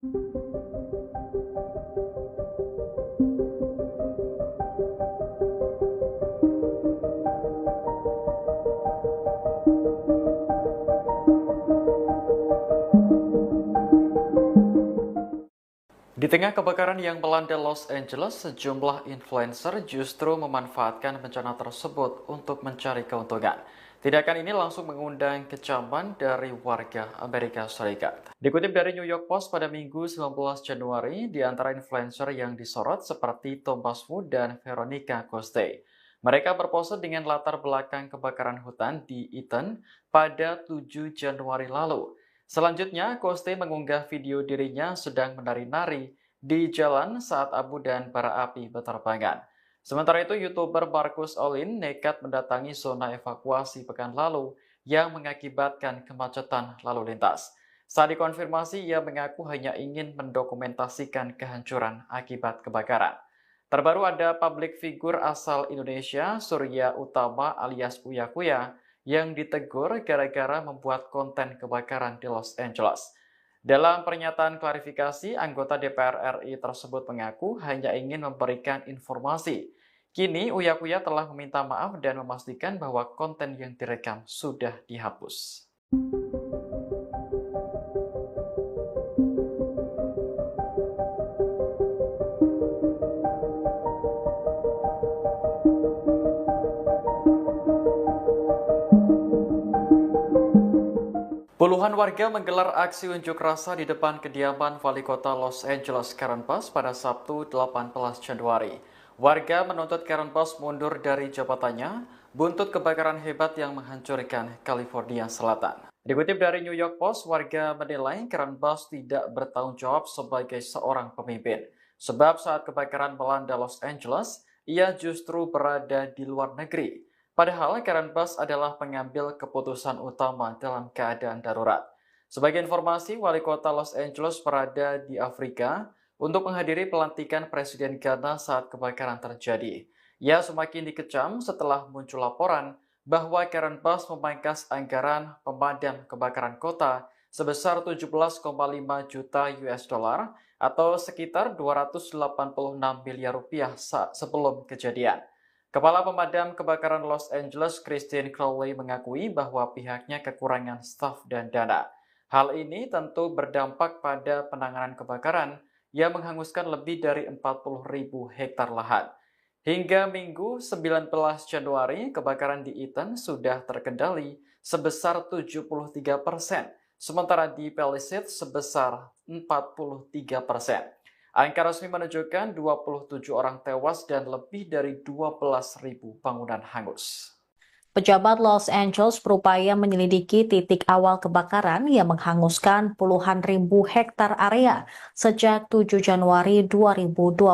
Di tengah kebakaran yang melanda Los Angeles, sejumlah influencer justru memanfaatkan bencana tersebut untuk mencari keuntungan. Tindakan ini langsung mengundang kecaman dari warga Amerika Serikat. Dikutip dari New York Post pada Minggu 19 Januari, di antara influencer yang disorot seperti Thomas Wu dan Veronica Coste. Mereka berpose dengan latar belakang kebakaran hutan di Eaton pada 7 Januari lalu. Selanjutnya, Coste mengunggah video dirinya sedang menari-nari di jalan saat abu dan bara api berterbangan. Sementara itu, YouTuber Marcus Olin nekat mendatangi zona evakuasi pekan lalu yang mengakibatkan kemacetan lalu lintas. Saat dikonfirmasi, ia mengaku hanya ingin mendokumentasikan kehancuran akibat kebakaran. Terbaru ada publik figur asal Indonesia, Surya Utama alias Uya Kuya, yang ditegur gara-gara membuat konten kebakaran di Los Angeles. Dalam pernyataan klarifikasi, anggota DPR RI tersebut mengaku hanya ingin memberikan informasi. Kini, Uya Kuya telah meminta maaf dan memastikan bahwa konten yang direkam sudah dihapus. Puluhan warga menggelar aksi unjuk rasa di depan kediaman Wali Kota Los Angeles, Karen Bass, pada Sabtu 18 Januari. Warga menuntut Karen Bass mundur dari jabatannya buntut kebakaran hebat yang menghancurkan California Selatan. Dikutip dari New York Post, warga menilai Karen Bass tidak bertanggung jawab sebagai seorang pemimpin. Sebab saat kebakaran melanda Los Angeles, ia justru berada di luar negeri. Padahal Karen Bass adalah pengambil keputusan utama dalam keadaan darurat. Sebagai informasi, Wali Kota Los Angeles berada di Afrika untuk menghadiri pelantikan Presiden Ghana saat kebakaran terjadi. Ia semakin dikecam setelah muncul laporan bahwa Karen Bass memangkas anggaran pemadam kebakaran kota sebesar 17,5 juta US dollar atau sekitar 286 miliar rupiah sebelum kejadian. Kepala Pemadam Kebakaran Los Angeles, Christine Crowley, mengakui bahwa pihaknya kekurangan staf dan dana. Hal ini tentu berdampak pada penanganan kebakaran yang menghanguskan lebih dari 40.000 hektar lahan. Hingga Minggu 19 Januari, kebakaran di Eaton sudah terkendali sebesar 73%, sementara di Palisades sebesar 43%. Angka resmi menunjukkan 27 orang tewas dan lebih dari 12.000 bangunan hangus. Pejabat Los Angeles berupaya menyelidiki titik awal kebakaran yang menghanguskan puluhan ribu hektar area sejak 7 Januari 2025.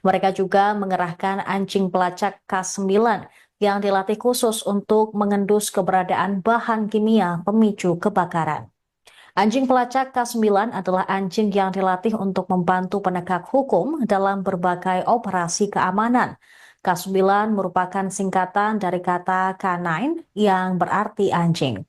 Mereka juga mengerahkan anjing pelacak K9 yang dilatih khusus untuk mengendus keberadaan bahan kimia pemicu kebakaran. Anjing pelacak K9 adalah anjing yang dilatih untuk membantu penegak hukum dalam berbagai operasi keamanan. K9 merupakan singkatan dari kata K9 yang berarti anjing.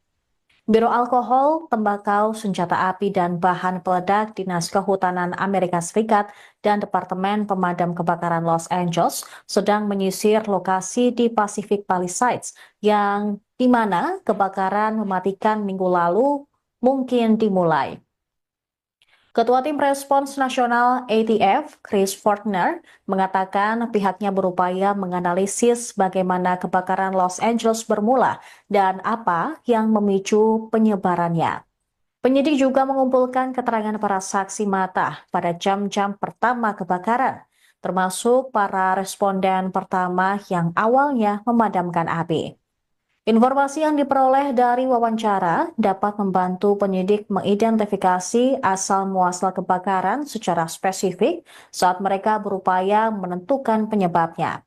Biro Alkohol, Tembakau, Senjata Api, dan Bahan Peledak Dinas Kehutanan Amerika Serikat dan Departemen Pemadam Kebakaran Los Angeles sedang menyisir lokasi di Pacific Palisades yang di mana kebakaran mematikan minggu lalu mungkin dimulai. Ketua Tim Respons Nasional ATF, Chris Fortner, mengatakan pihaknya berupaya menganalisis bagaimana kebakaran Los Angeles bermula dan apa yang memicu penyebarannya. Penyidik juga mengumpulkan keterangan para saksi mata pada jam-jam pertama kebakaran, termasuk para responden pertama yang awalnya memadamkan api. Informasi yang diperoleh dari wawancara dapat membantu penyidik mengidentifikasi asal-muasal kebakaran secara spesifik saat mereka berupaya menentukan penyebabnya.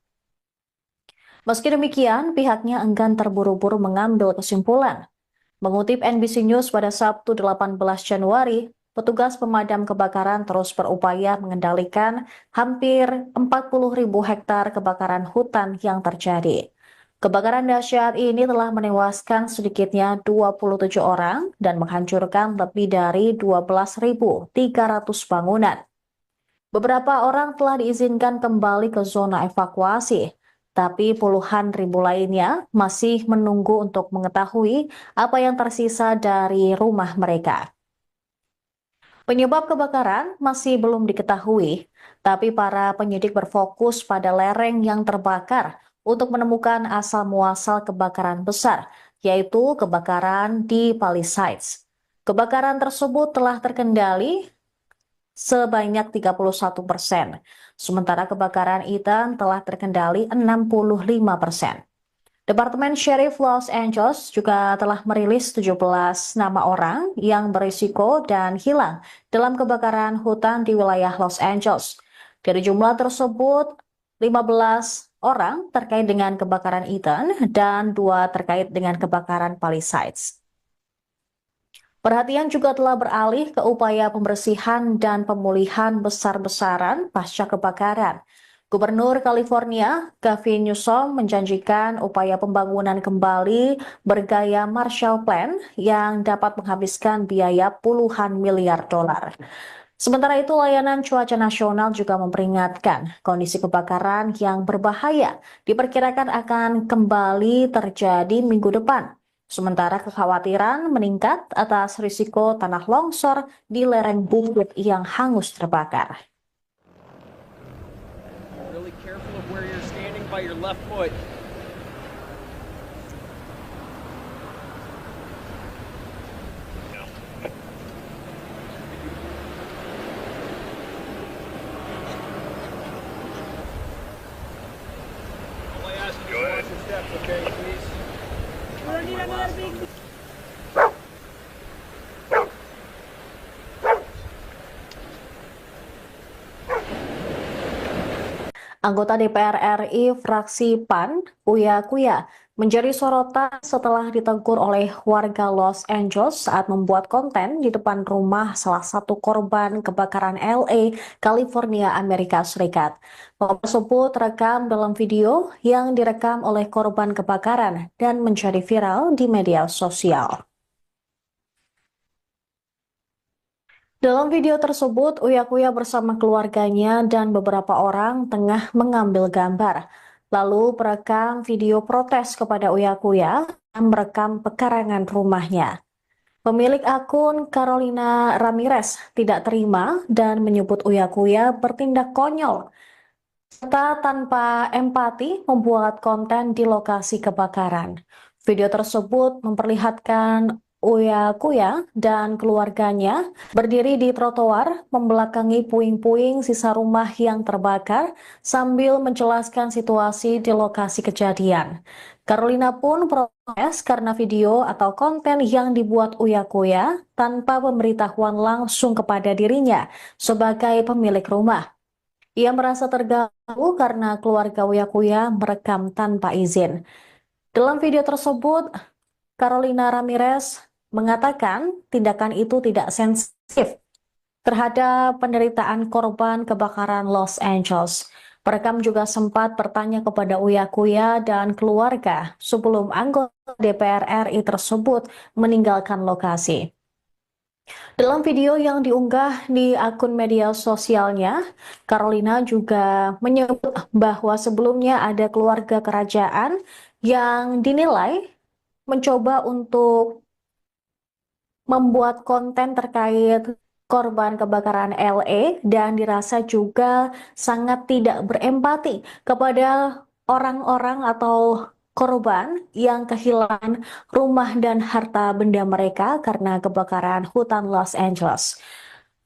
Meski demikian, pihaknya enggan terburu-buru mengambil kesimpulan. Mengutip NBC News pada Sabtu 18 Januari, petugas pemadam kebakaran terus berupaya mengendalikan hampir 40.000 hektar kebakaran hutan yang terjadi. Kebakaran dahsyat ini telah menewaskan sedikitnya 27 orang dan menghancurkan lebih dari 12.300 bangunan. Beberapa orang telah diizinkan kembali ke zona evakuasi, tapi puluhan ribu lainnya masih menunggu untuk mengetahui apa yang tersisa dari rumah mereka. Penyebab kebakaran masih belum diketahui, tapi para penyidik berfokus pada lereng yang terbakar untuk menemukan asal-muasal kebakaran besar, yaitu kebakaran di Palisades. Kebakaran tersebut telah terkendali sebanyak 31%, sementara kebakaran Ethan telah terkendali 65%. Departemen Sheriff Los Angeles juga telah merilis 17 nama orang yang berisiko dan hilang dalam kebakaran hutan di wilayah Los Angeles. Dari jumlah tersebut, 15 orang terkait dengan kebakaran Ethan dan 2 terkait dengan kebakaran Palisades. Perhatian juga telah beralih ke upaya pembersihan dan pemulihan besar-besaran pasca kebakaran. Gubernur California, Gavin Newsom, menjanjikan upaya pembangunan kembali bergaya Marshall Plan yang dapat menghabiskan biaya puluhan miliar dolar. Sementara itu, layanan cuaca nasional juga memperingatkan kondisi kebakaran yang berbahaya diperkirakan akan kembali terjadi minggu depan. Sementara kekhawatiran meningkat atas risiko tanah longsor di lereng bukit yang hangus terbakar. Really careful of where you're standing by your left foot. All I ask you is watch your steps, okay, please? My last one. Anggota DPR RI fraksi PAN, Uya Kuya, menjadi sorotan setelah ditegur oleh warga Los Angeles saat membuat konten di depan rumah salah satu korban kebakaran LA, California, Amerika Serikat. Momen tersebut terekam dalam video yang direkam oleh korban kebakaran dan menjadi viral di media sosial. Dalam video tersebut, Uya Kuya bersama keluarganya dan beberapa orang tengah mengambil gambar. Lalu perekam video protes kepada Uya Kuya yang merekam pekarangan rumahnya. Pemilik akun Carolina Ramirez tidak terima dan menyebut Uya Kuya bertindak konyol serta tanpa empati membuat konten di lokasi kebakaran. Video tersebut memperlihatkan Uya Kuya dan keluarganya berdiri di trotoar membelakangi puing-puing sisa rumah yang terbakar sambil menjelaskan situasi di lokasi kejadian. Carolina pun protes karena video atau konten yang dibuat Uya Kuya tanpa pemberitahuan langsung kepada dirinya sebagai pemilik rumah. Ia merasa terganggu karena keluarga Uya Kuya merekam tanpa izin. Dalam video tersebut, Carolina Ramirez mengatakan tindakan itu tidak sensitif terhadap penderitaan korban kebakaran Los Angeles. Perekam juga sempat bertanya kepada Uya Kuya dan keluarga sebelum anggota DPR RI tersebut meninggalkan lokasi. Dalam video yang diunggah di akun media sosialnya, Carolina juga menyebut bahwa sebelumnya ada keluarga kerajaan yang dinilai mencoba untuk membuat konten terkait korban kebakaran LA dan dirasa juga sangat tidak berempati kepada orang-orang atau korban yang kehilangan rumah dan harta benda mereka karena kebakaran hutan Los Angeles.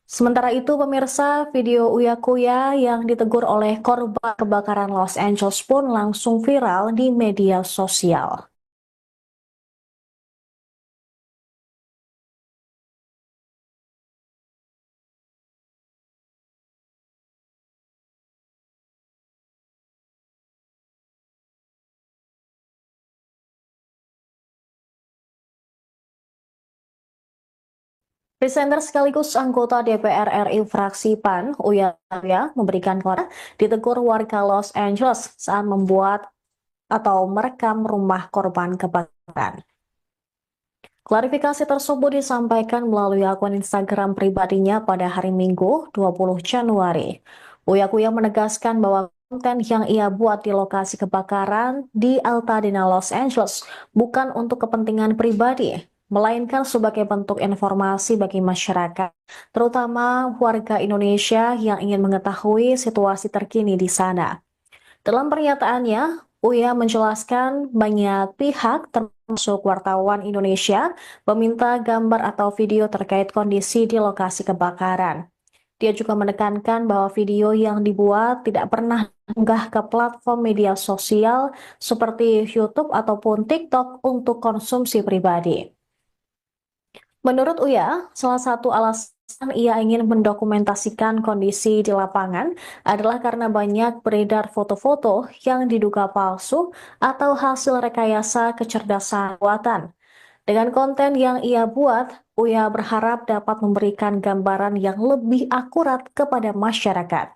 Sementara itu, pemirsa, video Uya Kuya yang ditegur oleh korban kebakaran Los Angeles pun langsung viral di media sosial. Presenter sekaligus anggota DPR RI fraksi PAN, Uya Kuya, memberikan komentar ditegur warga Los Angeles saat membuat atau merekam rumah korban kebakaran. Klarifikasi tersebut disampaikan melalui akun Instagram pribadinya pada hari Minggu 20 Januari. Uya Kuya menegaskan bahwa konten yang ia buat di lokasi kebakaran di Altadena, Los Angeles bukan untuk kepentingan pribadi, melainkan sebagai bentuk informasi bagi masyarakat, terutama warga Indonesia yang ingin mengetahui situasi terkini di sana. Dalam pernyataannya, Uya menjelaskan banyak pihak termasuk wartawan Indonesia meminta gambar atau video terkait kondisi di lokasi kebakaran. Dia juga menekankan bahwa video yang dibuat tidak pernah diunggah ke platform media sosial seperti YouTube ataupun TikTok untuk konsumsi pribadi. Menurut Uya, salah satu alasan ia ingin mendokumentasikan kondisi di lapangan adalah karena banyak beredar foto-foto yang diduga palsu atau hasil rekayasa kecerdasan buatan. Dengan konten yang ia buat, Uya berharap dapat memberikan gambaran yang lebih akurat kepada masyarakat.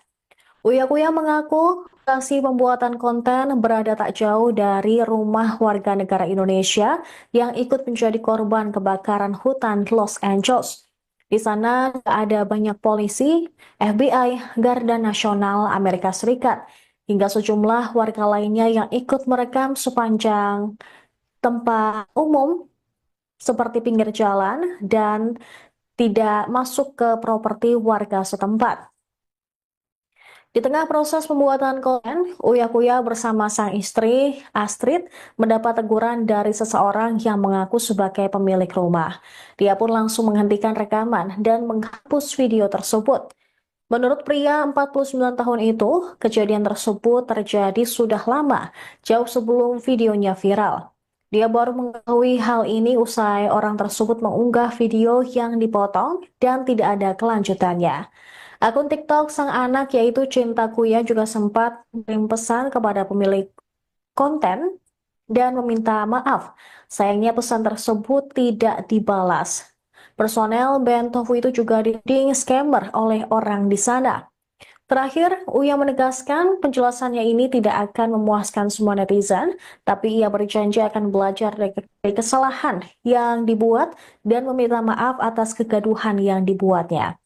Uya Kuya mengaku lokasi pembuatan konten berada tak jauh dari rumah warga negara Indonesia yang ikut menjadi korban kebakaran hutan Los Angeles. Di sana ada banyak polisi, FBI, Garda Nasional Amerika Serikat, hingga sejumlah warga lainnya yang ikut merekam sepanjang tempat umum seperti pinggir jalan dan tidak masuk ke properti warga setempat. Di tengah proses pembuatan konten, Uya Kuya bersama sang istri, Astrid, mendapat teguran dari seseorang yang mengaku sebagai pemilik rumah. Dia pun langsung menghentikan rekaman dan menghapus video tersebut. Menurut pria 49 tahun itu, kejadian tersebut terjadi sudah lama, jauh sebelum videonya viral. Dia baru mengetahui hal ini usai orang tersebut mengunggah video yang dipotong dan tidak ada kelanjutannya. Akun TikTok sang anak yaitu Cinta Kuya juga sempat mengirim pesan kepada pemilik konten dan meminta maaf. Sayangnya pesan tersebut tidak dibalas. Personel band Tofu itu juga dituding scammer oleh orang di sana. Terakhir, Uya menegaskan penjelasannya ini tidak akan memuaskan semua netizen, tapi ia berjanji akan belajar dari kesalahan yang dibuat dan meminta maaf atas kegaduhan yang dibuatnya.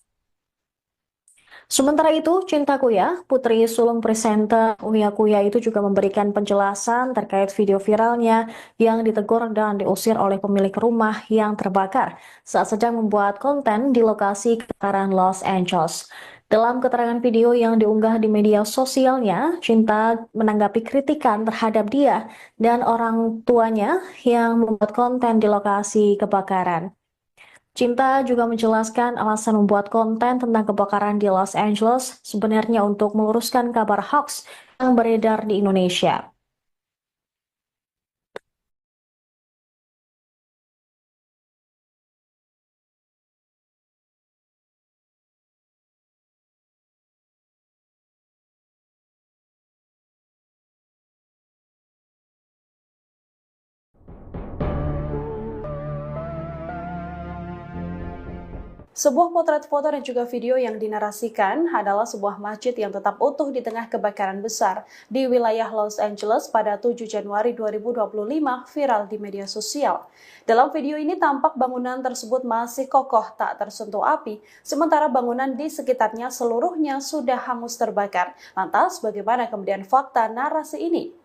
Sementara itu, Cinta Kuya, putri sulung presenter Uya Kuya itu juga memberikan penjelasan terkait video viralnya yang ditegur dan diusir oleh pemilik rumah yang terbakar saat sedang membuat konten di lokasi kebakaran Los Angeles. Dalam keterangan video yang diunggah di media sosialnya, Cinta menanggapi kritikan terhadap dia dan orang tuanya yang membuat konten di lokasi kebakaran. Cinta juga menjelaskan alasan membuat konten tentang kebakaran di Los Angeles sebenarnya untuk meluruskan kabar hoax yang beredar di Indonesia. Sebuah potret foto dan juga video yang dinarasikan adalah sebuah masjid yang tetap utuh di tengah kebakaran besar di wilayah Los Angeles pada 7 Januari 2025 viral di media sosial. Dalam video ini tampak bangunan tersebut masih kokoh tak tersentuh api, sementara bangunan di sekitarnya seluruhnya sudah hangus terbakar. Lantas bagaimana kemudian fakta narasi ini?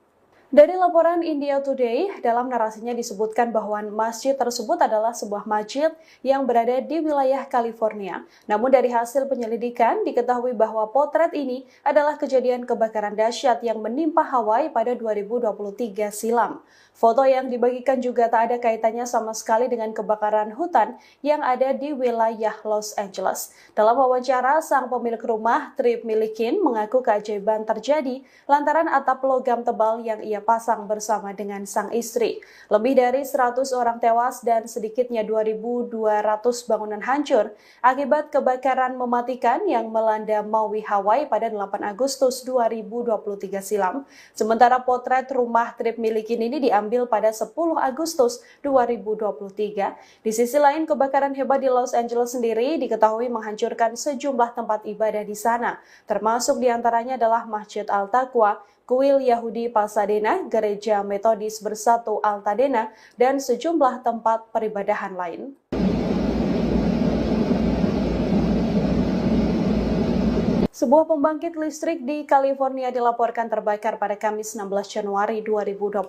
Dari laporan India Today, dalam narasinya disebutkan bahwa masjid tersebut adalah sebuah masjid yang berada di wilayah California. Namun dari hasil penyelidikan, diketahui bahwa potret ini adalah kejadian kebakaran dahsyat yang menimpa Hawaii pada 2023 silam. Foto yang dibagikan juga tak ada kaitannya sama sekali dengan kebakaran hutan yang ada di wilayah Los Angeles. Dalam wawancara, sang pemilik rumah, Trip Milikin, mengaku keajaiban terjadi lantaran atap logam tebal yang ia pasang bersama dengan sang istri. Lebih dari 100 orang tewas dan sedikitnya 2.200 bangunan hancur akibat kebakaran mematikan yang melanda Maui, Hawaii pada 8 Agustus 2023 silam. Sementara potret rumah Trip Milikin ini diambil pada 10 Agustus 2023. Di sisi lain, kebakaran hebat di Los Angeles sendiri diketahui menghancurkan sejumlah tempat ibadah di sana, termasuk diantaranya adalah Masjid Al-Taqwa, kuil Yahudi Pasadena, Gereja Metodis Bersatu Altadena, dan sejumlah tempat peribadahan lain. Sebuah pembangkit listrik di California dilaporkan terbakar pada Kamis 16 Januari 2025.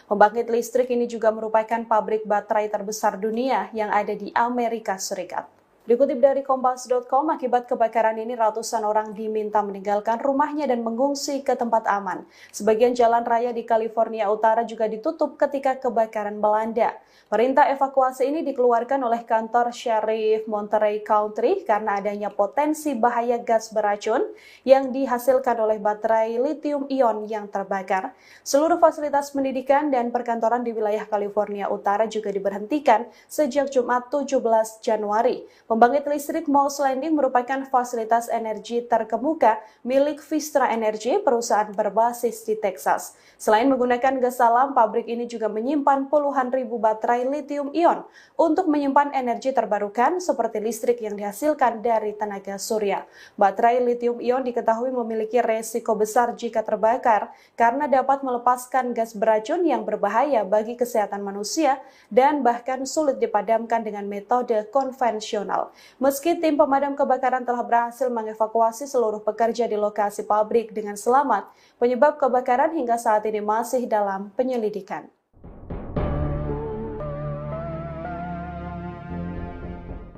Pembangkit listrik ini juga merupakan pabrik baterai terbesar dunia yang ada di Amerika Serikat. Dikutip dari Kompas.com, akibat kebakaran ini ratusan orang diminta meninggalkan rumahnya dan mengungsi ke tempat aman. Sebagian jalan raya di California Utara juga ditutup ketika kebakaran melanda. Perintah evakuasi ini dikeluarkan oleh kantor Sheriff Monterey County karena adanya potensi bahaya gas beracun yang dihasilkan oleh baterai lithium-ion yang terbakar. Seluruh fasilitas pendidikan dan perkantoran di wilayah California Utara juga diberhentikan sejak Jumat 17 Januari. Pembangkit listrik Moss Landing merupakan fasilitas energi terkemuka milik Vistra Energy, perusahaan berbasis di Texas. Selain menggunakan gas alam, pabrik ini juga menyimpan puluhan ribu baterai lithium-ion untuk menyimpan energi terbarukan seperti listrik yang dihasilkan dari tenaga surya. Baterai lithium-ion diketahui memiliki resiko besar jika terbakar karena dapat melepaskan gas beracun yang berbahaya bagi kesehatan manusia dan bahkan sulit dipadamkan dengan metode konvensional. Meski tim pemadam kebakaran telah berhasil mengevakuasi seluruh pekerja di lokasi pabrik dengan selamat, penyebab kebakaran hingga saat ini masih dalam penyelidikan.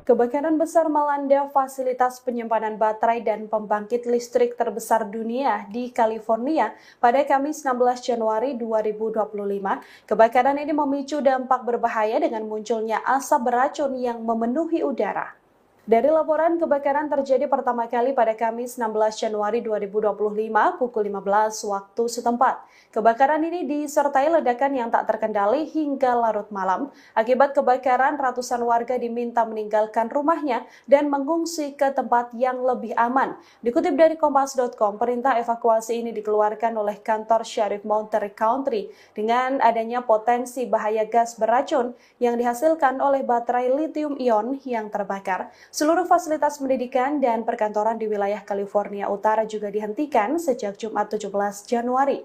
Kebakaran besar melanda fasilitas penyimpanan baterai dan pembangkit listrik terbesar dunia di California pada Kamis 16 Januari 2025. Kebakaran ini memicu dampak berbahaya dengan munculnya asap beracun yang memenuhi udara. Dari laporan, kebakaran terjadi pertama kali pada Kamis 16 Januari 2025 pukul 15 waktu setempat. Kebakaran ini disertai ledakan yang tak terkendali hingga larut malam. Akibat kebakaran, ratusan warga diminta meninggalkan rumahnya dan mengungsi ke tempat yang lebih aman. Dikutip dari Kompas.com, perintah evakuasi ini dikeluarkan oleh kantor Sheriff Monterey County dengan adanya potensi bahaya gas beracun yang dihasilkan oleh baterai lithium-ion yang terbakar. Seluruh fasilitas pendidikan dan perkantoran di wilayah California Utara juga dihentikan sejak Jumat 17 Januari.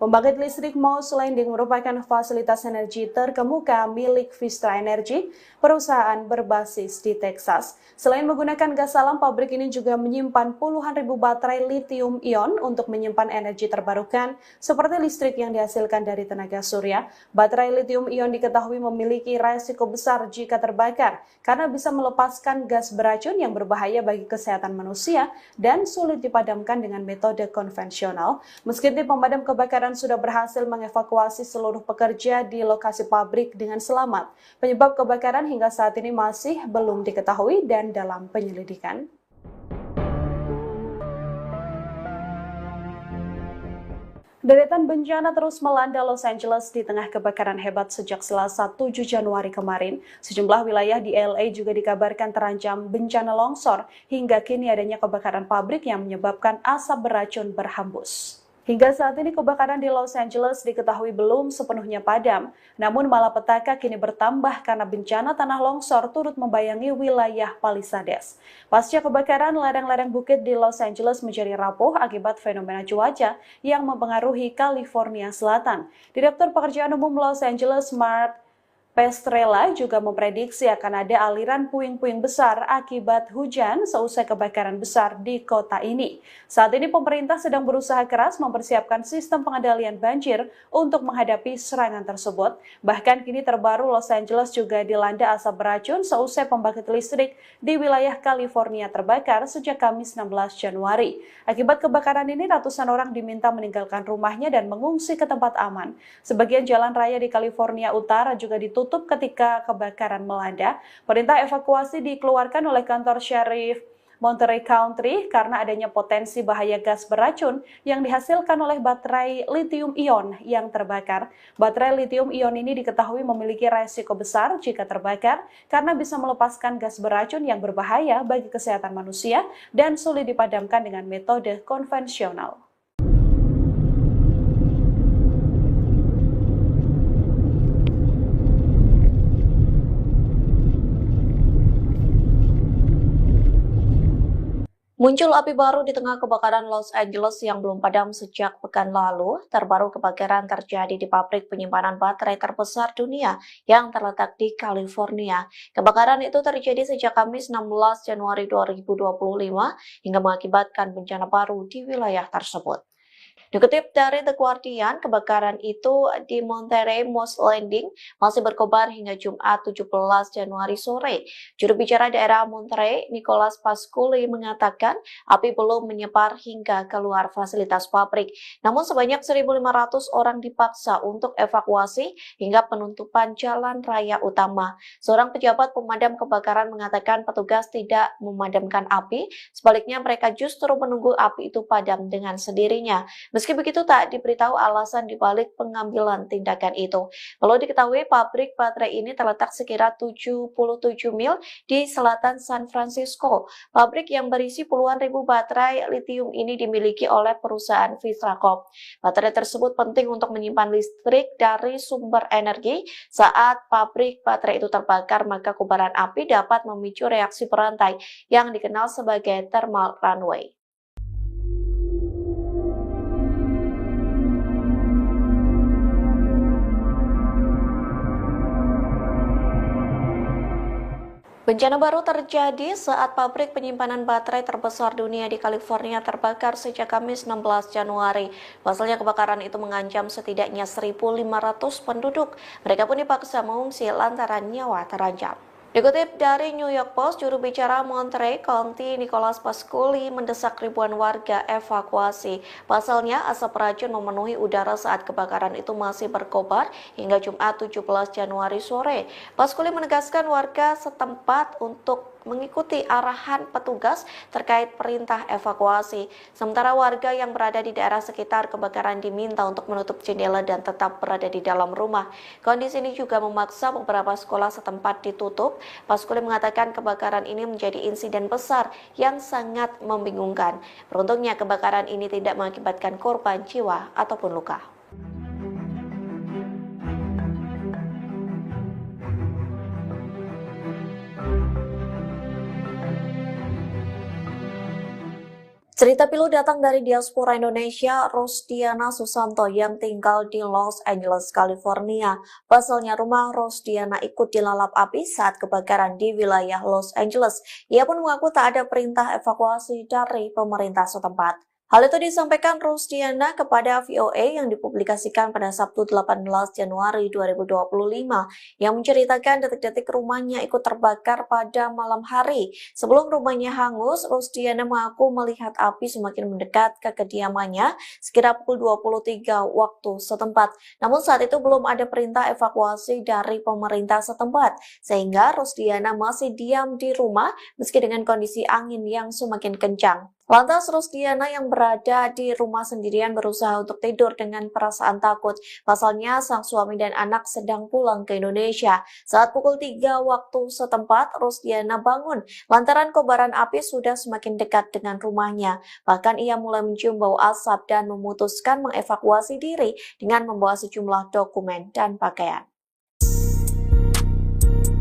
Pembangkit listrik Moss Landing merupakan fasilitas energi terkemuka milik Vistra Energy, perusahaan berbasis di Texas. Selain menggunakan gas alam, pabrik ini juga menyimpan puluhan ribu baterai lithium-ion untuk menyimpan energi terbarukan seperti listrik yang dihasilkan dari tenaga surya. Baterai lithium-ion diketahui memiliki resiko besar jika terbakar karena bisa melepaskan gas beracun yang berbahaya bagi kesehatan manusia dan sulit dipadamkan dengan metode konvensional. Meski tim pemadam kebakaran sudah berhasil mengevakuasi seluruh pekerja di lokasi pabrik dengan selamat, penyebab kebakaran hingga saat ini masih belum diketahui dan dalam penyelidikan. Deretan bencana terus melanda Los Angeles di tengah kebakaran hebat sejak Selasa 7 Januari kemarin. Sejumlah wilayah di LA juga dikabarkan terancam bencana longsor, hingga kini adanya kebakaran pabrik yang menyebabkan asap beracun berhembus. Hingga saat ini kebakaran di Los Angeles diketahui belum sepenuhnya padam, namun malapetaka kini bertambah karena bencana tanah longsor turut membayangi wilayah Palisades. Pasca kebakaran, lereng-lereng bukit di Los Angeles menjadi rapuh akibat fenomena cuaca yang mempengaruhi California Selatan. Direktur Pekerjaan Umum Los Angeles, Mark Pestrella, juga memprediksi akan ada aliran puing-puing besar akibat hujan seusai kebakaran besar di kota ini. Saat ini pemerintah sedang berusaha keras mempersiapkan sistem pengendalian banjir untuk menghadapi serangan tersebut. Bahkan kini terbaru Los Angeles juga dilanda asap beracun seusai pembangkit listrik di wilayah California terbakar sejak Kamis 16 Januari. Akibat kebakaran ini ratusan orang diminta meninggalkan rumahnya dan mengungsi ke tempat aman. Sebagian jalan raya di California Utara juga ditutup ketika kebakaran melanda. Perintah evakuasi dikeluarkan oleh kantor Sheriff Monterey County karena adanya potensi bahaya gas beracun yang dihasilkan oleh baterai lithium-ion yang terbakar. Baterai lithium-ion ini diketahui memiliki resiko besar jika terbakar karena bisa melepaskan gas beracun yang berbahaya bagi kesehatan manusia dan sulit dipadamkan dengan metode konvensional. Muncul api baru di tengah kebakaran Los Angeles yang belum padam sejak pekan lalu. Terbaru kebakaran terjadi di pabrik penyimpanan baterai terbesar dunia yang terletak di California. Kebakaran itu terjadi sejak Kamis 16 Januari 2025 hingga mengakibatkan bencana baru di wilayah tersebut. Dikutip dari The Guardian, kebakaran itu di Monterey Moss Landing masih berkobar hingga Jumat 17 Januari sore. Juru bicara daerah Monterey, Nicholas Pasculi, mengatakan api belum menyebar hingga keluar fasilitas pabrik. Namun sebanyak 1.500 orang dipaksa untuk evakuasi hingga penutupan jalan raya utama. Seorang pejabat pemadam kebakaran mengatakan petugas tidak memadamkan api, sebaliknya mereka justru menunggu api itu padam dengan sendirinya. Meski begitu, tak diberitahu alasan dibalik pengambilan tindakan itu. Perlu diketahui, pabrik baterai ini terletak sekira 77 mil di selatan San Francisco. Pabrik yang berisi puluhan ribu baterai litium ini dimiliki oleh perusahaan Vistra Corp. Baterai tersebut penting untuk menyimpan listrik dari sumber energi. Saat pabrik baterai itu terbakar, maka kobaran api dapat memicu reaksi berantai yang dikenal sebagai thermal runaway. Bencana baru terjadi saat pabrik penyimpanan baterai terbesar dunia di California terbakar sejak Kamis 16 Januari. Pasalnya kebakaran itu mengancam setidaknya 1.500 penduduk. Mereka pun dipaksa mengungsi lantaran nyawa terancam. Dikutip dari New York Post, juru bicara Monterey County Nicholas Pasculi mendesak ribuan warga evakuasi. Pasalnya, asap racun memenuhi udara saat kebakaran itu masih berkobar hingga Jumat 17 Januari sore. Pasculi menegaskan warga setempat untuk mengikuti arahan petugas terkait perintah evakuasi. Sementara warga yang berada di daerah sekitar kebakaran diminta untuk menutup jendela dan tetap berada di dalam rumah. Kondisi ini juga memaksa beberapa sekolah setempat ditutup. Pasculi mengatakan kebakaran ini menjadi insiden besar yang sangat membingungkan. Beruntungnya kebakaran ini tidak mengakibatkan korban jiwa ataupun luka. Cerita pilu datang dari diaspora Indonesia, Rosdiana Susanto yang tinggal di Los Angeles, California. Pasalnya rumah Rosdiana ikut dilalap api saat kebakaran di wilayah Los Angeles. Ia pun mengaku tak ada perintah evakuasi dari pemerintah setempat. Hal itu disampaikan Rosdiana kepada VOA yang dipublikasikan pada Sabtu 18 Januari 2025 yang menceritakan detik-detik rumahnya ikut terbakar pada malam hari. Sebelum rumahnya hangus, Rosdiana mengaku melihat api semakin mendekat ke kediamannya sekira pukul 23 waktu setempat. Namun saat itu belum ada perintah evakuasi dari pemerintah setempat, sehingga Rosdiana masih diam di rumah meski dengan kondisi angin yang semakin kencang. Lantas Rosdiana yang berada di rumah sendirian berusaha untuk tidur dengan perasaan takut. Pasalnya sang suami dan anak sedang pulang ke Indonesia. Saat pukul 3 waktu setempat, Rosdiana bangun lantaran kobaran api sudah semakin dekat dengan rumahnya. Bahkan ia mulai mencium bau asap dan memutuskan mengevakuasi diri dengan membawa sejumlah dokumen dan pakaian.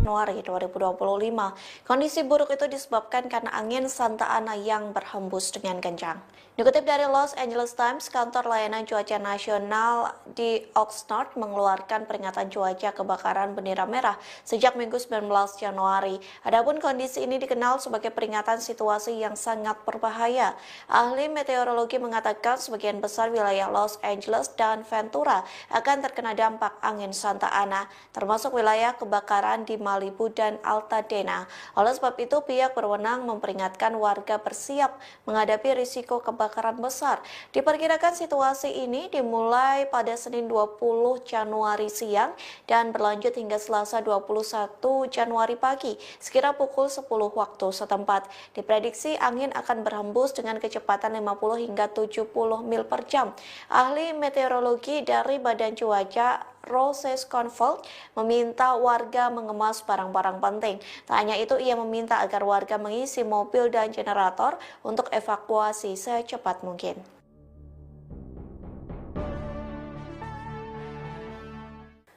Januari 2025. Kondisi buruk itu disebabkan karena angin Santa Ana yang berhembus dengan kencang. Dikutip dari Los Angeles Times, kantor layanan cuaca nasional di Oxnard mengeluarkan peringatan cuaca kebakaran bendera merah sejak Minggu 19 Januari. Adapun kondisi ini dikenal sebagai peringatan situasi yang sangat berbahaya. Ahli meteorologi mengatakan sebagian besar wilayah Los Angeles dan Ventura akan terkena dampak angin Santa Ana, termasuk wilayah kebakaran di Malibu dan Altadena. Oleh sebab itu, pihak berwenang memperingatkan warga bersiap menghadapi risiko kebakaran besar. Diperkirakan situasi ini dimulai pada Senin 20 Januari siang dan berlanjut hingga Selasa 21 Januari pagi, sekira pukul 10 waktu setempat. Diprediksi angin akan berhembus dengan kecepatan 50 hingga 70 mil per jam. Ahli meteorologi dari Badan Cuaca Roses Confeld meminta warga mengemas barang-barang penting. Tak hanya itu, ia meminta agar warga mengisi mobil dan generator untuk evakuasi secepat mungkin.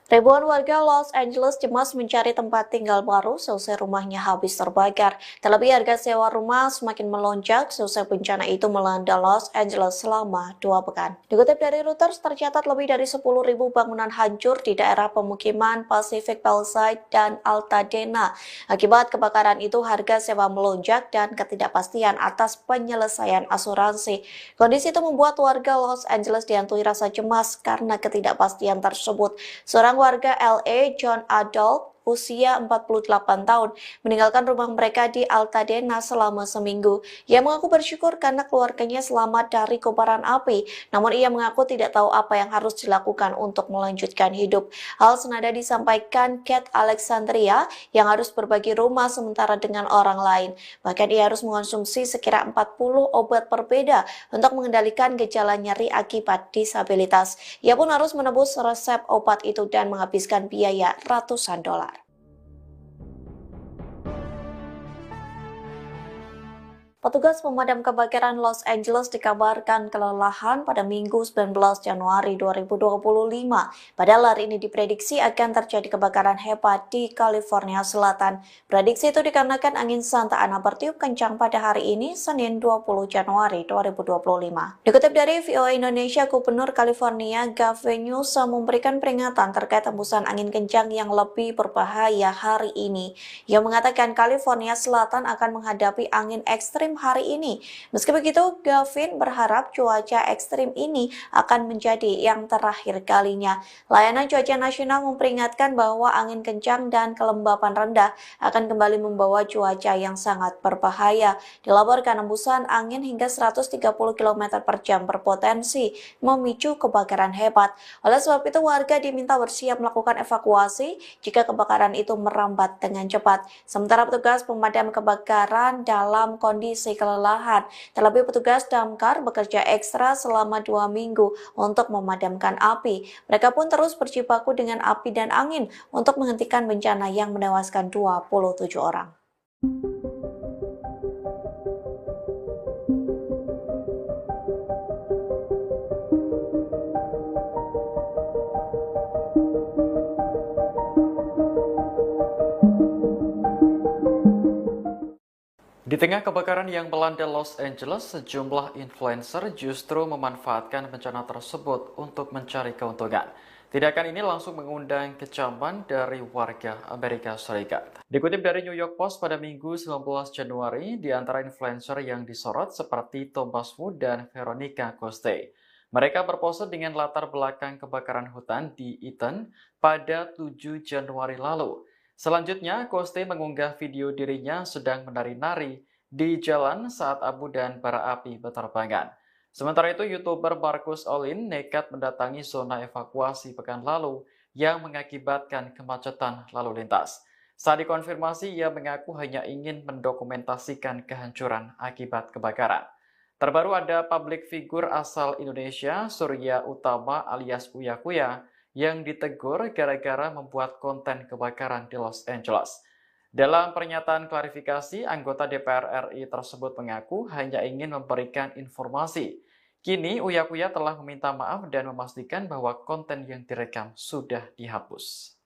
Ribuan warga Los Angeles cemas mencari tempat tinggal baru seusai rumahnya habis terbakar. Terlebih harga sewa rumah semakin melonjak seusai bencana itu melanda Los Angeles selama 2 pekan. Dikutip dari Reuters, tercatat lebih dari 10.000 bangunan hancur di daerah pemukiman Pacific Palisades dan Altadena. Akibat kebakaran itu, harga sewa melonjak dan ketidakpastian atas penyelesaian asuransi. Kondisi itu membuat warga Los Angeles dihantui rasa cemas karena ketidakpastian tersebut. Seorang warga LA, John Adolph, usia 48 tahun, meninggalkan rumah mereka di Altadena selama seminggu. Ia mengaku bersyukur karena keluarganya selamat dari kobaran api, namun ia mengaku tidak tahu apa yang harus dilakukan untuk melanjutkan hidup. Hal senada disampaikan Kate Alexandria yang harus berbagi rumah sementara dengan orang lain. Bahkan ia harus mengonsumsi sekira 40 obat berbeda untuk mengendalikan gejala nyeri akibat disabilitas. Ia pun harus menebus resep obat itu dan menghabiskan biaya ratusan dolar. Petugas pemadam kebakaran Los Angeles dikabarkan kelelahan pada Minggu 19 Januari 2025. Padahal hari ini diprediksi akan terjadi kebakaran hebat di California Selatan. Prediksi itu dikarenakan angin Santa Ana bertiup kencang pada hari ini, Senin 20 Januari 2025. Dikutip dari VOA Indonesia, Gubernur California Gavin Newsom memberikan peringatan terkait hembusan angin kencang yang lebih berbahaya hari ini. Ia mengatakan California Selatan akan menghadapi angin ekstrim hari ini. Meski begitu, Gavin berharap cuaca ekstrim ini akan menjadi yang terakhir kalinya. Layanan Cuaca Nasional memperingatkan bahwa angin kencang dan kelembapan rendah akan kembali membawa cuaca yang sangat berbahaya. Dilaporkan hembusan angin hingga 130 km per jam berpotensi memicu kebakaran hebat. Oleh sebab itu, warga diminta bersiap melakukan evakuasi jika kebakaran itu merambat dengan cepat. Sementara petugas pemadam kebakaran dalam kondisi kelelahan. Terlebih petugas damkar bekerja ekstra selama 2 minggu untuk memadamkan api. Mereka pun terus berjibaku dengan api dan angin untuk menghentikan bencana yang menewaskan 27 orang. Di tengah kebakaran yang melanda Los Angeles, sejumlah influencer justru memanfaatkan bencana tersebut untuk mencari keuntungan. Tindakan ini langsung mengundang kecaman dari warga Amerika Serikat. Dikutip dari New York Post pada Minggu 19 Januari, di antara influencer yang disorot seperti Thomas Wu dan Veronica Coste. Mereka berpose dengan latar belakang kebakaran hutan di Eaton pada 7 Januari lalu. Selanjutnya, Coste mengunggah video dirinya sedang menari-nari di jalan saat abu dan bara api berterbangan. Sementara itu, YouTuber Marcus Olin nekat mendatangi zona evakuasi pekan lalu yang mengakibatkan kemacetan lalu lintas. Saat dikonfirmasi, ia mengaku hanya ingin mendokumentasikan kehancuran akibat kebakaran. Terbaru ada publik figur asal Indonesia, Surya Utama alias Uya Kuya, yang ditegur gara-gara membuat konten kebakaran di Los Angeles. Dalam pernyataan klarifikasi, anggota DPR RI tersebut mengaku hanya ingin memberikan informasi. Kini, Uya Kuya telah meminta maaf dan memastikan bahwa konten yang direkam sudah dihapus.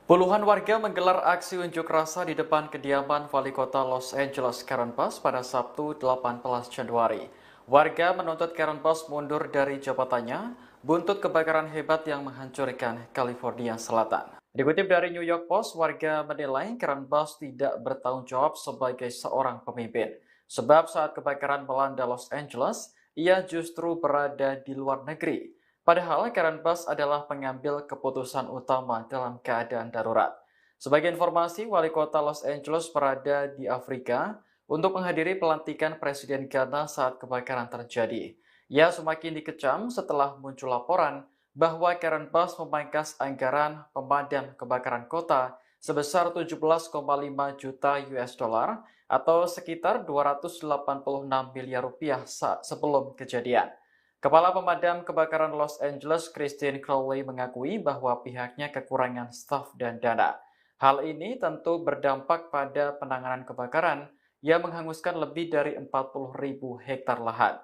Puluhan warga menggelar aksi unjuk rasa di depan kediaman Wali Kota Los Angeles Karen Bass pada Sabtu 18 Januari. Warga menuntut Karen Bass mundur dari jabatannya buntut kebakaran hebat yang menghancurkan California Selatan. Dikutip dari New York Post, warga menilai Karen Bass tidak bertanggung jawab sebagai seorang pemimpin. Sebab saat kebakaran melanda Los Angeles, ia justru berada di luar negeri. Padahal Karen Bass adalah pengambil keputusan utama dalam keadaan darurat. Sebagai informasi, Wali Kota Los Angeles berada di Afrika untuk menghadiri pelantikan Presiden Ghana saat kebakaran terjadi. Ia semakin dikecam setelah muncul laporan bahwa Karen Bass memangkas anggaran pemadam kebakaran kota sebesar 17,5 juta US dollar atau sekitar 286 miliar rupiah sebelum kejadian. Kepala Pemadam Kebakaran Los Angeles, Christine Crowley, mengakui bahwa pihaknya kekurangan staf dan dana. Hal ini tentu berdampak pada penanganan kebakaran yang menghanguskan lebih dari 40.000 hektar lahan.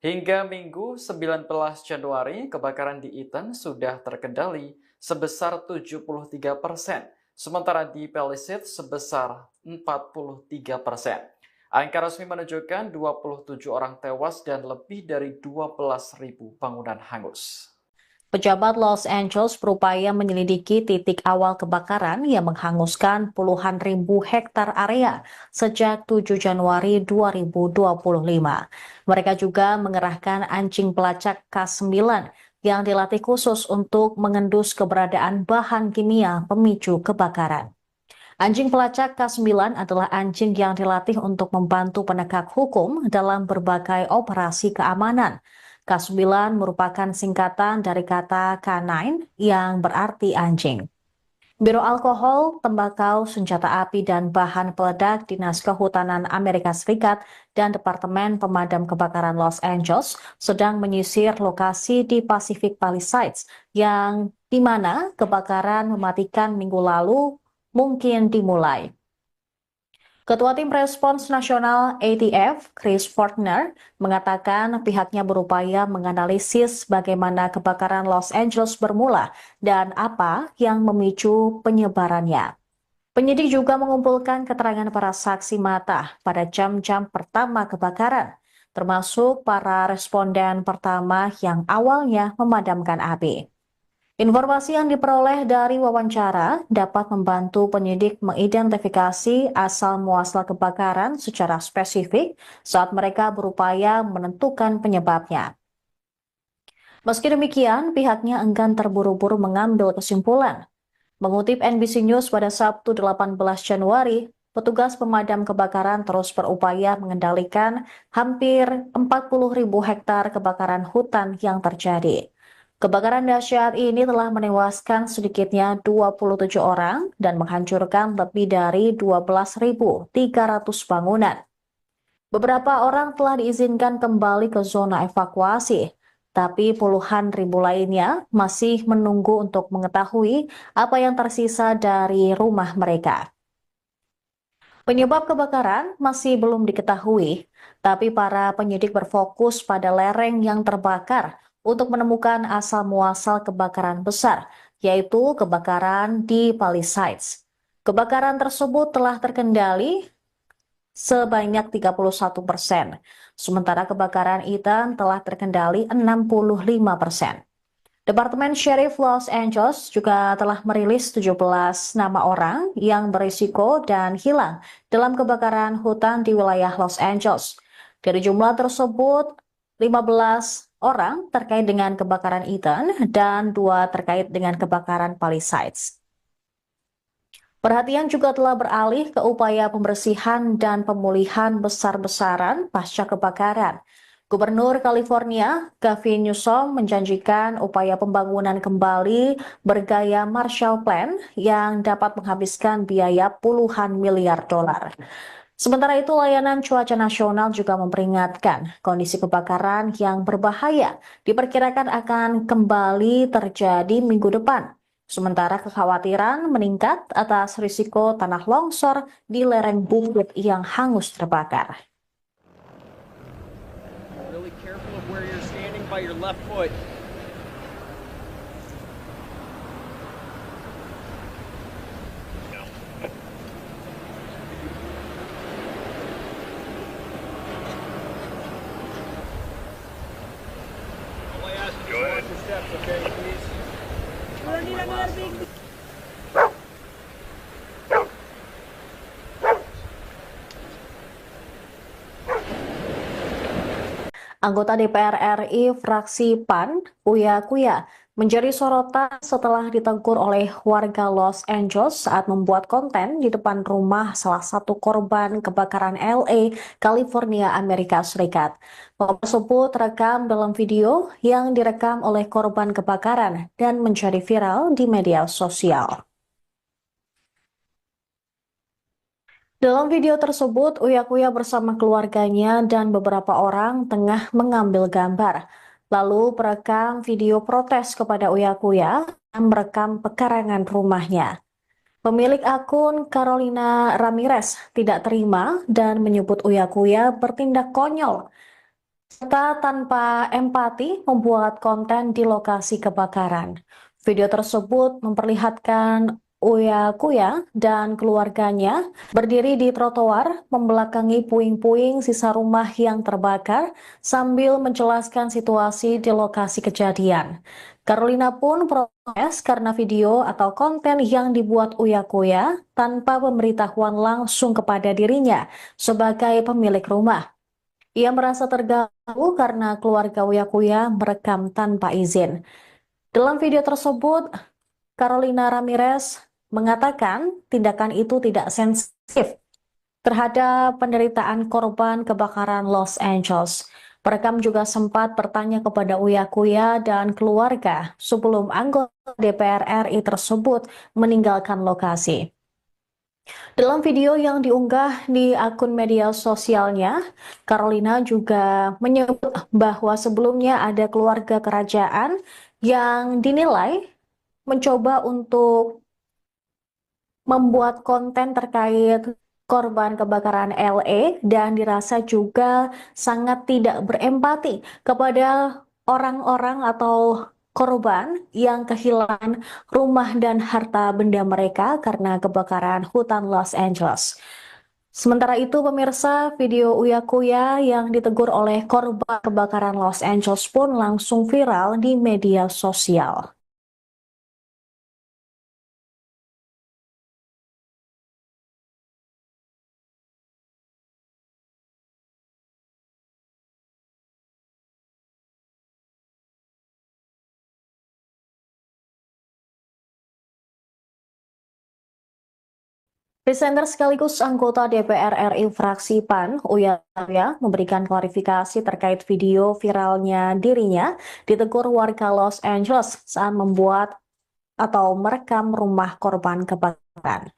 Hingga Minggu 19 Januari, kebakaran di Eaton sudah terkendali sebesar 73%, sementara di Palisades sebesar 43%. Angka resmi menunjukkan 27 orang tewas dan lebih dari 12.000 bangunan hangus. Pejabat Los Angeles berupaya menyelidiki titik awal kebakaran yang menghanguskan puluhan ribu hektar area sejak 7 Januari 2025. Mereka juga mengerahkan anjing pelacak K9 yang dilatih khusus untuk mengendus keberadaan bahan kimia pemicu kebakaran. Anjing pelacak K9 adalah anjing yang dilatih untuk membantu penegak hukum dalam berbagai operasi keamanan. K9 merupakan singkatan dari kata K9 yang berarti anjing. Biro Alkohol, Tembakau, Senjata Api, dan Bahan Peledak Dinas Kehutanan Amerika Serikat dan Departemen Pemadam Kebakaran Los Angeles sedang menyisir lokasi di Pacific Palisades yang di mana kebakaran mematikan minggu lalu mungkin dimulai. Ketua Tim Respons Nasional ATF, Chris Fortner, mengatakan pihaknya berupaya menganalisis bagaimana kebakaran Los Angeles bermula dan apa yang memicu penyebarannya. Penyidik juga mengumpulkan keterangan para saksi mata pada jam-jam pertama kebakaran, termasuk para responden pertama yang awalnya memadamkan api. Informasi yang diperoleh dari wawancara dapat membantu penyidik mengidentifikasi asal-muasal kebakaran secara spesifik saat mereka berupaya menentukan penyebabnya. Meski demikian, pihaknya enggan terburu-buru mengambil kesimpulan. Mengutip NBC News pada Sabtu 18 Januari, petugas pemadam kebakaran terus berupaya mengendalikan hampir 40.000 hektar kebakaran hutan yang terjadi. Kebakaran dahsyat ini telah menewaskan sedikitnya 27 orang dan menghancurkan lebih dari 12.300 bangunan. Beberapa orang telah diizinkan kembali ke zona evakuasi, tapi puluhan ribu lainnya masih menunggu untuk mengetahui apa yang tersisa dari rumah mereka. Penyebab kebakaran masih belum diketahui, tapi para penyidik berfokus pada lereng yang terbakar untuk menemukan asal-muasal kebakaran besar, yaitu kebakaran di Palisades. Kebakaran tersebut telah terkendali sebanyak 31%, sementara kebakaran Eaton telah terkendali 65%. Departemen Sheriff Los Angeles juga telah merilis 17 nama orang yang berisiko dan hilang dalam kebakaran hutan di wilayah Los Angeles. Dari jumlah tersebut, 15 orang terkait dengan kebakaran Eaton dan 2 terkait dengan kebakaran Palisades. Perhatian juga telah beralih ke upaya pembersihan dan pemulihan besar-besaran pasca kebakaran. Gubernur California, Gavin Newsom, menjanjikan upaya pembangunan kembali bergaya Marshall Plan yang dapat menghabiskan biaya puluhan miliar dolar. Sementara itu, layanan cuaca nasional juga memperingatkan kondisi kebakaran yang berbahaya diperkirakan akan kembali terjadi minggu depan. Sementara kekhawatiran meningkat atas risiko tanah longsor di lereng bukit yang hangus terbakar. Really careful of where you're standing by your left foot. All I ask you is watch your steps, okay, please? Anggota DPR RI fraksi PAN, Uya Kuya, menjadi sorotan setelah ditegur oleh warga Los Angeles saat membuat konten di depan rumah salah satu korban kebakaran LA, California, Amerika Serikat. Momen tersebut terekam dalam video yang direkam oleh korban kebakaran dan menjadi viral di media sosial. Dalam video tersebut, Uya Kuya bersama keluarganya dan beberapa orang tengah mengambil gambar. lalu perekam video protes kepada Uya Kuya dan merekam pekarangan rumahnya. Pemilik akun Carolina Ramirez tidak terima dan menyebut Uya Kuya bertindak konyol serta tanpa empati membuat konten di lokasi kebakaran. Video tersebut memperlihatkan Uya Kuya dan keluarganya berdiri di trotoar membelakangi puing-puing sisa rumah yang terbakar sambil menjelaskan situasi di lokasi kejadian. Carolina pun protes karena video atau konten yang dibuat Uya Kuya tanpa pemberitahuan langsung kepada dirinya sebagai pemilik rumah. Ia merasa terganggu karena keluarga Uya Kuya merekam tanpa izin. Dalam video tersebut, Carolina Ramirez mengatakan tindakan itu tidak sensitif terhadap penderitaan korban kebakaran Los Angeles. Perekam juga sempat bertanya kepada Uya Kuya dan keluarga sebelum anggota DPR RI tersebut meninggalkan lokasi. Dalam video yang diunggah di akun media sosialnya, Carolina juga menyebut bahwa sebelumnya ada keluarga kerajaan yang dinilai mencoba untuk membuat konten terkait korban kebakaran LA dan dirasa juga sangat tidak berempati kepada orang-orang atau korban yang kehilangan rumah dan harta benda mereka karena kebakaran hutan Los Angeles. Sementara itu, pemirsa, video Uya Kuya yang ditegur oleh korban kebakaran Los Angeles pun langsung viral di media sosial. Presenter sekaligus anggota DPR RI fraksi PAN, Uya Kuya, memberikan klarifikasi terkait video viralnya dirinya ditegur warga Los Angeles saat membuat atau merekam rumah korban kebakaran.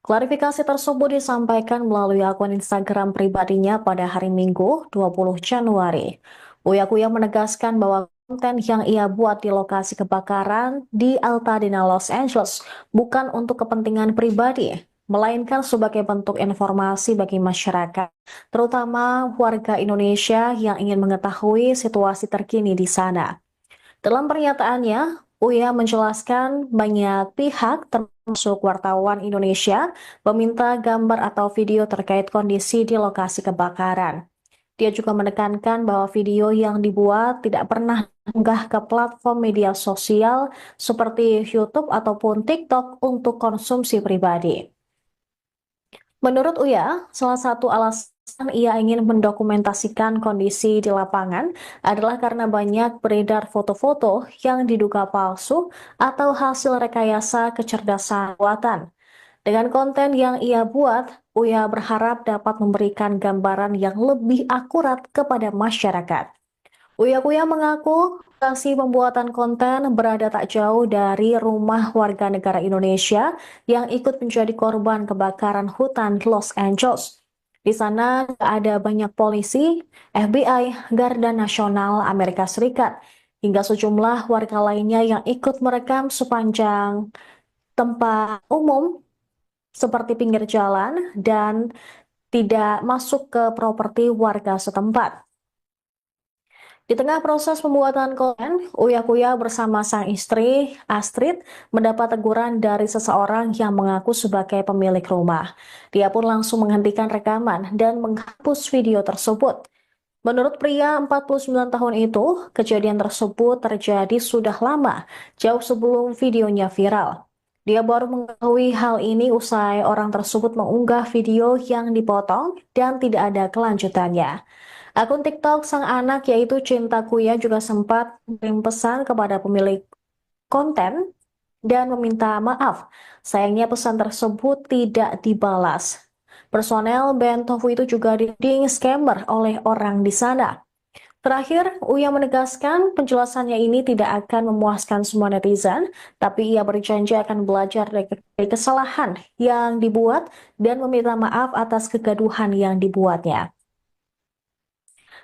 Klarifikasi tersebut disampaikan melalui akun Instagram pribadinya pada hari Minggu 20 Januari. Uya Kuya menegaskan bahwa konten yang ia buat di lokasi kebakaran di Altadena, Los Angeles bukan untuk kepentingan pribadi, melainkan sebagai bentuk informasi bagi masyarakat, terutama warga Indonesia yang ingin mengetahui situasi terkini di sana. Dalam pernyataannya, Uya menjelaskan banyak pihak termasuk wartawan Indonesia meminta gambar atau video terkait kondisi di lokasi kebakaran. Dia juga menekankan bahwa video yang dibuat tidak pernah diunggah ke platform media sosial seperti YouTube ataupun TikTok untuk konsumsi pribadi. Menurut Uya, salah satu alasan ia ingin mendokumentasikan kondisi di lapangan adalah karena banyak beredar foto-foto yang diduga palsu atau hasil rekayasa kecerdasan buatan. Dengan konten yang ia buat, Uya berharap dapat memberikan gambaran yang lebih akurat kepada masyarakat. Uya Kuya mengaku lokasi pembuatan konten berada tak jauh dari rumah warga negara Indonesia yang ikut menjadi korban kebakaran hutan Los Angeles. Di sana ada banyak polisi, FBI, Garda Nasional Amerika Serikat, hingga sejumlah warga lainnya yang ikut merekam sepanjang tempat umum seperti pinggir jalan dan tidak masuk ke properti warga setempat. Di tengah proses pembuatan konten, Uya Kuya bersama sang istri, Astrid, mendapat teguran dari seseorang yang mengaku sebagai pemilik rumah. Dia pun langsung menghentikan rekaman dan menghapus video tersebut. Menurut pria 49 tahun itu, kejadian tersebut terjadi sudah lama, jauh sebelum videonya viral. Dia baru mengetahui hal ini usai orang tersebut mengunggah video yang dipotong dan tidak ada kelanjutannya. Akun TikTok sang anak yaitu Cinta Kuya juga sempat mengirim pesan kepada pemilik konten dan meminta maaf. Sayangnya pesan tersebut tidak dibalas. Personel band Tofu itu juga dituding scammer oleh orang di sana. Terakhir, Uya menegaskan penjelasannya ini tidak akan memuaskan semua netizen, tapi ia berjanji akan belajar dari kesalahan yang dibuat dan meminta maaf atas kegaduhan yang dibuatnya.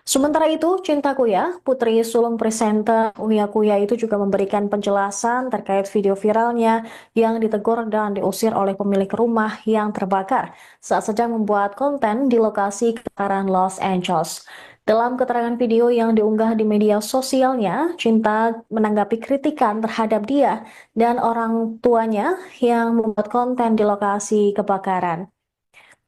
Sementara itu, Cinta Kuya, putri sulung presenter Uya Kuya itu juga memberikan penjelasan terkait video viralnya yang ditegur dan diusir oleh pemilik rumah yang terbakar saat sedang membuat konten di lokasi kebakaran Los Angeles. Dalam keterangan video yang diunggah di media sosialnya, Cinta menanggapi kritikan terhadap dia dan orang tuanya yang membuat konten di lokasi kebakaran.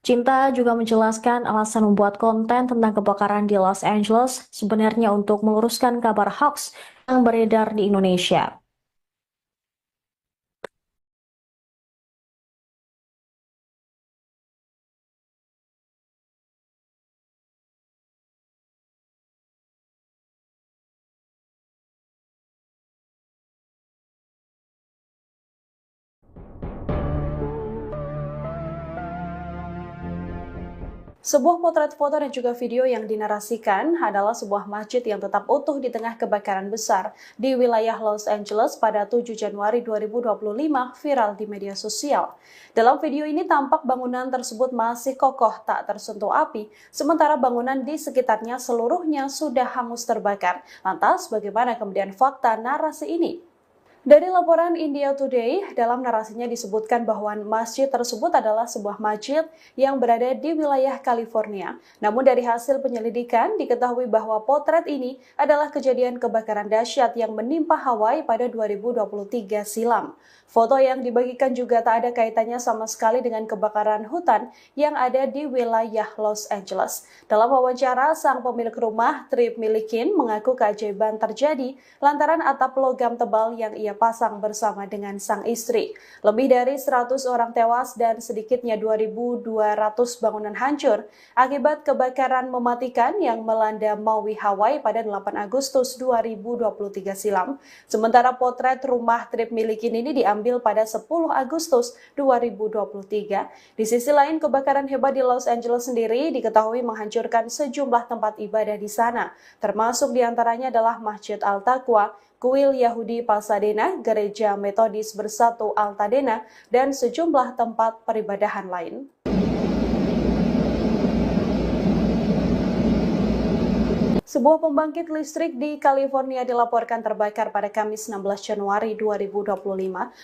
Cinta juga menjelaskan alasan membuat konten tentang kebakaran di Los Angeles sebenarnya untuk meluruskan kabar hoax yang beredar di Indonesia. Sebuah potret foto dan juga video yang dinarasikan adalah sebuah masjid yang tetap utuh di tengah kebakaran besar di wilayah Los Angeles pada 7 Januari 2025 viral di media sosial. Dalam video ini tampak bangunan tersebut masih kokoh tak tersentuh api, sementara bangunan di sekitarnya seluruhnya sudah hangus terbakar. Lantas bagaimana kemudian fakta narasi ini? Dari laporan India Today, dalam narasinya disebutkan bahwa masjid tersebut adalah sebuah masjid yang berada di wilayah California. Namun dari hasil penyelidikan diketahui bahwa potret ini adalah kejadian kebakaran dahsyat yang menimpa Hawaii pada 2023 silam. Foto yang dibagikan juga tak ada kaitannya sama sekali dengan kebakaran hutan yang ada di wilayah Los Angeles. Dalam wawancara, sang pemilik rumah, Trip Milikin, mengaku keajaiban terjadi lantaran atap logam tebal yang ia pasang bersama dengan sang istri. Lebih dari 100 orang tewas dan sedikitnya 2.200 bangunan hancur akibat kebakaran mematikan yang melanda Maui, Hawaii pada 8 Agustus 2023 silam. Sementara potret rumah Trip Milikin ini diambil pada 10 Agustus 2023. Di sisi lain, kebakaran hebat di Los Angeles sendiri diketahui menghancurkan sejumlah tempat ibadah di sana, termasuk diantaranya adalah Masjid Al-Taqwa, Kuil Yahudi Pasadena, Gereja Metodis Bersatu Altadena, dan sejumlah tempat peribadahan lain. Sebuah pembangkit listrik di California dilaporkan terbakar pada Kamis 16 Januari 2025.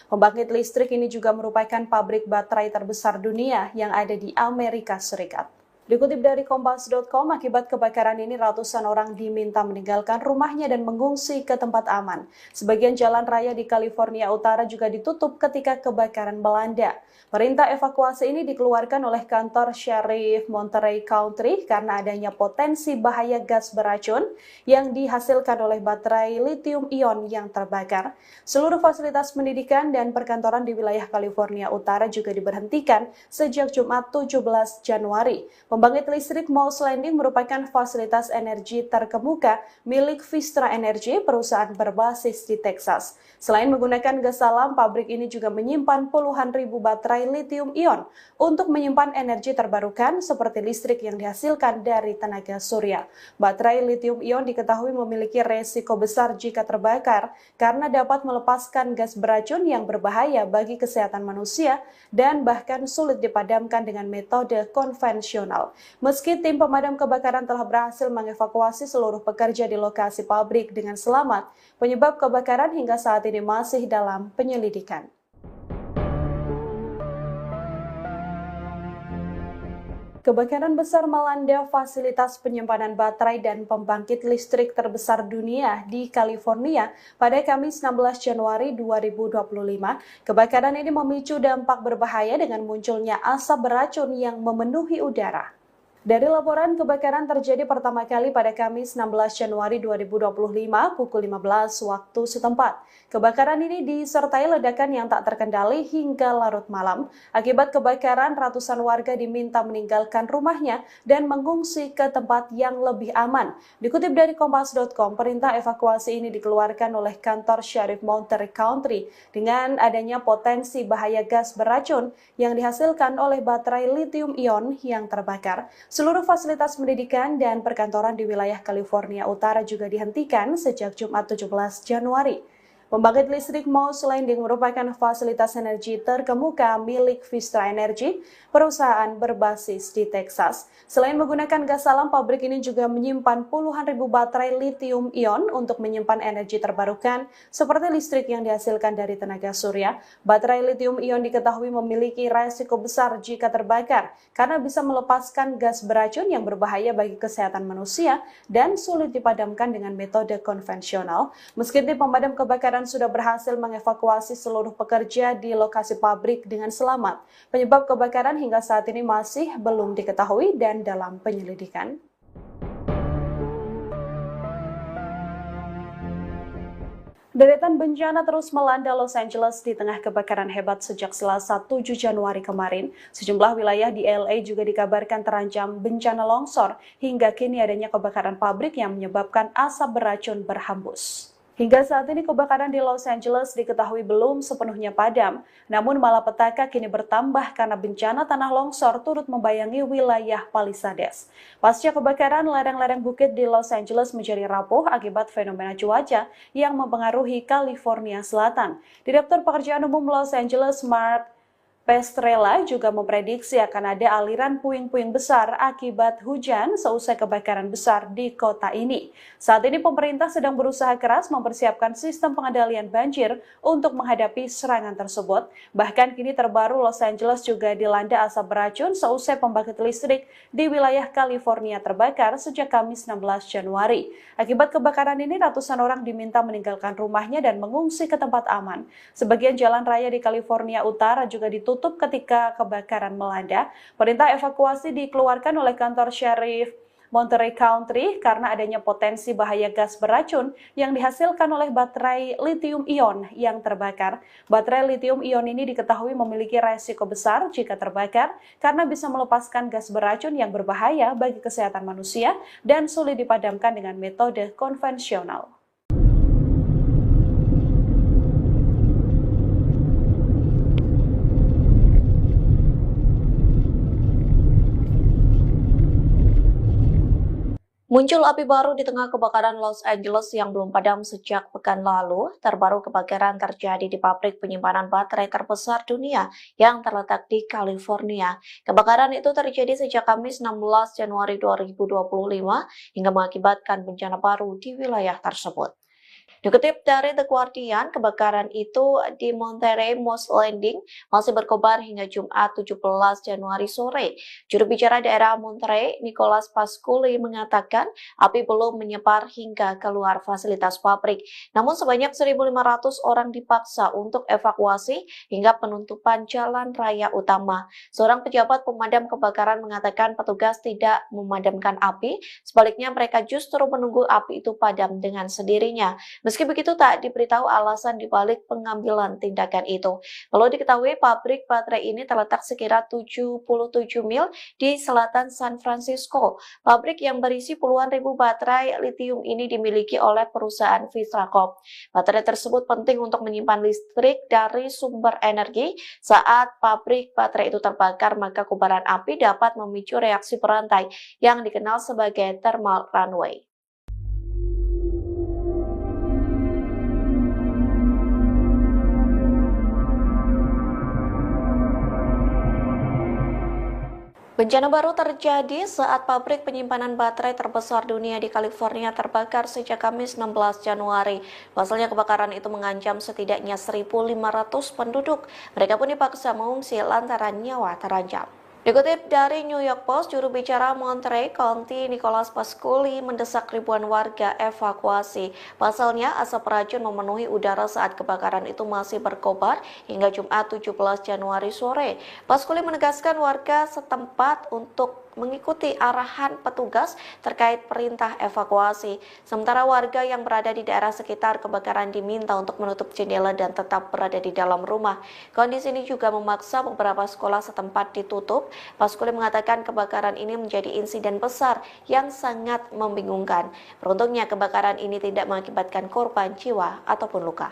Pembangkit listrik ini juga merupakan pabrik baterai terbesar dunia yang ada di Amerika Serikat. Dikutip dari Kompas.com, akibat kebakaran ini ratusan orang diminta meninggalkan rumahnya dan mengungsi ke tempat aman. Sebagian jalan raya di California Utara juga ditutup ketika kebakaran melanda. Perintah evakuasi ini dikeluarkan oleh kantor Sheriff Monterey County karena adanya potensi bahaya gas beracun yang dihasilkan oleh baterai lithium-ion yang terbakar. Seluruh fasilitas pendidikan dan perkantoran di wilayah California Utara juga diberhentikan sejak Jumat 17 Januari. Pembangkit listrik Moss Landing merupakan fasilitas energi terkemuka milik Vistra Energy, perusahaan berbasis di Texas. Selain menggunakan gas alam, pabrik ini juga menyimpan puluhan ribu baterai lithium-ion untuk menyimpan energi terbarukan seperti listrik yang dihasilkan dari tenaga surya. Baterai lithium-ion diketahui memiliki resiko besar jika terbakar karena dapat melepaskan gas beracun yang berbahaya bagi kesehatan manusia dan bahkan sulit dipadamkan dengan metode konvensional. Meski tim pemadam kebakaran telah berhasil mengevakuasi seluruh pekerja di lokasi pabrik dengan selamat, penyebab kebakaran hingga saat ini masih dalam penyelidikan. Kebakaran besar melanda fasilitas penyimpanan baterai dan pembangkit listrik terbesar dunia di California pada Kamis 16 Januari 2025. Kebakaran ini memicu dampak berbahaya dengan munculnya asap beracun yang memenuhi udara. Dari laporan, kebakaran terjadi pertama kali pada Kamis 16 Januari 2025 pukul 15 waktu setempat. Kebakaran ini disertai ledakan yang tak terkendali hingga larut malam. Akibat kebakaran, ratusan warga diminta meninggalkan rumahnya dan mengungsi ke tempat yang lebih aman. Dikutip dari Kompas.com, perintah evakuasi ini dikeluarkan oleh kantor Sheriff Monterey County dengan adanya potensi bahaya gas beracun yang dihasilkan oleh baterai lithium-ion yang terbakar. Seluruh fasilitas pendidikan dan perkantoran di wilayah California Utara juga dihentikan sejak Jumat 17 Januari. Pembangkit listrik Mouse Landing merupakan fasilitas energi terkemuka milik Vistra Energy, perusahaan berbasis di Texas. Selain menggunakan gas alam, pabrik ini juga menyimpan puluhan ribu baterai lithium-ion untuk menyimpan energi terbarukan, seperti listrik yang dihasilkan dari tenaga surya. Baterai lithium-ion diketahui memiliki resiko besar jika terbakar, karena bisa melepaskan gas beracun yang berbahaya bagi kesehatan manusia dan sulit dipadamkan dengan metode konvensional. Meski tim pemadam kebakaran sudah berhasil mengevakuasi seluruh pekerja di lokasi pabrik dengan selamat. Penyebab kebakaran hingga saat ini masih belum diketahui dan dalam penyelidikan. Deretan bencana terus melanda Los Angeles di tengah kebakaran hebat sejak Selasa 7 Januari kemarin. Sejumlah wilayah di LA juga dikabarkan terancam bencana longsor, hingga kini adanya kebakaran pabrik yang menyebabkan asap beracun berhembus. Hingga saat ini kebakaran di Los Angeles diketahui belum sepenuhnya padam, namun malapetaka kini bertambah karena bencana tanah longsor turut membayangi wilayah Palisades. Pasca kebakaran, lereng-lereng bukit di Los Angeles menjadi rapuh akibat fenomena cuaca yang mempengaruhi California Selatan. Direktur Pekerjaan Umum Los Angeles, Mark Pestrella, juga memprediksi akan ada aliran puing-puing besar akibat hujan seusai kebakaran besar di kota ini. Saat ini pemerintah sedang berusaha keras mempersiapkan sistem pengendalian banjir untuk menghadapi serangan tersebut. Bahkan kini terbaru Los Angeles juga dilanda asap beracun seusai pembangkit listrik di wilayah California terbakar sejak Kamis 16 Januari. Akibat kebakaran ini ratusan orang diminta meninggalkan rumahnya dan mengungsi ke tempat aman. Sebagian jalan raya di California Utara juga ditutup ketika kebakaran melanda. Perintah evakuasi dikeluarkan oleh kantor Sheriff Monterey County karena adanya potensi bahaya gas beracun yang dihasilkan oleh baterai lithium-ion yang terbakar. Baterai lithium-ion ini diketahui memiliki resiko besar jika terbakar karena bisa melepaskan gas beracun yang berbahaya bagi kesehatan manusia dan sulit dipadamkan dengan metode konvensional. Muncul api baru di tengah kebakaran Los Angeles yang belum padam sejak pekan lalu. Terbaru kebakaran terjadi di pabrik penyimpanan baterai terbesar dunia yang terletak di California. Kebakaran itu terjadi sejak Kamis 16 Januari 2025 hingga mengakibatkan bencana baru di wilayah tersebut. Dikutip dari The Guardian, kebakaran itu di Monterey Mouse Landing masih berkobar hingga Jumat 17 Januari sore. Juru bicara daerah Monterey, Nicholas Pasquale, mengatakan api belum menyebar hingga keluar fasilitas pabrik. Namun sebanyak 1.500 orang dipaksa untuk evakuasi hingga penutupan jalan raya utama. Seorang pejabat pemadam kebakaran mengatakan petugas tidak memadamkan api, sebaliknya mereka justru menunggu api itu padam dengan sendirinya. Meski begitu, tak diberitahu alasan dibalik pengambilan tindakan itu. Perlu diketahui, pabrik baterai ini terletak sekira 77 mil di selatan San Francisco. Pabrik yang berisi puluhan ribu baterai lithium ini dimiliki oleh perusahaan Vistra Corp. Baterai tersebut penting untuk menyimpan listrik dari sumber energi. Saat pabrik baterai itu terbakar, maka kobaran api dapat memicu reaksi berantai yang dikenal sebagai thermal runaway. Bencana baru terjadi saat pabrik penyimpanan baterai terbesar dunia di California terbakar sejak Kamis 16 Januari. Pasalnya kebakaran itu mengancam setidaknya 1.500 penduduk. Mereka pun dipaksa mengungsi lantaran nyawa terancam. Dikutip dari New York Post, juru bicara Monterey County Nicholas Pasquale mendesak ribuan warga evakuasi. Pasalnya asap beracun memenuhi udara saat kebakaran itu masih berkobar hingga Jumat 17 Januari sore. Pasquale menegaskan warga setempat untuk mengikuti arahan petugas terkait perintah evakuasi. Sementara warga yang berada di daerah sekitar kebakaran diminta untuk menutup jendela dan tetap berada di dalam rumah. Kondisi ini juga memaksa beberapa sekolah setempat ditutup. Pasquale mengatakan kebakaran ini menjadi insiden besar yang sangat membingungkan. Beruntungnya kebakaran ini tidak mengakibatkan korban jiwa ataupun luka.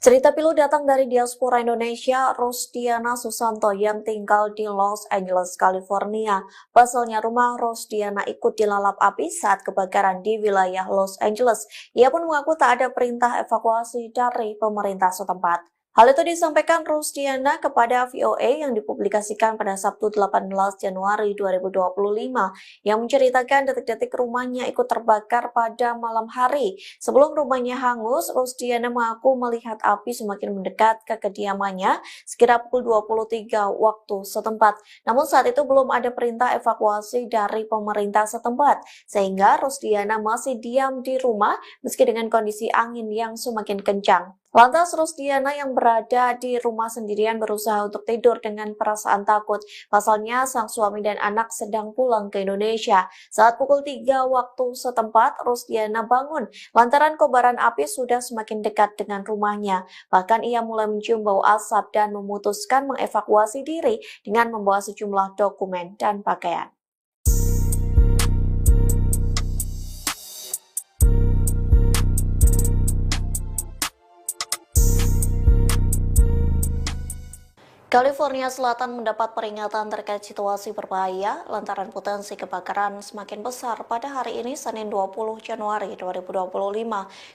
Cerita pilu datang dari diaspora Indonesia, Rosdiana Susanto yang tinggal di Los Angeles, California. Pasalnya rumah Rosdiana ikut dilalap api saat kebakaran di wilayah Los Angeles. Ia pun mengaku tak ada perintah evakuasi dari pemerintah setempat. Hal itu disampaikan Rosdiana kepada VOA yang dipublikasikan pada Sabtu 18 Januari 2025 yang menceritakan detik-detik rumahnya ikut terbakar pada malam hari. Sebelum rumahnya hangus, Rosdiana mengaku melihat api semakin mendekat ke kediamannya sekitar pukul 23 waktu setempat. Namun saat itu belum ada perintah evakuasi dari pemerintah setempat, sehingga Rosdiana masih diam di rumah meski dengan kondisi angin yang semakin kencang. Lantas Rosdiana yang berada di rumah sendirian berusaha untuk tidur dengan perasaan takut. Pasalnya sang suami dan anak sedang pulang ke Indonesia. Saat pukul 3 waktu setempat, Rosdiana bangun lantaran kobaran api sudah semakin dekat dengan rumahnya. Bahkan ia mulai mencium bau asap dan memutuskan mengevakuasi diri dengan membawa sejumlah dokumen dan pakaian. California Selatan mendapat peringatan terkait situasi berbahaya lantaran potensi kebakaran semakin besar pada hari ini Senin 20 Januari 2025.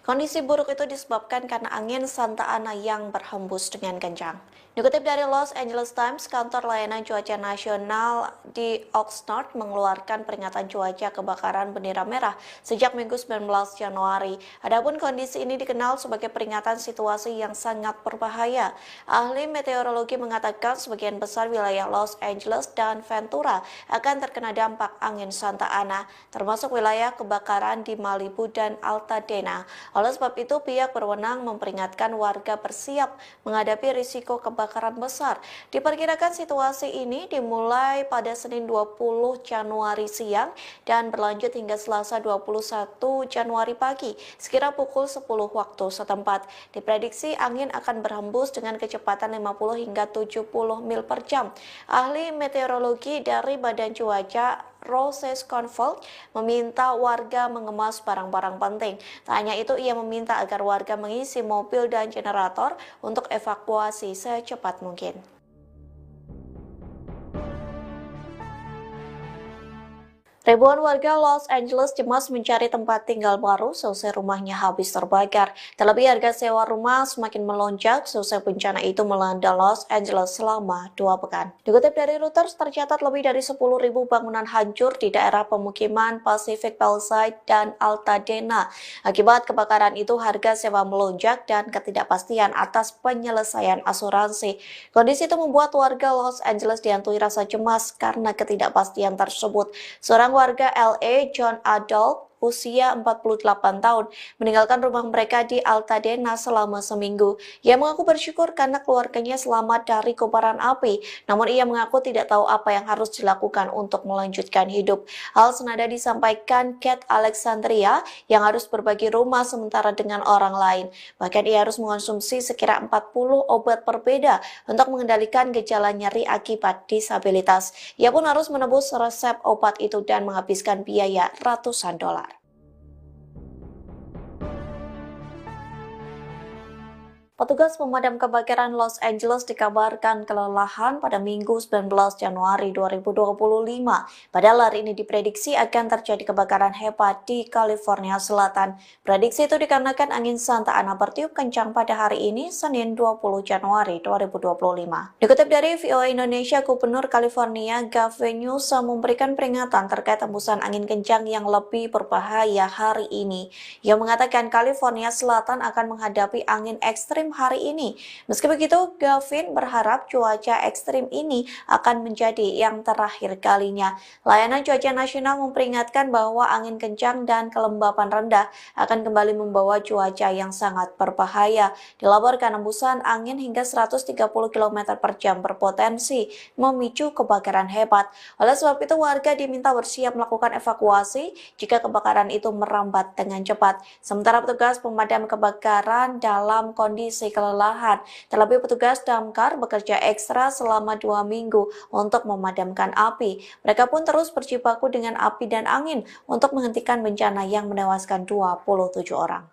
Kondisi buruk itu disebabkan karena angin Santa Ana yang berhembus dengan kencang. Dikutip dari Los Angeles Times, kantor layanan cuaca nasional di Oxnard mengeluarkan peringatan cuaca kebakaran bendera merah sejak Minggu 19 Januari. Adapun kondisi ini dikenal sebagai peringatan situasi yang sangat berbahaya. Ahli meteorologi mengatakan sebagian besar wilayah Los Angeles dan Ventura akan terkena dampak angin Santa Ana, termasuk wilayah kebakaran di Malibu dan Altadena. Oleh sebab itu, pihak berwenang memperingatkan warga bersiap menghadapi risiko kebakaran besar. Diperkirakan situasi ini dimulai pada Senin 20 Januari siang dan berlanjut hingga Selasa 21 Januari pagi, sekira pukul 10 waktu setempat. Diprediksi angin akan berhembus dengan kecepatan 50 hingga 70 mil per jam. Ahli meteorologi dari Badan Cuaca Roses Convolt meminta warga mengemas barang-barang penting. Tak hanya itu, ia meminta agar warga mengisi mobil dan generator untuk evakuasi secepat mungkin. Ribuan warga Los Angeles cemas mencari tempat tinggal baru selesai rumahnya habis terbakar. Terlebih harga sewa rumah semakin melonjak selesai bencana itu melanda Los Angeles selama 2 pekan. Dikutip dari Reuters, tercatat lebih dari 10.000 bangunan hancur di daerah pemukiman Pacific Palisades dan Altadena. Akibat kebakaran itu, harga sewa melonjak dan ketidakpastian atas penyelesaian asuransi. Kondisi itu membuat warga Los Angeles dihantui rasa cemas karena ketidakpastian tersebut. Seorang warga LA, John Adolph, usia 48 tahun, meninggalkan rumah mereka di Altadena selama seminggu. Ia mengaku bersyukur karena keluarganya selamat dari kobaran api, namun ia mengaku tidak tahu apa yang harus dilakukan untuk melanjutkan hidup. Hal senada disampaikan Kate Alexandria yang harus berbagi rumah sementara dengan orang lain. Bahkan ia harus mengonsumsi sekira 40 obat berbeda untuk mengendalikan gejala nyeri akibat disabilitas. Ia pun harus menebus resep obat itu dan menghabiskan biaya ratusan dolar. Petugas pemadam kebakaran Los Angeles dikabarkan kelelahan pada Minggu 19 Januari 2025. Padahal hari ini diprediksi akan terjadi kebakaran hebat di California Selatan. Prediksi itu dikarenakan angin Santa Ana bertiup kencang pada hari ini, Senin 20 Januari 2025. Dikutip dari VOA Indonesia, Gubernur California Gavin Newsom memberikan peringatan terkait hembusan angin kencang yang lebih berbahaya hari ini. Ia mengatakan California Selatan akan menghadapi angin ekstrim hari ini. Meski begitu, Gavin berharap cuaca ekstrim ini akan menjadi yang terakhir kalinya. Layanan Cuaca Nasional memperingatkan bahwa angin kencang dan kelembapan rendah akan kembali membawa cuaca yang sangat berbahaya. Dilaporkan hembusan angin hingga 130 km per jam berpotensi memicu kebakaran hebat. Oleh sebab itu, warga diminta bersiap melakukan evakuasi jika kebakaran itu merambat dengan cepat. Sementara petugas pemadam kebakaran dalam kondisi kelelahan. Terlebih petugas damkar bekerja ekstra selama 2 minggu untuk memadamkan api. Mereka pun terus berjibaku dengan api dan angin untuk menghentikan bencana. yang menewaskan 27 orang.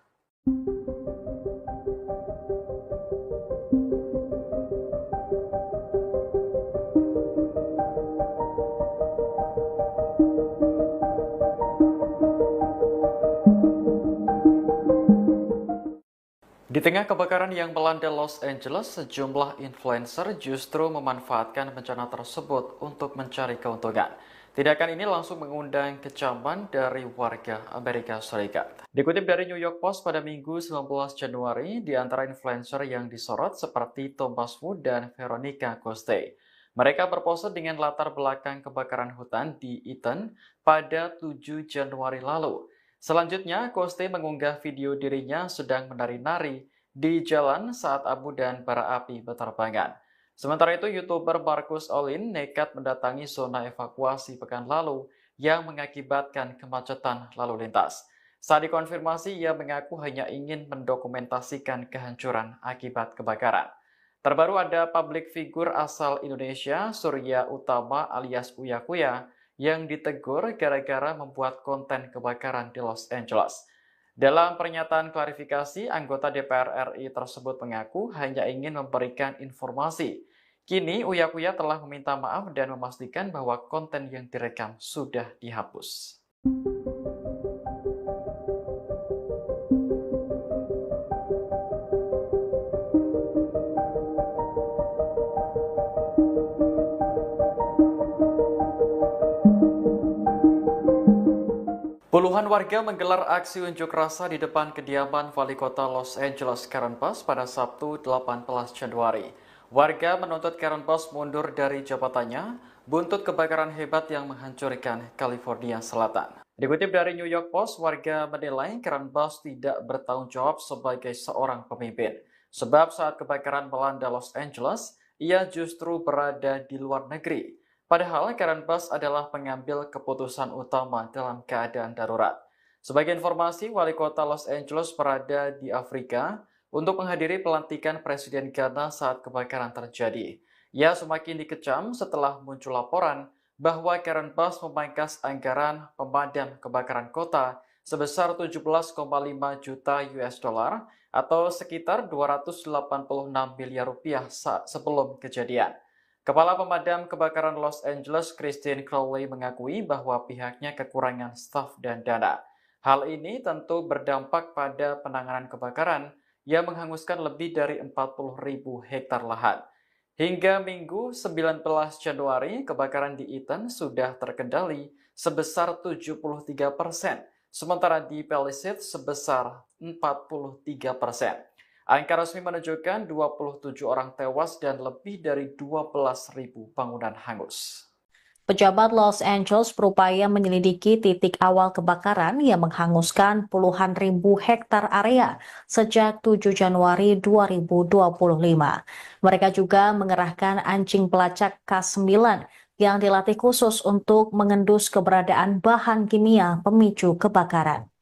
Di tengah kebakaran yang melanda Los Angeles, sejumlah influencer justru memanfaatkan bencana tersebut untuk mencari keuntungan. Tindakan ini langsung mengundang kecaman dari warga Amerika Serikat. Dikutip dari New York Post pada Minggu 19 Januari, di antara influencer yang disorot seperti Thomas Wu dan Veronica Coste. Mereka berpose dengan latar belakang kebakaran hutan di Eaton pada 7 Januari lalu. Selanjutnya, Coste mengunggah video dirinya sedang menari-nari di jalan saat abu dan bara api berterbangan. Sementara itu, YouTuber Marcus Olin nekat mendatangi zona evakuasi pekan lalu yang mengakibatkan kemacetan lalu lintas. Saat dikonfirmasi, ia mengaku hanya ingin mendokumentasikan kehancuran akibat kebakaran. Terbaru ada publik figur asal Indonesia, Surya Utama alias Uya Kuya, yang ditegur gara-gara membuat konten kebakaran di Los Angeles. Dalam pernyataan klarifikasi, anggota DPR RI tersebut mengaku hanya ingin memberikan informasi. Kini, Uya Kuya telah meminta maaf dan memastikan bahwa konten yang direkam sudah dihapus. Puluhan warga menggelar aksi unjuk rasa di depan kediaman Wali Kota Los Angeles Karen Bass pada Sabtu 18 Januari. Warga menuntut Karen Bass mundur dari jabatannya buntut kebakaran hebat yang menghancurkan California Selatan. Dikutip dari New York Post, warga menilai Karen Bass tidak bertanggung jawab sebagai seorang pemimpin. Sebab saat kebakaran melanda Los Angeles, ia justru berada di luar negeri. Padahal Karen Bass adalah pengambil keputusan utama dalam keadaan darurat. Sebagai informasi, Wali Kota Los Angeles berada di Afrika untuk menghadiri pelantikan Presiden Ghana saat kebakaran terjadi. Ia semakin dikecam setelah muncul laporan bahwa Karen Bass memangkas anggaran pemadam kebakaran kota sebesar 17,5 juta US dollar atau sekitar 286 miliar rupiah sebelum kejadian. Kepala Pemadam Kebakaran Los Angeles, Christine Crowley, mengakui bahwa pihaknya kekurangan staf dan dana. Hal ini tentu berdampak pada penanganan kebakaran yang menghanguskan lebih dari 40.000 hektar lahan. Hingga Minggu 19 Januari, kebakaran di Eaton sudah terkendali sebesar 73%, sementara di Palisades sebesar 43%. Angka resmi menunjukkan 27 orang tewas dan lebih dari 12.000 bangunan hangus. Pejabat Los Angeles berupaya menyelidiki titik awal kebakaran yang menghanguskan puluhan ribu hektar area sejak 7 Januari 2025. Mereka juga mengerahkan anjing pelacak K9 yang dilatih khusus untuk mengendus keberadaan bahan kimia pemicu kebakaran.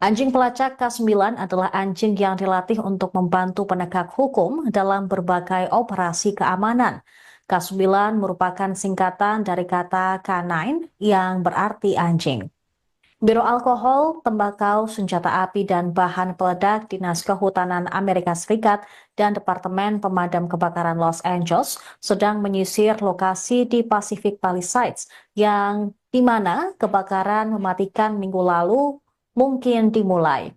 Anjing pelacak K9 adalah anjing yang dilatih untuk membantu penegak hukum dalam berbagai operasi keamanan. K9 merupakan singkatan dari kata K9 yang berarti anjing. Biro Alkohol, Tembakau, Senjata Api, dan Bahan Peledak Dinas Kehutanan Amerika Serikat dan Departemen Pemadam Kebakaran Los Angeles sedang menyisir lokasi di Pacific Palisades yang di mana kebakaran mematikan minggu lalu mungkin dimulai.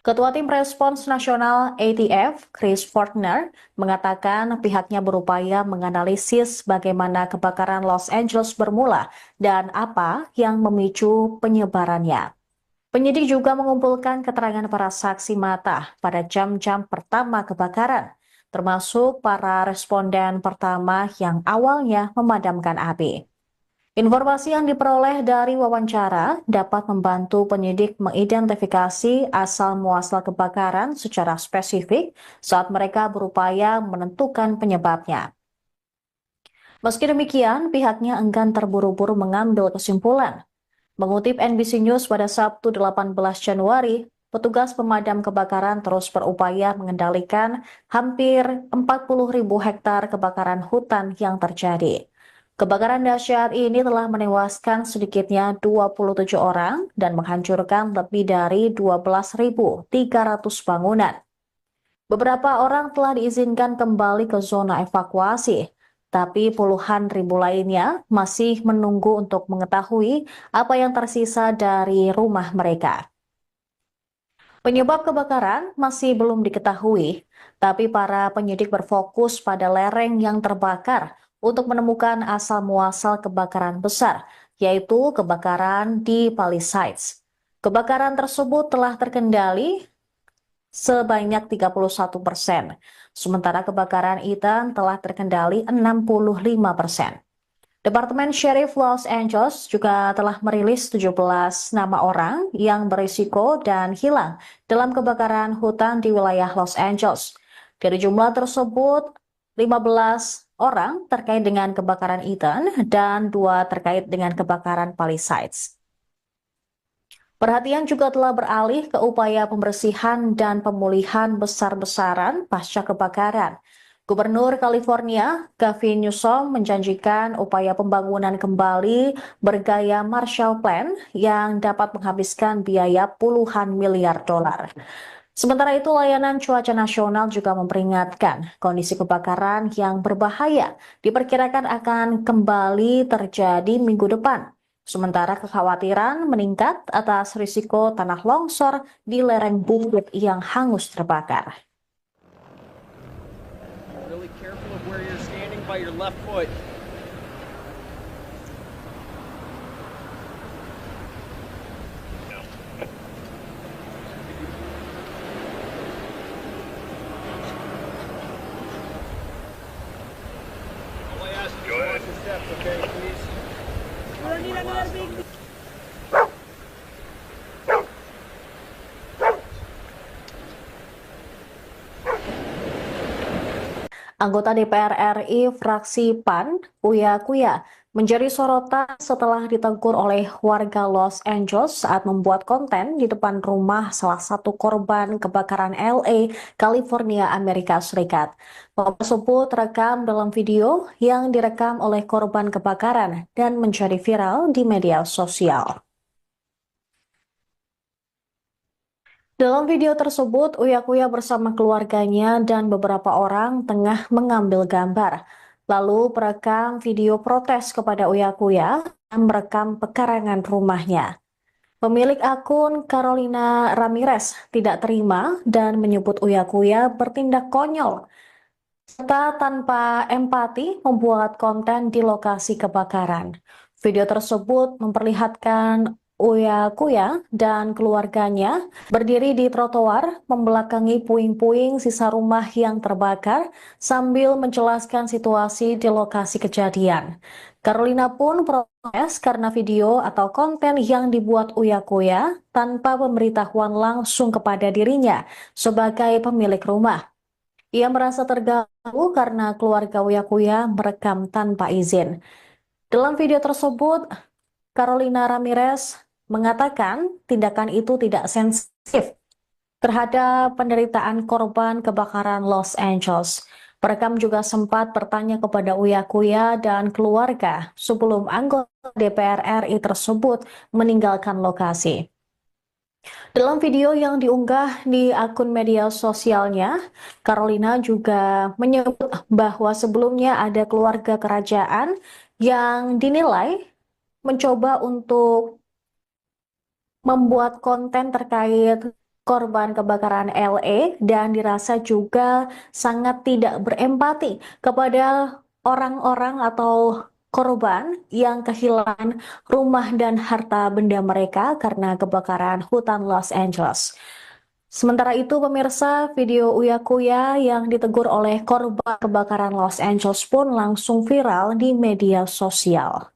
Ketua Tim Respons Nasional ATF, Chris Fortner, mengatakan pihaknya berupaya menganalisis bagaimana kebakaran Los Angeles bermula dan apa yang memicu penyebarannya. Penyidik juga mengumpulkan keterangan para saksi mata pada jam-jam pertama kebakaran, termasuk para responden pertama yang awalnya memadamkan api. Informasi yang diperoleh dari wawancara dapat membantu penyidik mengidentifikasi asal-muasal kebakaran secara spesifik saat mereka berupaya menentukan penyebabnya. Meski demikian, pihaknya enggan terburu-buru mengambil kesimpulan. Mengutip NBC News pada Sabtu 18 Januari, petugas pemadam kebakaran terus berupaya mengendalikan hampir 40.000 hektar kebakaran hutan yang terjadi. Kebakaran dahsyat ini telah menewaskan sedikitnya 27 orang dan menghancurkan lebih dari 12.300 bangunan. Beberapa orang telah diizinkan kembali ke zona evakuasi, tapi puluhan ribu lainnya masih menunggu untuk mengetahui apa yang tersisa dari rumah mereka. Penyebab kebakaran masih belum diketahui, tapi para penyidik berfokus pada lereng yang terbakar untuk menemukan asal-muasal kebakaran besar, yaitu kebakaran di Palisades. Kebakaran tersebut telah terkendali sebanyak 31%, sementara kebakaran Ethan telah terkendali 65%. Departemen Sheriff Los Angeles juga telah merilis 17 nama orang yang berisiko dan hilang dalam kebakaran hutan di wilayah Los Angeles. Dari jumlah tersebut, 15 orang terkait dengan kebakaran Ethan dan 2 terkait dengan kebakaran Palisades. Perhatian juga telah beralih ke upaya pembersihan dan pemulihan besar-besaran pasca kebakaran. Gubernur California, Gavin Newsom, menjanjikan upaya pembangunan kembali bergaya Marshall Plan yang dapat menghabiskan biaya puluhan miliar dolar. Sementara itu, layanan cuaca nasional juga memperingatkan kondisi kebakaran yang berbahaya diperkirakan akan kembali terjadi minggu depan. Sementara kekhawatiran meningkat atas risiko tanah longsor di lereng bukit yang hangus terbakar. Really careful of where you're standing by your left foot. All I ask is watch your steps, okay, please? My last one. Anggota DPR RI fraksi PAN, Uya Kuya, menjadi sorotan setelah ditegur oleh warga Los Angeles saat membuat konten di depan rumah salah satu korban kebakaran LA, California, Amerika Serikat. Momen tersebut terekam dalam video yang direkam oleh korban kebakaran dan menjadi viral di media sosial. Dalam video tersebut, Uya Kuya bersama keluarganya dan beberapa orang tengah mengambil gambar. Lalu perekam video protes kepada Uya Kuya yang merekam pekarangan rumahnya. Pemilik akun Carolina Ramirez tidak terima dan menyebut Uya Kuya bertindak konyol serta tanpa empati membuat konten di lokasi kebakaran. Video tersebut memperlihatkan Uya Kuya dan keluarganya berdiri di trotoar membelakangi puing-puing sisa rumah yang terbakar sambil menjelaskan situasi di lokasi kejadian. Carolina pun protes karena video atau konten yang dibuat Uya Kuya tanpa pemberitahuan langsung kepada dirinya sebagai pemilik rumah. Ia merasa terganggu karena keluarga Uya Kuya merekam tanpa izin. Dalam video tersebut, Carolina Ramirez mengatakan tindakan itu tidak sensitif terhadap penderitaan korban kebakaran Los Angeles. Perekam juga sempat bertanya kepada Uya Kuya dan keluarga sebelum anggota DPR RI tersebut meninggalkan lokasi. Dalam video yang diunggah di akun media sosialnya, Carolina juga menyebut bahwa sebelumnya ada keluarga kerajaan yang dinilai mencoba untuk membuat konten terkait korban kebakaran LA dan dirasa juga sangat tidak berempati kepada orang-orang atau korban yang kehilangan rumah dan harta benda mereka karena kebakaran hutan Los Angeles. Sementara itu, pemirsa, video Uya Kuya yang ditegur oleh korban kebakaran Los Angeles pun langsung viral di media sosial.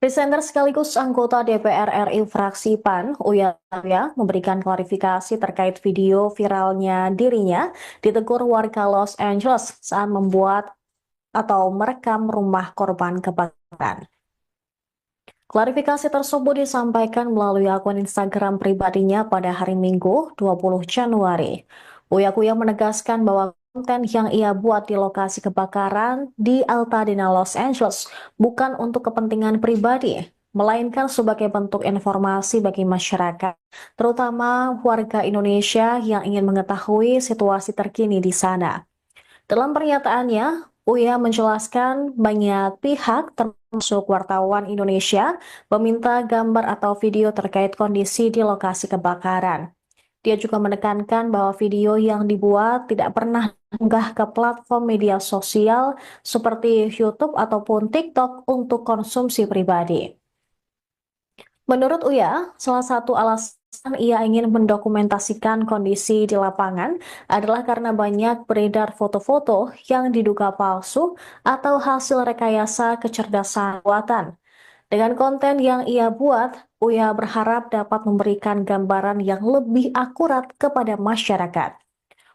Presenter sekaligus anggota DPR RI fraksi PAN, Uya Kuya, memberikan klarifikasi terkait video viralnya dirinya ditegur warga Los Angeles saat membuat atau merekam rumah korban kebakaran. Klarifikasi tersebut disampaikan melalui akun Instagram pribadinya pada hari Minggu 20 Januari. Uya Kuya menegaskan bahwa konten yang ia buat di lokasi kebakaran di Altadena, Los Angeles bukan untuk kepentingan pribadi, melainkan sebagai bentuk informasi bagi masyarakat, terutama warga Indonesia yang ingin mengetahui situasi terkini di sana. Dalam pernyataannya, Uya menjelaskan banyak pihak termasuk wartawan Indonesia meminta gambar atau video terkait kondisi di lokasi kebakaran. Dia juga menekankan bahwa video yang dibuat tidak pernah diunggah ke platform media sosial seperti YouTube ataupun TikTok untuk konsumsi pribadi. Menurut Uya, salah satu alasan ia ingin mendokumentasikan kondisi di lapangan adalah karena banyak beredar foto-foto yang diduga palsu atau hasil rekayasa kecerdasan buatan. Dengan konten yang ia buat, Uya berharap dapat memberikan gambaran yang lebih akurat kepada masyarakat.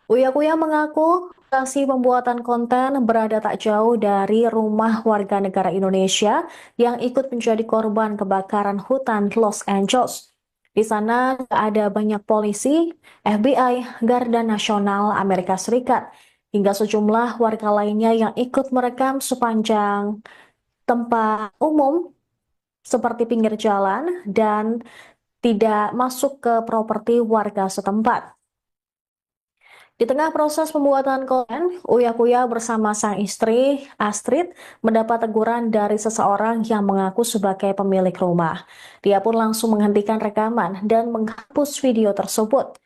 Uya mengaku lokasi pembuatan konten berada tak jauh dari rumah warga negara Indonesia yang ikut menjadi korban kebakaran hutan Los Angeles. Di sana ada banyak polisi, FBI, Garda Nasional Amerika Serikat, hingga sejumlah warga lainnya yang ikut merekam sepanjang tempat umum seperti pinggir jalan dan tidak masuk ke properti warga setempat. Di tengah proses pembuatan konten, Uya bersama sang istri, Astrid, mendapat teguran dari seseorang yang mengaku sebagai pemilik rumah. Dia pun langsung menghentikan rekaman dan menghapus video tersebut.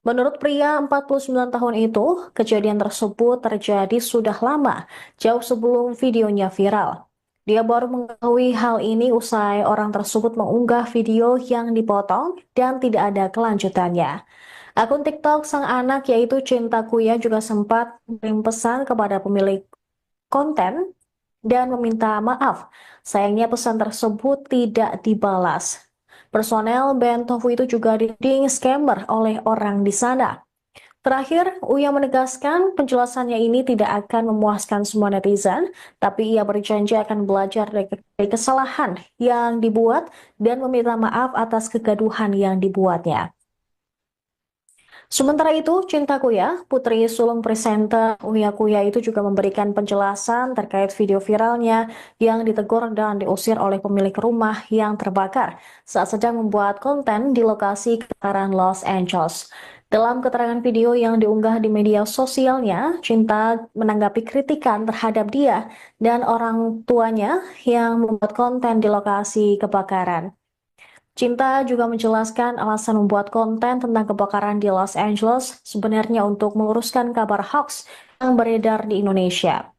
Menurut pria 49 tahun itu, kejadian tersebut terjadi sudah lama, jauh sebelum videonya viral. Dia baru mengetahui hal ini usai orang tersebut mengunggah video yang dipotong dan tidak ada kelanjutannya. Akun TikTok sang anak yaitu Cinta Kuya juga sempat mengirim pesan kepada pemilik konten dan meminta maaf. Sayangnya pesan tersebut tidak dibalas. Personel band Tofu itu juga dituding scammer oleh orang di sana. Terakhir, Uya menegaskan penjelasannya ini tidak akan memuaskan semua netizen, tapi ia berjanji akan belajar dari kesalahan yang dibuat dan meminta maaf atas kegaduhan yang dibuatnya. Sementara itu, Cinta Kuya, putri sulung presenter Uya Kuya itu juga memberikan penjelasan terkait video viralnya yang ditegur dan diusir oleh pemilik rumah yang terbakar saat sedang membuat konten di lokasi kebakaran Los Angeles. Dalam keterangan video yang diunggah di media sosialnya, Cinta menanggapi kritikan terhadap dia dan orang tuanya yang membuat konten di lokasi kebakaran. Cinta juga menjelaskan alasan membuat konten tentang kebakaran di Los Angeles sebenarnya untuk meluruskan kabar hoax yang beredar di Indonesia.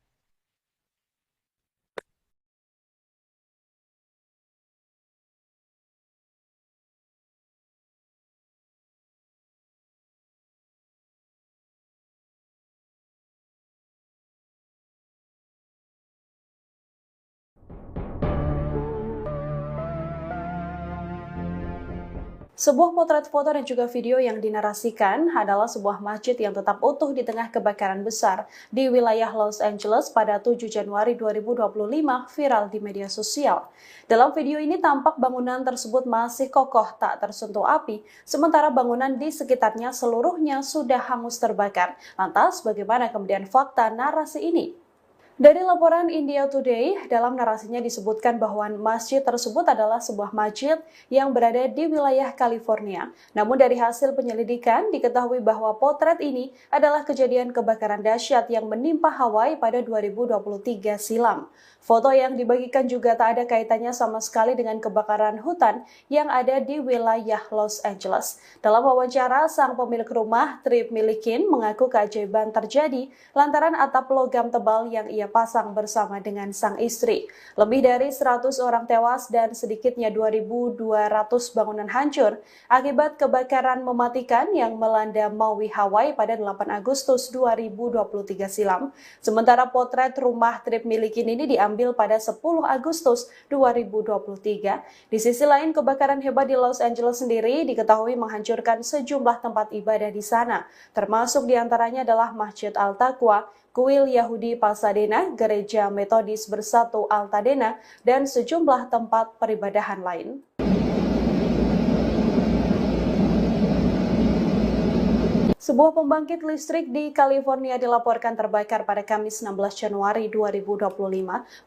Sebuah potret foto dan juga video yang dinarasikan adalah sebuah masjid yang tetap utuh di tengah kebakaran besar di wilayah Los Angeles pada 7 Januari 2025 viral di media sosial. Dalam video ini tampak bangunan tersebut masih kokoh tak tersentuh api, sementara bangunan di sekitarnya seluruhnya sudah hangus terbakar. Lantas bagaimana kemudian fakta narasi ini? Dari laporan India Today, dalam narasinya disebutkan bahwa masjid tersebut adalah sebuah masjid yang berada di wilayah California. Namun dari hasil penyelidikan, diketahui bahwa potret ini adalah kejadian kebakaran dahsyat yang menimpa Hawaii pada 2023 silam. Foto yang dibagikan juga tak ada kaitannya sama sekali dengan kebakaran hutan yang ada di wilayah Los Angeles. Dalam wawancara, sang pemilik rumah, Trip Milikin, mengaku keajaiban terjadi lantaran atap logam tebal yang ia pasang bersama dengan sang istri. Lebih dari 100 orang tewas dan sedikitnya 2.200 bangunan hancur akibat kebakaran mematikan yang melanda Maui, Hawaii pada 8 Agustus 2023 silam. Sementara potret rumah Trip Milikin ini diambil pada 10 Agustus 2023. Di sisi lain, kebakaran hebat di Los Angeles sendiri diketahui menghancurkan sejumlah tempat ibadah di sana, termasuk diantaranya adalah Masjid Al-Taqwa, Kuil Yahudi Pasadena, Gereja Metodis Bersatu Altadena, dan sejumlah tempat peribadahan lain. Sebuah pembangkit listrik di California dilaporkan terbakar pada Kamis 16 Januari 2025.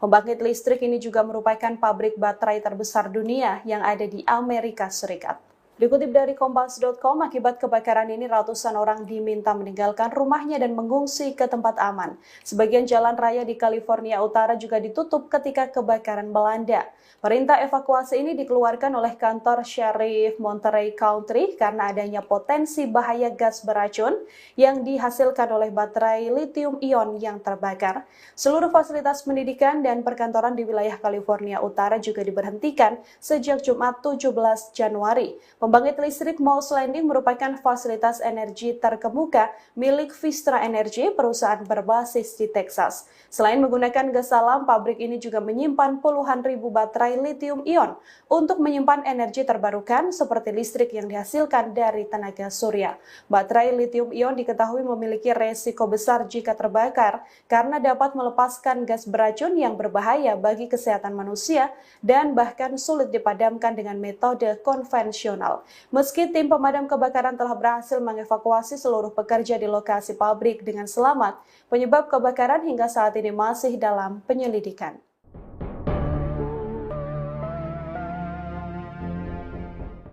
Pembangkit listrik ini juga merupakan pabrik baterai terbesar dunia yang ada di Amerika Serikat. Dikutip dari Kompas.com, akibat kebakaran ini ratusan orang diminta meninggalkan rumahnya dan mengungsi ke tempat aman. Sebagian jalan raya di California Utara juga ditutup ketika kebakaran melanda. Perintah evakuasi ini dikeluarkan oleh kantor Sheriff Monterey County karena adanya potensi bahaya gas beracun yang dihasilkan oleh baterai lithium-ion yang terbakar. Seluruh fasilitas pendidikan dan perkantoran di wilayah California Utara juga diberhentikan sejak Jumat 17 Januari. Pembangkit listrik Moss Landing merupakan fasilitas energi terkemuka milik Vistra Energy, perusahaan berbasis di Texas. Selain menggunakan gas alam, pabrik ini juga menyimpan puluhan ribu baterai lithium-ion untuk menyimpan energi terbarukan seperti listrik yang dihasilkan dari tenaga surya. Baterai lithium-ion diketahui memiliki resiko besar jika terbakar karena dapat melepaskan gas beracun yang berbahaya bagi kesehatan manusia dan bahkan sulit dipadamkan dengan metode konvensional. Meski tim pemadam kebakaran telah berhasil mengevakuasi seluruh pekerja di lokasi pabrik dengan selamat, penyebab kebakaran hingga saat ini masih dalam penyelidikan.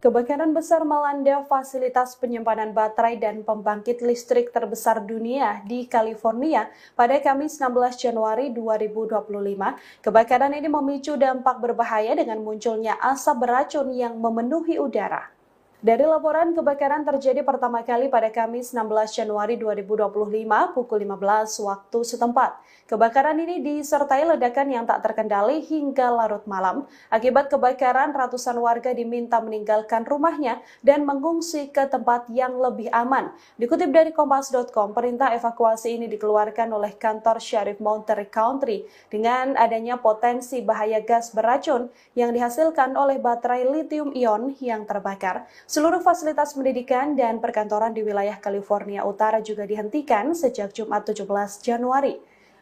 Kebakaran besar melanda fasilitas penyimpanan baterai dan pembangkit listrik terbesar dunia di California pada Kamis 16 Januari 2025. Kebakaran ini memicu dampak berbahaya dengan munculnya asap beracun yang memenuhi udara. Dari laporan, kebakaran terjadi pertama kali pada Kamis 16 Januari 2025 pukul 15 waktu setempat. Kebakaran ini disertai ledakan yang tak terkendali hingga larut malam. Akibat kebakaran, ratusan warga diminta meninggalkan rumahnya dan mengungsi ke tempat yang lebih aman. Dikutip dari Kompas.com, perintah evakuasi ini dikeluarkan oleh kantor Sheriff Monterey County dengan adanya potensi bahaya gas beracun yang dihasilkan oleh baterai lithium-ion yang terbakar. Seluruh fasilitas pendidikan dan perkantoran di wilayah California Utara juga dihentikan sejak Jumat 17 Januari.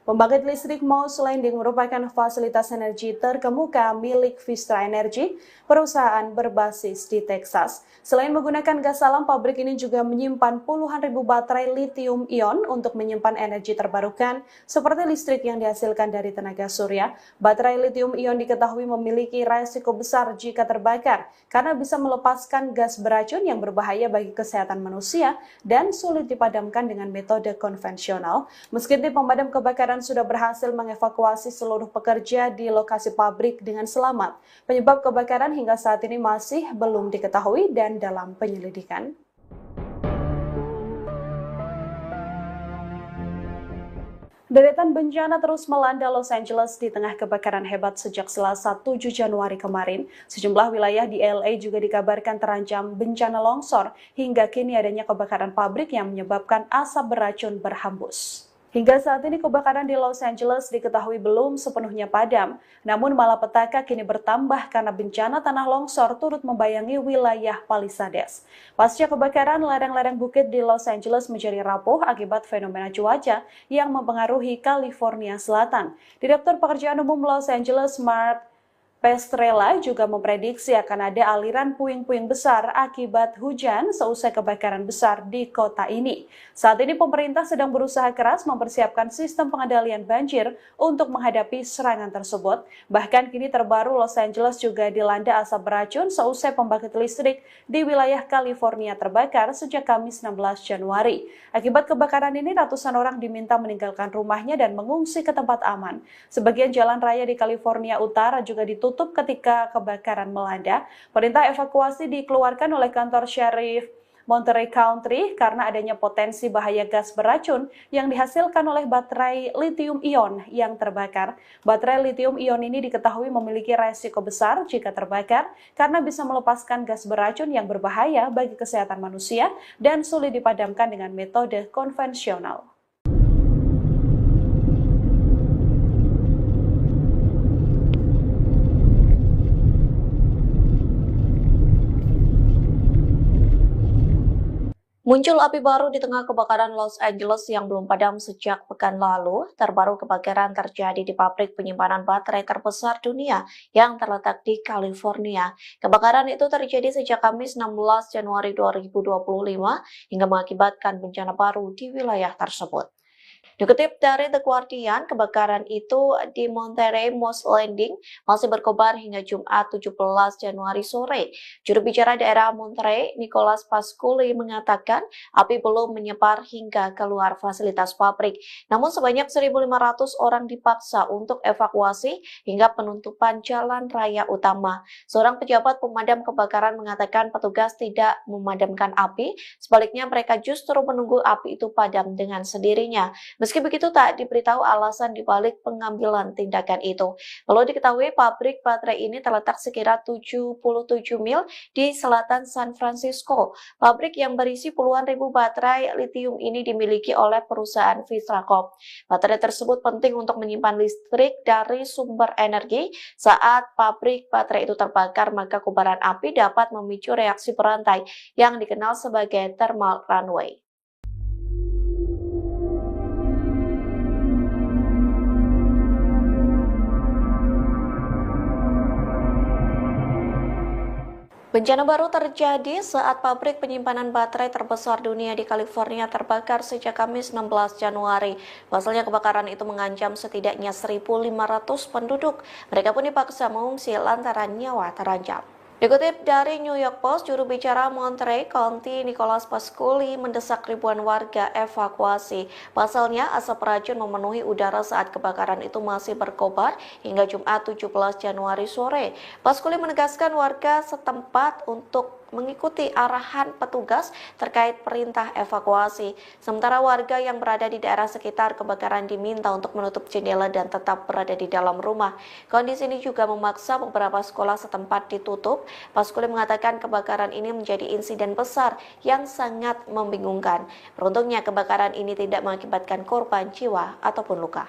Pembangkit listrik Moss Landing merupakan fasilitas energi terkemuka milik Vistra Energy, perusahaan berbasis di Texas. Selain menggunakan gas alam, pabrik ini juga menyimpan puluhan ribu baterai lithium-ion untuk menyimpan energi terbarukan seperti listrik yang dihasilkan dari tenaga surya. Baterai lithium-ion diketahui memiliki resiko besar jika terbakar karena bisa melepaskan gas beracun yang berbahaya bagi kesehatan manusia dan sulit dipadamkan dengan metode konvensional. Meski tim pemadam kebakaran sudah berhasil mengevakuasi seluruh pekerja di lokasi pabrik dengan selamat, penyebab kebakaran hingga saat ini masih belum diketahui dan dalam penyelidikan. Deretan bencana terus melanda Los Angeles di tengah kebakaran hebat sejak Selasa 7 Januari kemarin. Sejumlah wilayah di LA juga dikabarkan terancam bencana longsor hingga kini adanya kebakaran pabrik yang menyebabkan asap beracun berhembus. Hingga saat ini kebakaran di Los Angeles diketahui belum sepenuhnya padam, namun malapetaka kini bertambah karena bencana tanah longsor turut membayangi wilayah Palisades. Pasca kebakaran, ladang-ladang bukit di Los Angeles menjadi rapuh akibat fenomena cuaca yang mempengaruhi California Selatan. Direktur Pekerjaan Umum Los Angeles, Mark Pestrella, juga memprediksi akan ada aliran puing-puing besar akibat hujan seusai kebakaran besar di kota ini. Saat ini pemerintah sedang berusaha keras mempersiapkan sistem pengendalian banjir untuk menghadapi serangan tersebut. Bahkan kini terbaru Los Angeles juga dilanda asap beracun seusai pembangkit listrik di wilayah California terbakar sejak Kamis 16 Januari. Akibat kebakaran ini ratusan orang diminta meninggalkan rumahnya dan mengungsi ke tempat aman. Sebagian jalan raya di California Utara juga ditutup ketika kebakaran melanda. Perintah evakuasi dikeluarkan oleh kantor Sheriff Monterey County karena adanya potensi bahaya gas beracun yang dihasilkan oleh baterai lithium-ion yang terbakar. Baterai lithium-ion ini diketahui memiliki resiko besar jika terbakar karena bisa melepaskan gas beracun yang berbahaya bagi kesehatan manusia dan sulit dipadamkan dengan metode konvensional. Muncul api baru di tengah kebakaran Los Angeles yang belum padam sejak pekan lalu. Terbaru kebakaran terjadi di pabrik penyimpanan baterai terbesar dunia yang terletak di California. Kebakaran itu terjadi sejak Kamis 16 Januari 2025 hingga mengakibatkan bencana baru di wilayah tersebut. Dikutip dari The Guardian, kebakaran itu di Monterey Moss Landing masih berkobar hingga Jumat 17 Januari sore. Juru bicara daerah Monterey, Nicholas Pasculi, mengatakan api belum menyebar hingga keluar fasilitas pabrik. Namun sebanyak 1.500 orang dipaksa untuk evakuasi hingga penutupan jalan raya utama. Seorang pejabat pemadam kebakaran mengatakan petugas tidak memadamkan api, sebaliknya mereka justru menunggu api itu padam dengan sendirinya. Meski begitu, tak diberitahu alasan dibalik pengambilan tindakan itu. Perlu diketahui, pabrik baterai ini terletak sekira 77 mil di selatan San Francisco. Pabrik yang berisi puluhan ribu baterai litium ini dimiliki oleh perusahaan Vistrakop. Baterai tersebut penting untuk menyimpan listrik dari sumber energi. Saat pabrik baterai itu terbakar, maka kobaran api dapat memicu reaksi berantai yang dikenal sebagai thermal runaway. Bencana baru terjadi saat pabrik penyimpanan baterai terbesar dunia di California terbakar sejak Kamis 16 Januari. Pasalnya kebakaran itu mengancam setidaknya 1.500 penduduk. Mereka pun dipaksa mengungsi lantaran nyawa terancam. Dikutip dari New York Post, juru bicara Monterey County Nicholas Pasculi mendesak ribuan warga evakuasi. Pasalnya, asap racun memenuhi udara saat kebakaran itu masih berkobar hingga Jumat 17 Januari sore. Pasculi menegaskan warga setempat untuk mengikuti arahan petugas terkait perintah evakuasi. Sementara warga yang berada di daerah sekitar kebakaran diminta untuk menutup jendela dan tetap berada di dalam rumah. Kondisi ini juga memaksa beberapa sekolah setempat ditutup. Pasculi mengatakan kebakaran ini menjadi insiden besar yang sangat membingungkan. Beruntungnya kebakaran ini tidak mengakibatkan korban jiwa ataupun luka.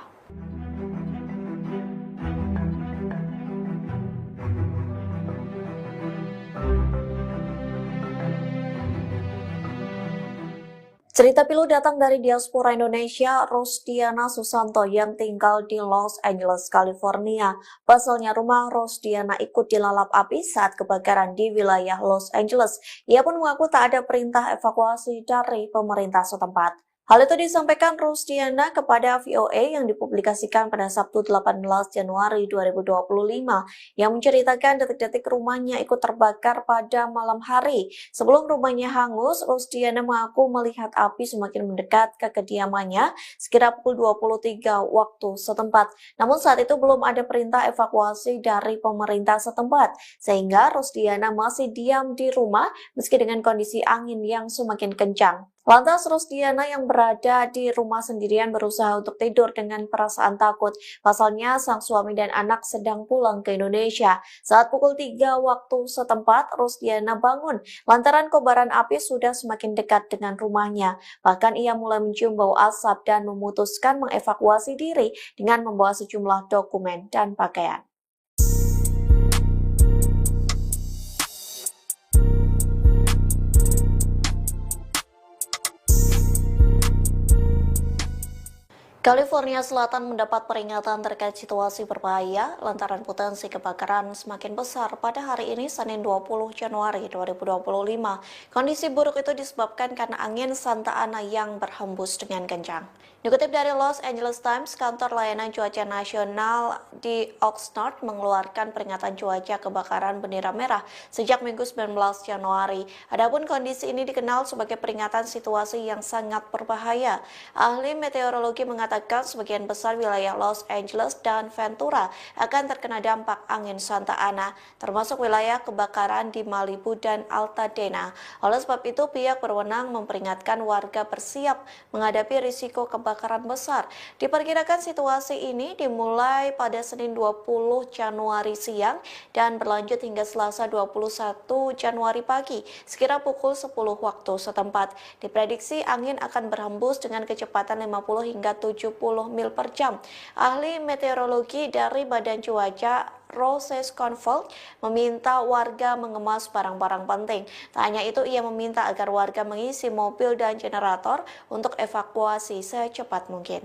Cerita pilu datang dari diaspora Indonesia, Rosdiana Susanto yang tinggal di Los Angeles, California. Pasalnya rumah Rosdiana ikut dilalap api saat kebakaran di wilayah Los Angeles. Ia pun mengaku tak ada perintah evakuasi dari pemerintah setempat. Hal itu disampaikan Rosdiana kepada VOA yang dipublikasikan pada Sabtu 18 Januari 2025 yang menceritakan detik-detik rumahnya ikut terbakar pada malam hari. Sebelum rumahnya hangus, Rosdiana mengaku melihat api semakin mendekat ke kediamannya sekira pukul 23 waktu setempat. Namun saat itu belum ada perintah evakuasi dari pemerintah setempat, sehingga Rosdiana masih diam di rumah meski dengan kondisi angin yang semakin kencang. Lantas Rosdiana yang berada di rumah sendirian berusaha untuk tidur dengan perasaan takut. Pasalnya sang suami dan anak sedang pulang ke Indonesia. Saat pukul 3 waktu setempat, Rosdiana bangun lantaran kobaran api sudah semakin dekat dengan rumahnya. Bahkan ia mulai mencium bau asap dan memutuskan mengevakuasi diri dengan membawa sejumlah dokumen dan pakaian. California Selatan mendapat peringatan terkait situasi berbahaya lantaran potensi kebakaran semakin besar pada hari ini Senin 20 Januari 2025. Kondisi buruk itu disebabkan karena angin Santa Ana yang berhembus dengan kencang. Dikutip dari Los Angeles Times, kantor layanan cuaca nasional di Oxnard mengeluarkan peringatan cuaca kebakaran bendera merah sejak Minggu 19 Januari. Adapun kondisi ini dikenal sebagai peringatan situasi yang sangat berbahaya. Ahli meteorologi mengatakan sebagian besar wilayah Los Angeles dan Ventura akan terkena dampak angin Santa Ana, termasuk wilayah kebakaran di Malibu dan Altadena. Oleh sebab itu, pihak berwenang memperingatkan warga bersiap menghadapi risiko kebakaran besar. Diperkirakan situasi ini dimulai pada Senin 20 Januari siang dan berlanjut hingga Selasa 21 Januari pagi, sekira pukul 10 waktu setempat. Diprediksi angin akan berhembus dengan kecepatan 50 hingga 70 mil per jam. Ahli meteorologi dari Badan Cuaca Roses Convolt meminta warga mengemas barang-barang penting. Tak hanya itu, ia meminta agar warga mengisi mobil dan generator untuk evakuasi secepat mungkin.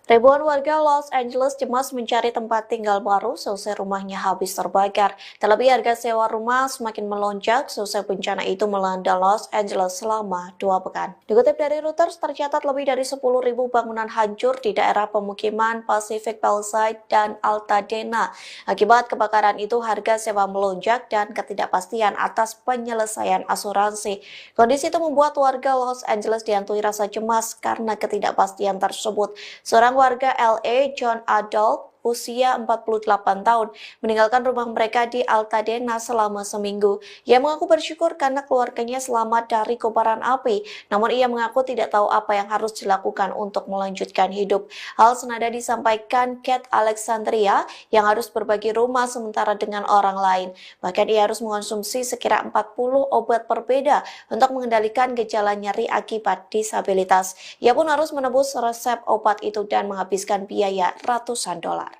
Ribuan warga Los Angeles cemas mencari tempat tinggal baru selesai rumahnya habis terbakar. Terlebih harga sewa rumah semakin melonjak selesai bencana itu melanda Los Angeles selama 2 pekan. Dikutip dari Reuters, tercatat lebih dari 10.000 bangunan hancur di daerah pemukiman Pacific Palisades dan Altadena. Akibat kebakaran itu, harga sewa melonjak dan ketidakpastian atas penyelesaian asuransi. Kondisi itu membuat warga Los Angeles dihantui rasa cemas karena ketidakpastian tersebut. Seorang warga LA, John Adolph, usia 48 tahun, meninggalkan rumah mereka di Altadena selama seminggu. Ia mengaku bersyukur karena keluarganya selamat dari kobaran api, namun ia mengaku tidak tahu apa yang harus dilakukan untuk melanjutkan hidup. Hal senada disampaikan Kate Alexandria yang harus berbagi rumah sementara dengan orang lain. Bahkan ia harus mengonsumsi sekira 40 obat berbeda untuk mengendalikan gejala nyeri akibat disabilitas. Ia pun harus menebus resep obat itu dan menghabiskan biaya ratusan dolar.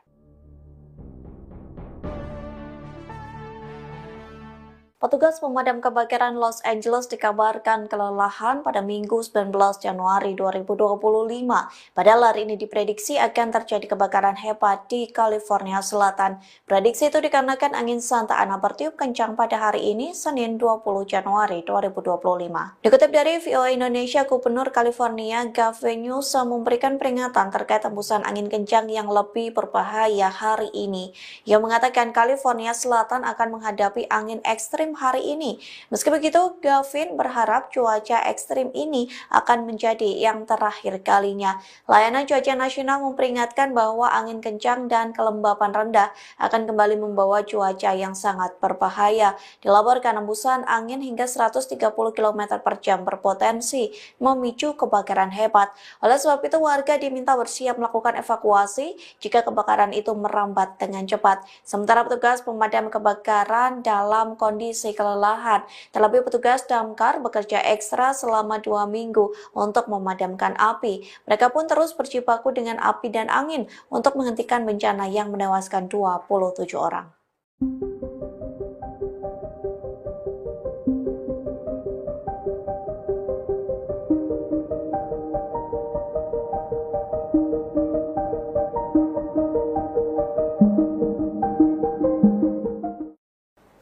Petugas pemadam kebakaran Los Angeles dikabarkan kelelahan pada Minggu 19 Januari 2025. Padahal hari ini diprediksi akan terjadi kebakaran hebat di California Selatan. Prediksi itu dikarenakan angin Santa Ana bertiup kencang pada hari ini, Senin 20 Januari 2025. Dikutip dari VOA Indonesia, Gubernur California Gavin Newsom memberikan peringatan terkait hembusan angin kencang yang lebih berbahaya hari ini. Ia mengatakan California Selatan akan menghadapi angin ekstrim hari ini. Meski begitu, Gavin berharap cuaca ekstrim ini akan menjadi yang terakhir kalinya. Layanan Cuaca Nasional memperingatkan bahwa angin kencang dan kelembapan rendah akan kembali membawa cuaca yang sangat berbahaya. Dilaporkan hembusan angin hingga 130 km per jam berpotensi memicu kebakaran hebat. Oleh sebab itu, warga diminta bersiap melakukan evakuasi jika kebakaran itu merambat dengan cepat. Sementara petugas pemadam kebakaran dalam kondisi kelelahan. Terlebih petugas damkar bekerja ekstra selama 2 minggu untuk memadamkan api. Mereka pun terus berjibaku dengan api dan angin untuk menghentikan bencana yang menewaskan 27 orang.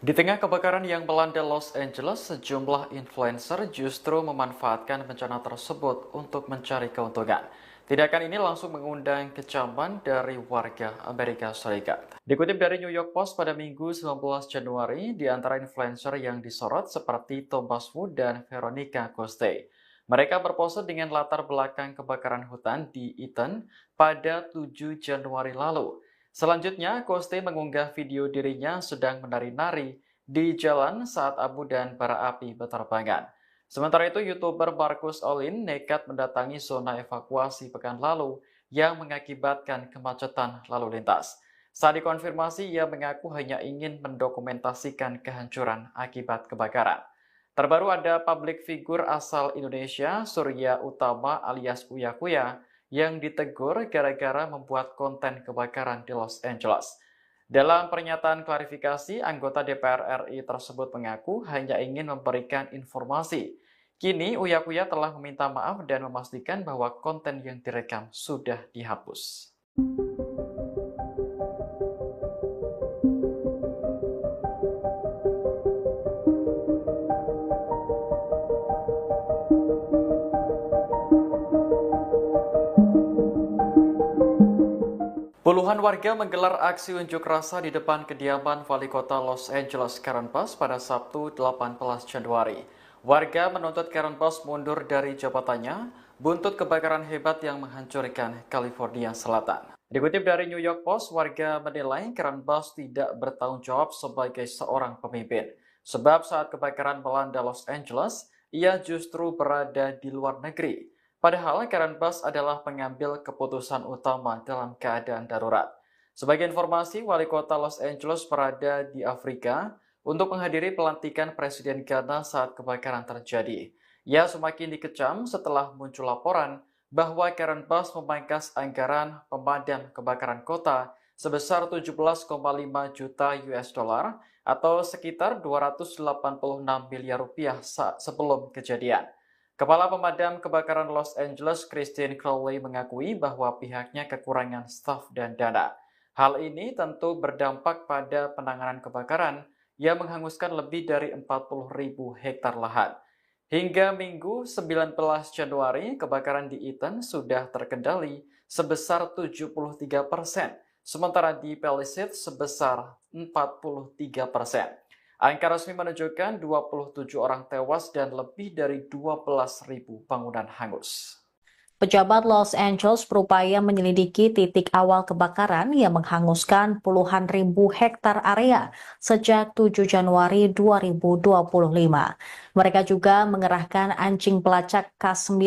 Di tengah kebakaran yang melanda Los Angeles, sejumlah influencer justru memanfaatkan bencana tersebut untuk mencari keuntungan. Tindakan ini langsung mengundang kecaman dari warga Amerika Serikat. Dikutip dari New York Post pada Minggu 19 Januari, di antara influencer yang disorot seperti Thomas Wu dan Veronica Coste. Mereka berpose dengan latar belakang kebakaran hutan di Eaton pada 7 Januari lalu. Selanjutnya, Coste mengunggah video dirinya sedang menari-nari di jalan saat abu dan bara api berterbangan. Sementara itu, YouTuber Marcus Olin nekat mendatangi zona evakuasi pekan lalu yang mengakibatkan kemacetan lalu lintas. Saat dikonfirmasi, ia mengaku hanya ingin mendokumentasikan kehancuran akibat kebakaran. Terbaru ada publik figur asal Indonesia, Surya Utama alias Uya Kuya, yang ditegur gara-gara membuat konten kebakaran di Los Angeles. Dalam pernyataan klarifikasi, anggota DPR RI tersebut mengaku hanya ingin memberikan informasi. Kini, Uya Kuya telah meminta maaf dan memastikan bahwa konten yang direkam sudah dihapus. Puluhan warga menggelar aksi unjuk rasa di depan kediaman Wali Kota Los Angeles Karen Bass pada Sabtu 18 Januari. Warga menuntut Karen Bass mundur dari jabatannya buntut kebakaran hebat yang menghancurkan California Selatan. Dikutip dari New York Post, warga menilai Karen Bass tidak bertanggung jawab sebagai seorang pemimpin. Sebab saat kebakaran melanda Los Angeles, ia justru berada di luar negeri. Padahal Karen Bass adalah pengambil keputusan utama dalam keadaan darurat. Sebagai informasi, Wali Kota Los Angeles berada di Afrika untuk menghadiri pelantikan Presiden Ghana saat kebakaran terjadi. Ia semakin dikecam setelah muncul laporan bahwa Kerenpas memangkas anggaran pemadam kebakaran kota sebesar 17,5 juta US dollar atau sekitar 286 miliar rupiah sebelum kejadian. Kepala Pemadam Kebakaran Los Angeles, Christine Crowley, mengakui bahwa pihaknya kekurangan staf dan dana. Hal ini tentu berdampak pada penanganan kebakaran yang menghanguskan lebih dari 40.000 hektar lahan. Hingga Minggu 19 Januari, kebakaran di Eaton sudah terkendali sebesar 73%, sementara di Palisades sebesar 43%. Angka resmi menunjukkan 27 orang tewas dan lebih dari 12.000 bangunan hangus. Pejabat Los Angeles berupaya menyelidiki titik awal kebakaran yang menghanguskan puluhan ribu hektar area sejak 7 Januari 2025. Mereka juga mengerahkan anjing pelacak K9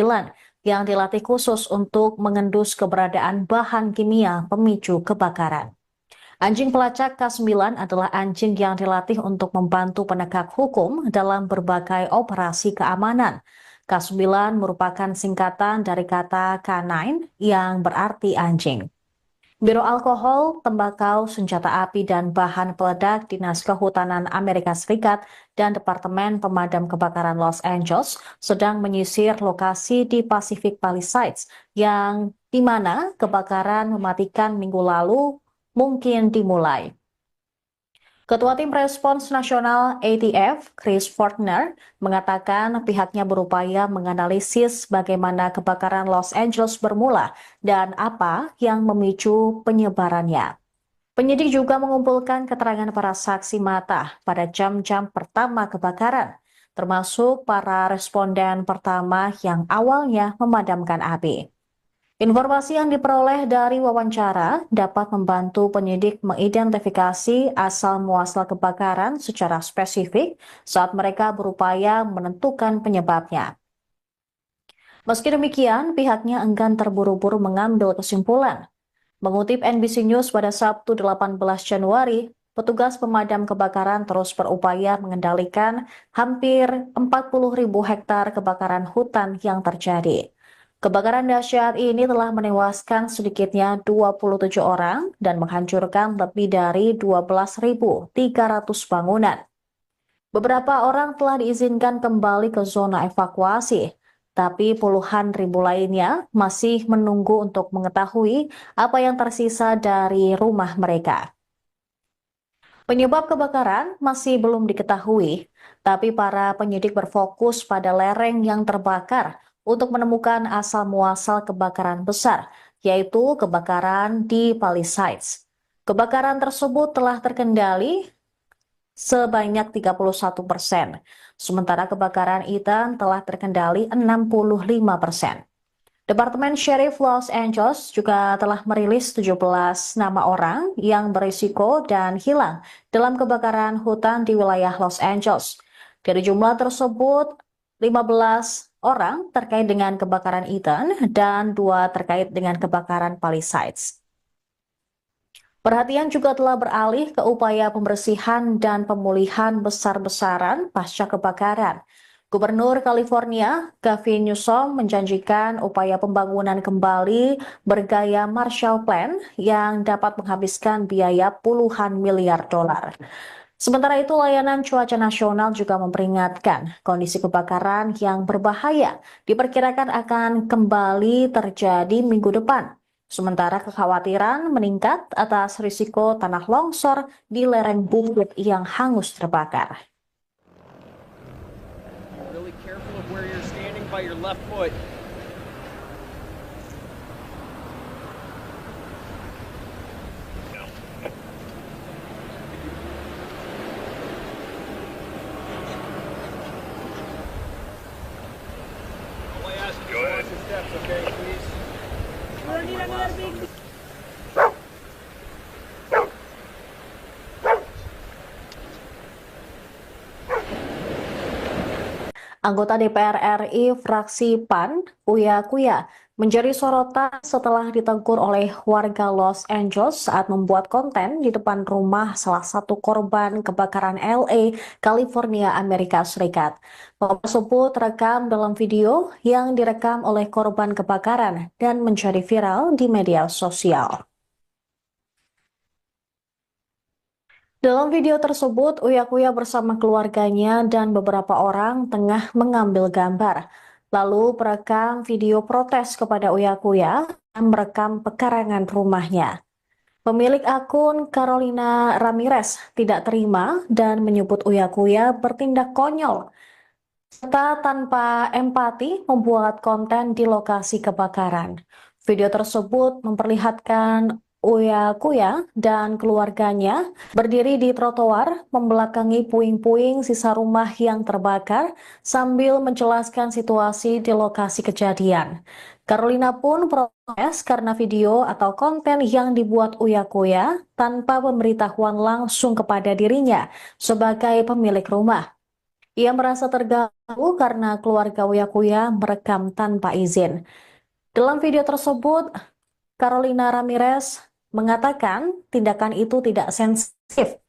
yang dilatih khusus untuk mengendus keberadaan bahan kimia pemicu kebakaran. Anjing pelacak K9 adalah anjing yang dilatih untuk membantu penegak hukum dalam berbagai operasi keamanan. K9 merupakan singkatan dari kata K9 yang berarti anjing. Biro Alkohol, Tembakau, Senjata Api, dan Bahan Peledak Dinas Kehutanan Amerika Serikat dan Departemen Pemadam Kebakaran Los Angeles sedang menyisir lokasi di Pacific Palisades yang di mana kebakaran mematikan minggu lalu mungkin dimulai. Ketua Tim Respons Nasional ATF, Chris Fortner, mengatakan pihaknya berupaya menganalisis bagaimana kebakaran Los Angeles bermula dan apa yang memicu penyebarannya. Penyidik juga mengumpulkan keterangan para saksi mata pada jam-jam pertama kebakaran, termasuk para responden pertama yang awalnya memadamkan api. Informasi yang diperoleh dari wawancara dapat membantu penyidik mengidentifikasi asal-muasal kebakaran secara spesifik saat mereka berupaya menentukan penyebabnya. Meski demikian, pihaknya enggan terburu-buru mengambil kesimpulan. Mengutip NBC News pada Sabtu 18 Januari, petugas pemadam kebakaran terus berupaya mengendalikan hampir 40.000 hektar kebakaran hutan yang terjadi. Kebakaran dahsyat ini telah menewaskan sedikitnya 27 orang dan menghancurkan lebih dari 12.300 bangunan. Beberapa orang telah diizinkan kembali ke zona evakuasi, tapi puluhan ribu lainnya masih menunggu untuk mengetahui apa yang tersisa dari rumah mereka. Penyebab kebakaran masih belum diketahui, tapi para penyidik berfokus pada lereng yang terbakar untuk menemukan asal-muasal kebakaran besar, yaitu kebakaran di Palisades. Kebakaran tersebut telah terkendali sebanyak 31%, sementara kebakaran Eaton telah terkendali 65%. Departemen Sheriff Los Angeles juga telah merilis 17 nama orang yang berisiko dan hilang dalam kebakaran hutan di wilayah Los Angeles. Dari jumlah tersebut, 15 orang terkait dengan kebakaran Eaton dan 2 terkait dengan kebakaran Palisades. Perhatian juga telah beralih ke upaya pembersihan dan pemulihan besar-besaran pasca kebakaran. Gubernur California, Gavin Newsom, menjanjikan upaya pembangunan kembali bergaya Marshall Plan yang dapat menghabiskan biaya puluhan miliar dolar. Sementara itu, layanan cuaca nasional juga memperingatkan kondisi kebakaran yang berbahaya diperkirakan akan kembali terjadi minggu depan. Sementara kekhawatiran meningkat atas risiko tanah longsor di lereng bukit yang hangus terbakar. Really careful of where you're standing by your left foot. Go ahead. Steps, okay, please. Anggota DPR RI fraksi PAN, Uya Kuya, menjadi sorotan setelah ditegur oleh warga Los Angeles saat membuat konten di depan rumah salah satu korban kebakaran LA, California, Amerika Serikat. Momen tersebut terekam dalam video yang direkam oleh korban kebakaran dan menjadi viral di media sosial. Dalam video tersebut, Uya Kuya bersama keluarganya dan beberapa orang tengah mengambil gambar. Lalu perekam video protes kepada Uya Kuya yang merekam pekarangan rumahnya. Pemilik akun Carolina Ramirez tidak terima dan menyebut Uya Kuya bertindak konyol serta tanpa empati membuat konten di lokasi kebakaran. Video tersebut memperlihatkan Uya Kuya dan keluarganya berdiri di trotoar membelakangi puing-puing sisa rumah yang terbakar sambil menjelaskan situasi di lokasi kejadian. Carolina pun protes karena video atau konten yang dibuat Uya Kuya tanpa pemberitahuan langsung kepada dirinya sebagai pemilik rumah. Ia merasa terganggu karena keluarga Uya Kuya merekam tanpa izin. Dalam video tersebut, Carolina Ramirez mengatakan tindakan itu tidak sensitif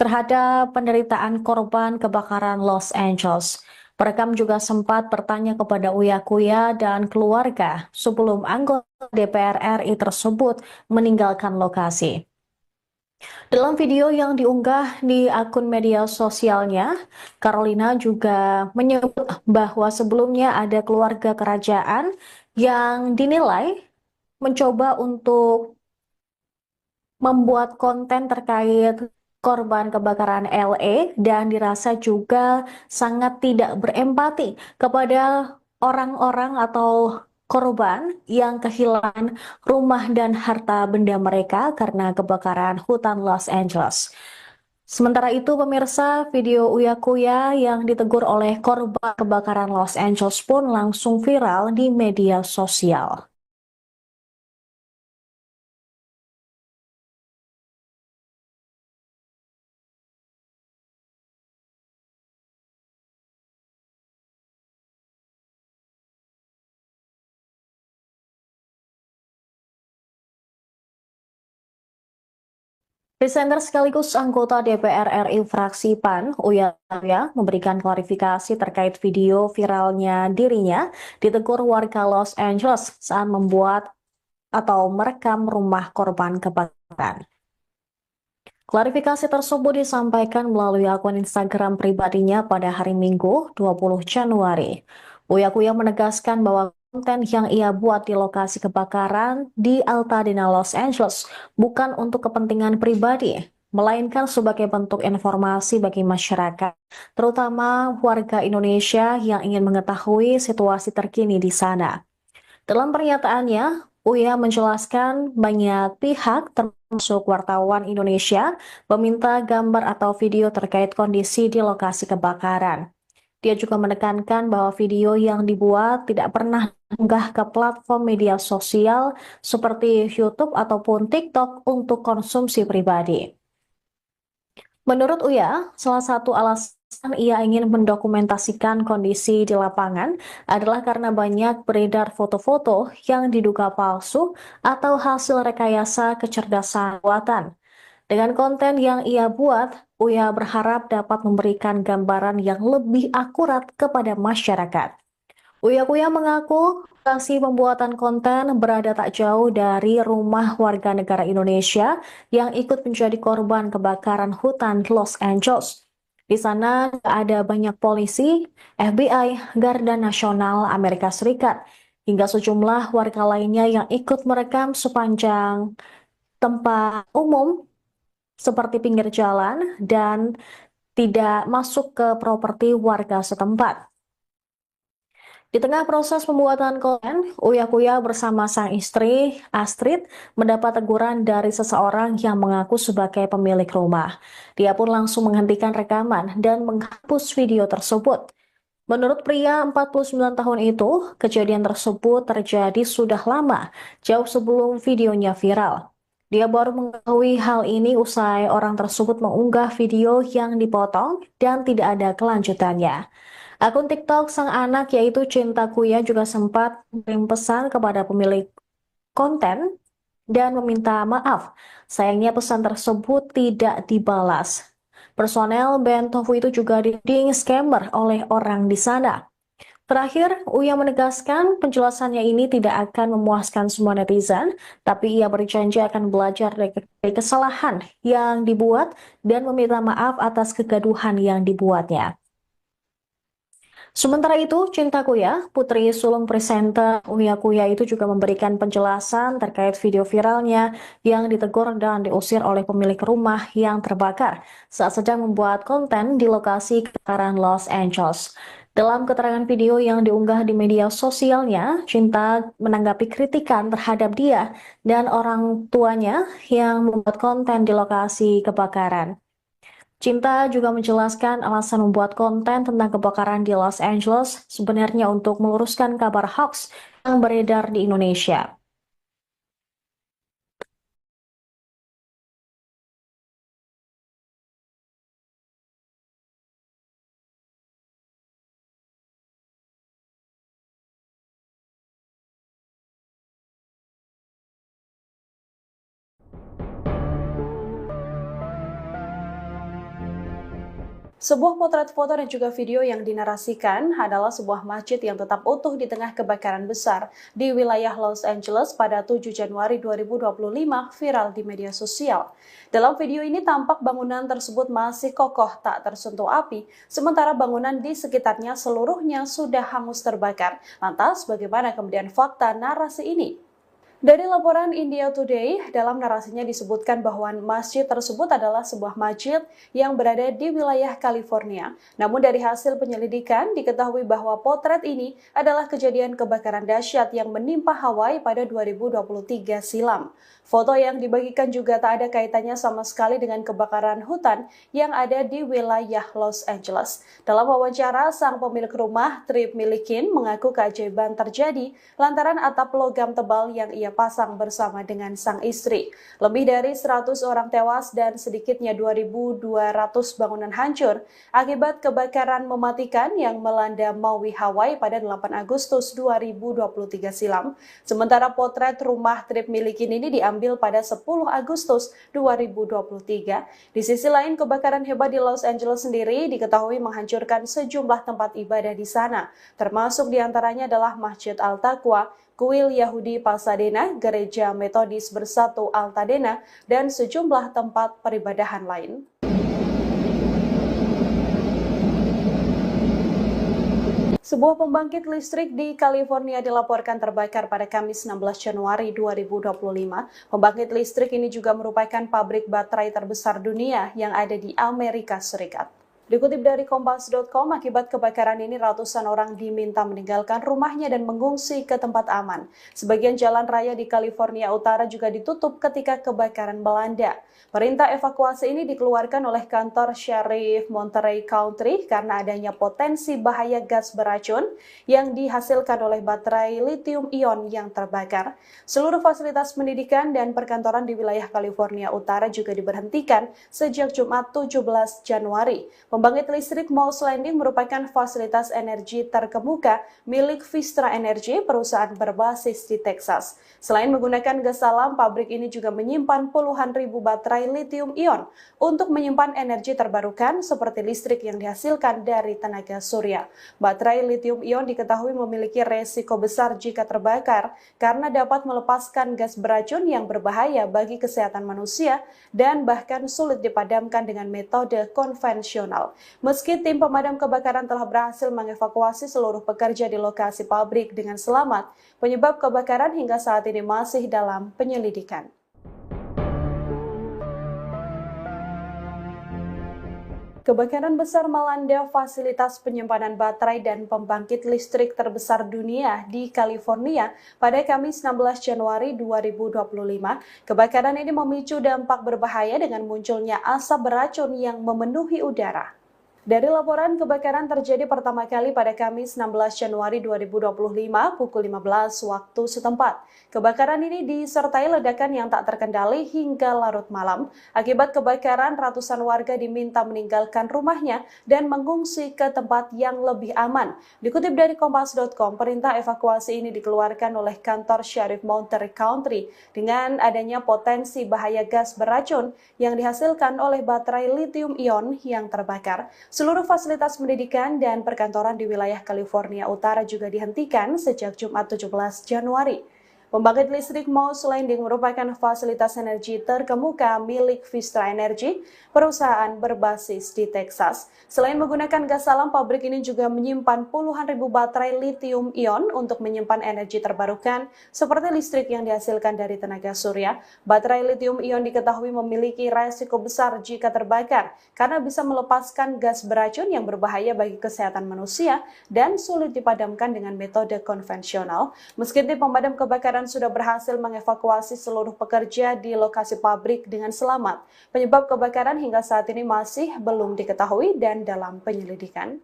terhadap penderitaan korban kebakaran Los Angeles. Perekam juga sempat bertanya kepada Uya Kuya dan keluarga sebelum anggota DPR RI tersebut meninggalkan lokasi. Dalam video yang diunggah di akun media sosialnya, Carolina juga menyebut bahwa sebelumnya ada keluarga kerajaan yang dinilai mencoba untuk membuat konten terkait korban kebakaran LA dan dirasa juga sangat tidak berempati kepada orang-orang atau korban yang kehilangan rumah dan harta benda mereka karena kebakaran hutan Los Angeles. Sementara itu, pemirsa, video Uya Kuya yang ditegur oleh korban kebakaran Los Angeles pun langsung viral di media sosial. Presenter sekaligus anggota DPR RI fraksi PAN, Uya Kuya, memberikan klarifikasi terkait video viralnya dirinya ditegur warga Los Angeles saat membuat atau merekam rumah korban kebakaran. Klarifikasi tersebut disampaikan melalui akun Instagram pribadinya pada hari Minggu 20 Januari. Uya Kuya menegaskan bahwa konten yang ia buat di lokasi kebakaran di Altadena, Los Angeles bukan untuk kepentingan pribadi, melainkan sebagai bentuk informasi bagi masyarakat, terutama warga Indonesia yang ingin mengetahui situasi terkini di sana. Dalam pernyataannya, Uya menjelaskan banyak pihak termasuk wartawan Indonesia meminta gambar atau video terkait kondisi di lokasi kebakaran. Dia juga menekankan bahwa video yang dibuat tidak pernah diunggah ke platform media sosial seperti YouTube ataupun TikTok untuk konsumsi pribadi. Menurut Uya, salah satu alasan ia ingin mendokumentasikan kondisi di lapangan adalah karena banyak beredar foto-foto yang diduga palsu atau hasil rekayasa kecerdasan buatan. Dengan konten yang ia buat, Uya berharap dapat memberikan gambaran yang lebih akurat kepada masyarakat. Uya Kuya mengaku lokasi pembuatan konten berada tak jauh dari rumah warga negara Indonesia yang ikut menjadi korban kebakaran hutan Los Angeles. Di sana ada banyak polisi, FBI, Garda Nasional Amerika Serikat, hingga sejumlah warga lainnya yang ikut merekam sepanjang tempat umum seperti pinggir jalan dan tidak masuk ke properti warga setempat. Di tengah proses pembuatan konten, Uya Kuya bersama sang istri, Astrid, mendapat teguran dari seseorang yang mengaku sebagai pemilik rumah. Dia pun langsung menghentikan rekaman dan menghapus video tersebut. Menurut pria 49 tahun itu, kejadian tersebut terjadi sudah lama, jauh sebelum videonya viral. Dia baru mengetahui hal ini usai orang tersebut mengunggah video yang dipotong dan tidak ada kelanjutannya. Akun TikTok sang anak yaitu Cinta Kuya juga sempat mengirim pesan kepada pemilik konten dan meminta maaf. Sayangnya pesan tersebut tidak dibalas. Personel band Tofu itu juga dituding scammer oleh orang di sana. Terakhir, Uya menegaskan penjelasannya ini tidak akan memuaskan semua netizen, tapi ia berjanji akan belajar dari kesalahan yang dibuat dan meminta maaf atas kegaduhan yang dibuatnya. Sementara itu, Cinta Kuya, putri sulung presenter Uya Kuya itu juga memberikan penjelasan terkait video viralnya yang ditegur dan diusir oleh pemilik rumah yang terbakar saat sedang membuat konten di lokasi kebakaran Los Angeles. Dalam keterangan video yang diunggah di media sosialnya, Cinta menanggapi kritikan terhadap dia dan orang tuanya yang membuat konten di lokasi kebakaran. Cinta juga menjelaskan alasan membuat konten tentang kebakaran di Los Angeles sebenarnya untuk meluruskan kabar hoax yang beredar di Indonesia. Sebuah potret foto dan juga video yang dinarasikan adalah sebuah masjid yang tetap utuh di tengah kebakaran besar di wilayah Los Angeles pada 7 Januari 2025 viral di media sosial. Dalam video ini tampak bangunan tersebut masih kokoh tak tersentuh api, sementara bangunan di sekitarnya seluruhnya sudah hangus terbakar. Lantas bagaimana kemudian fakta narasi ini? Dari laporan India Today, dalam narasinya disebutkan bahwa masjid tersebut adalah sebuah masjid yang berada di wilayah California. Namun dari hasil penyelidikan diketahui bahwa potret ini adalah kejadian kebakaran dahsyat yang menimpa Hawaii pada 2023 silam. Foto yang dibagikan juga tak ada kaitannya sama sekali dengan kebakaran hutan yang ada di wilayah Los Angeles. Dalam wawancara, sang pemilik rumah, Trip Milikin, mengaku keajaiban terjadi lantaran atap logam tebal yang ia pasang bersama dengan sang istri. Lebih dari 100 orang tewas dan sedikitnya 2.200 bangunan hancur akibat kebakaran mematikan yang melanda Maui, Hawaii pada 8 Agustus 2023 silam. Sementara potret rumah Trip Milikin ini diambil pada 10 Agustus 2023. Di sisi lain, kebakaran hebat di Los Angeles sendiri diketahui menghancurkan sejumlah tempat ibadah di sana, termasuk diantaranya adalah Masjid Al-Taqwa, Kuil Yahudi Pasadena, Gereja Metodis Bersatu Altadena, dan sejumlah tempat peribadahan lain. Sebuah pembangkit listrik di California dilaporkan terbakar pada Kamis 16 Januari 2025. Pembangkit listrik ini juga merupakan pabrik baterai terbesar dunia yang ada di Amerika Serikat. Dikutip dari Kompas.com, akibat kebakaran ini ratusan orang diminta meninggalkan rumahnya dan mengungsi ke tempat aman. Sebagian jalan raya di California Utara juga ditutup ketika kebakaran melanda. Perintah evakuasi ini dikeluarkan oleh kantor Sheriff Monterey County karena adanya potensi bahaya gas beracun yang dihasilkan oleh baterai lithium-ion yang terbakar. Seluruh fasilitas pendidikan dan perkantoran di wilayah California Utara juga diberhentikan sejak Jumat 17 Januari. Pembangkit listrik Moss Landing merupakan fasilitas energi terkemuka milik Vistra Energy, perusahaan berbasis di Texas. Selain menggunakan gas alam, pabrik ini juga menyimpan puluhan ribu baterai lithium-ion untuk menyimpan energi terbarukan seperti listrik yang dihasilkan dari tenaga surya. Baterai lithium-ion diketahui memiliki resiko besar jika terbakar karena dapat melepaskan gas beracun yang berbahaya bagi kesehatan manusia dan bahkan sulit dipadamkan dengan metode konvensional. Meski tim pemadam kebakaran telah berhasil mengevakuasi seluruh pekerja di lokasi pabrik dengan selamat, penyebab kebakaran hingga saat ini masih dalam penyelidikan. Kebakaran besar melanda fasilitas penyimpanan baterai dan pembangkit listrik terbesar dunia di California pada Kamis 16 Januari 2025. Kebakaran ini memicu dampak berbahaya dengan munculnya asap beracun yang memenuhi udara. Dari laporan kebakaran terjadi pertama kali pada Kamis 16 Januari 2025 pukul 15 waktu setempat. Kebakaran ini disertai ledakan yang tak terkendali hingga larut malam. Akibat kebakaran, ratusan warga diminta meninggalkan rumahnya dan mengungsi ke tempat yang lebih aman. Dikutip dari Kompas.com, perintah evakuasi ini dikeluarkan oleh kantor Syarif Monterey County dengan adanya potensi bahaya gas beracun yang dihasilkan oleh baterai lithium-ion yang terbakar. Seluruh fasilitas pendidikan dan perkantoran di wilayah California Utara juga dihentikan sejak Jumat 17 Januari. Pembangkit listrik Moss Landing merupakan fasilitas energi terkemuka milik Vistra Energy, perusahaan berbasis di Texas. Selain menggunakan gas alam, pabrik ini juga menyimpan puluhan ribu baterai lithium-ion untuk menyimpan energi terbarukan, seperti listrik yang dihasilkan dari tenaga surya. Baterai lithium-ion diketahui memiliki resiko besar jika terbakar, karena bisa melepaskan gas beracun yang berbahaya bagi kesehatan manusia dan sulit dipadamkan dengan metode konvensional. Meski tim pemadam kebakaran sudah berhasil mengevakuasi seluruh pekerja di lokasi pabrik dengan selamat. Penyebab kebakaran hingga saat ini masih belum diketahui dan dalam penyelidikan.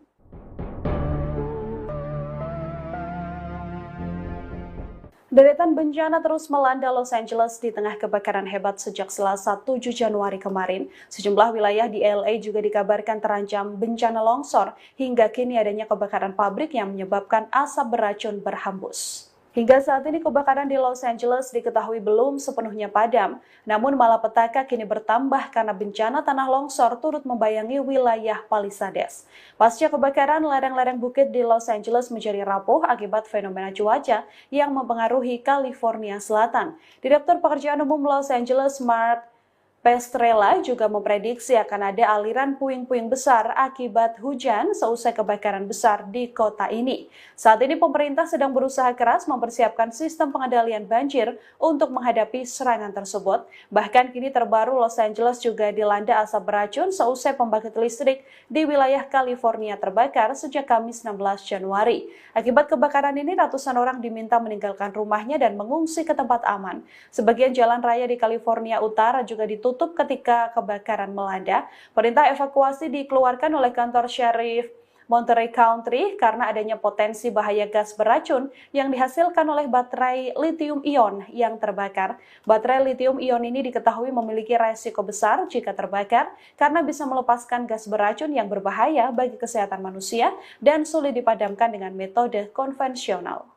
Deretan bencana terus melanda Los Angeles di tengah kebakaran hebat sejak Selasa 7 Januari kemarin. Sejumlah wilayah di LA juga dikabarkan terancam bencana longsor. Hingga kini adanya kebakaran pabrik yang menyebabkan asap beracun berhembus. Hingga saat ini kebakaran di Los Angeles diketahui belum sepenuhnya padam, namun malapetaka kini bertambah karena bencana tanah longsor turut membayangi wilayah Palisades. Pasca kebakaran, lereng-lereng bukit di Los Angeles menjadi rapuh akibat fenomena cuaca yang mempengaruhi California Selatan. Direktur Pekerjaan Umum Los Angeles, Mark Pestrella, juga memprediksi akan ada aliran puing-puing besar akibat hujan seusai kebakaran besar di kota ini. Saat ini pemerintah sedang berusaha keras mempersiapkan sistem pengendalian banjir untuk menghadapi serangan tersebut. Bahkan kini terbaru Los Angeles juga dilanda asap beracun seusai pembangkit listrik di wilayah California terbakar sejak Kamis 16 Januari. Akibat kebakaran ini ratusan orang diminta meninggalkan rumahnya dan mengungsi ke tempat aman. Sebagian jalan raya di California Utara juga ditutup ketika kebakaran melanda. Perintah evakuasi dikeluarkan oleh kantor Syarif Monterey County karena adanya potensi bahaya gas beracun yang dihasilkan oleh baterai lithium-ion yang terbakar. Baterai lithium-ion ini diketahui memiliki resiko besar jika terbakar karena bisa melepaskan gas beracun yang berbahaya bagi kesehatan manusia dan sulit dipadamkan dengan metode konvensional.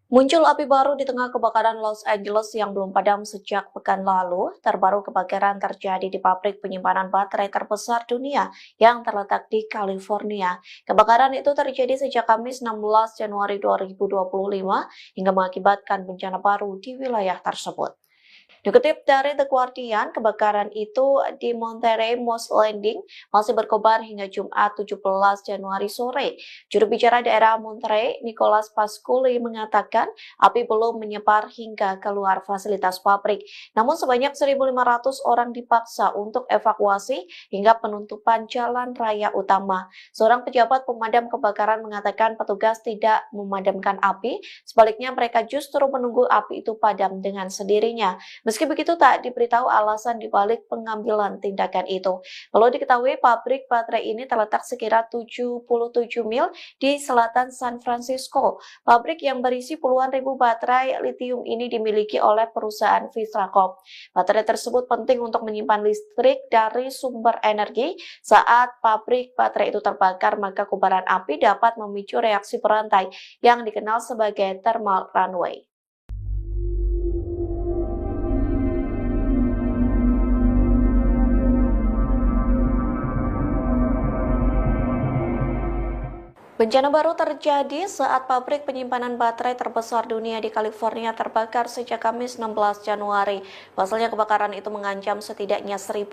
Muncul api baru di tengah kebakaran Los Angeles yang belum padam sejak pekan lalu. Terbaru kebakaran terjadi di pabrik penyimpanan baterai terbesar dunia yang terletak di California. Kebakaran itu terjadi sejak Kamis 16 Januari 2025 hingga mengakibatkan bencana baru di wilayah tersebut. Dikutip dari The Guardian, kebakaran itu di Monterey Moss Landing masih berkobar hingga Jumat 17 Januari sore. Juru bicara daerah Monterey, Nicholas Pasculi, mengatakan api belum menyebar hingga keluar fasilitas pabrik. Namun sebanyak 1.500 orang dipaksa untuk evakuasi hingga penutupan jalan raya utama. Seorang pejabat pemadam kebakaran mengatakan petugas tidak memadamkan api, sebaliknya mereka justru menunggu api itu padam dengan sendirinya. Meski begitu, tak diberitahu alasan dibalik pengambilan tindakan itu. Perlu diketahui, pabrik baterai ini terletak sekira 77 mil di selatan San Francisco. Pabrik yang berisi puluhan ribu baterai lithium ini dimiliki oleh perusahaan Vistra Corp. Baterai tersebut penting untuk menyimpan listrik dari sumber energi. Saat pabrik baterai itu terbakar, maka kobaran api dapat memicu reaksi berantai yang dikenal sebagai thermal runaway. Bencana baru terjadi saat pabrik penyimpanan baterai terbesar dunia di California terbakar sejak Kamis 16 Januari. Pasalnya kebakaran itu mengancam setidaknya 1.500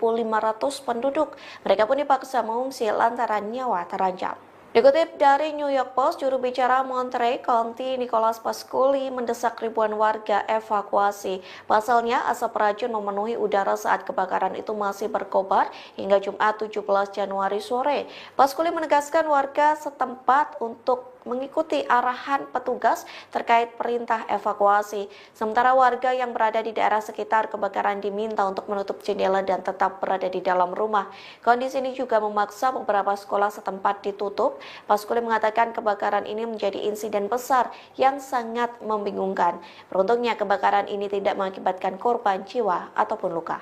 penduduk. Mereka pun dipaksa mengungsi lantaran nyawa terancam. Dikutip dari New York Post, juru bicara Monterey County Nicholas Pasculi mendesak ribuan warga evakuasi. Pasalnya, asap beracun memenuhi udara saat kebakaran itu masih berkobar hingga Jumat 17 Januari sore. Pasculi menegaskan warga setempat untuk mengikuti arahan petugas terkait perintah evakuasi. Sementara warga yang berada di daerah sekitar kebakaran diminta untuk menutup jendela dan tetap berada di dalam rumah. Kondisi ini juga memaksa beberapa sekolah setempat ditutup. Paskuli mengatakan kebakaran ini menjadi insiden besar yang sangat membingungkan. Beruntungnya kebakaran ini tidak mengakibatkan korban jiwa ataupun luka.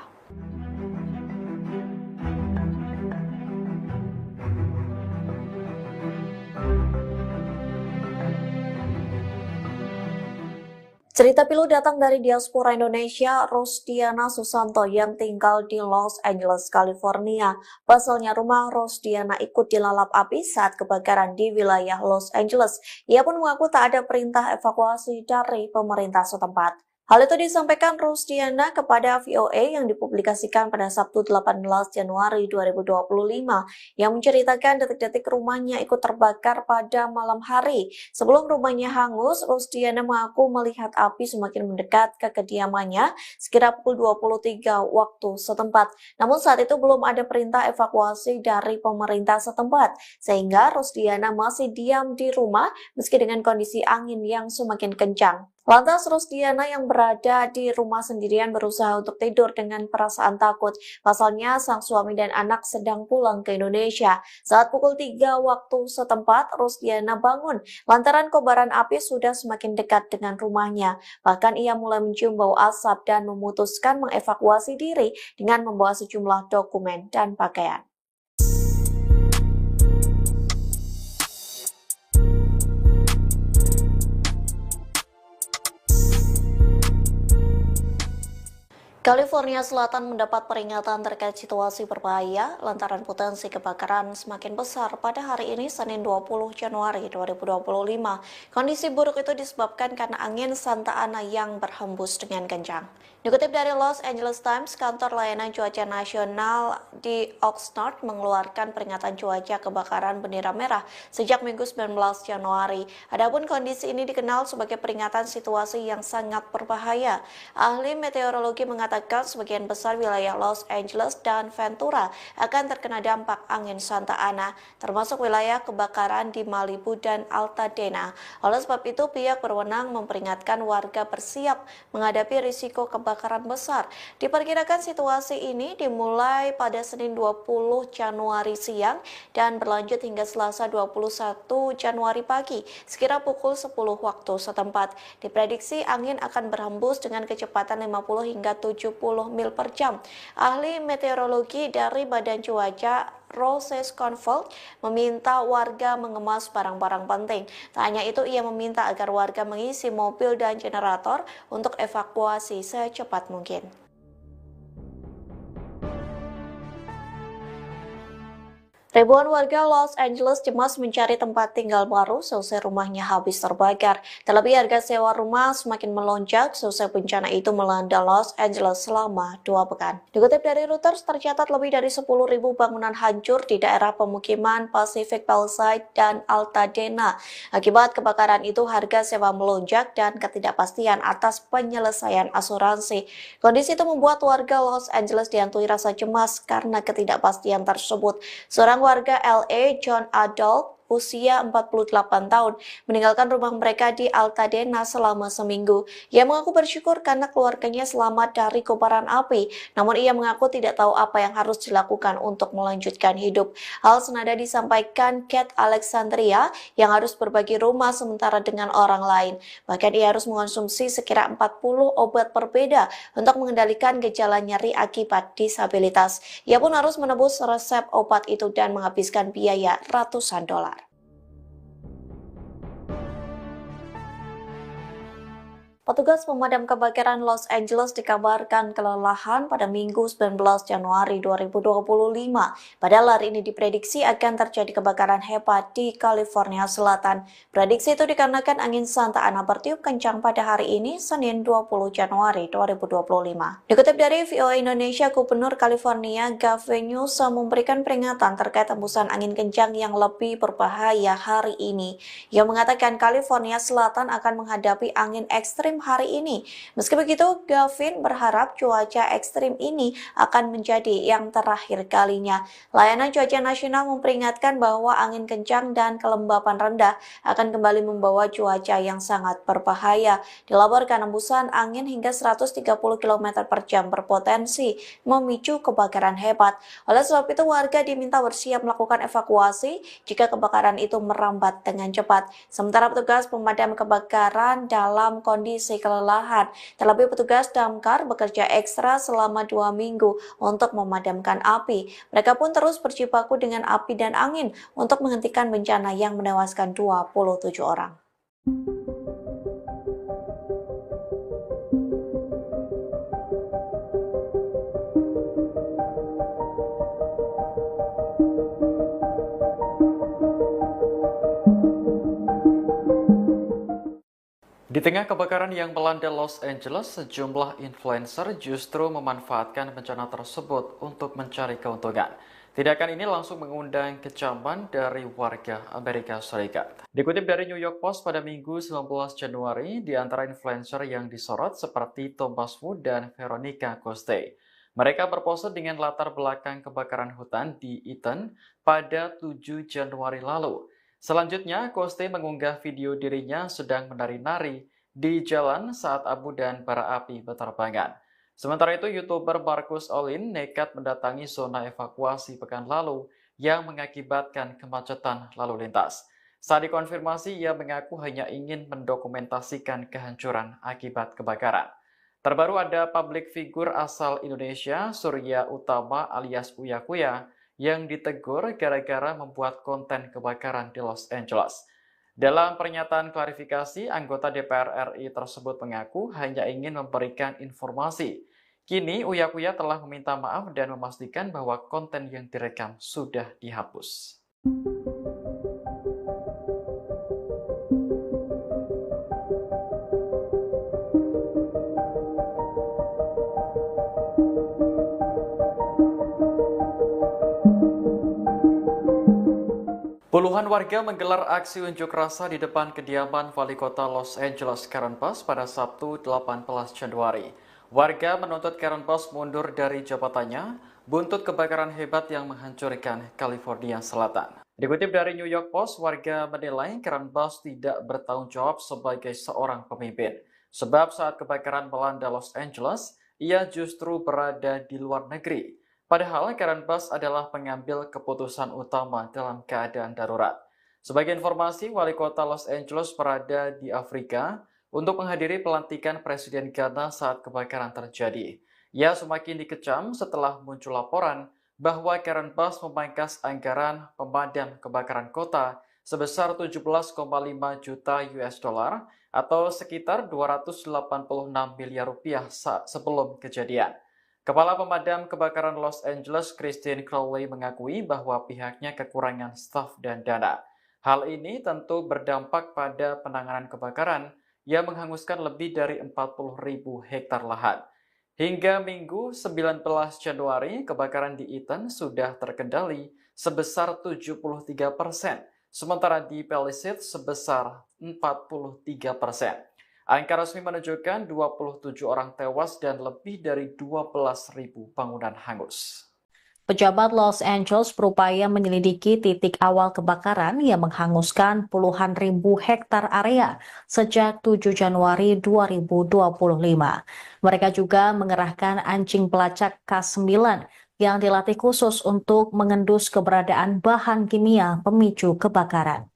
Cerita pilu datang dari diaspora Indonesia, Rosdiana Susanto yang tinggal di Los Angeles, California. Pasalnya rumah Rosdiana ikut dilalap api saat kebakaran di wilayah Los Angeles. Ia pun mengaku tak ada perintah evakuasi dari pemerintah setempat. Hal itu disampaikan Rosdiana kepada VOA yang dipublikasikan pada Sabtu 18 Januari 2025 yang menceritakan detik-detik rumahnya ikut terbakar pada malam hari. Sebelum rumahnya hangus, Rosdiana mengaku melihat api semakin mendekat ke kediamannya sekitar pukul 23 waktu setempat. Namun saat itu belum ada perintah evakuasi dari pemerintah setempat, sehingga Rosdiana masih diam di rumah meski dengan kondisi angin yang semakin kencang. Lantas Rosdiana yang berada di rumah sendirian berusaha untuk tidur dengan perasaan takut. Pasalnya sang suami dan anak sedang pulang ke Indonesia. Saat pukul 3 waktu setempat, Rosdiana bangun lantaran kobaran api sudah semakin dekat dengan rumahnya. Bahkan ia mulai mencium bau asap dan memutuskan mengevakuasi diri dengan membawa sejumlah dokumen dan pakaian. California Selatan mendapat peringatan terkait situasi berbahaya lantaran potensi kebakaran semakin besar pada hari ini Senin 20 Januari 2025. Kondisi buruk itu disebabkan karena angin Santa Ana yang berhembus dengan kencang. Dikutip dari Los Angeles Times, kantor layanan cuaca nasional di Oxnard mengeluarkan peringatan cuaca kebakaran bendera merah sejak Minggu 19 Januari. Adapun kondisi ini dikenal sebagai peringatan situasi yang sangat berbahaya. Ahli meteorologi mengatakan sebagian besar wilayah Los Angeles dan Ventura akan terkena dampak angin Santa Ana, termasuk wilayah kebakaran di Malibu dan Altadena. Oleh sebab itu, pihak berwenang memperingatkan warga bersiap menghadapi risiko kebakaran besar. Diperkirakan situasi ini dimulai pada Senin 20 Januari siang dan berlanjut hingga Selasa 21 Januari pagi, sekira pukul 10 waktu setempat. Diprediksi angin akan berhembus dengan kecepatan 50 hingga 70 mil per jam. Ahli meteorologi dari Badan Cuaca Roses Confeld meminta warga mengemas barang-barang penting. Tak hanya itu, ia meminta agar warga mengisi mobil dan generator untuk evakuasi secepat mungkin. Ribuan warga Los Angeles cemas mencari tempat tinggal baru selesai rumahnya habis terbakar. Terlebih harga sewa rumah semakin melonjak selesai bencana itu melanda Los Angeles selama 2 pekan. Dikutip dari Reuters, tercatat lebih dari 10.000 bangunan hancur di daerah pemukiman Pacific Palisades dan Altadena. Akibat kebakaran itu, harga sewa melonjak dan ketidakpastian atas penyelesaian asuransi. Kondisi itu membuat warga Los Angeles dihantui rasa cemas karena ketidakpastian tersebut. Seorang warga LA, John Adult, usia 48 tahun, meninggalkan rumah mereka di Altadena selama seminggu. Ia mengaku bersyukur karena keluarganya selamat dari kobaran api, namun ia mengaku tidak tahu apa yang harus dilakukan untuk melanjutkan hidup. Hal senada disampaikan Kate Alexandria yang harus berbagi rumah sementara dengan orang lain. Bahkan ia harus mengonsumsi sekira 40 obat berbeda untuk mengendalikan gejala nyeri akibat disabilitas. Ia pun harus menebus resep obat itu dan menghabiskan biaya ratusan dolar. Petugas pemadam kebakaran Los Angeles dikabarkan kelelahan pada Minggu 19 Januari 2025. Padahal hari ini diprediksi akan terjadi kebakaran hebat di California Selatan. Prediksi itu dikarenakan angin Santa Ana bertiup kencang pada hari ini, Senin 20 Januari 2025. Dikutip dari VOA Indonesia, Gubernur California Gavin Newsom memberikan peringatan terkait hembusan angin kencang yang lebih berbahaya hari ini. Ia mengatakan California Selatan akan menghadapi angin ekstrim ekstrim hari ini. Meski begitu, Gavin berharap cuaca ekstrim ini akan menjadi yang terakhir kalinya. Layanan Cuaca Nasional memperingatkan bahwa angin kencang dan kelembapan rendah akan kembali membawa cuaca yang sangat berbahaya. Dilaporkan hembusan angin hingga 130 km per jam berpotensi memicu kebakaran hebat. Oleh sebab itu, warga diminta bersiap melakukan evakuasi jika kebakaran itu merambat dengan cepat. Sementara petugas pemadam kebakaran dalam kondisi kelelahan. Terlebih petugas damkar bekerja ekstra selama 2 minggu untuk memadamkan api. Mereka pun terus berjibaku dengan api dan angin untuk menghentikan bencana yang menewaskan 27 orang. Di tengah kebakaran yang melanda Los Angeles, sejumlah influencer justru memanfaatkan bencana tersebut untuk mencari keuntungan. Tindakan ini langsung mengundang kecaman dari warga Amerika Serikat. Dikutip dari New York Post pada Minggu 19 Januari, di antara influencer yang disorot seperti Thomas Wu dan Veronica Coste. Mereka berpose dengan latar belakang kebakaran hutan di Eaton pada 7 Januari lalu. Selanjutnya, Coste mengunggah video dirinya sedang menari-nari di jalan saat abu dan bara api berterbangan. Sementara itu, YouTuber Marcus Olin nekat mendatangi zona evakuasi pekan lalu yang mengakibatkan kemacetan lalu lintas. Saat dikonfirmasi, ia mengaku hanya ingin mendokumentasikan kehancuran akibat kebakaran. Terbaru ada public figure asal Indonesia, Surya Utama alias Uya Kuya, yang ditegur gara-gara membuat konten kebakaran di Los Angeles. Dalam pernyataan klarifikasi, anggota DPR RI tersebut mengaku hanya ingin memberikan informasi. Kini, Uya Kuya telah meminta maaf dan memastikan bahwa konten yang direkam sudah dihapus. Puluhan warga menggelar aksi unjuk rasa di depan kediaman Wali Kota Los Angeles Karen Bass pada Sabtu 18 Januari. Warga menuntut Karen Bass mundur dari jabatannya buntut kebakaran hebat yang menghancurkan California Selatan. Dikutip dari New York Post, warga menilai Karen Bass tidak bertanggung jawab sebagai seorang pemimpin. Sebab saat kebakaran melanda Los Angeles, ia justru berada di luar negeri. Padahal Karen Bass adalah pengambil keputusan utama dalam keadaan darurat. Sebagai informasi, Wali Kota Los Angeles berada di Afrika untuk menghadiri pelantikan Presiden Ghana saat kebakaran terjadi. Ia semakin dikecam setelah muncul laporan bahwa Karen Bass memangkas anggaran pemadam kebakaran kota sebesar 17,5 juta US dollar atau sekitar 286 miliar rupiah sebelum kejadian. Kepala Pemadam Kebakaran Los Angeles, Christine Crowley, mengakui bahwa pihaknya kekurangan staf dan dana. Hal ini tentu berdampak pada penanganan kebakaran yang menghanguskan lebih dari 40.000 hektar lahan. Hingga Minggu 19 Januari, kebakaran di Eaton sudah terkendali sebesar 73%, sementara di Palisades sebesar 43%. Angka resmi menunjukkan 27 orang tewas dan lebih dari 12.000 bangunan hangus. Pejabat Los Angeles berupaya menyelidiki titik awal kebakaran yang menghanguskan puluhan ribu hektar area sejak 7 Januari 2025. Mereka juga mengerahkan anjing pelacak K9 yang dilatih khusus untuk mengendus keberadaan bahan kimia pemicu kebakaran.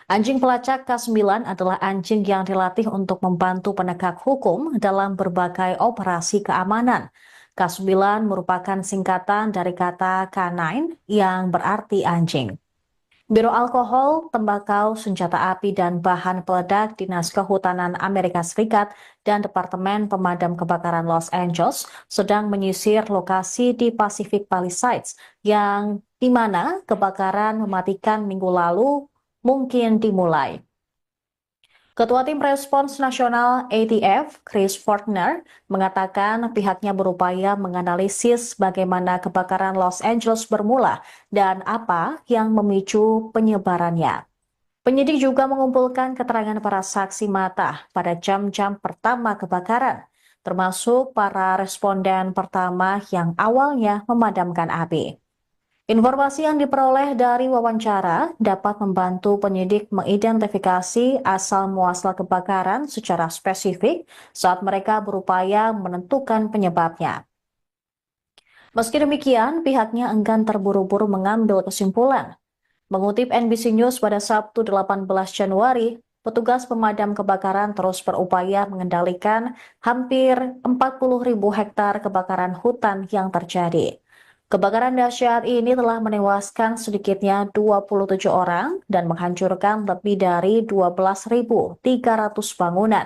Anjing pelacak K9 adalah anjing yang dilatih untuk membantu penegak hukum dalam berbagai operasi keamanan. K9 merupakan singkatan dari kata K9 yang berarti anjing. Biro Alkohol, Tembakau, Senjata Api, dan Bahan Peledak Dinas Kehutanan Amerika Serikat dan Departemen Pemadam Kebakaran Los Angeles sedang menyisir lokasi di Pacific Palisades yang di mana kebakaran mematikan minggu lalu mungkin dimulai. Ketua Tim Respons Nasional ATF, Chris Fortner, mengatakan pihaknya berupaya menganalisis bagaimana kebakaran Los Angeles bermula dan apa yang memicu penyebarannya. Penyidik juga mengumpulkan keterangan para saksi mata pada jam-jam pertama kebakaran, termasuk para responden pertama yang awalnya memadamkan api. Informasi yang diperoleh dari wawancara dapat membantu penyidik mengidentifikasi asal-muasal kebakaran secara spesifik saat mereka berupaya menentukan penyebabnya. Meski demikian, pihaknya enggan terburu-buru mengambil kesimpulan. Mengutip NBC News pada Sabtu 18 Januari, petugas pemadam kebakaran terus berupaya mengendalikan hampir 40.000 hektar kebakaran hutan yang terjadi. Kebakaran dahsyat ini telah menewaskan sedikitnya 27 orang dan menghancurkan lebih dari 12.300 bangunan.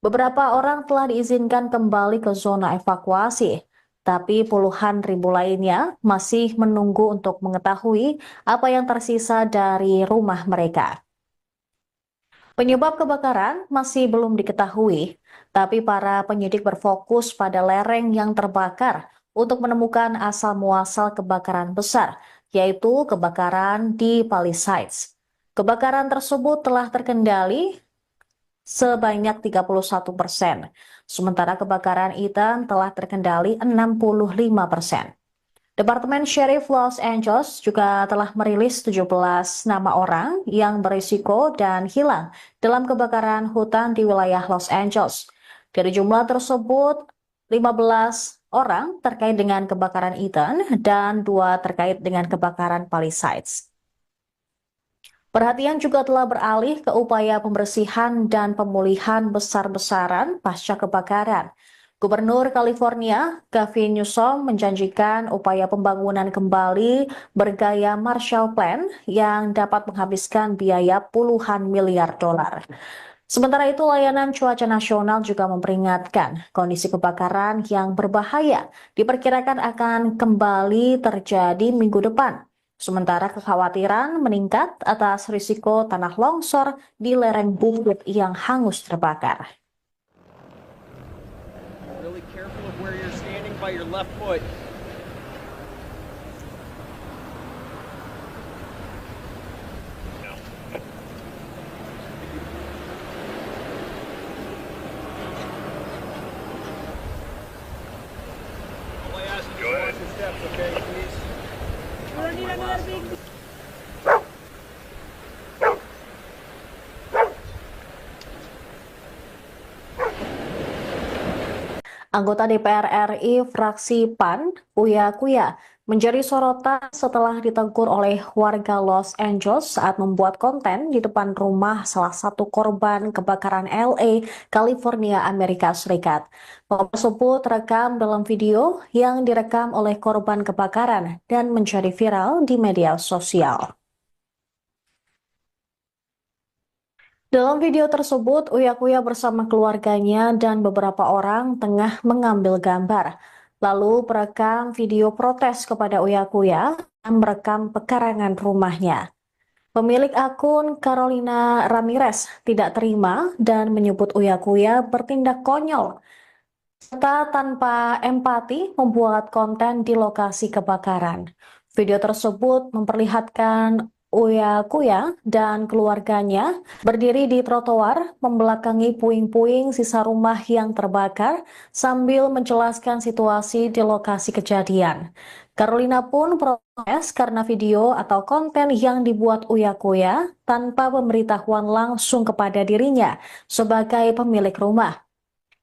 Beberapa orang telah diizinkan kembali ke zona evakuasi, tapi puluhan ribu lainnya masih menunggu untuk mengetahui apa yang tersisa dari rumah mereka. Penyebab kebakaran masih belum diketahui, tapi para penyidik berfokus pada lereng yang terbakar untuk menemukan asal-muasal kebakaran besar, yaitu kebakaran di Palisades. Kebakaran tersebut telah terkendali sebanyak 31%, sementara kebakaran Ethan telah terkendali 65%. Departemen Sheriff Los Angeles juga telah merilis 17 nama orang yang berisiko dan hilang dalam kebakaran hutan di wilayah Los Angeles. Dari jumlah tersebut, 15 orang terkait dengan kebakaran Ethan dan 2 terkait dengan kebakaran Palisades. Perhatian juga telah beralih ke upaya pembersihan dan pemulihan besar-besaran pasca kebakaran. Gubernur California, Gavin Newsom, menjanjikan upaya pembangunan kembali bergaya Marshall Plan yang dapat menghabiskan biaya puluhan miliar dolar. Sementara itu, layanan cuaca nasional juga memperingatkan kondisi kebakaran yang berbahaya diperkirakan akan kembali terjadi minggu depan. Sementara kekhawatiran meningkat atas risiko tanah longsor di lereng bukit yang hangus terbakar. Really careful of where you're standing by your left foot. All I ask is watch your steps, okay, please? Anggota DPR RI fraksi PAN, Uya Kuya, menjadi sorotan setelah ditegur oleh warga Los Angeles saat membuat konten di depan rumah salah satu korban kebakaran LA, California, Amerika Serikat. Momen tersebut terekam dalam video yang direkam oleh korban kebakaran dan menjadi viral di media sosial. Dalam video tersebut, Uya Kuya bersama keluarganya dan beberapa orang tengah mengambil gambar. Lalu perekam video protes kepada Uya Kuya yang merekam pekarangan rumahnya. Pemilik akun Carolina Ramirez tidak terima dan menyebut Uya Kuya bertindak konyol serta tanpa empati membuat konten di lokasi kebakaran. Video tersebut memperlihatkan Uya Kuya dan keluarganya berdiri di trotoar membelakangi puing-puing sisa rumah yang terbakar sambil menjelaskan situasi di lokasi kejadian. Carolina pun protes karena video atau konten yang dibuat Uya Kuya tanpa pemberitahuan langsung kepada dirinya sebagai pemilik rumah.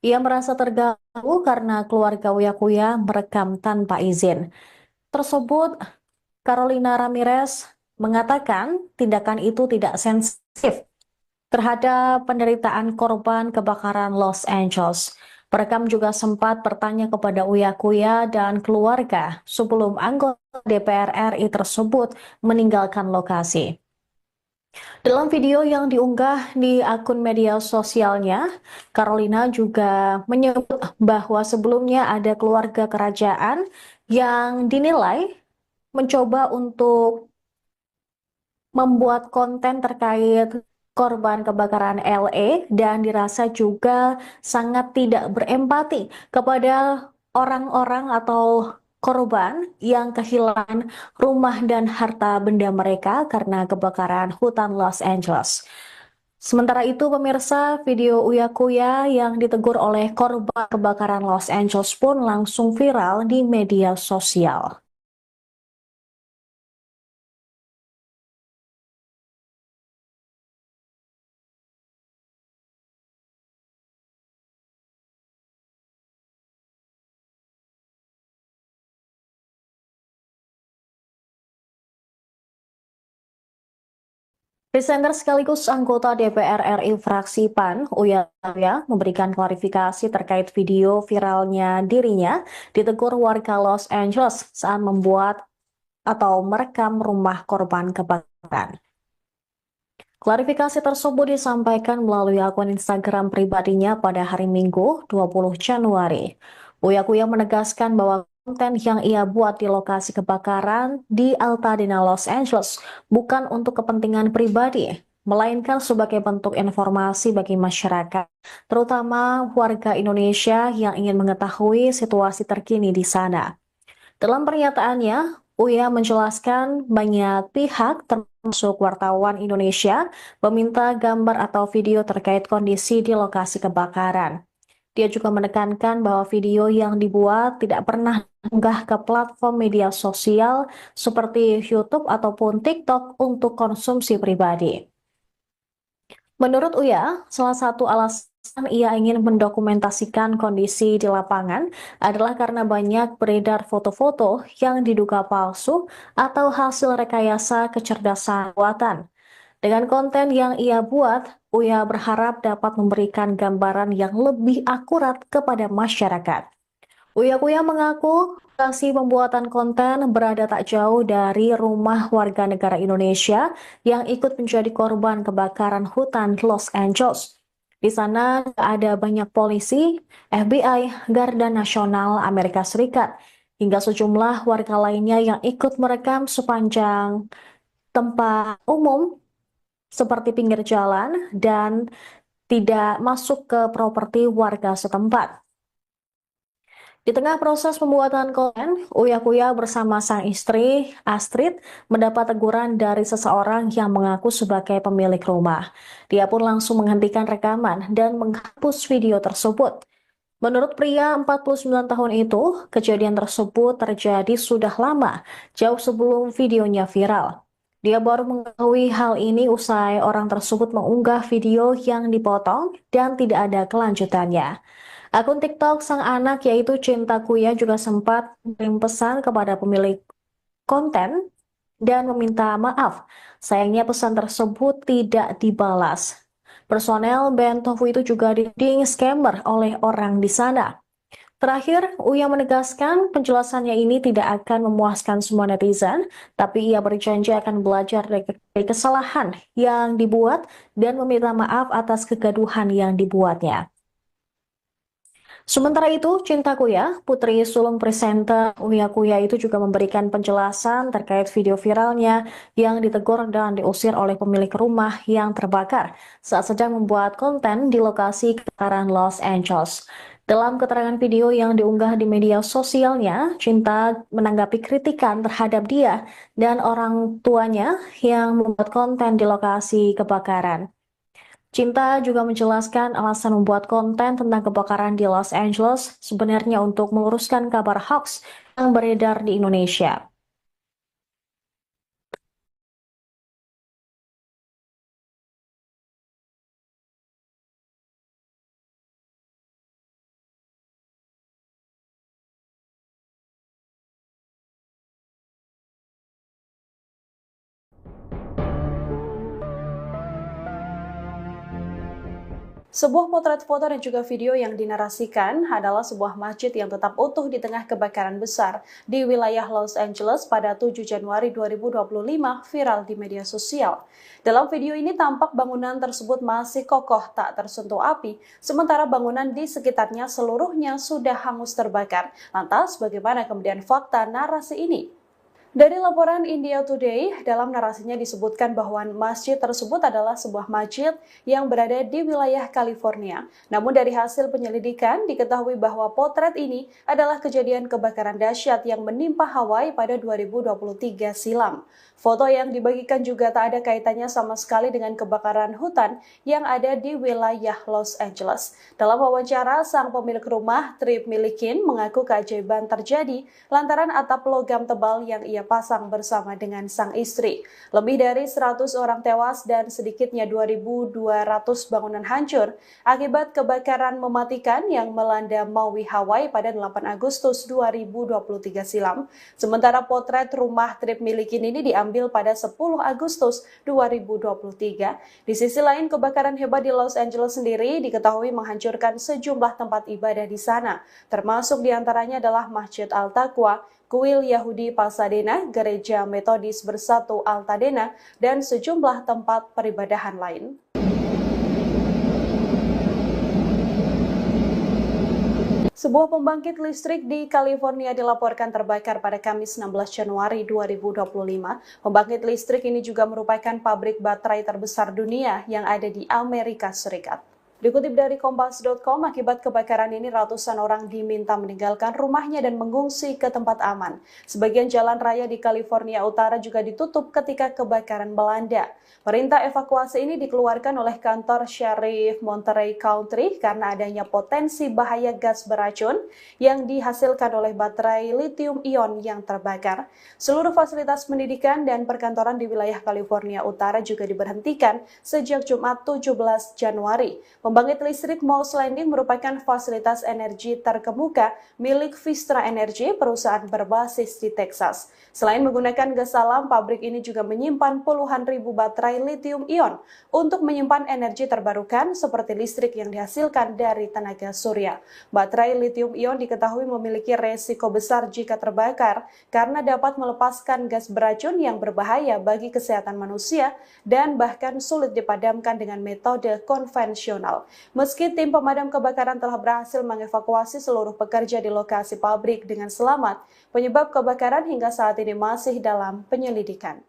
Ia merasa terganggu karena keluarga Uya Kuya merekam tanpa izin. Tersebut, Carolina Ramirez mengatakan tindakan itu tidak sensitif terhadap penderitaan korban kebakaran Los Angeles. Perekam juga sempat bertanya kepada Uya Kuya dan keluarga sebelum anggota DPR RI tersebut meninggalkan lokasi. Dalam video yang diunggah di akun media sosialnya, Carolina juga menyebut bahwa sebelumnya ada keluarga kerajaan yang dinilai mencoba untuk membuat konten terkait korban kebakaran LA dan dirasa juga sangat tidak berempati kepada orang-orang atau korban yang kehilangan rumah dan harta benda mereka karena kebakaran hutan Los Angeles. Sementara itu, pemirsa, video Uya Kuya yang ditegur oleh korban kebakaran Los Angeles pun langsung viral di media sosial. Presenter sekaligus anggota DPR RI fraksi PAN, Uya Kuya, memberikan klarifikasi terkait video viralnya dirinya ditegur warga Los Angeles saat membuat atau merekam rumah korban kebakaran. Klarifikasi tersebut disampaikan melalui akun Instagram pribadinya pada hari Minggu 20 Januari. Uya Kuya menegaskan bahwa konten yang ia buat di lokasi kebakaran di Altadena, Los Angeles bukan untuk kepentingan pribadi, melainkan sebagai bentuk informasi bagi masyarakat, terutama warga Indonesia yang ingin mengetahui situasi terkini di sana. Dalam pernyataannya, Uya menjelaskan banyak pihak termasuk wartawan Indonesia meminta gambar atau video terkait kondisi di lokasi kebakaran. Dia juga menekankan bahwa video yang dibuat tidak pernah diunggah ke platform media sosial seperti YouTube ataupun TikTok untuk konsumsi pribadi. Menurut Uya, salah satu alasan ia ingin mendokumentasikan kondisi di lapangan adalah karena banyak beredar foto-foto yang diduga palsu atau hasil rekayasa kecerdasan buatan. Dengan konten yang ia buat, Uya berharap dapat memberikan gambaran yang lebih akurat kepada masyarakat. Uya Kuya mengaku lokasi pembuatan konten berada tak jauh dari rumah warga negara Indonesia yang ikut menjadi korban kebakaran hutan Los Angeles. Di sana ada banyak polisi, FBI, Garda Nasional Amerika Serikat, hingga sejumlah warga lainnya yang ikut merekam sepanjang tempat umum seperti pinggir jalan dan tidak masuk ke properti warga setempat. Di tengah proses pembuatan konten, Uya Kuya bersama sang istri, Astrid, mendapat teguran dari seseorang yang mengaku sebagai pemilik rumah. Dia pun langsung menghentikan rekaman dan menghapus video tersebut. Menurut pria 49 tahun itu, kejadian tersebut terjadi sudah lama, jauh sebelum videonya viral. Dia baru mengetahui hal ini usai orang tersebut mengunggah video yang dipotong dan tidak ada kelanjutannya. Akun TikTok sang anak yaitu Cinta Kuya juga sempat mengirim pesan kepada pemilik konten dan meminta maaf. Sayangnya pesan tersebut tidak dibalas. Personel band Tofu itu juga dituding scammer oleh orang di sana. Terakhir, Uya menegaskan penjelasannya ini tidak akan memuaskan semua netizen, tapi ia berjanji akan belajar dari kesalahan yang dibuat dan meminta maaf atas kegaduhan yang dibuatnya. Sementara itu, Cinta Kuya, putri sulung presenter Uya Kuya itu juga memberikan penjelasan terkait video viralnya yang ditegur dan diusir oleh pemilik rumah yang terbakar saat sedang membuat konten di lokasi kebakaran Los Angeles. Dalam keterangan video yang diunggah di media sosialnya, Cinta menanggapi kritikan terhadap dia dan orang tuanya yang membuat konten di lokasi kebakaran. Cinta juga menjelaskan alasan membuat konten tentang kebakaran di Los Angeles sebenarnya untuk meluruskan kabar hoax yang beredar di Indonesia. Sebuah potret foto dan juga video yang dinarasikan adalah sebuah masjid yang tetap utuh di tengah kebakaran besar di wilayah Los Angeles pada 7 Januari 2025 viral di media sosial. Dalam video ini tampak bangunan tersebut masih kokoh tak tersentuh api, sementara bangunan di sekitarnya seluruhnya sudah hangus terbakar. Lantas bagaimana kemudian fakta narasi ini? Dari laporan India Today, dalam narasinya disebutkan bahwa masjid tersebut adalah sebuah masjid yang berada di wilayah California. Namun dari hasil penyelidikan, diketahui bahwa potret ini adalah kejadian kebakaran dahsyat yang menimpa Hawaii pada 2023 silam. Foto yang dibagikan juga tak ada kaitannya sama sekali dengan kebakaran hutan yang ada di wilayah Los Angeles. Dalam wawancara, sang pemilik rumah, Trip Milikin, mengaku keajaiban terjadi lantaran atap logam tebal yang ia pasang bersama dengan sang istri. Lebih dari 100 orang tewas dan sedikitnya 2.200 bangunan hancur akibat kebakaran mematikan yang melanda Maui, Hawaii pada 8 Agustus 2023 silam. Sementara potret rumah Trip Milikin ini diambil pada 10 Agustus 2023. Di sisi lain, kebakaran hebat di Los Angeles sendiri diketahui menghancurkan sejumlah tempat ibadah di sana, termasuk diantaranya adalah Masjid Al-Taqwa, Kuil Yahudi Pasadena, Gereja Metodis Bersatu Altadena, dan sejumlah tempat peribadahan lain. Sebuah pembangkit listrik di California dilaporkan terbakar pada Kamis 16 Januari 2025. Pembangkit listrik ini juga merupakan pabrik baterai terbesar dunia yang ada di Amerika Serikat. Dikutip dari Kompas.com, akibat kebakaran ini ratusan orang diminta meninggalkan rumahnya dan mengungsi ke tempat aman. Sebagian jalan raya di California Utara juga ditutup ketika kebakaran melanda. Perintah evakuasi ini dikeluarkan oleh kantor Sheriff Monterey County karena adanya potensi bahaya gas beracun yang dihasilkan oleh baterai lithium-ion yang terbakar. Seluruh fasilitas pendidikan dan perkantoran di wilayah California Utara juga diberhentikan sejak Jumat 17 Januari. Pembangkit listrik Moss Landing merupakan fasilitas energi terkemuka milik Vistra Energy, perusahaan berbasis di Texas. Selain menggunakan gas alam, pabrik ini juga menyimpan puluhan ribu baterai lithium-ion untuk menyimpan energi terbarukan seperti listrik yang dihasilkan dari tenaga surya. Baterai lithium-ion diketahui memiliki resiko besar jika terbakar karena dapat melepaskan gas beracun yang berbahaya bagi kesehatan manusia dan bahkan sulit dipadamkan dengan metode konvensional. Meski tim pemadam kebakaran telah berhasil mengevakuasi seluruh pekerja di lokasi pabrik dengan selamat, penyebab kebakaran hingga saat ini masih dalam penyelidikan.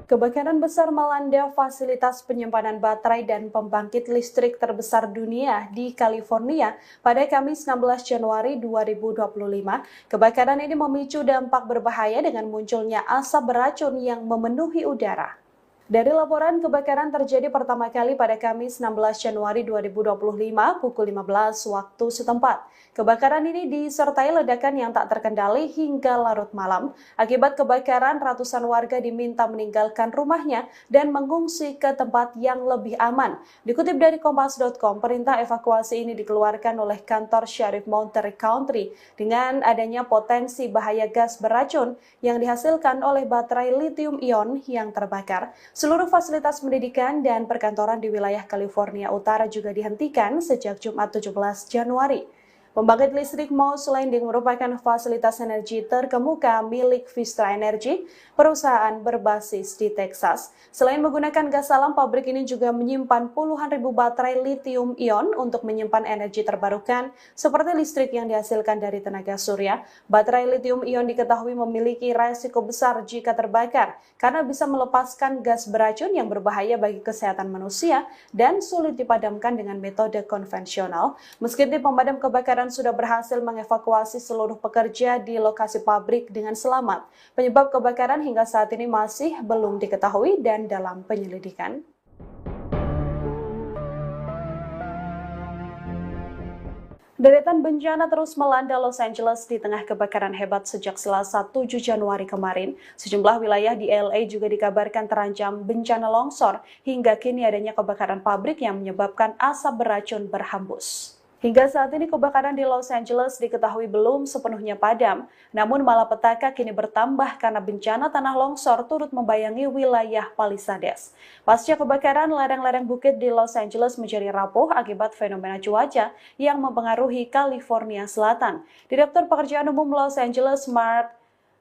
Kebakaran besar melanda fasilitas penyimpanan baterai dan pembangkit listrik terbesar dunia di California pada Kamis 16 Januari 2025. Kebakaran ini memicu dampak berbahaya dengan munculnya asap beracun yang memenuhi udara. Dari laporan, kebakaran terjadi pertama kali pada Kamis 16 Januari 2025 pukul 15 waktu setempat. Kebakaran ini disertai ledakan yang tak terkendali hingga larut malam. Akibat kebakaran, ratusan warga diminta meninggalkan rumahnya dan mengungsi ke tempat yang lebih aman. Dikutip dari Kompas.com, perintah evakuasi ini dikeluarkan oleh kantor Sheriff Monterey County dengan adanya potensi bahaya gas beracun yang dihasilkan oleh baterai lithium-ion yang terbakar. Seluruh fasilitas pendidikan dan perkantoran di wilayah California Utara juga dihentikan sejak Jumat 17 Januari. Pembangkit listrik Moss Landing merupakan fasilitas energi terkemuka milik Vistra Energy, perusahaan berbasis di Texas. Selain menggunakan gas alam, pabrik ini juga menyimpan puluhan ribu baterai lithium-ion untuk menyimpan energi terbarukan seperti listrik yang dihasilkan dari tenaga surya. Baterai lithium-ion diketahui memiliki resiko besar jika terbakar karena bisa melepaskan gas beracun yang berbahaya bagi kesehatan manusia dan sulit dipadamkan dengan metode konvensional. Meski tim pemadam kebakaran sudah berhasil mengevakuasi seluruh pekerja di lokasi pabrik dengan selamat. Penyebab kebakaran hingga saat ini masih belum diketahui dan dalam penyelidikan. Deretan bencana terus melanda Los Angeles di tengah kebakaran hebat sejak Selasa 7 Januari kemarin. Sejumlah wilayah di LA juga dikabarkan terancam bencana longsor hingga kini adanya kebakaran pabrik yang menyebabkan asap beracun berhembus. Hingga saat ini kebakaran di Los Angeles diketahui belum sepenuhnya padam, namun malapetaka kini bertambah karena bencana tanah longsor turut membayangi wilayah Palisades. Pasca kebakaran, lereng-lereng bukit di Los Angeles menjadi rapuh akibat fenomena cuaca yang mempengaruhi California Selatan. Direktur Pekerjaan Umum Los Angeles, Mark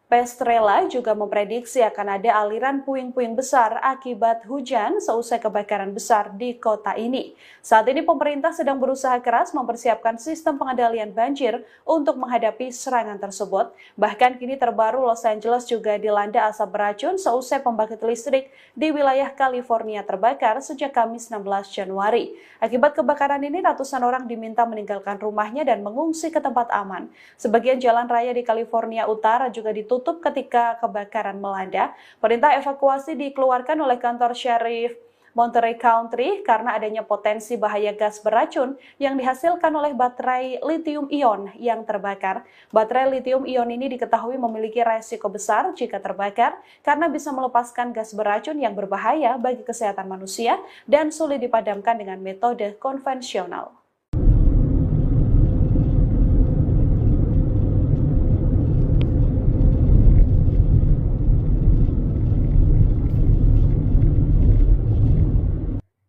Pestrela juga memprediksi akan ada aliran puing-puing besar akibat hujan seusai kebakaran besar di kota ini. Saat ini pemerintah sedang berusaha keras mempersiapkan sistem pengendalian banjir untuk menghadapi serangan tersebut. Bahkan kini terbaru Los Angeles juga dilanda asap beracun seusai pembangkit listrik di wilayah California terbakar sejak Kamis 16 Januari. Akibat kebakaran ini ratusan orang diminta meninggalkan rumahnya dan mengungsi ke tempat aman. Sebagian jalan raya di California Utara juga ditutup ketika kebakaran melanda. Perintah evakuasi dikeluarkan oleh kantor Sheriff Monterey County karena adanya potensi bahaya gas beracun yang dihasilkan oleh baterai lithium-ion yang terbakar. Baterai lithium-ion ini diketahui memiliki resiko besar jika terbakar karena bisa melepaskan gas beracun yang berbahaya bagi kesehatan manusia dan sulit dipadamkan dengan metode konvensional.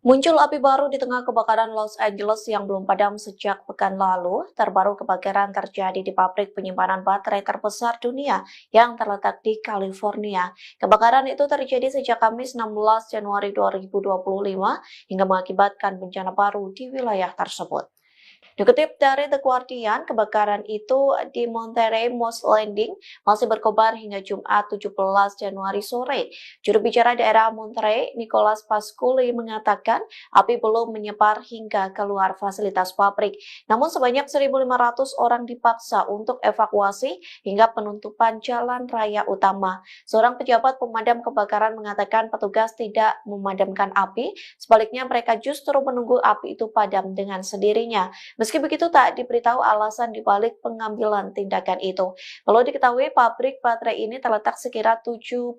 Muncul api baru di tengah kebakaran Los Angeles yang belum padam sejak pekan lalu. Terbaru kebakaran terjadi di pabrik penyimpanan baterai terbesar dunia yang terletak di California. Kebakaran itu terjadi sejak Kamis 16 Januari 2025 hingga mengakibatkan bencana baru di wilayah tersebut. Dikutip dari The Guardian, kebakaran itu di Monterey Moss Landing masih berkobar hingga Jumat 17 Januari sore. Juru bicara daerah Monterey, Nicholas Pasculi, mengatakan api belum menyebar hingga keluar fasilitas pabrik. Namun sebanyak 1.500 orang dipaksa untuk evakuasi hingga penutupan jalan raya utama. Seorang pejabat pemadam kebakaran mengatakan petugas tidak memadamkan api, sebaliknya mereka justru menunggu api itu padam dengan sendirinya. Meski begitu, tak diberitahu alasan dibalik pengambilan tindakan itu. Perlu diketahui, pabrik baterai ini terletak sekira 77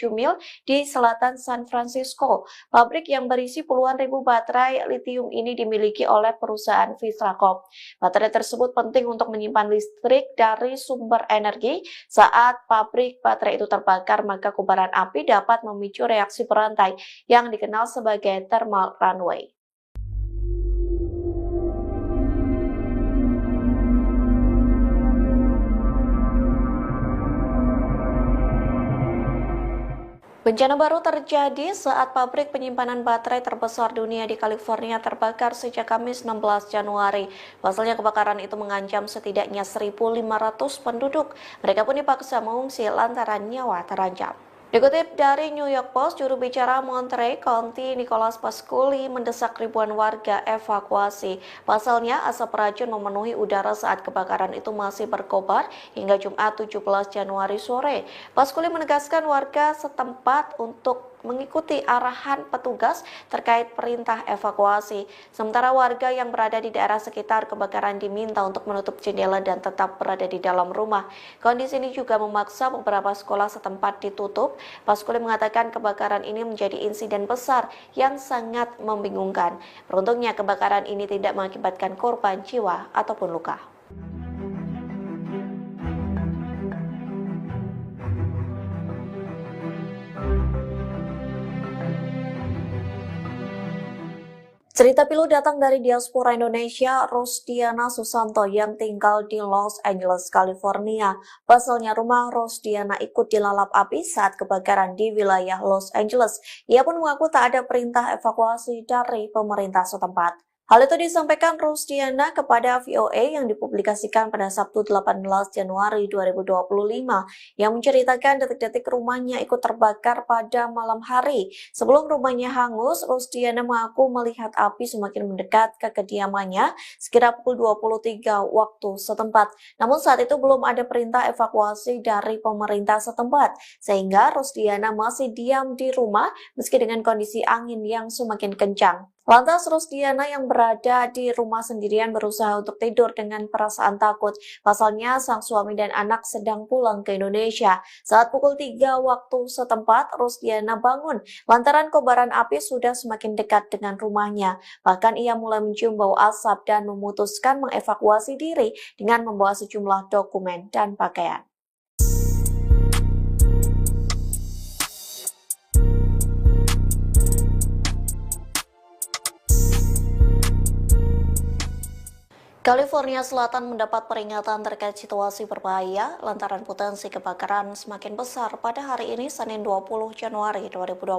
mil di selatan San Francisco. Pabrik yang berisi puluhan ribu baterai lithium ini dimiliki oleh perusahaan Vistra Corp. Baterai tersebut penting untuk menyimpan listrik dari sumber energi. Saat pabrik baterai itu terbakar, maka kobaran api dapat memicu reaksi berantai yang dikenal sebagai thermal runaway. Bencana baru terjadi saat pabrik penyimpanan baterai terbesar dunia di California terbakar sejak Kamis 16 Januari. Pasalnya kebakaran itu mengancam setidaknya 1.500 penduduk. Mereka pun dipaksa mengungsi lantaran nyawa terancam. Dikutip dari New York Post, juru bicara Monterey County Nicholas Pasculi mendesak ribuan warga evakuasi. Pasalnya asap racun memenuhi udara saat kebakaran itu masih berkobar hingga Jumat 17 Januari sore. Pasculi menegaskan warga setempat untuk mengikuti arahan petugas terkait perintah evakuasi. Sementara warga yang berada di daerah sekitar kebakaran diminta untuk menutup jendela dan tetap berada di dalam rumah. Kondisi ini juga memaksa beberapa sekolah setempat ditutup. Pasculi mengatakan kebakaran ini menjadi insiden besar yang sangat membingungkan. Beruntungnya kebakaran ini tidak mengakibatkan korban jiwa ataupun luka. Cerita pilu datang dari diaspora Indonesia, Rosdiana Susanto yang tinggal di Los Angeles, California. Pasalnya rumah Rosdiana ikut dilalap api saat kebakaran di wilayah Los Angeles. Ia pun mengaku tak ada perintah evakuasi dari pemerintah setempat. Hal itu disampaikan Rosdiana kepada VOA yang dipublikasikan pada Sabtu 18 Januari 2025 yang menceritakan detik-detik rumahnya ikut terbakar pada malam hari. Sebelum rumahnya hangus, Rosdiana mengaku melihat api semakin mendekat ke kediamannya sekira pukul 23 waktu setempat. Namun saat itu belum ada perintah evakuasi dari pemerintah setempat, sehingga Rosdiana masih diam di rumah meski dengan kondisi angin yang semakin kencang. Lantas Rosdiana yang berada di rumah sendirian berusaha untuk tidur dengan perasaan takut. Pasalnya sang suami dan anak sedang pulang ke Indonesia. Saat pukul 3 waktu setempat, Rosdiana bangun lantaran kobaran api sudah semakin dekat dengan rumahnya. Bahkan ia mulai mencium bau asap dan memutuskan mengevakuasi diri dengan membawa sejumlah dokumen dan pakaian. California Selatan mendapat peringatan terkait situasi berbahaya lantaran potensi kebakaran semakin besar pada hari ini Senin 20 Januari 2025.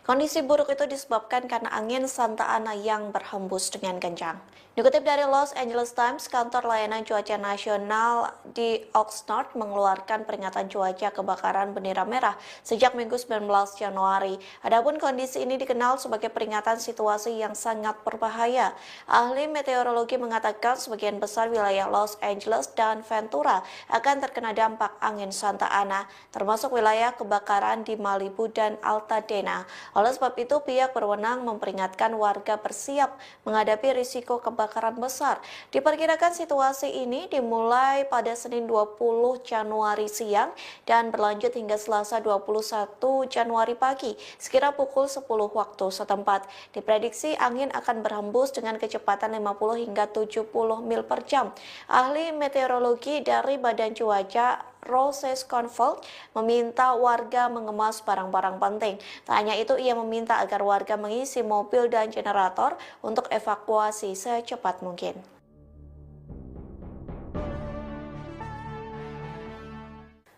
Kondisi buruk itu disebabkan karena angin Santa Ana yang berhembus dengan kencang. Dikutip dari Los Angeles Times, kantor layanan cuaca nasional di Oxnard mengeluarkan peringatan cuaca kebakaran bendera merah sejak Minggu 19 Januari. Adapun kondisi ini dikenal sebagai peringatan situasi yang sangat berbahaya. Ahli meteorologi mengatakan sebagian besar wilayah Los Angeles dan Ventura akan terkena dampak angin Santa Ana, termasuk wilayah kebakaran di Malibu dan Altadena. Oleh sebab itu, pihak berwenang memperingatkan warga bersiap menghadapi risiko kebakaran besar. Diperkirakan situasi ini dimulai pada Senin 20 Januari siang dan berlanjut hingga Selasa 21 Januari pagi, sekira pukul 10 waktu setempat. Diprediksi angin akan berhembus dengan kecepatan 50 hingga 70 mil per jam. Ahli meteorologi dari Badan Cuaca Roses Convolt meminta warga mengemas barang-barang penting. Tak hanya itu, ia meminta agar warga mengisi mobil dan generator untuk evakuasi secepat mungkin.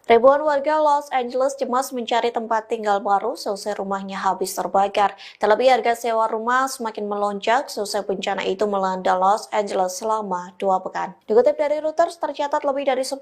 Ribuan warga Los Angeles cemas mencari tempat tinggal baru selesai rumahnya habis terbakar. Terlebih harga sewa rumah semakin melonjak selesai bencana itu melanda Los Angeles selama 2 pekan. Dikutip dari Reuters, tercatat lebih dari 10.000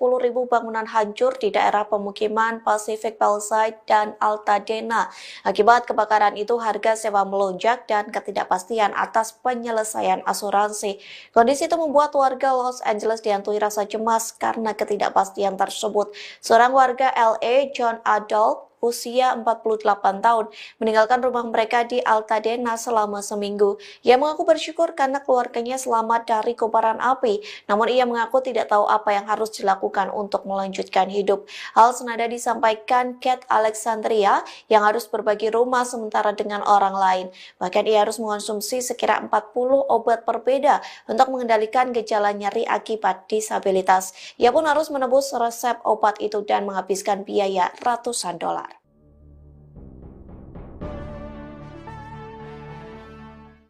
bangunan hancur di daerah pemukiman Pacific Palisades dan Altadena. Akibat kebakaran itu, harga sewa melonjak dan ketidakpastian atas penyelesaian asuransi. Kondisi itu membuat warga Los Angeles dihantui rasa cemas karena ketidakpastian tersebut. Seorang warga LA, John Adolph, usia 48 tahun, meninggalkan rumah mereka di Altadena selama seminggu. Ia mengaku bersyukur karena keluarganya selamat dari kobaran api, namun ia mengaku tidak tahu apa yang harus dilakukan untuk melanjutkan hidup. Hal senada disampaikan Kate Alexandria yang harus berbagi rumah sementara dengan orang lain. Bahkan ia harus mengonsumsi sekira 40 obat berbeda untuk mengendalikan gejala nyeri akibat disabilitas. Ia pun harus menebus resep obat itu dan menghabiskan biaya ratusan dolar.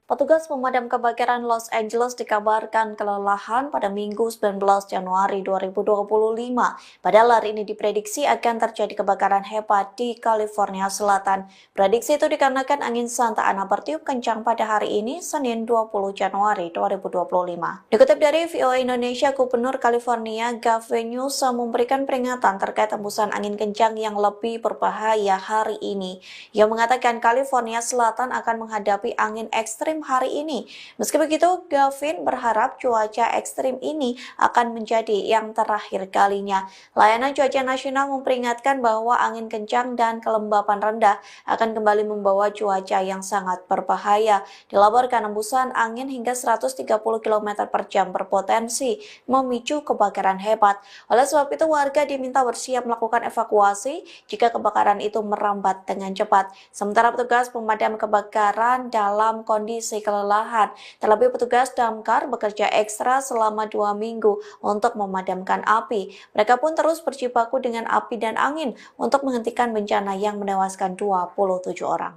Petugas pemadam kebakaran Los Angeles dikabarkan kelelahan pada Minggu 19 Januari 2025. Padahal hari ini diprediksi akan terjadi kebakaran hebat di California Selatan. Prediksi itu dikarenakan angin Santa Ana bertiup kencang pada hari ini, Senin 20 Januari 2025. Dikutip dari VOA Indonesia, Gubernur California Gavin Newsom memberikan peringatan terkait hembusan angin kencang yang lebih berbahaya hari ini. Ia mengatakan California Selatan akan menghadapi angin ekstrim hari ini. Meski begitu, Gavin berharap cuaca ekstrim ini akan menjadi yang terakhir kalinya. Layanan Cuaca Nasional memperingatkan bahwa angin kencang dan kelembapan rendah akan kembali membawa cuaca yang sangat berbahaya. Dilaporkan hembusan angin hingga 130 km per jam berpotensi memicu kebakaran hebat. Oleh sebab itu, warga diminta bersiap melakukan evakuasi jika kebakaran itu merambat dengan cepat. Sementara petugas pemadam kebakaran dalam kondisi kelelahan. Terlebih petugas damkar bekerja ekstra selama 2 minggu untuk memadamkan api. Mereka pun terus berjibaku dengan api dan angin untuk menghentikan bencana yang menewaskan 27 orang.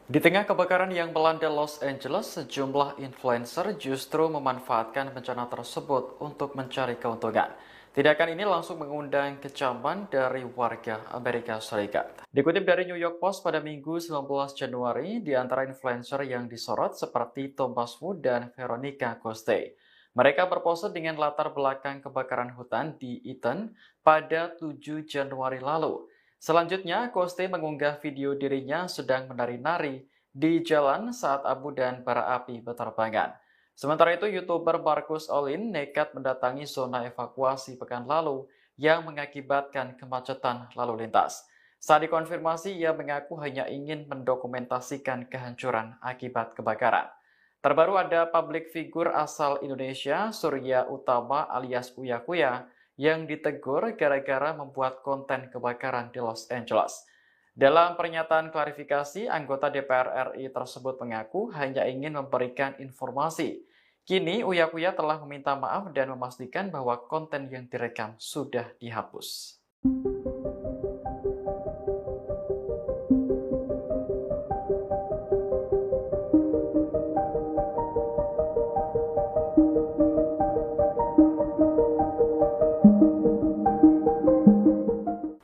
Di tengah kebakaran yang melanda Los Angeles, sejumlah influencer justru memanfaatkan bencana tersebut untuk mencari keuntungan. Tindakan ini langsung mengundang kecaman dari warga Amerika Serikat. Dikutip dari New York Post pada Minggu 19 Januari, di antara influencer yang disorot seperti Thomas Wu dan Veronica Coste. Mereka berpose dengan latar belakang kebakaran hutan di Eaton pada 7 Januari lalu. Selanjutnya, Coste mengunggah video dirinya sedang menari-nari di jalan saat abu dan bara api berterbangan. Sementara itu, YouTuber Marcus Olin nekat mendatangi zona evakuasi pekan lalu yang mengakibatkan kemacetan lalu lintas. Saat dikonfirmasi, ia mengaku hanya ingin mendokumentasikan kehancuran akibat kebakaran. Terbaru ada publik figur asal Indonesia, Surya Utama alias Uya Kuya, yang ditegur gara-gara membuat konten kebakaran di Los Angeles. Dalam pernyataan klarifikasi, anggota DPR RI tersebut mengaku hanya ingin memberikan informasi Kini Uya Kuya telah meminta maaf dan memastikan bahwa konten yang direkam sudah dihapus.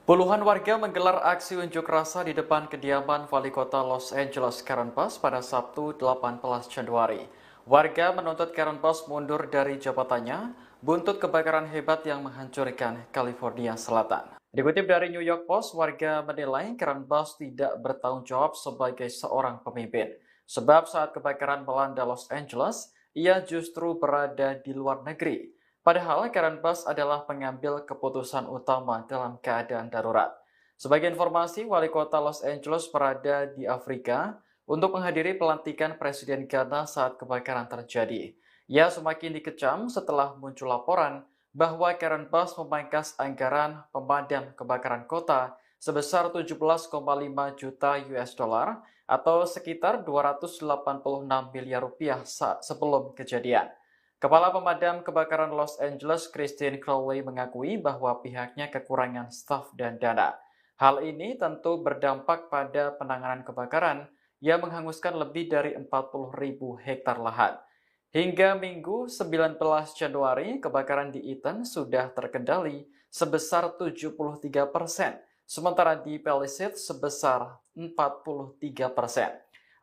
Puluhan warga menggelar aksi unjuk rasa di depan kediaman Wali Kota Los Angeles Karen Bass pada Sabtu 18 Januari. Warga menuntut Karen Bass mundur dari jabatannya buntut kebakaran hebat yang menghancurkan California Selatan. Dikutip dari New York Post, warga menilai Karen Bass tidak bertanggung jawab sebagai seorang pemimpin. Sebab saat kebakaran melanda Los Angeles, ia justru berada di luar negeri. Padahal Karen Bass adalah pengambil keputusan utama dalam keadaan darurat. Sebagai informasi, Wali Kota Los Angeles berada di Afrika untuk menghadiri pelantikan Presiden Ghana saat kebakaran terjadi. Ia semakin dikecam setelah muncul laporan bahwa Karen Bass memangkas anggaran pemadam kebakaran kota sebesar 17,5 juta US dollar atau sekitar 286 miliar rupiah sebelum kejadian. Kepala Pemadam Kebakaran Los Angeles, Christine Crowley, mengakui bahwa pihaknya kekurangan staf dan dana. Hal ini tentu berdampak pada penanganan kebakaran yang menghanguskan lebih dari 40.000 hektar lahan. Hingga Minggu 19 Januari, kebakaran di Eaton sudah terkendali sebesar 73%, sementara di Palisades sebesar 43%.